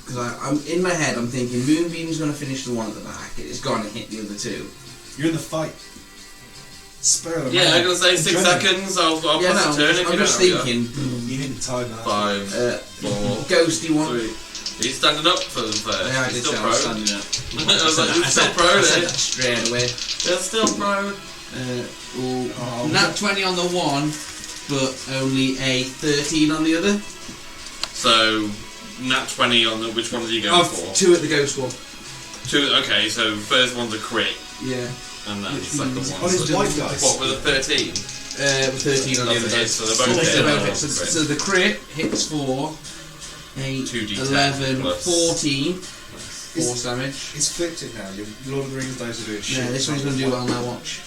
Because I'm in my head, I'm thinking Moonbeam's going to finish the one at the back. It's going to hit the other two. You're in the fight. Spare them. Yeah, I'm gonna say 6 Adrenaline. seconds. I'll Yeah, pass no, a turn if I'm you just don't know. thinking. You need to time that. 5, 4, Ghosty one. 3. He's standing up for the first. Yeah, I He's did still say I was prone. standing up. I was like, he's still prone, I said eh? that straight away. They're still prone. Nat 20 on the one, but only a 13 on the other. So, nat 20 on the. Which one did you go for? 2 at the ghost one. 2. Okay, so first one's a crit, Yeah. and then the Which second means- one. On his white dice. What with a 13? With 13 on the other Okay, dice. so they're both So hit. both hit. So the crit hits for 8, 2d10 11, plus- 14. Force damage. It's flipped it now. Your Lord of the Rings dice are doing shit. Yeah, this one's going to do well now, watch.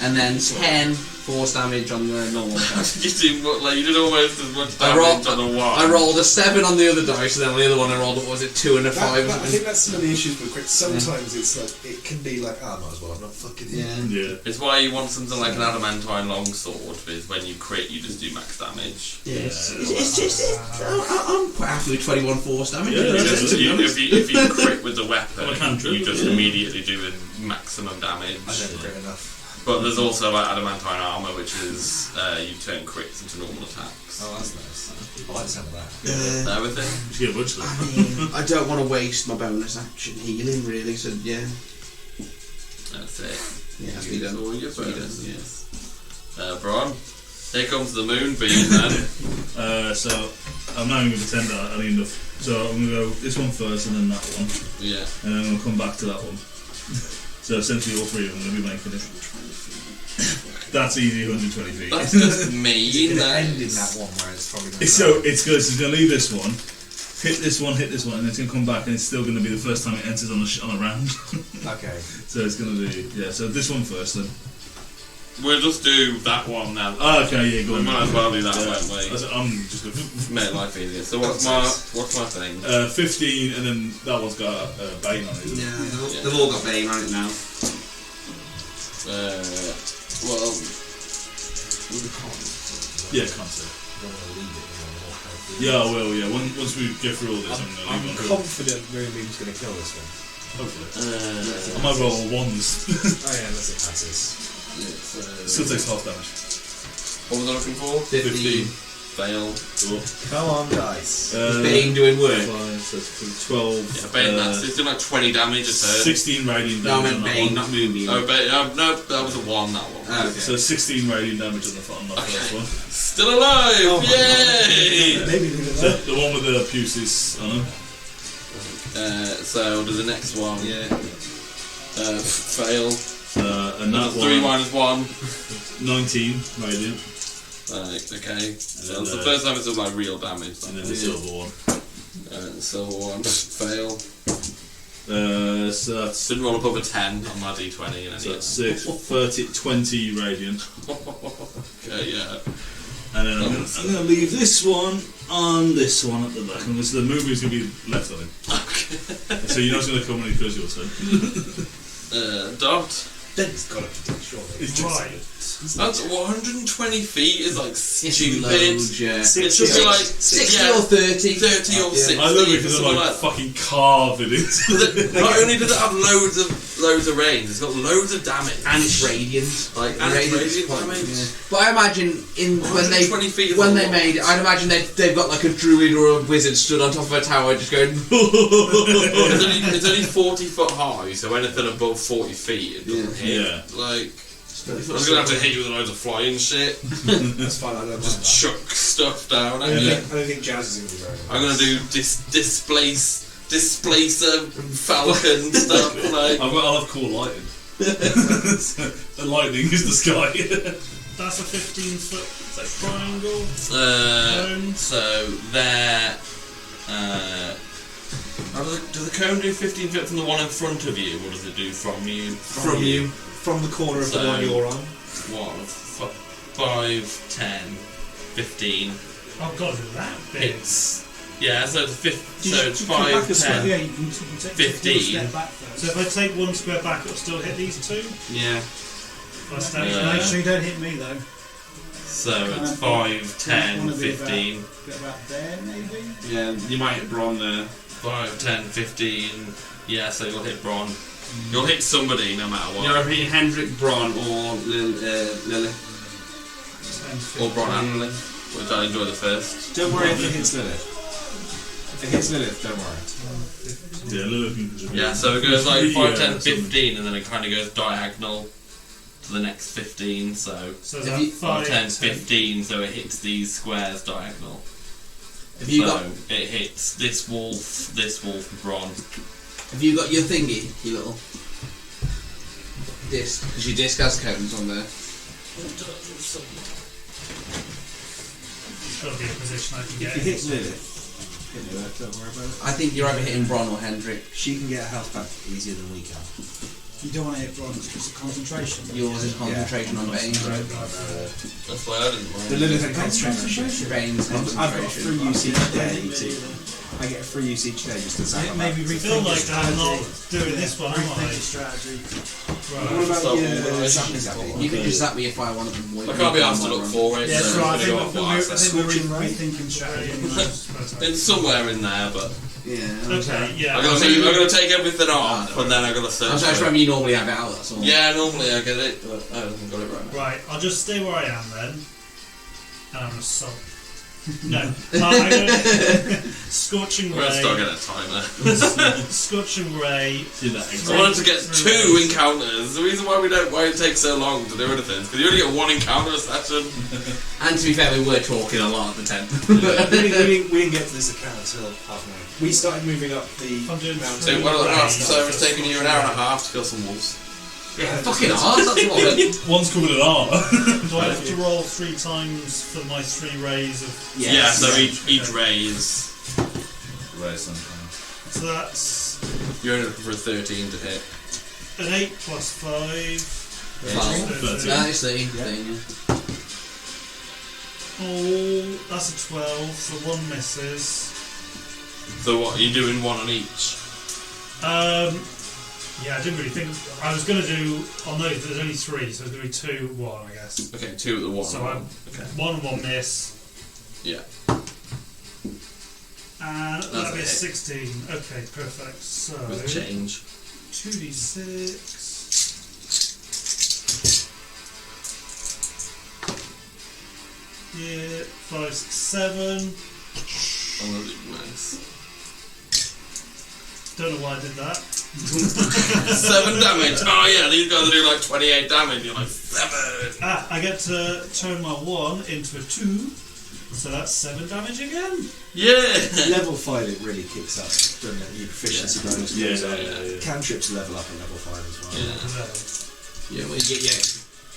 And then 10 force damage on the normal attack. You did like you did almost as much I damage on the one. I rolled a 7 on the other dice, and then on the other one I rolled, what was it, 2 and a 5 or I something? think that's some of the issues with crits. Sometimes it's like, it can be like, might as well, I'm not fucking Yeah. Yeah. It's why you want something like an adamantine longsword, because when you crit, you just do max damage. Yeah, it's just, I'm quite happy with 21 force damage. Yeah, You that's just- it. if you crit with the weapon, Well, I can't you do just it. immediately do maximum damage. I don't crit enough. But there's also like adamantine armor, which is you turn crits into normal attacks. Oh, that's nice. I like some of that. Everything. Yeah, much like. I mean, I don't want to waste my bonus action healing, really, so yeah. That's it. Yeah, that's me done. All your That's me done, bonuses. Bron, here comes the moonbeam then. So I'm not even going to pretend that I need enough. So I'm going to go this one first and then that one, Yeah. and then I'm going to come back to that one. So essentially all 3 of them are going to be making it. That's easy, 120 feet. That's just mean. It's gonna that end in is. that one where it's probably going So it's good. So it's going to leave this one, hit this one, and it's going to come back, and it's still going to be the first time it enters on a round. Okay. So it's going to be So this one first then. We'll just do that one now. Oh, okay, yeah, go We on. might as well do that Yeah. one, mate. I'm just going to Make life easier. So what's my thing? 15, and then that one's got Bane on it. Isn't it? Yeah, they've all got Bane on it now. Well, Yeah, can't say. Yeah, I will. Yeah, once we get through all this, I'm going to I'm leave on. confident Moonbeam's going to kill this one. Hopefully. I might roll ones. Oh yeah, unless it passes. Still takes half damage. what was I looking for? 15. Fail. Cool. Come on, dice. Is Bane doing work? 5, so it's 12. Yeah, Bane, it's doing like 20 damage a turn. 16 radiant No, I damage meant on that Bane, one. not Moonbeam. Oh, Bane, no, that was a 1, that one. Oh, okay. So 16 radiant damage on the first one. Still alive! Oh my Yay! Maybe leave it So there. the one with the puces on him. So, to the next one. Yeah. Fail. And that 3 one, minus 1. 19 radiant. Okay. So then, that's the first time it's done like real damage. And then the silver one. The silver one. Fail. So that's Didn't roll above a 10 on my d20 in any So that's 6, 30, 20 radiant. Okay, yeah. And then I'm gonna leave this one on this one at the back. And so the movie's gonna be left on him. Okay. So you're not gonna come when it goes your turn. Dot. Den's got it, surely. Right. That's 120 feet is like It's stupid. loads, yeah. It should be like 60 yeah, or 30. 30 or 60. I love it because something they're like fucking carving it. Not only does it have loads of range, it's got loads of damage. And it's radiant. Like, and it's radiant damage. Yeah. But I imagine when they 120 feet is when a they lot. made it, I'd imagine they've got like a druid or a wizard stood on top of a tower just going. It's only 40 foot high, so anything above 40 feet it doesn't hit. Yeah. Like, I was gonna have to hit you with loads of flying shit. That's fine, I don't Just mind chuck stuff down. that. I don't think Jazz is going to be very nice. I'm gonna do displacer falcon stuff. Like, I'll have cool lighting. The lightning is the sky. That's a 15-foot triangle. so there. Does the cone do 15 foot from the one in front of you, or does it do from you? From you. From the corner of the one you're on. What? 5, 10, 15. Oh god, is it that big? It's yeah. So it's You it's should come back 5, a square, 10. yeah, you can take 15. a step back first. So if I take one square back, it'll still hit these two? Yeah. If I stand Make sure you don't hit me though. So it's 5, 10, Wanna be 15. Bit about there maybe. Yeah, you might hit Bron there. 5, 10, 15. Yeah, so you'll hit Bron. You'll hit somebody no matter what. You're hitting Hendrik, Bron, or Lily. Or Bron and Lily. Which I enjoy the first. Don't worry if it hits Lilith. If it hits Lilith, don't worry. Yeah, look. Yeah, so it goes like 5, 10, something. 15, and then it kind of goes diagonal to the next 15. So So If is that you- 5, 10, 10? 15, so it hits these squares diagonal. Have you so got it hits this wolf, and Bron. Have you got your thingy, your little disc? Because your disc has cones on there. Got to be a position I can If get you in. hit Lilith, don't worry about it. I think you're either hitting Bron or Hendrik. She can get her health back easier than we can. You don't want to hit bronze because of concentration. Yours is concentration on Bane's, right? That's why I didn't The mind. Lilith and concentration. Bane's I've got concentration. 3 use each day. I get 3 use each day just to zap Maybe I feel rethink like your I'm not strategy. doing this one, am Rethink I? your strategy. What Right. about So, your zapping? You can just zap me if I want to. I can't be asked to look for it. Yeah, so so I I'm think gonna go off what I we're said. Scorching ray? rethinking strategy. It's somewhere in there, but Yeah. Okay, yeah. I'm gonna take everything off, and then I'm gonna I'm search. just for it. remember you normally have it out, that's all. Yeah, normally I get it, but I haven't got it right now. Right, I'll just stay where I am then. And I'm gonna sulk. No. I'm gonna Scorching We're gonna start Ray. getting a timer. Scorching Ray. I wanted to get 2 encounters. The reason why it takes so long to do anything is because you only get 1 encounter a session. And to be fair, we were talking a lot at the tent. we didn't get to this account until halfway. We started moving up the I'm doing mountain. So, so it's taken you an hour and a half to kill some wolves. Fucking hard, that's what. One's called an armor. Do I have to roll 3 times for my 3 rays of... Yes. Yeah, so each raise, So that's you're only looking for a 13 to hit. an 8 plus 5. That is the thing. Oh, that's a 12, so 1 misses. So what, are you doing 1 on each? Yeah, I didn't really think... I was going to do... Oh no, there's only 3, so it's going to be 2, 1, I guess. Okay, 2 at the 1. So I'm... Okay. 1 and 1 miss. Yeah. And That's that'll be a a hit. 16. Okay, perfect. So... With change. 2d6... Yeah, 5, 6, 7. Oh, nice. Don't know why I did that. 7 damage. Oh yeah, these guys are doing like 28 damage. You're like 7. Ah, I get to turn my 1 into a 2. So that's 7 damage again. Yeah. Level 5 it really kicks up, doesn't it? Your proficiency bonus goes up. Cantrips level up at level 5 as well. Yeah. Yeah, well, you get your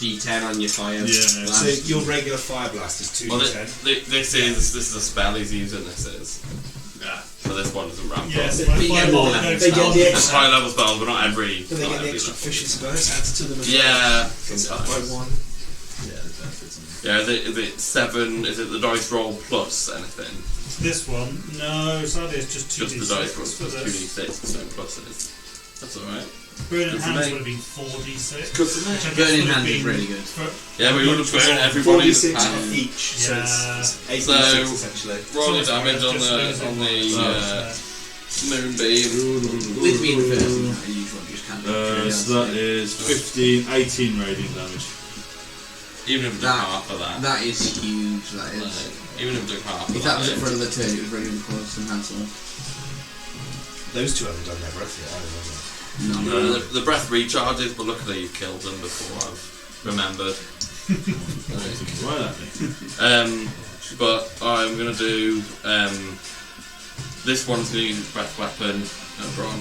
D10 on your fire. Yeah. So your regular fire blast is 2d10. Well, this is a spell he's using. This is. Yeah. So this one doesn't ramp Yes, up. my But you get fireball more goes They get down. the It's extra. high level spells, but not every. But they not get the every extra level. proficiency bonus adds to them as well. Yeah. It's up Sometimes. by 1. Yeah. Is it 7? Is it the dice roll plus anything? This one, no, sadly it's just 2d6. Just the dice roll for plus this. 2d6, so plus it is. That's alright. Burning Good for Hands me. would have been 4d6. Good for me. which I guess Burning would have Hands is been really good. Yeah, we would have burnt everybody's 46 hand. each, so it's 8 So- essentially. Roll your damage on the moonbeam. With me in the first, you usually just can't. So that is 15, 18 radiant damage. Even if it took half of that. That is huge. That is. Like, even if it took half of If that was it for another turn, it was really going to cause some hassle. Those two haven't done their breath yet, either, have No, the breath recharges, but luckily you've killed them before I've remembered. Right at me. But I'm going to do... this one's going to use its breath weapon at Bron.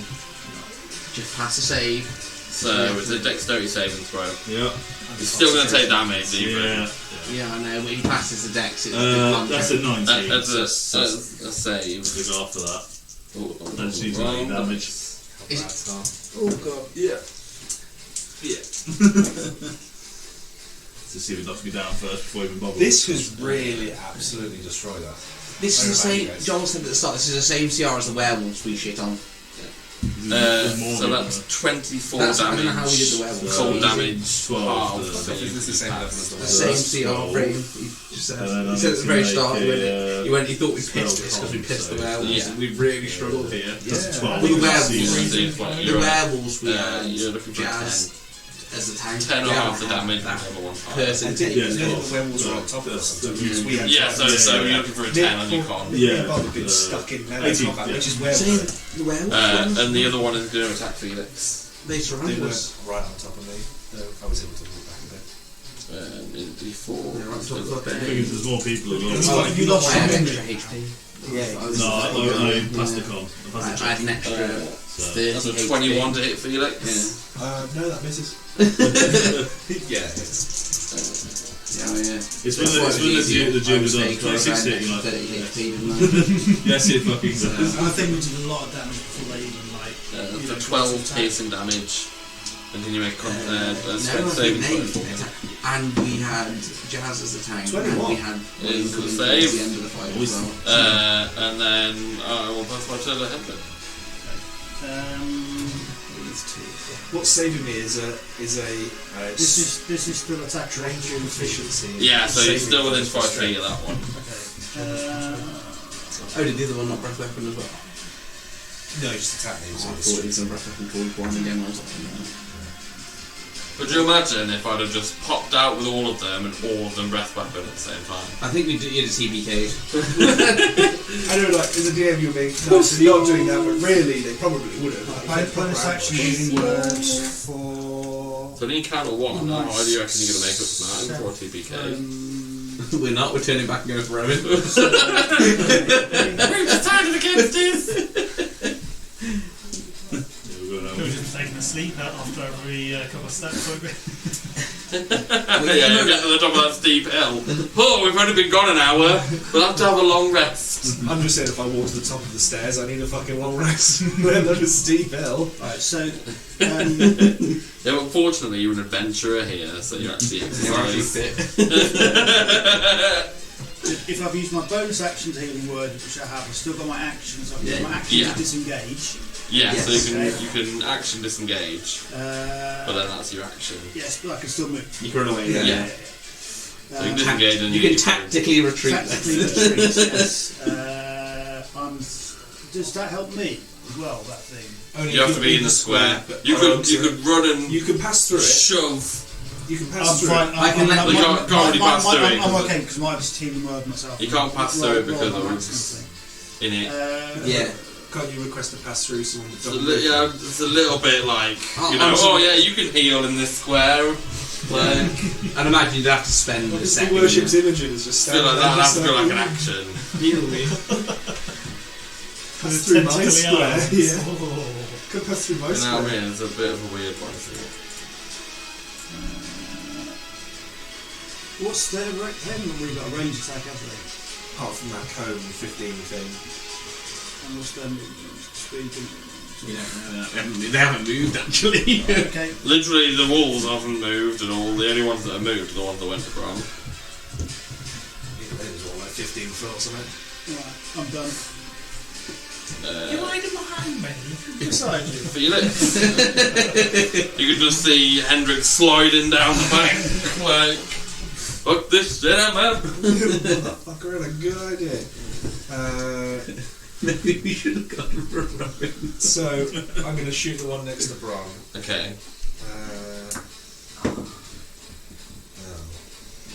Just pass a save. So it's a dexterity saving throw. Yeah. He's still going to take damage, even. Yeah. Yeah, I know, but he passes the dex. It's That's a 19. That's a so save. to go after that. Oh, Don't just need to make damage. Oh god. Yeah. To see if it knocks me down first before even bother. This was really absolutely destroyed us. This is the same. Guys. John said at the start. This is the same CR as the werewolves we shit on. So that's 24 That's, I damage. don't know how we did the werewolves. Cold Easy. damage. 12. half I think it's the same level as the The werewolf. same CR frame. He just said. And then He I said at need the to very make start. a, He thought we pissed this because we con pissed the save. werewolves. Yeah. And we really struggled here. That's Yeah. 12. Well, the werewolves. The The werewolves we had. you're looking for Jazz as the tank. 10 or We half the haven't damage. had Whichever one. person I didn't taking even it know off. the werewolves were on top of us sometimes because we had Yeah, so Yeah. you're looking for a 10 on your con. Yeah. Bob had been stuck in melee 18, combat, yeah. which is where Saying the werewolves. And the other one is going to attack Felix. They they surrounded were us. right on top of me. I was able to move back a bit. In D4. They're on top of us. Because there's more people as Oh, well. have you lost I had your extra injury? HP. Yeah. No, I passed the con. I I passed the had check. an extra So 30 That's a HP. 21 to hit Felix. No, that misses. Yeah. Yeah, yeah. It's when the gym is on 26 hit, you're like, 30 HP, didn't I? yes, it fucking does. I think we did a lot of damage before they even For 12 piercing damage. And can you make a No, strength I think saving they. throw? And we had Jazz as the tank. 21. And we had Wayne Is the coming save. towards the end of the fight as well. And then I will both my turn ahead then. What's saving me is a This is still attack strength range. efficiency. Yeah, so you're saving still within throw 5 for feet of that one. Oh, did the other one not breath weapon as well? No, just attack me. I thought he was going to breath weapon called one again or something. Could you imagine if I'd have just popped out with all of them and all of them breath weapon at the same time? I think we did a TBK. I know, like, as a DM, you're being nice and not doing that, but really, they probably would have. I bonus action healing words for. So an encounter 1, Nice. how high do you reckon you're going to make up from that for a TPK? We're not. We're turning back and going for Rowan. We've decided against this! We were just taking a sleep out after every couple of steps, weren't we? Yeah, you get to the top of that steep hill. Oh, we've only been gone an hour. We'll have to have a long rest. I'm just saying, if I walk to the top of the stairs, I need a fucking long rest. We're not a steep hill. Right, so Yeah, but fortunately you're an adventurer here, so you're actually exercised. if I've used my bonus action to healing word, which I have, I've still got my action, so I've got my action Yeah. to disengage. Yeah, so Yes. you can action disengage, but then that's your action. Yes, but I can still move. You can run away. Yeah. So you can disengage and You can tactically retreat. Tactically retreat, yes. Does that help me as well, that thing? Only You have to be in the square. You could run and You can pass through it. shove. You can pass I'm through fine. it. I can let- You can't really pass through it, I'm 'cause okay because my healing word myself. You can't pass through it because Roll of my it's maximum in it. thing. Yeah. Can't you request a pass through someone with It's a, double yeah, it's a little bit like, Oh, you know, I'm oh yeah, you can heal in this square. Like, I'd imagine you'd have to spend a It's the second. worship's Imogen is just feel standing like that there has to just feel like an action. Heal me. pass through my Tentacly square. arms. Yeah. Oh. Can pass through my You know what I square. mean? It's a bit of a weird one. Isn't it? What's their they haven't really got a range attack, have they? Apart from that cone 15 thing. And what's their speed? You don't know that. They haven't moved actually. Okay. Literally, the walls haven't moved at all. The only ones that have moved are the ones that went to Brom. It was all like 15 foot or something. Right, I'm done. You're hiding behind me. Beside you. Feel it? You can just see Hendrik sliding down the bank, like, fuck this shit, man. Fucker had a good idea. Maybe we should have gone for a run. So I'm going to shoot the one next to Bron. Okay.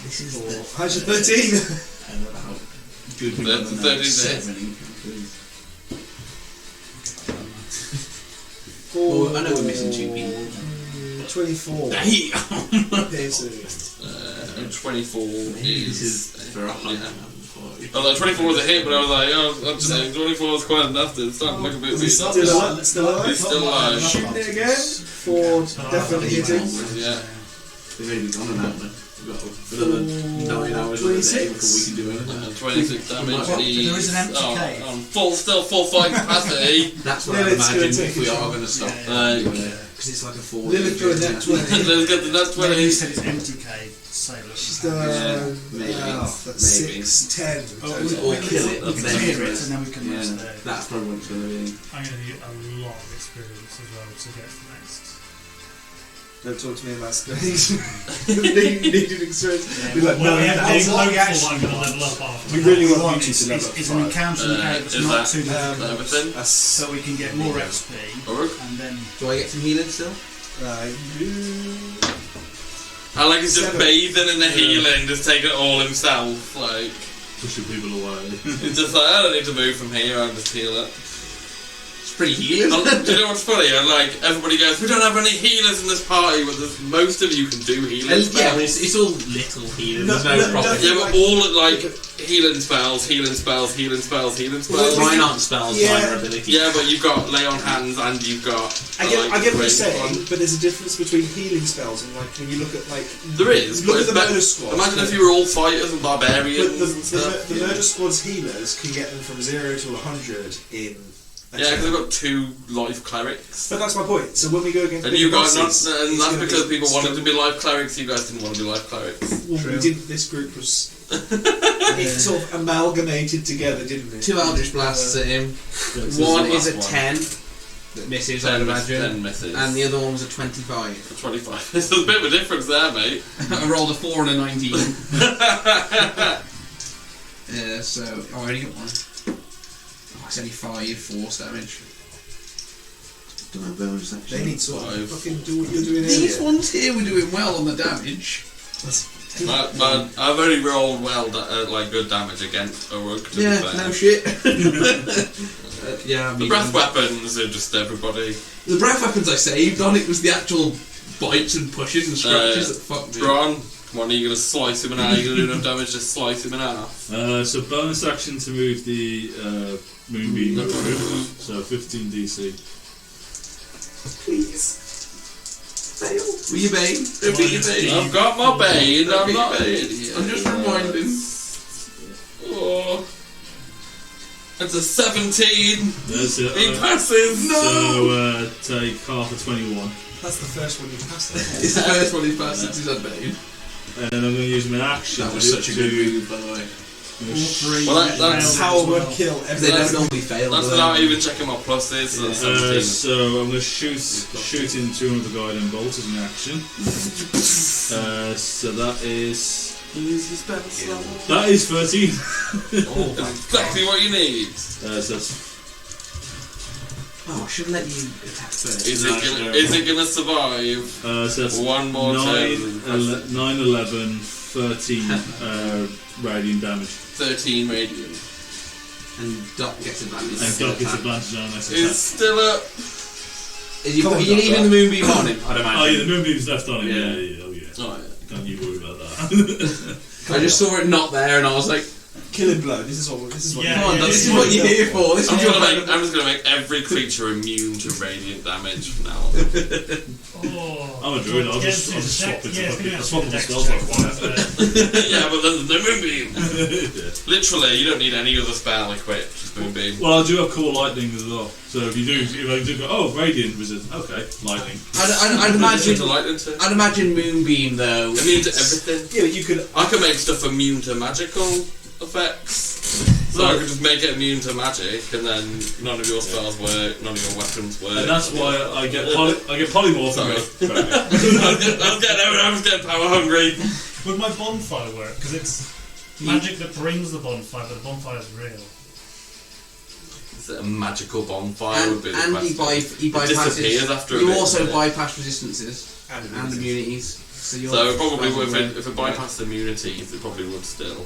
This is the... How's your 13? And about judging That's on the the 30 7 encounters. Oh, I know we're missing 2 people. 24. Damn! Pierces. 24 This is... is for a high yeah. amount. I was like, 24 was a hit, but I was like, oh, I'm just saying, 24 was quite enough. It's starting to look a bit weird. Still alive? Still alive? He's still alive. Shooting it again for definitely hitting. Yeah. We've only gone an hour. We've got another 9 hours of the day before we can do anything. 26 damage. There is an empty cave. Still full fight capacity. That's what I Lilith's gonna imagine take if we a are shot. going to stop. Because it's like a 4. Lilith for a net 20. Let's get the next When you 20. said it's empty cave, say look. She's done. maybe. That's Maybe. 6, 10. Or kill it. We and can then clear do it and then we can Yeah, rest there. that's probably what it's going to be. I'm going to need a lot of experience as well to get to the next. Don't talk to me about space. Needed experience. Be like, no, I'm that's going not actually. to level up after. We really What want we you to level up is an 5. encounter in the cave that's is not that- too difficult. Everything. That's So we can get more XP Alright. and then Do I get some healing still? I like he's just 7. bathing in the healing, just taking it all himself. Like, Pushing people away. he's just like, I don't need to move from here, I'll just heal it. It's pretty healing. Do you know what's funny? Like, everybody goes, we don't have any healers in this party, but most of you can do healing Yeah, but spells. it's all little healing. No, There's no no, proper. no. Yeah, but all like healing spells, healing spells, healing spells, healing spells. Mine aren't spells, Yeah. minor abilities. Yeah, but you've got lay on hands and you've got. I get what you're great saying, one. but there's a difference between healing spells and like when you look at like. There is. Look but at the it's murder squad. Imagine if you were all fighters and barbarians But and stuff. the murder squad's healers can get them from 0 to 100 in. a Yeah, because turn. they've got 2 life clerics. But that's my point. So when we go against And bigger you guys not, bosses, and it's that's gonna because be people wanted to struggle. be life clerics. You guys didn't want to be life clerics. Well, we didn't. This group was it sort of amalgamated together, didn't it? 2 Eldritch Blasts at him. This One the is a last 10 that misses, I'd imagine. 10 misses. And the other one was a 25. 25. There's a bit of a difference there, mate. I rolled a 4 and a 19. So, I already got one. Oh, it's only 5 force damage. Do I bonus action? They need to Five. fucking do what you're doing These earlier. ones here were doing well on the damage. I've only rolled well, like good damage against a rogue. To Yeah, be fair. no shit. Yeah, I The mean, breath weapons are just everybody. the breath weapons I saved on it was the actual bites and pushes and scratches that fucked me. Ron, come on, are you gonna slice him in half? Are you gonna do enough damage to slice him in half? So bonus action to move the moonbeam through. So 15 DC. Please. Fail. Were you Bane? Don't be your Bane. I've got my bane. Don't I'm be not. your Bane. I'm just reminding. Oh. That's a 17. That's it. He passes. So take half a 21. That's the first one you passed. It's the first one he's passed since he's had Bane. And then I'm going to use my action. That was such a good move, by the way. All 3 Well, that's Power failed word as well. kill They every don't normally fail. That's do they? without even checking my pluses. So that's 17. So I'm going to shoot into another guiding bolt as an action. So that is Use your spell slot. that is 13. That's exactly what you need. So that's Oh, I should let you attack first. Is it gonna survive? so that's One more 9, turn. 9, 11, 13 radiant damage. 13 radiant. And Doc gets advantage. And Doc gets advantage on this It's attack. still up. Are you leaving the moonbeam on him? I'd Oh yeah, imagine. the moonbeam's left on him. Yeah. Yeah. Oh yeah. Oh, Don't you worry about that. I just saw it not there and I was like, killing blow. This is what. Yeah, come on, yeah, Doc, this this is is what you're here for. This I'm is your just gonna make every creature immune to radiant damage from now on. Oh, I'm a druid, I'll just swap it to fucking- I'll swap the spell slot. Yeah, but then the moonbeam. Literally, you don't need any other spell equipped. Just moonbeam. Well, I do have core lightning as well. So if I do go, oh, radiant wizard, okay, lightning. I'd Imagine imagine. to lightning too. I'd imagine moonbeam though. Immune to everything. Yeah, but you could. I can make stuff immune to magical effects. So I could just make it immune to magic, and then none of your spells work, none of your weapons work. And that's why I get polymorph. Sorry. I was getting power hungry. Would my bonfire work? Because it's magic that brings the bonfire, but the bonfire is real. Is it a magical bonfire? Would be the And question. he It disappears after a You bit, also doesn't it? bypass resistances and immunities. So So probably if it bypassed immunities, it probably would still.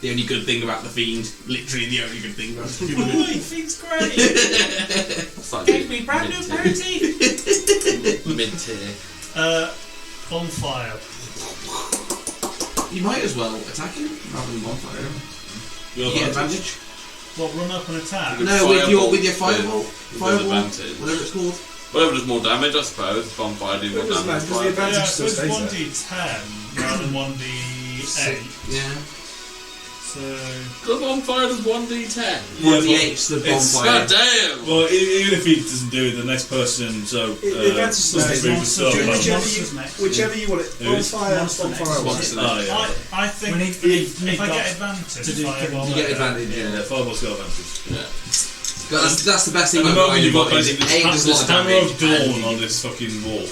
The only good thing about the fiend, literally the only good thing about the fiend. Boy, thing's great! Give me brand new party! Mid-tier. Bonfire. You might as well attack him rather than bonfire. You get advantage. What, run up and attack? No, with your fireball, advantage. whatever it's called. Whatever does more damage, I suppose. Bonfire do more doesn't damage. matter, 'cause the advantage Yeah, still so it's stays there. 1d10 rather than 1d8. Yeah. So. The bonfire does 1d10. One of the apes, the it's- bonfire. God damn! Well, even if he doesn't do it, the next person, so The advantage still doesn't stays move there. the So stuff. monsters next. Whichever you want it. Who is? Bonfire, Monster bonfire, next. monster. Oh, yeah. I think We if need I dots get advantage, to do fireball, You get advantage. Yeah, fireball's got advantage. Yeah. That's the best thing At the about moment, you've got Iron basically Body. A does a this lot of hammer damage. of dawn and on this fucking wall,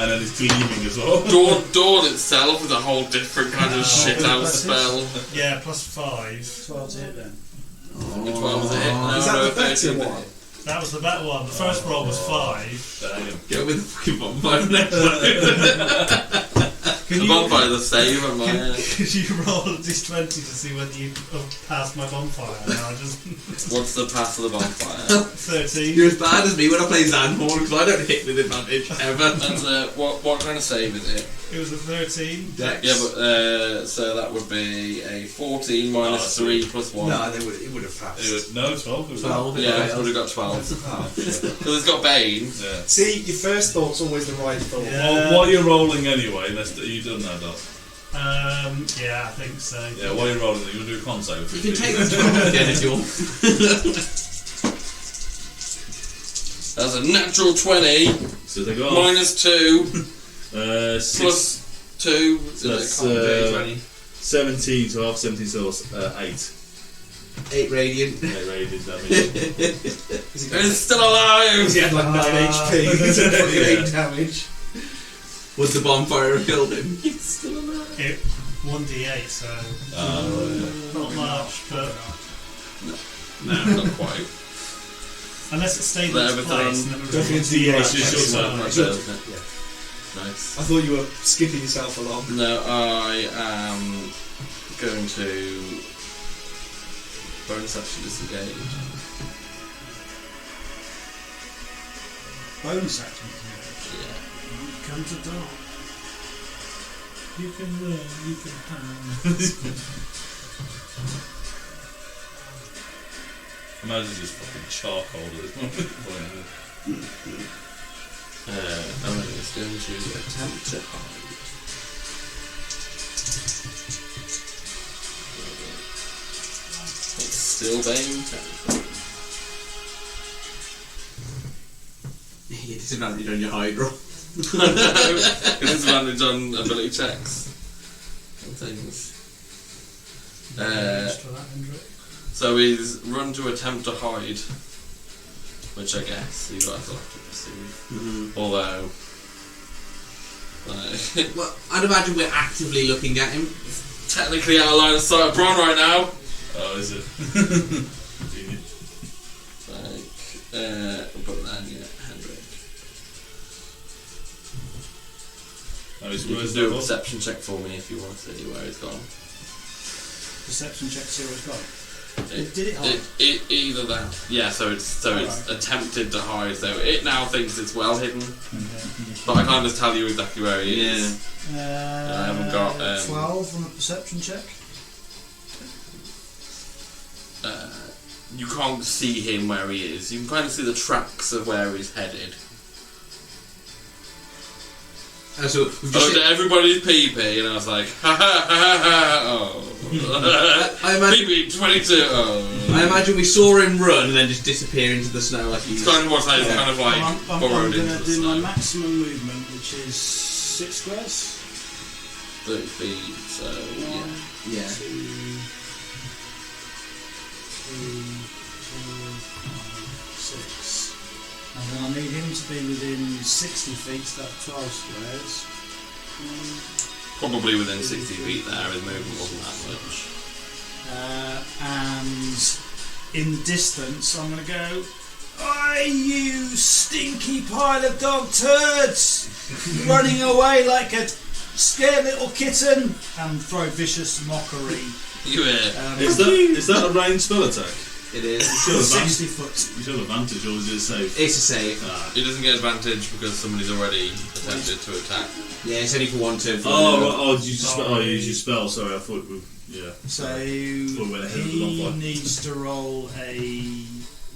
and then it's gleaming as well. Dawn itself is a whole different kind of shit out spell. yeah, plus 5. 12's it then. Which one was it? Is that the better 13. one? That was the better one. The first roll was 5. Damn. Go with the fucking bonfire next one. The bonfire the save on my. Could you roll a d20 to see whether you passed my bonfire? And I just What's the pass of the bonfire? 13. You're as bad as me when I play Zanhorn because I don't hit with advantage ever. And what kind of save is it? It was a 13. Dex. Yeah, but so that would be a 14 minus 3 plus 1. No, it would have passed. It was, no, 12. It was 12. Yeah, I would have got 12. Oh, shit. Because it's got Bane. Yeah. See, your first thought's always the right thought. Yeah. Well, while you're rolling anyway, you done that, Dot. Yeah, I think so. Yeah, while you're rolling, you want to do a con save. You can take the 12 again if you want. That's a natural 20 So they go minus 2 6, plus 2. so that's 17, so half 17, so 8. 8 radiant. 8 radiant damage. It's still alive! He had like 9 HP. He's at fucking 8 damage. Would the bonfire have killed him? It 1d8, so not much, but No, not quite. unless it stayed in There, its but place, and then it don't forget was to do your It's just your turn. Right Sure. there, isn't it? Nice. I thought you were skipping yourself along. No, I am going to bonus action disengage. Bonus action. Yeah. come to dark. You can win, you can have. Imagine just fucking charcoal at this moment. I'm just going to attempt to hide. It's still Bane territory. You get disadvantage on your hide roll. It is advantage on ability checks and things. Just for that, Hendrik. So he's run to attempt to hide, which I guess you guys will have to perceive. Although, Well, I'd imagine we're actively looking at him. technically out of line of sight of Bron right now. Oh, is it? But then, yeah, Hendrik. Oh, he's You where's can do a the perception check for me if you want to see where he's gone. Perception check, see where it's gone. It- Did it hide? Either that, yeah. So it's attempted to hide. So it now thinks it's well hidden, but I can't just tell you exactly where he is. I haven't got, 12 on a perception check. You can't see him where he is. You can kind of see the tracks of where he's headed. So we've I just looked at everybody's PP and I was like, ha ha ha ha oh. I imagine, PP 22, oh. I imagine we saw him run and then just disappear into the snow like It's he's... kind of what's like, kind of like I'm burrowed going into to the do my snow. maximum movement, which is 6 squares. 30 feet, so yeah. Yeah. 2, 6. And then I need him to be within 60 feet, so that's 12 squares. Probably within 60 feet there, his movement wasn't that much. And in the distance, I'm going to go, "Oi, you stinky pile of dog turds! Running away like a scared little kitten!" and throw vicious mockery. You Is that a ranged spell attack? It is. You still 60 foot. You still have advantage, or is it safe? It's a save. He doesn't get advantage because somebody's already attempted to attack. Yeah, it's only for one turn. For Oh, you use your spell. Sorry, I thought we. Yeah. So we went ahead of the long he fight. needs to roll a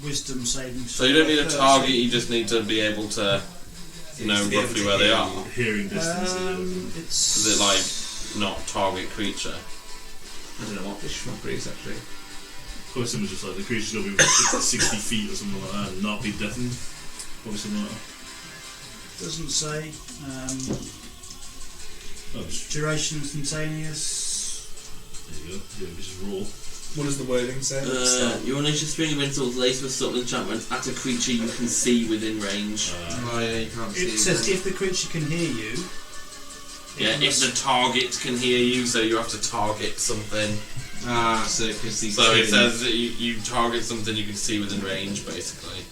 wisdom saving. So you don't need a target, you just need to be able to know roughly where they are. Hearing distance. It's Is it like not target creature? I don't know what fish mockery is actually. Question was just like the creature's got to be 60 feet or something like that and not be deafened. Probably something like that. doesn't say. Oh, just, Duration instantaneous. there you go. Yeah, just roll. What does the wording say? Your initial string of insults later with subtle enchantment at a creature you can see within range. Oh yeah, you can't see. It says if the creature can hear you. Yeah, if the target can hear you, so you have to target something. Ah, so because these. So it says that you target something you can see within range, basically.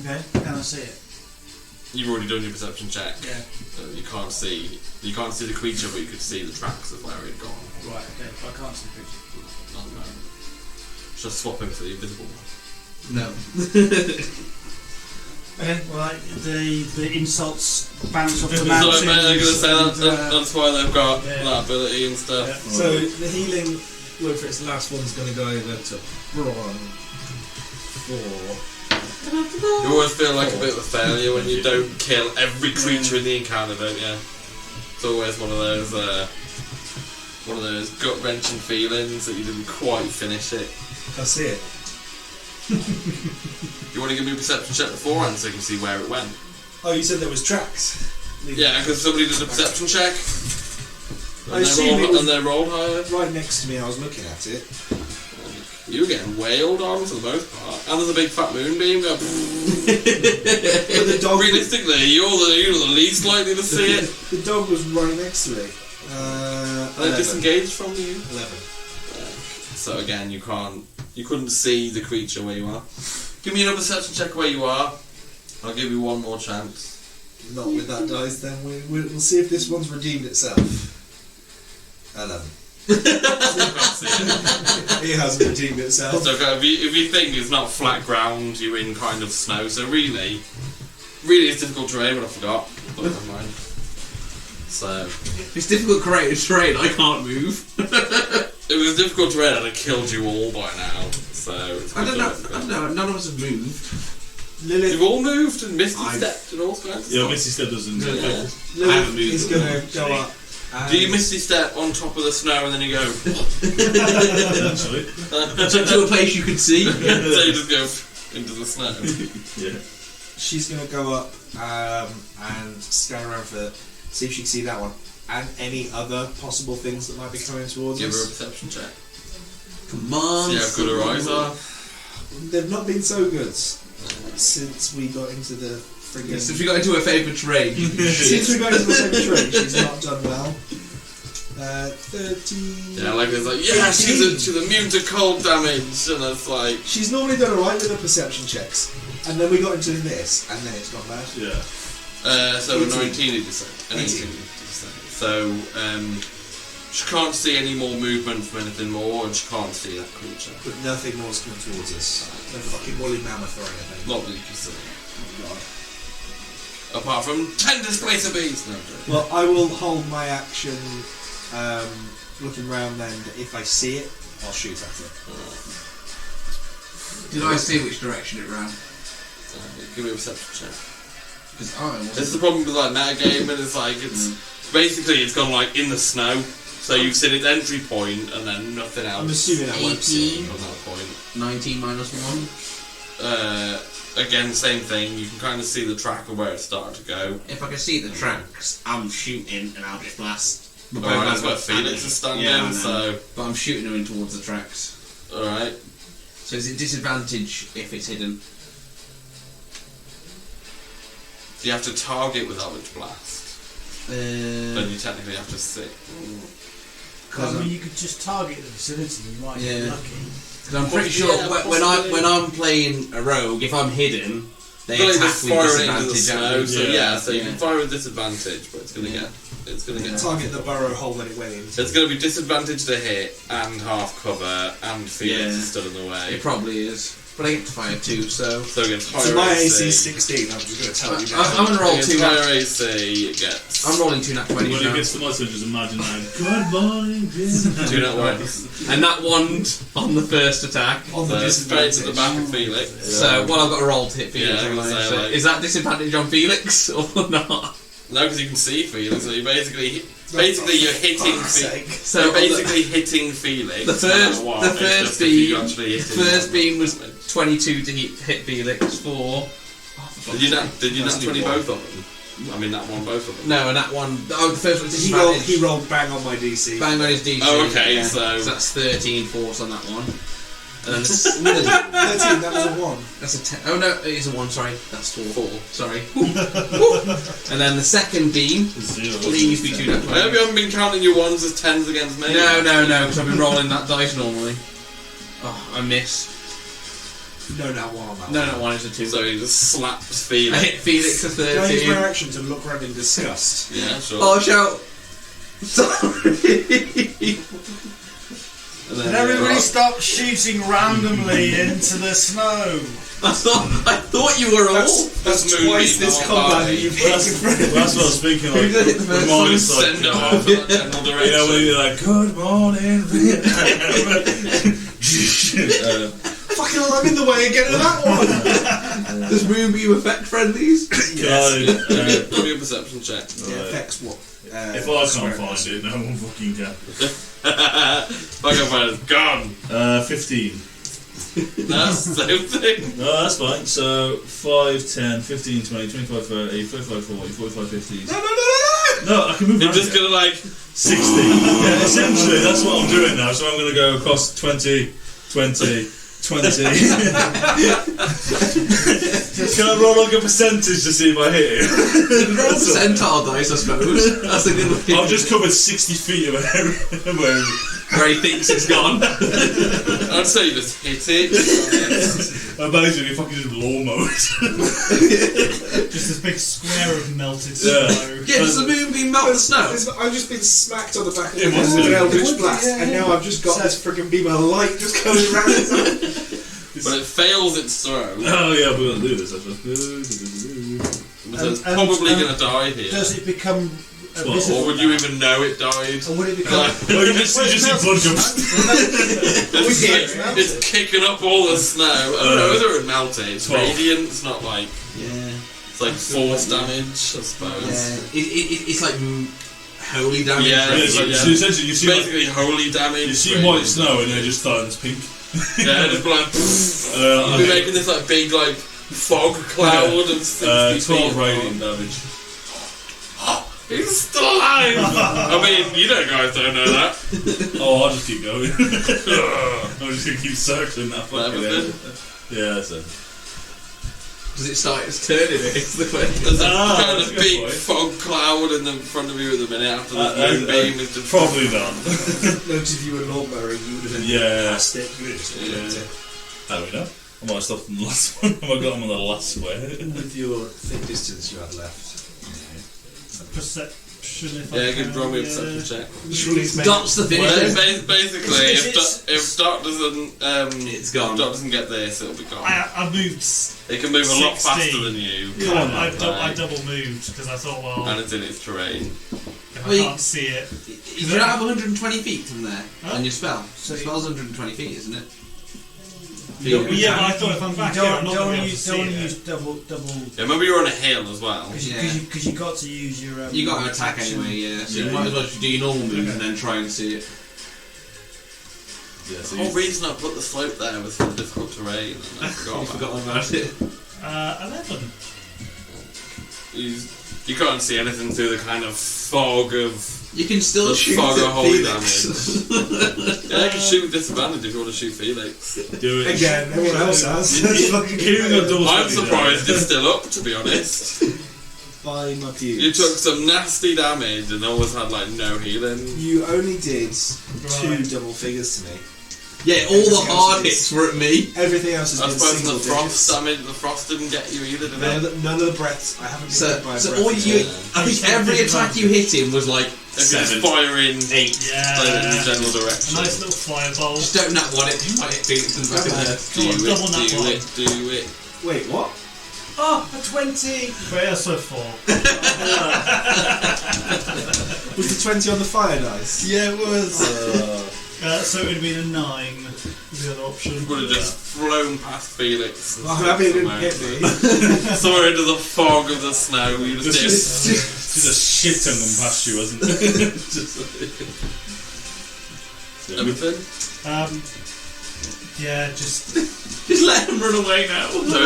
Okay, can I see it? You've already done your perception check. Yeah. You can't see the creature, but you could see the tracks of where it'd gone. Right, okay, but I can't see the creature. Not no. Just swap him for the invisible one. No. Okay, well, the insults bounce off the So mountain. I'm going to say that's why they've got yeah. that ability and stuff. Yeah. So the healing word for its last one's going to go over to Braun. 4. You always feel like a bit of a failure when you don't kill every creature in the encounter, don't you? It's always one of those gut wrenching feelings that you didn't quite finish it. I see it. You want to give me a perception check beforehand so you can see where it went? Oh, you said there was tracks. Yeah, because somebody did a perception check. I assume it was And they rolled higher. right next to me. I was looking at it. You were getting wailed on for the most part. And there's a big fat moonbeam going. But the dog. Realistically, you're the least likely to see it. The dog was right next to me. And they 11. disengaged from you. 11. So again, you couldn't see the creature where you are. Give me another perception check where you are. I'll give you one more chance. Not with that dice. Then we'll see if this one's redeemed itself. 11. He hasn't redeemed itself. So if you think it's not flat ground, you're in kind of snow. So really it's difficult terrain. But I forgot. But never mind. So It's difficult terrain. I can't move. it was difficult terrain, and I killed you all by now. So it's I don't know. None of us have moved. Lilith, You've all moved and misty stepped and all kinds of Yeah, stuff. Misty Step doesn't affect it. I haven't Lilith moved is at going all, to go up. Do you misty step on top of the snow and then you go? Actually. to a place you can see. So you just go into the snow. Yeah. She's going to go up and scan around for see if she can see that one and any other possible things that might be coming towards Give her a us. perception check. Come on. See how good her eyes are. They've not been so good since we got into the friggin'. So if you got into her favourite terrain, you can Since we got into the same trade, she's not done well. 30. Yeah, like it's like she's immune to cold damage, and it's like She's normally done alright with her perception checks, and then we got into this, and then it's gone bad. Yeah. so 18. 19 did you say? 18. Did you say? So she can't see any more movement from anything more, and she can't see that creature. But nothing more is coming towards us. No fucking woolly mammoth or anything. Not that you can see. Apart from 10 displacer bees. No, I'm joking. Well, I will hold my action, looking round. Then, if I see it, I'll shoot at it. Did I see which direction it ran? Give me a perception check. Because I wasn't. This is the problem with like metagaming, and it's like basically it's gone like in the snow. So you've seen its entry point and then nothing else. I'm assuming I won't see it. From that point. 19 minus 1. Again, same thing. You can kind of see the track of where it started to go. If I can see the tracks, I'm shooting and I'll just blast. Alright, that's where Phoenix is standing. Yeah, I know. So But I'm shooting her in towards the tracks. Alright. So is it disadvantage if it's hidden? Do you have to target with Eldritch Blast? Then you technically have to sit. I mean, you could just target the vicinity. You might get lucky. Because I'm pretty sure when I'm playing a rogue, if I'm hidden, they Well, attack just with fire it into the disadvantage. snow, so you can fire with disadvantage, but it's gonna get Target the burrow hole that it went into. it's gonna be disadvantage to hit and half cover and Felix is still in the way. It probably is. But I get to fire 2, so against higher So my AC AC. is 16. I'm just going to tell you now. I'm going to roll Against 2 higher AC it gets I'm rolling 2 nat 20s When it now. gets to my turn, just imagine that. Good morning, 2 nat 20s. And that wand on the first attack. On the So straight to the disadvantage. back of Felix. So, well, I've got a roll to hit Felix. Yeah, I was anyway, gonna say, so like- is that disadvantage on Felix or not? No, because you can see Felix, so you basically you're hitting Felix. So You're basically hitting Felix. the first beam was damage. 22 to hit Felix for. Did you not 20 both of them? I mean, that one, both of them. No, and that one. Oh, the first one was He rolled, disadvantage. he rolled bang on my DC. Bang on his DC. Oh, okay, yeah. so- that's 13 force on that one. And then 13, that was a 1. that's a 10. Oh no, it is a 1. Sorry, that's 4. Sorry. And then the second beam. Please be 2 nat 20. I hope you haven't been counting your ones as 10s against me. No, because I've been rolling that dice normally. Oh, I miss. No, not 1 on that No, one. not 1 is a 2. So he just slaps I Felix. hit Felix for Can I use my 13. action to look around in disgust? Yeah, sure. Oh, shout! Sorry! And then, And everybody stop shooting randomly into the snow. I thought you were all. That's Moonbeam twice this on combat party. that you've hit in front of me. That's what I was thinking. Like, Who's gonna hit the first mine one? is like, Send it off in that general you know, when direction. you're like, good morning, Fucking hell, I'm in the way again of that one! Does Moonbeam affect friendlies? Give me a perception check. Yeah, affects what? If I can't find it, no one fucking can. Fucking man is gone. 15. That's the same thing. No, that's fine. So 5, 10, 15, 20, 25, 30, 35, 40, 45, 50. No! No, I can move You're around just it. gonna like 60. Yeah, essentially, that's what I'm doing now. So I'm going to go across 20, 20, 20. Can I roll like a percentage to see if I hit it? Roll percentile dice, I suppose. That's a good way. I've just covered 60 feet of an area where he thinks it's gone. I'd say you just hit it. basically fucking just lawnmower it. Just this big square of melted Yeah. snow. Yeah, does the Moonbeam melt the snow? I've just been smacked on the back of the It head must with do. an Eldritch Blast, and now I've just got this friggin' beam of light just coming around. But it fails its throw. Oh yeah, we're going to do this actually. So it's And- probably and- gonna die here. Does it become Well, visible? Or would you even know it died? Or would it become? Oh, you just see blood come. It's kicking up all the snow. Oh no, whether it melted. It's 12. radiant, it's not like. Yeah. It's like force damage, I suppose. It's like holy damage. Yeah, Yeah, it's like, yeah. so essentially you see, like, Basically, holy damage. you see really. white snow and then it just turns pink. Yeah, just like. You'll be making this like big like fog cloud of 60 feet. 12 radiant damage. He's still alive! I mean, you guys don't know that. Oh, I'll just keep going. I'm just gonna keep circling that fucking Everything. head. Yeah, that's it. Does it start its turning it? It's the question. There's a kind that's of a good big point. fog cloud in the front of you at the minute after the moonbeam is just. Probably not. Notice if you were lawnmowing, you would have been Yeah. past it. You would have just flipped it. How do we know? I might have stopped on the last one. I got him on the last square. With your thin distance you had left. Perception, if I Yeah, can. good, roll me a perception check. Surely it's meant Dot's the Well, finish. basically, It's- if Dot doesn't, It's gone. If Dot doesn't get this, it'll be gone. I moved. It can move a lot 60. faster than you. I double moved because I thought, well, And it's in its terrain. if I Well, can't see it, You don't have 120 feet from there Huh? on your spell. So The spell's 120 feet, isn't it? yeah, but I thought if I'm You back here, I'm don't not going to be able to use see it. double Yeah, remember you're on a hill as well. because you got to use your. You got to attack anyway, yeah. So you might as well just do your normal move and then try and see it. Yeah, so The whole reason I put the slope there was for the difficult terrain. And I forgot You about forgot about it. 11. You can't see anything through the kind of fog of You can still The shoot fog of at holy Felix. Yeah, you can shoot with disadvantage if you want to shoot Felix. Do it. Again, everyone else has. That's fucking Even a double I'm 20 surprised it's still up, to be honest. By my pubes. You took some nasty damage and always had like no healing. You only did 2 double figures to me. Yeah, all the hard hits were at me. Everything else has I been suppose single the frost digits. damage, the frost didn't get you either, did it? None of the breaths. I haven't been So, hit by a so breath all you, before. I think every attack you hit him was like If it's 7, firing 8. in the general A direction. nice little fireball. Just don't nut one, it might hit Felix in the back of the head. Double nat one. Do it. Wait, what? Oh, a 20! But also 4. Was the 20 on the fire dice? Yeah, it was. So it would have been a 9. The other option. You would have just flown past Felix. Well, I'm happy it didn't hit me. Somewhere into the fog of the snow. You just Just a shit ton them past you, wasn't it? everything. Yeah, just Just let him run away now. So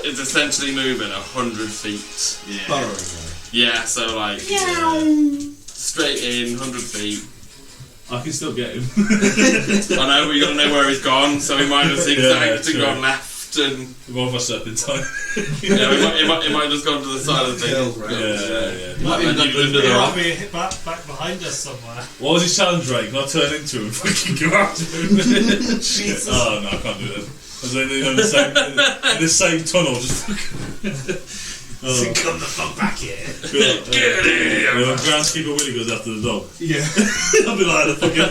it's essentially moving 100 feet. Burrowing though. Yeah, so like straight in 100 feet. I can still get him. I know, but you gotta know where he's gone, so he might have zigzagged and true. gone left and Go for serpentine. he might just gone to the side of the thing. Yeah. Might be Under under the it rock. might be hit back behind us somewhere. What was his challenge, Ray? Can I turn into him? Fucking go after him. Jesus. Oh no, I can't do that. I was in the same tunnel, just fucking. Come the fuck back here. Get here! Groundskeeper Willie goes after the dog. Yeah. I'll be like the fucking.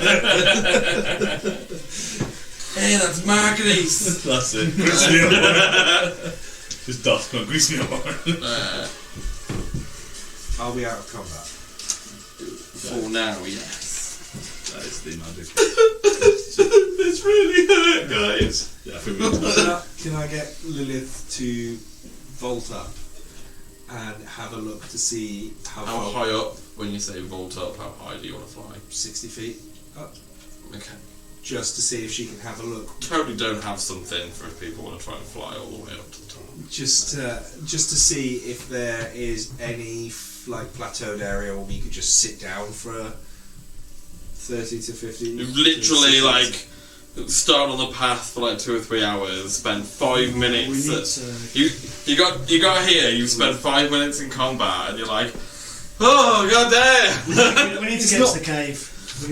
Hey, that's Marguerite! That's it. Grease me up. Just dust, come on, grease me up. Are we out of combat? For now, yes. That is the magic. It's really hurt, guys. Yeah, I think we Can I get Lilith to vault up and have a look to see how How far? high up, when you say vault up, how high do you want to fly? 60 feet up. Okay. Just to see if she can have a look. Totally don't have something for if people want to try and fly all the way up to the top. Just to see if there is any like plateaued area where we could just sit down for 30 to 50. You've literally like start on the path for like 2 or 3 hours, spend 5 minutes. We need to. You got here. You spent 5 minutes in combat, and you're like, oh god damn! We need to get to the cave.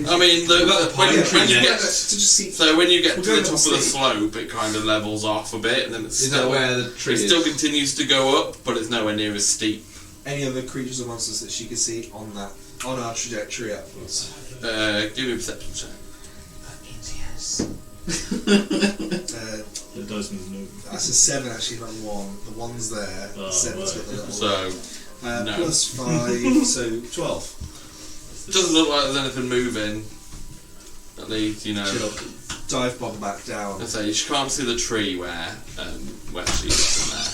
I mean, when you get to just see. so when you get We're to the going top up of the steep. slope, it kind of levels off a bit, and then it's Is still that where the tree it is? still continues to go up, but it's nowhere near as steep. Any other creatures or monsters that she could see on our trajectory upwards? Give me a perception check. The dice means no. That's a 7 actually, not 1. The 1's there. The 7's got the little. So no. Plus 5, so 12. It doesn't look like there's anything moving. At least, you know. She'll dive bomb back down. I say she can't see the tree where she is in there.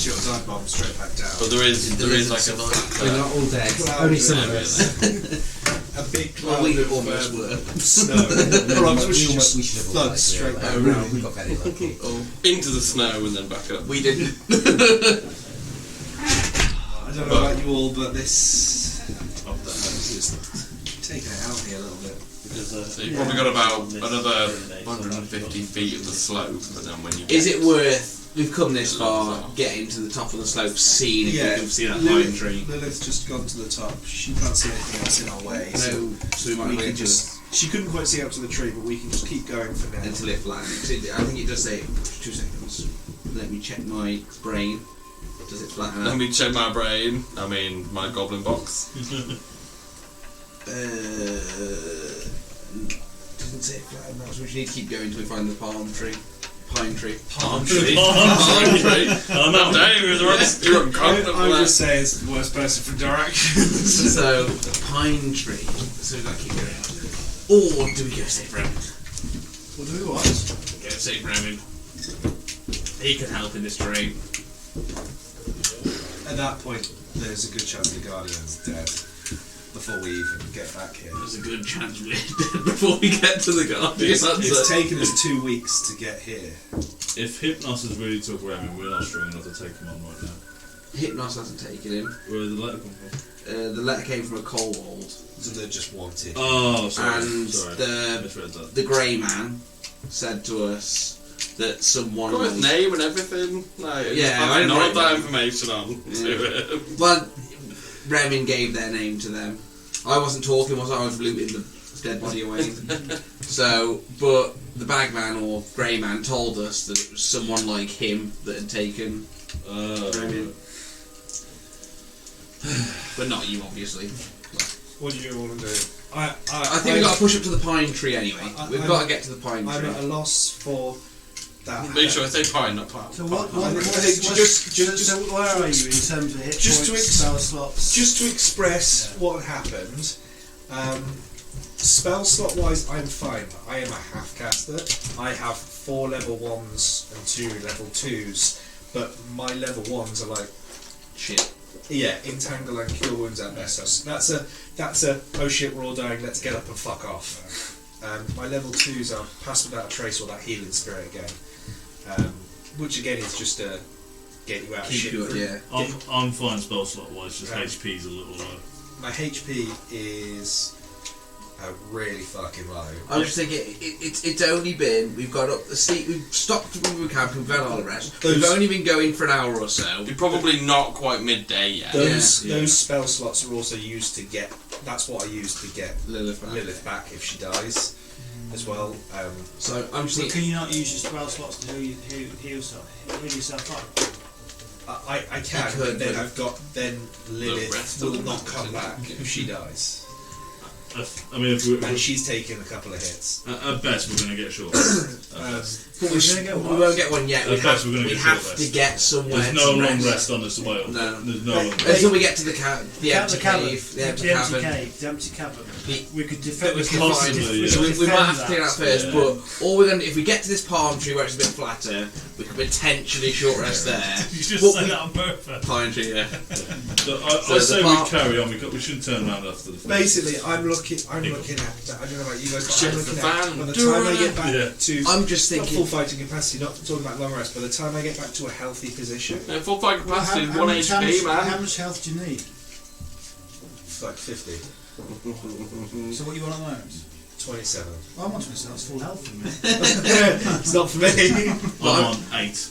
She'll dive bomb straight back down. But there is like a We're not all dead. Cloud Only of some of area us. A big Well, cloud we of almost were. snow. Or We she should just have all floods died, straight really. back Oh, no, around. we got very lucky. into the snow and then back up. We didn't. I don't know about you all, but this of the house is taking it out here a little bit. So you've probably got about another 150 feet of the slope, and then when you get Is it worth? We've come this far, getting to the top of the slope, seeing if we can see that pine Lilith, tree. Lilith's just gone to the top. She can't see anything else in our way. No, so we might we wait can just. She couldn't quite see up to the tree, but we can just keep going for now. until it flattens. I think it does say 2 seconds. Let me check my brain. Does it flatten Let out? me check my brain. I mean, my goblin box. Doesn't say it flatten out, so we need to keep going until we find the palm tree. Pine tree. Palm tree. I'm not Dave. You're uncomfortable. I'm just saying it's the worst person for directions. So, pine tree. So we've got to keep going. Or do we go safe round? What do we want? Go safe round. He can help in this terrain. At that point, there's a good chance the Guardian's dead before we even get back here. There's a good chance we're dead before we get to the Guardian. It's taken us 2 weeks to get here. If Hypnos is really took Remy, we're not strong enough to take him on right now. Hypnos hasn't taken him. Where did the letter come from? The letter came from a kobold. So they're just wanted. Oh, sorry. And sorry. the- Misread that. The Grey Man said to us that someone. Got his name and everything. Like, Yeah, I I didn't not write that that. information on. Yeah. Well, Remin gave their name to them. I wasn't talking, was I? I was looting the dead body away. So, but the Bagman or Grey Man told us that it was someone like him that had taken Remin. But not you, obviously. What do you want to do? I think we've got to push up to the pine tree anyway. We've got to get to the pine I'm tree. at a loss for that. Make sure I say pine, not pine. So what? I think So where are you in terms of hit just points, to spell slots? Just to express what happened, spell slot wise, I'm fine. I am a half caster. I have 4 level 1s and 2 level 2s, but my level 1s are like shit. Yeah, entangle and cure wounds at best. So that's a oh shit, we're all dying. Let's get up and fuck off. My level 2s are pass without a trace or that healing spirit again, which again is just to get you out of shit. Yeah. I'm fine spell slot wise, just HP's a little low. My HP is really fucking low. I was thinking, it's only been, we've got up the steep, we've stopped when we were camping, we've had all the rest. We've only been going for an hour or so. You're probably not quite midday yet. Those spell slots are also used to get, that's what I use to get Lilith back if she dies as well. So I'm just But can you not use your spell slots to heal yourself up? I can, You could, but then but- I've got, then Lilith rest will of them not come isn't back it? if she dies. I mean, if we're, And she's taken a couple of hits. at best, we're going to get short. But we won't get one yet. At best, we're going to get have short to rest. get somewhere. There's no to long rest on this way. No. There's no long rest. Until we get to the empty cavern. cave, the empty The empty cavern. cave, the empty cavern. The- We could defend. We can Possibly, find- yeah. So we might have to take that first, Yeah. but all we're gonna if we get to this palm tree where it's a bit flatter, we could potentially short rest there. You just But say we- that on purpose. Pine tree, yeah. So I So say the we part- carry on. We shouldn't turn around after the first. Basically, I'm looking at, I don't know about you guys, but Shit, I'm the looking van. at, by the time I get back Yeah. to, I'm just not thinking. full fighting capacity, not talking about long rest, by the time I get back to a healthy position, No, full fight Well, capacity is 1 how HP, man. much health do you need? it's like 50, So what you want at the moment? 27. Well, I'm on 27. That's full health for me. It's not for me. I'm on 8.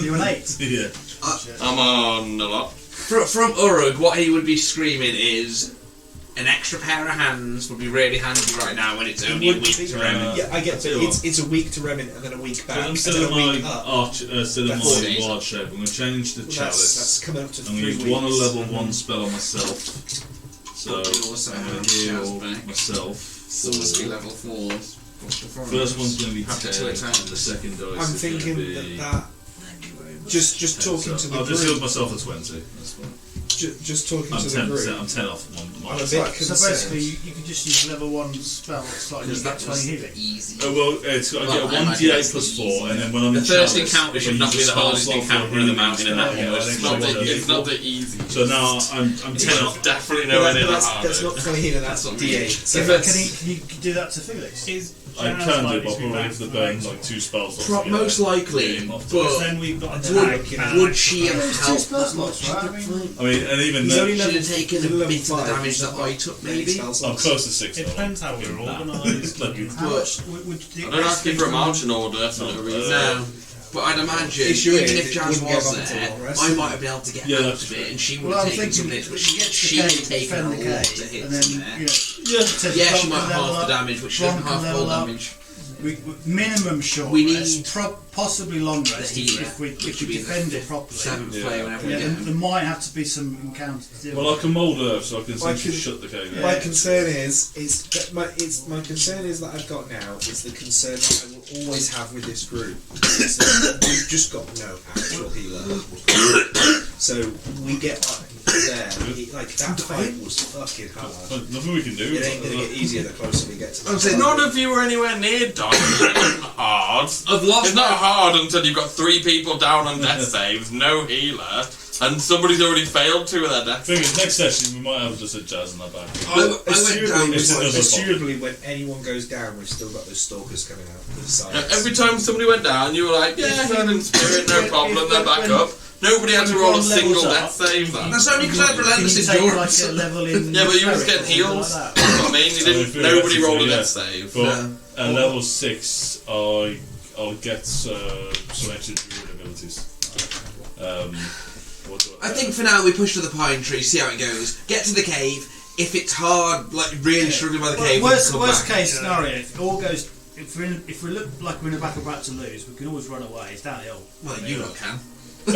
You're an 8. Yeah. I'm on a lot. From Urug, what he would be screaming is an extra pair of hands would be really handy right now when it's only a week to Remin. Yeah, I get it. It's a week to Remin and then a week back, But and instead then of a my week up. instead of That's my 4 days. ward shape, I'm going to change the That's chalice. coming up to I'm 3 going to weeks. use one level 1 spell on myself. So But you also I'm have going to heal chalice back. myself. So must be level 4s. First one's going to be Have to 10, two and attacks. the second dice I'm is going thinking to be that just 10. talking to the I've just healed group, myself at 20. That's fine. just talking I'm to 10%. the group. I'm 10 off one. I'm a bit So concerned. basically, you could just use level 1 spell slot and you get 20 healing. easy. Oh, well, it's got to Well, get I a imagine 1d8 that's plus the 4, easy and then when I'm The in first chalice, encounter if should I not be use the a spell hardest slot for encounter in the healing mountain in that spell, universe. I think It's not, so, the, yeah. it's not the easy. So now I'm 10 off. Definitely But nowhere near the that's hardest. not 20 healing, that's That's not D8. So If that's, Can you do that to Felix? I can do, but I'll probably have to burn like 2 spells. Most likely, Because but then we've got a Would- tag. would she have Two helped spell that slots, much? right? I mean, I mean, and even He's then, only Should have taken a level bit of the 5, damage he's that not I got took, many maybe. spell I'm slots. close to 6. It depends how we're organised. how much would the I don't ask you for a marching order for no reason. No. But I'd imagine, Issue is, even if it Jazz wouldn't get was up until there, long rest. I might have been able to get Yeah, out that's of true. it, and she would Well, have I'm taken some thinking hits, but you get to she the would cave, have taken a defend the lot cave, of hits and then there. you know, Yeah, she might Bronk have can level half the up, damage, but she Bronk doesn't can have full level up. damage. We minimum short We rest, need possibly long rest the healer, if we which would be defend the it properly. 7th Yeah. player whenever we Yeah, get there might have to be some encounters to deal well, I with. can mould earth, so I can I essentially can- shut the cave. My concern is that my concern is that I've got now is the concern that I will always have with this group. Is that we've just got no actual healer. So we get up there, like that fight was fucking hard. But nothing we can do. It ain't gonna get easier the closer we get to I'm the saying, None of you were anywhere near dying. It wasn't hard. I've lost It's not hard until you've got 3 people down on death saves, no healer, and somebody's already failed 2 of their death. Thing is, next session we might have just a Jazz in our back. I went down It's another Assumably, when anyone goes down, we've still got those stalkers coming out of the sides. Every time somebody went down, you were like, yeah, healing spirit, no problem, they're back up. Nobody had to roll a One single levels death up. save then. That's only because I had Can relentless you take endurance. like a level in? Yeah, but you were just cleric getting or something heals. like that? That's what I mean. You didn't. Nobody rolled a death save. But at level 6, I'll get some extra druid abilities. I think for now we push to the pine tree, see how it goes. Get to the cave. If it's hard, like really struggling by the cave, Worst we can come worst back. case scenario, if it all goes, if we look like we're in the back of Rat to lose, we can always run away. It's downhill. Well, you lot can. You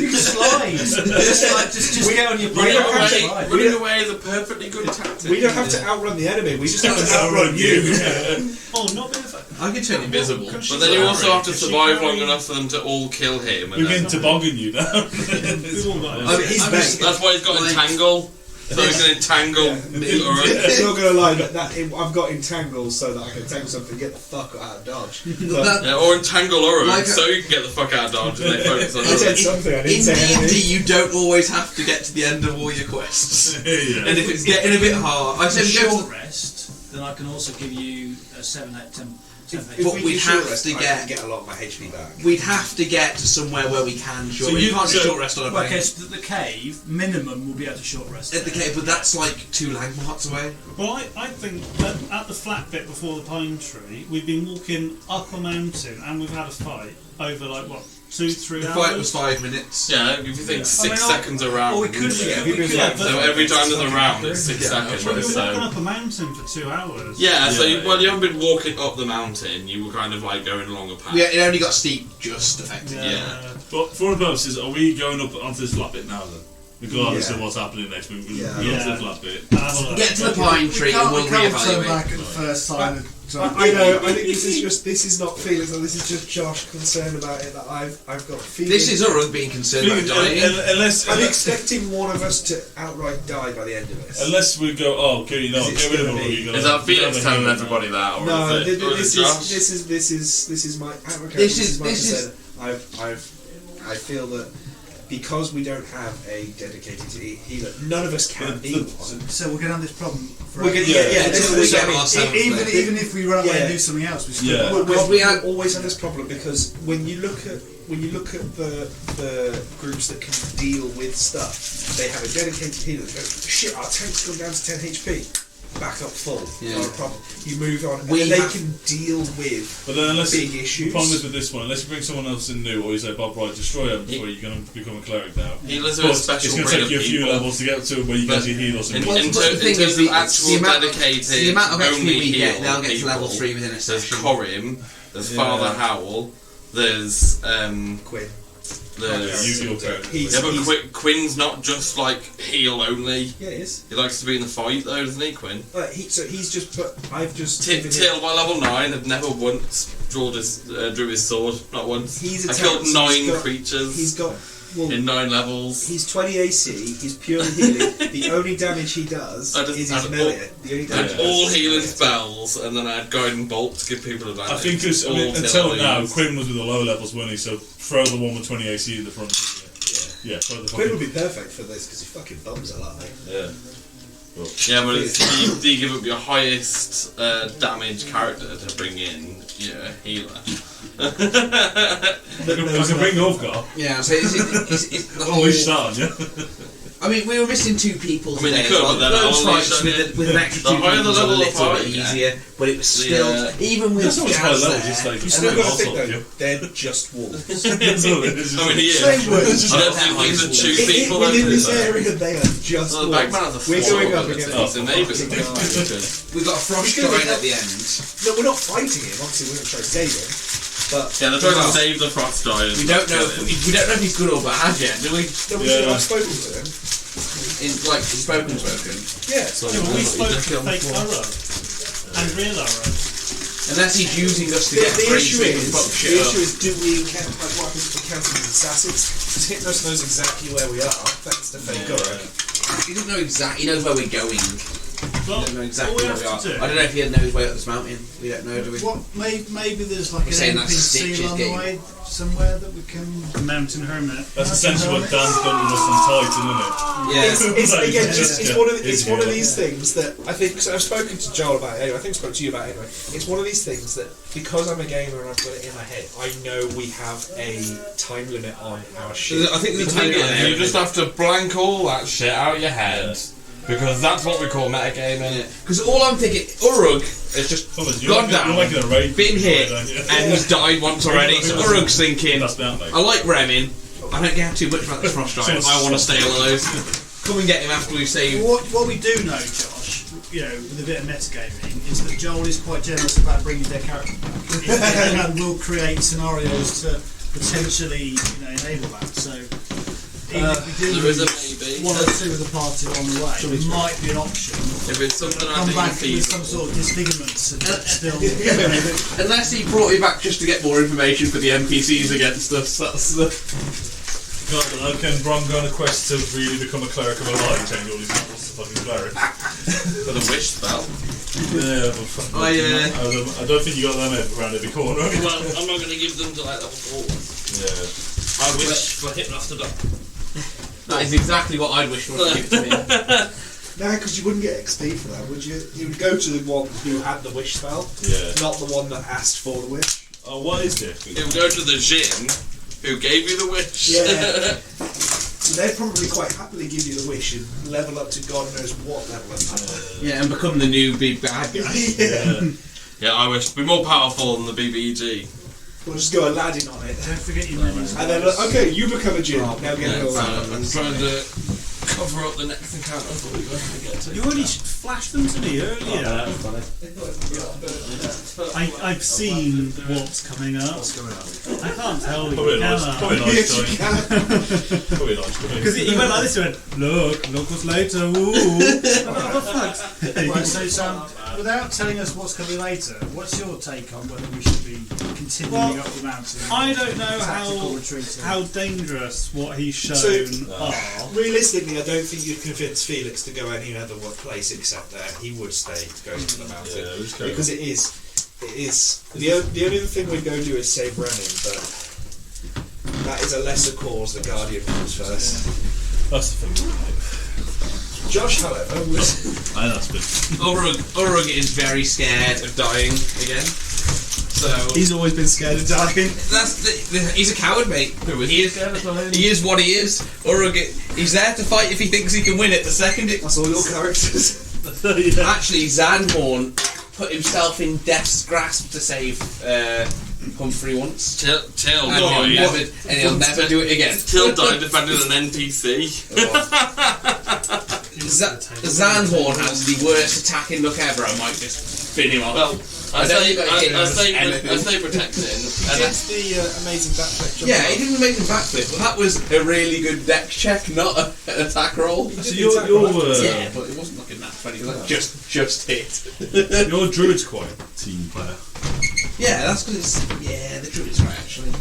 can slide. just get on your brain. Running away is a perfectly good tactic. We don't have to outrun the enemy. We just have to outrun you. Oh, not being I can turn invisible. But then you also have to survive long enough for them to all kill him. And We're getting toboggan you now. We've all got it. that's why he's got entangle. So he can entangle me. I'm not gonna lie, but I've got entangle so that I can entangle something and get the fuck out of Dodge. But Yeah, or entangle Uru, Like so you can get the fuck out of Dodge and they focus on I said Uru. something, I In didn't say D&D, anything. you don't always have to get to the end of all your quests. Yeah. And if it's getting a bit hard, I If said you go short to rest, then I can also give you a 7, 8, 10. But we'd have to I can get a lot of my HP back. we'd have to get to somewhere where we can short. So You you- can't just so- short rest on a Well, plane. okay, so the cave minimum will be able to short rest. At the cave, but that's like 2 landmarks away. Well, I think that at the flat bit before the pine tree, we've been walking up a mountain and we've had a fight over like what 2-3 The hours. fight was 5 minutes. Yeah, if you think 6 seconds around. Or we could, Yeah, So every time there's a round, it's 6 seconds. But we were walking So. up a mountain for 2 hours. Yeah, so Yeah, you haven't been walking up the mountain, you were kind of like going along a path. Yeah, it only got steep just effectively. Yeah. But for the purposes, are we going up onto this flat bit now then? Regardless of what's happening next week, we're going to the flat bit. Have a look. Get to the pine tree and we'll turn reevaluate. back at the first sign of I know. I think this is not feelings. This is just Josh concerned about it. That I've got feelings. This is Uruk being concerned about dying. I'm expecting one of us to outright die by the end of this. Unless we go, oh, okay, you know, Is it get rid of gonna it. be- You're gonna- Is that Felix you're telling gonna everybody that, or No, is it, or is it Josh? this is my advocate. This is- my this is- concern. I feel that because we don't have a dedicated healer, none of us can be one. So we're going to have this problem for We're gonna, until we get I mean, our seventh even player. even if we run away and Yeah. do something else, we still Yeah. we always have this problem because when you look at the groups that can deal with stuff, they have a dedicated healer. They go, shit, our tank's gone down to 10 HP. Back up full. Yeah. Not a problem. You move on, We and they have- can deal with But then unless big the issues. problem is with this one, unless you bring someone else in new, or you say, Bob, right, destroy them before you're going to become a cleric now. Healers are But a special it's going to breed take of you a few people. levels to get to where you can But actually heal or something. Well, In but the terms thing is of the actual amount dedicated, the amount of XP only we get, heal they'll get to level people, 3 within a There's session. Corim, there's Father Howl, there's Quinn. You okay. yeah, but Quinn's not just like heal only. Yeah, it is. He likes to be in the fight though, doesn't he, Quinn? So he's just put. I've just. given him- Till by level 9, have never once drew his sword, not once. He's I attacked, killed 9 he's got- creatures He's got. Well, in 9 levels. he's 20 AC. He's purely healing. The only damage he does I just is had his melee. The only I had damage. all healing spells, and then I had guiding bolt to give people advantage. I think because All till until I now, used. Quinn was with the low levels, wasn't he? So throw the one with 20 AC in the front. Yeah, throw the Quinn fucking. would be perfect for this because he fucking bums a lot. Like. Yeah. Yeah, but do you give up your highest damage character to bring in, a healer? I can bring Ulfgar. Yeah, so it's the Oh, whole. he's starting, yeah. I mean, we were missing 2 people I mean, today you could, as well. but then Those I'll fights only with an extra 2 the higher people the was a level of little fight, bit yeah. easier, but it was still, even with That's not much higher Jazz level, there, just like You still got to think assault, though, they're just wolves. I mean, he is. Same word. I don't think he's a two people. Within this area, they are just Well, wolves. Bagman has a We're sword going up ability, against so maybe it's fucking guys. we got a frost We're gonna giant get- at the end. No, we're not fighting him. Obviously, we're going to try to save him. But Yeah, they're trying to save the frost giant. We don't know if he's good or bad yet, do we? I've spoken to him. Spoken. Yeah. Yeah, but we spoke to fake Uro and real Uro. Unless he's using us to The get free issue so we can is, fuck shit up. do we encounter what happens if we counter these assassins? Because Hypnos knows exactly where we are, thanks to Fake Gorak. He doesn't know exactly. He knows where we're going. We don't know exactly all we where we are. have to do- I don't know if he knows his way up this mountain. We don't know, do we? What? Maybe there's like We're saying an that's NPC Stitch's along the game. way somewhere that we can. Mountain hermit. That's essentially what Dan's done with us on Titan, isn't it? It's again just it's one of Yeah. these things that I think. So I've spoken to Joel about it anyway. I think I spoke to you about it anyway. It's one of these things that because I'm a gamer and I've got it in my head, I know we have a time limit on our shit. I think the The time thing is, limit. you just have to blank all that shit out of your head. Because that's what we call metagaming. Because all I'm thinking, Urug has just gone down, You're making a raid. been hit, and he's died once already. So Urug's thinking, That's down, mate. I like Remin. I don't care too much about this frost giant. I want to stay alive. Come and get him after we save. What we do know, Josh, with a bit of metagaming, is that Joel is quite generous about bringing their character back. And will create scenarios to potentially, enable that. So even if we do There is a lose maybe. one or two of the party along the way, there might be an option. If it's something I Come think back is with some feasible. sort of disfigurements and still. Unless he brought me back just to get more information for the NPCs against us. That's the. God, can Bron go on a quest to really become a cleric of a light, change all these levels to fucking cleric? For the wish spell. Yeah, but fuck. I don't think you got them around every corner. Well, I'm not going to give them to like level 4. Yeah. I wish for Hypnos to die. That is exactly what I'd wish for to give to me. No, because you wouldn't get XP for that, would you? You would go to the one who had the wish spell, Yeah. not the one that asked for the wish. Oh, what is it? It would go to the Jinn who gave you the wish. Yeah. So they'd probably quite happily give you the wish and level up to God knows what level. Yeah, and become the new big bad guy. Yeah, I wish to be more powerful than the BBG. We'll just go Aladdin on it. Don't forget your minis. And then, okay, you become a Jinn. Now get Yeah, go so Aladdin. I'm trying to cover up the next encounter before we go and get to You already flashed them to me earlier. I've seen what's coming up. I can't tell you. Probably a nice, can I? probably a nice Yes, you joint. can. Probably a nice joint. Because he went like this, he went, look what's later, ooh. What the fuck? Right, so Sam, without telling us what's coming later, what's your take on whether we should be continuing up the mountain? I don't know Tactical retreating? how dangerous what he's shown So- are. Realistically, I don't think you'd convince Felix to go any other place except there. He would stay going to the mountain Yeah, just go. because it is the only other thing we'd go do is save Renin, but that is a lesser cause. The Guardian comes first. That's the thing. Josh, however, would I know that's been. Urug is very scared of dying again. So he's always been scared of dying. he's a coward, mate. He is what he is. Urug, he's there to fight if he thinks he can win it. The second it, That's all your characters. actually, Zanhorn put himself in death's grasp to save Humphrey once, Till and he'll never do it again. Till died defending an NPC. Zanhorn has the worst attacking look ever. I might just spin him off. Well, I don't think I hit him with anything. protecting. It's the amazing backflip jump. Yeah, he didn't make him backflip, but that was a really good deck check, not an attack roll. So you're Yeah, but it wasn't looking that funny. It was like just hit. your druid's quite a team player. Yeah, that's because the druid's right actually.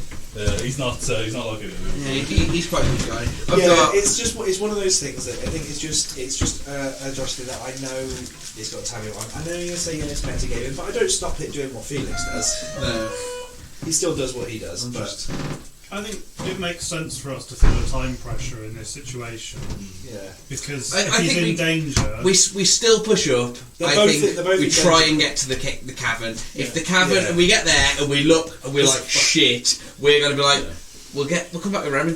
He's not like it. Yeah, he's quite a good guy. It's one of those things that I think it's just a Josh thing that I know it's got time on. I know you're saying it's metagaming, but I don't stop it doing what Felix does. No. He still does what he does, but I think it makes sense for us to feel the time pressure in this situation yeah. because I if he's think in danger, We still push up. They're I both- think they're both we in try danger. and get to the cavern. If Yeah. the cavern Yeah. and we get there and we look and we're like shit, we're gonna be like, we'll come back with Remy.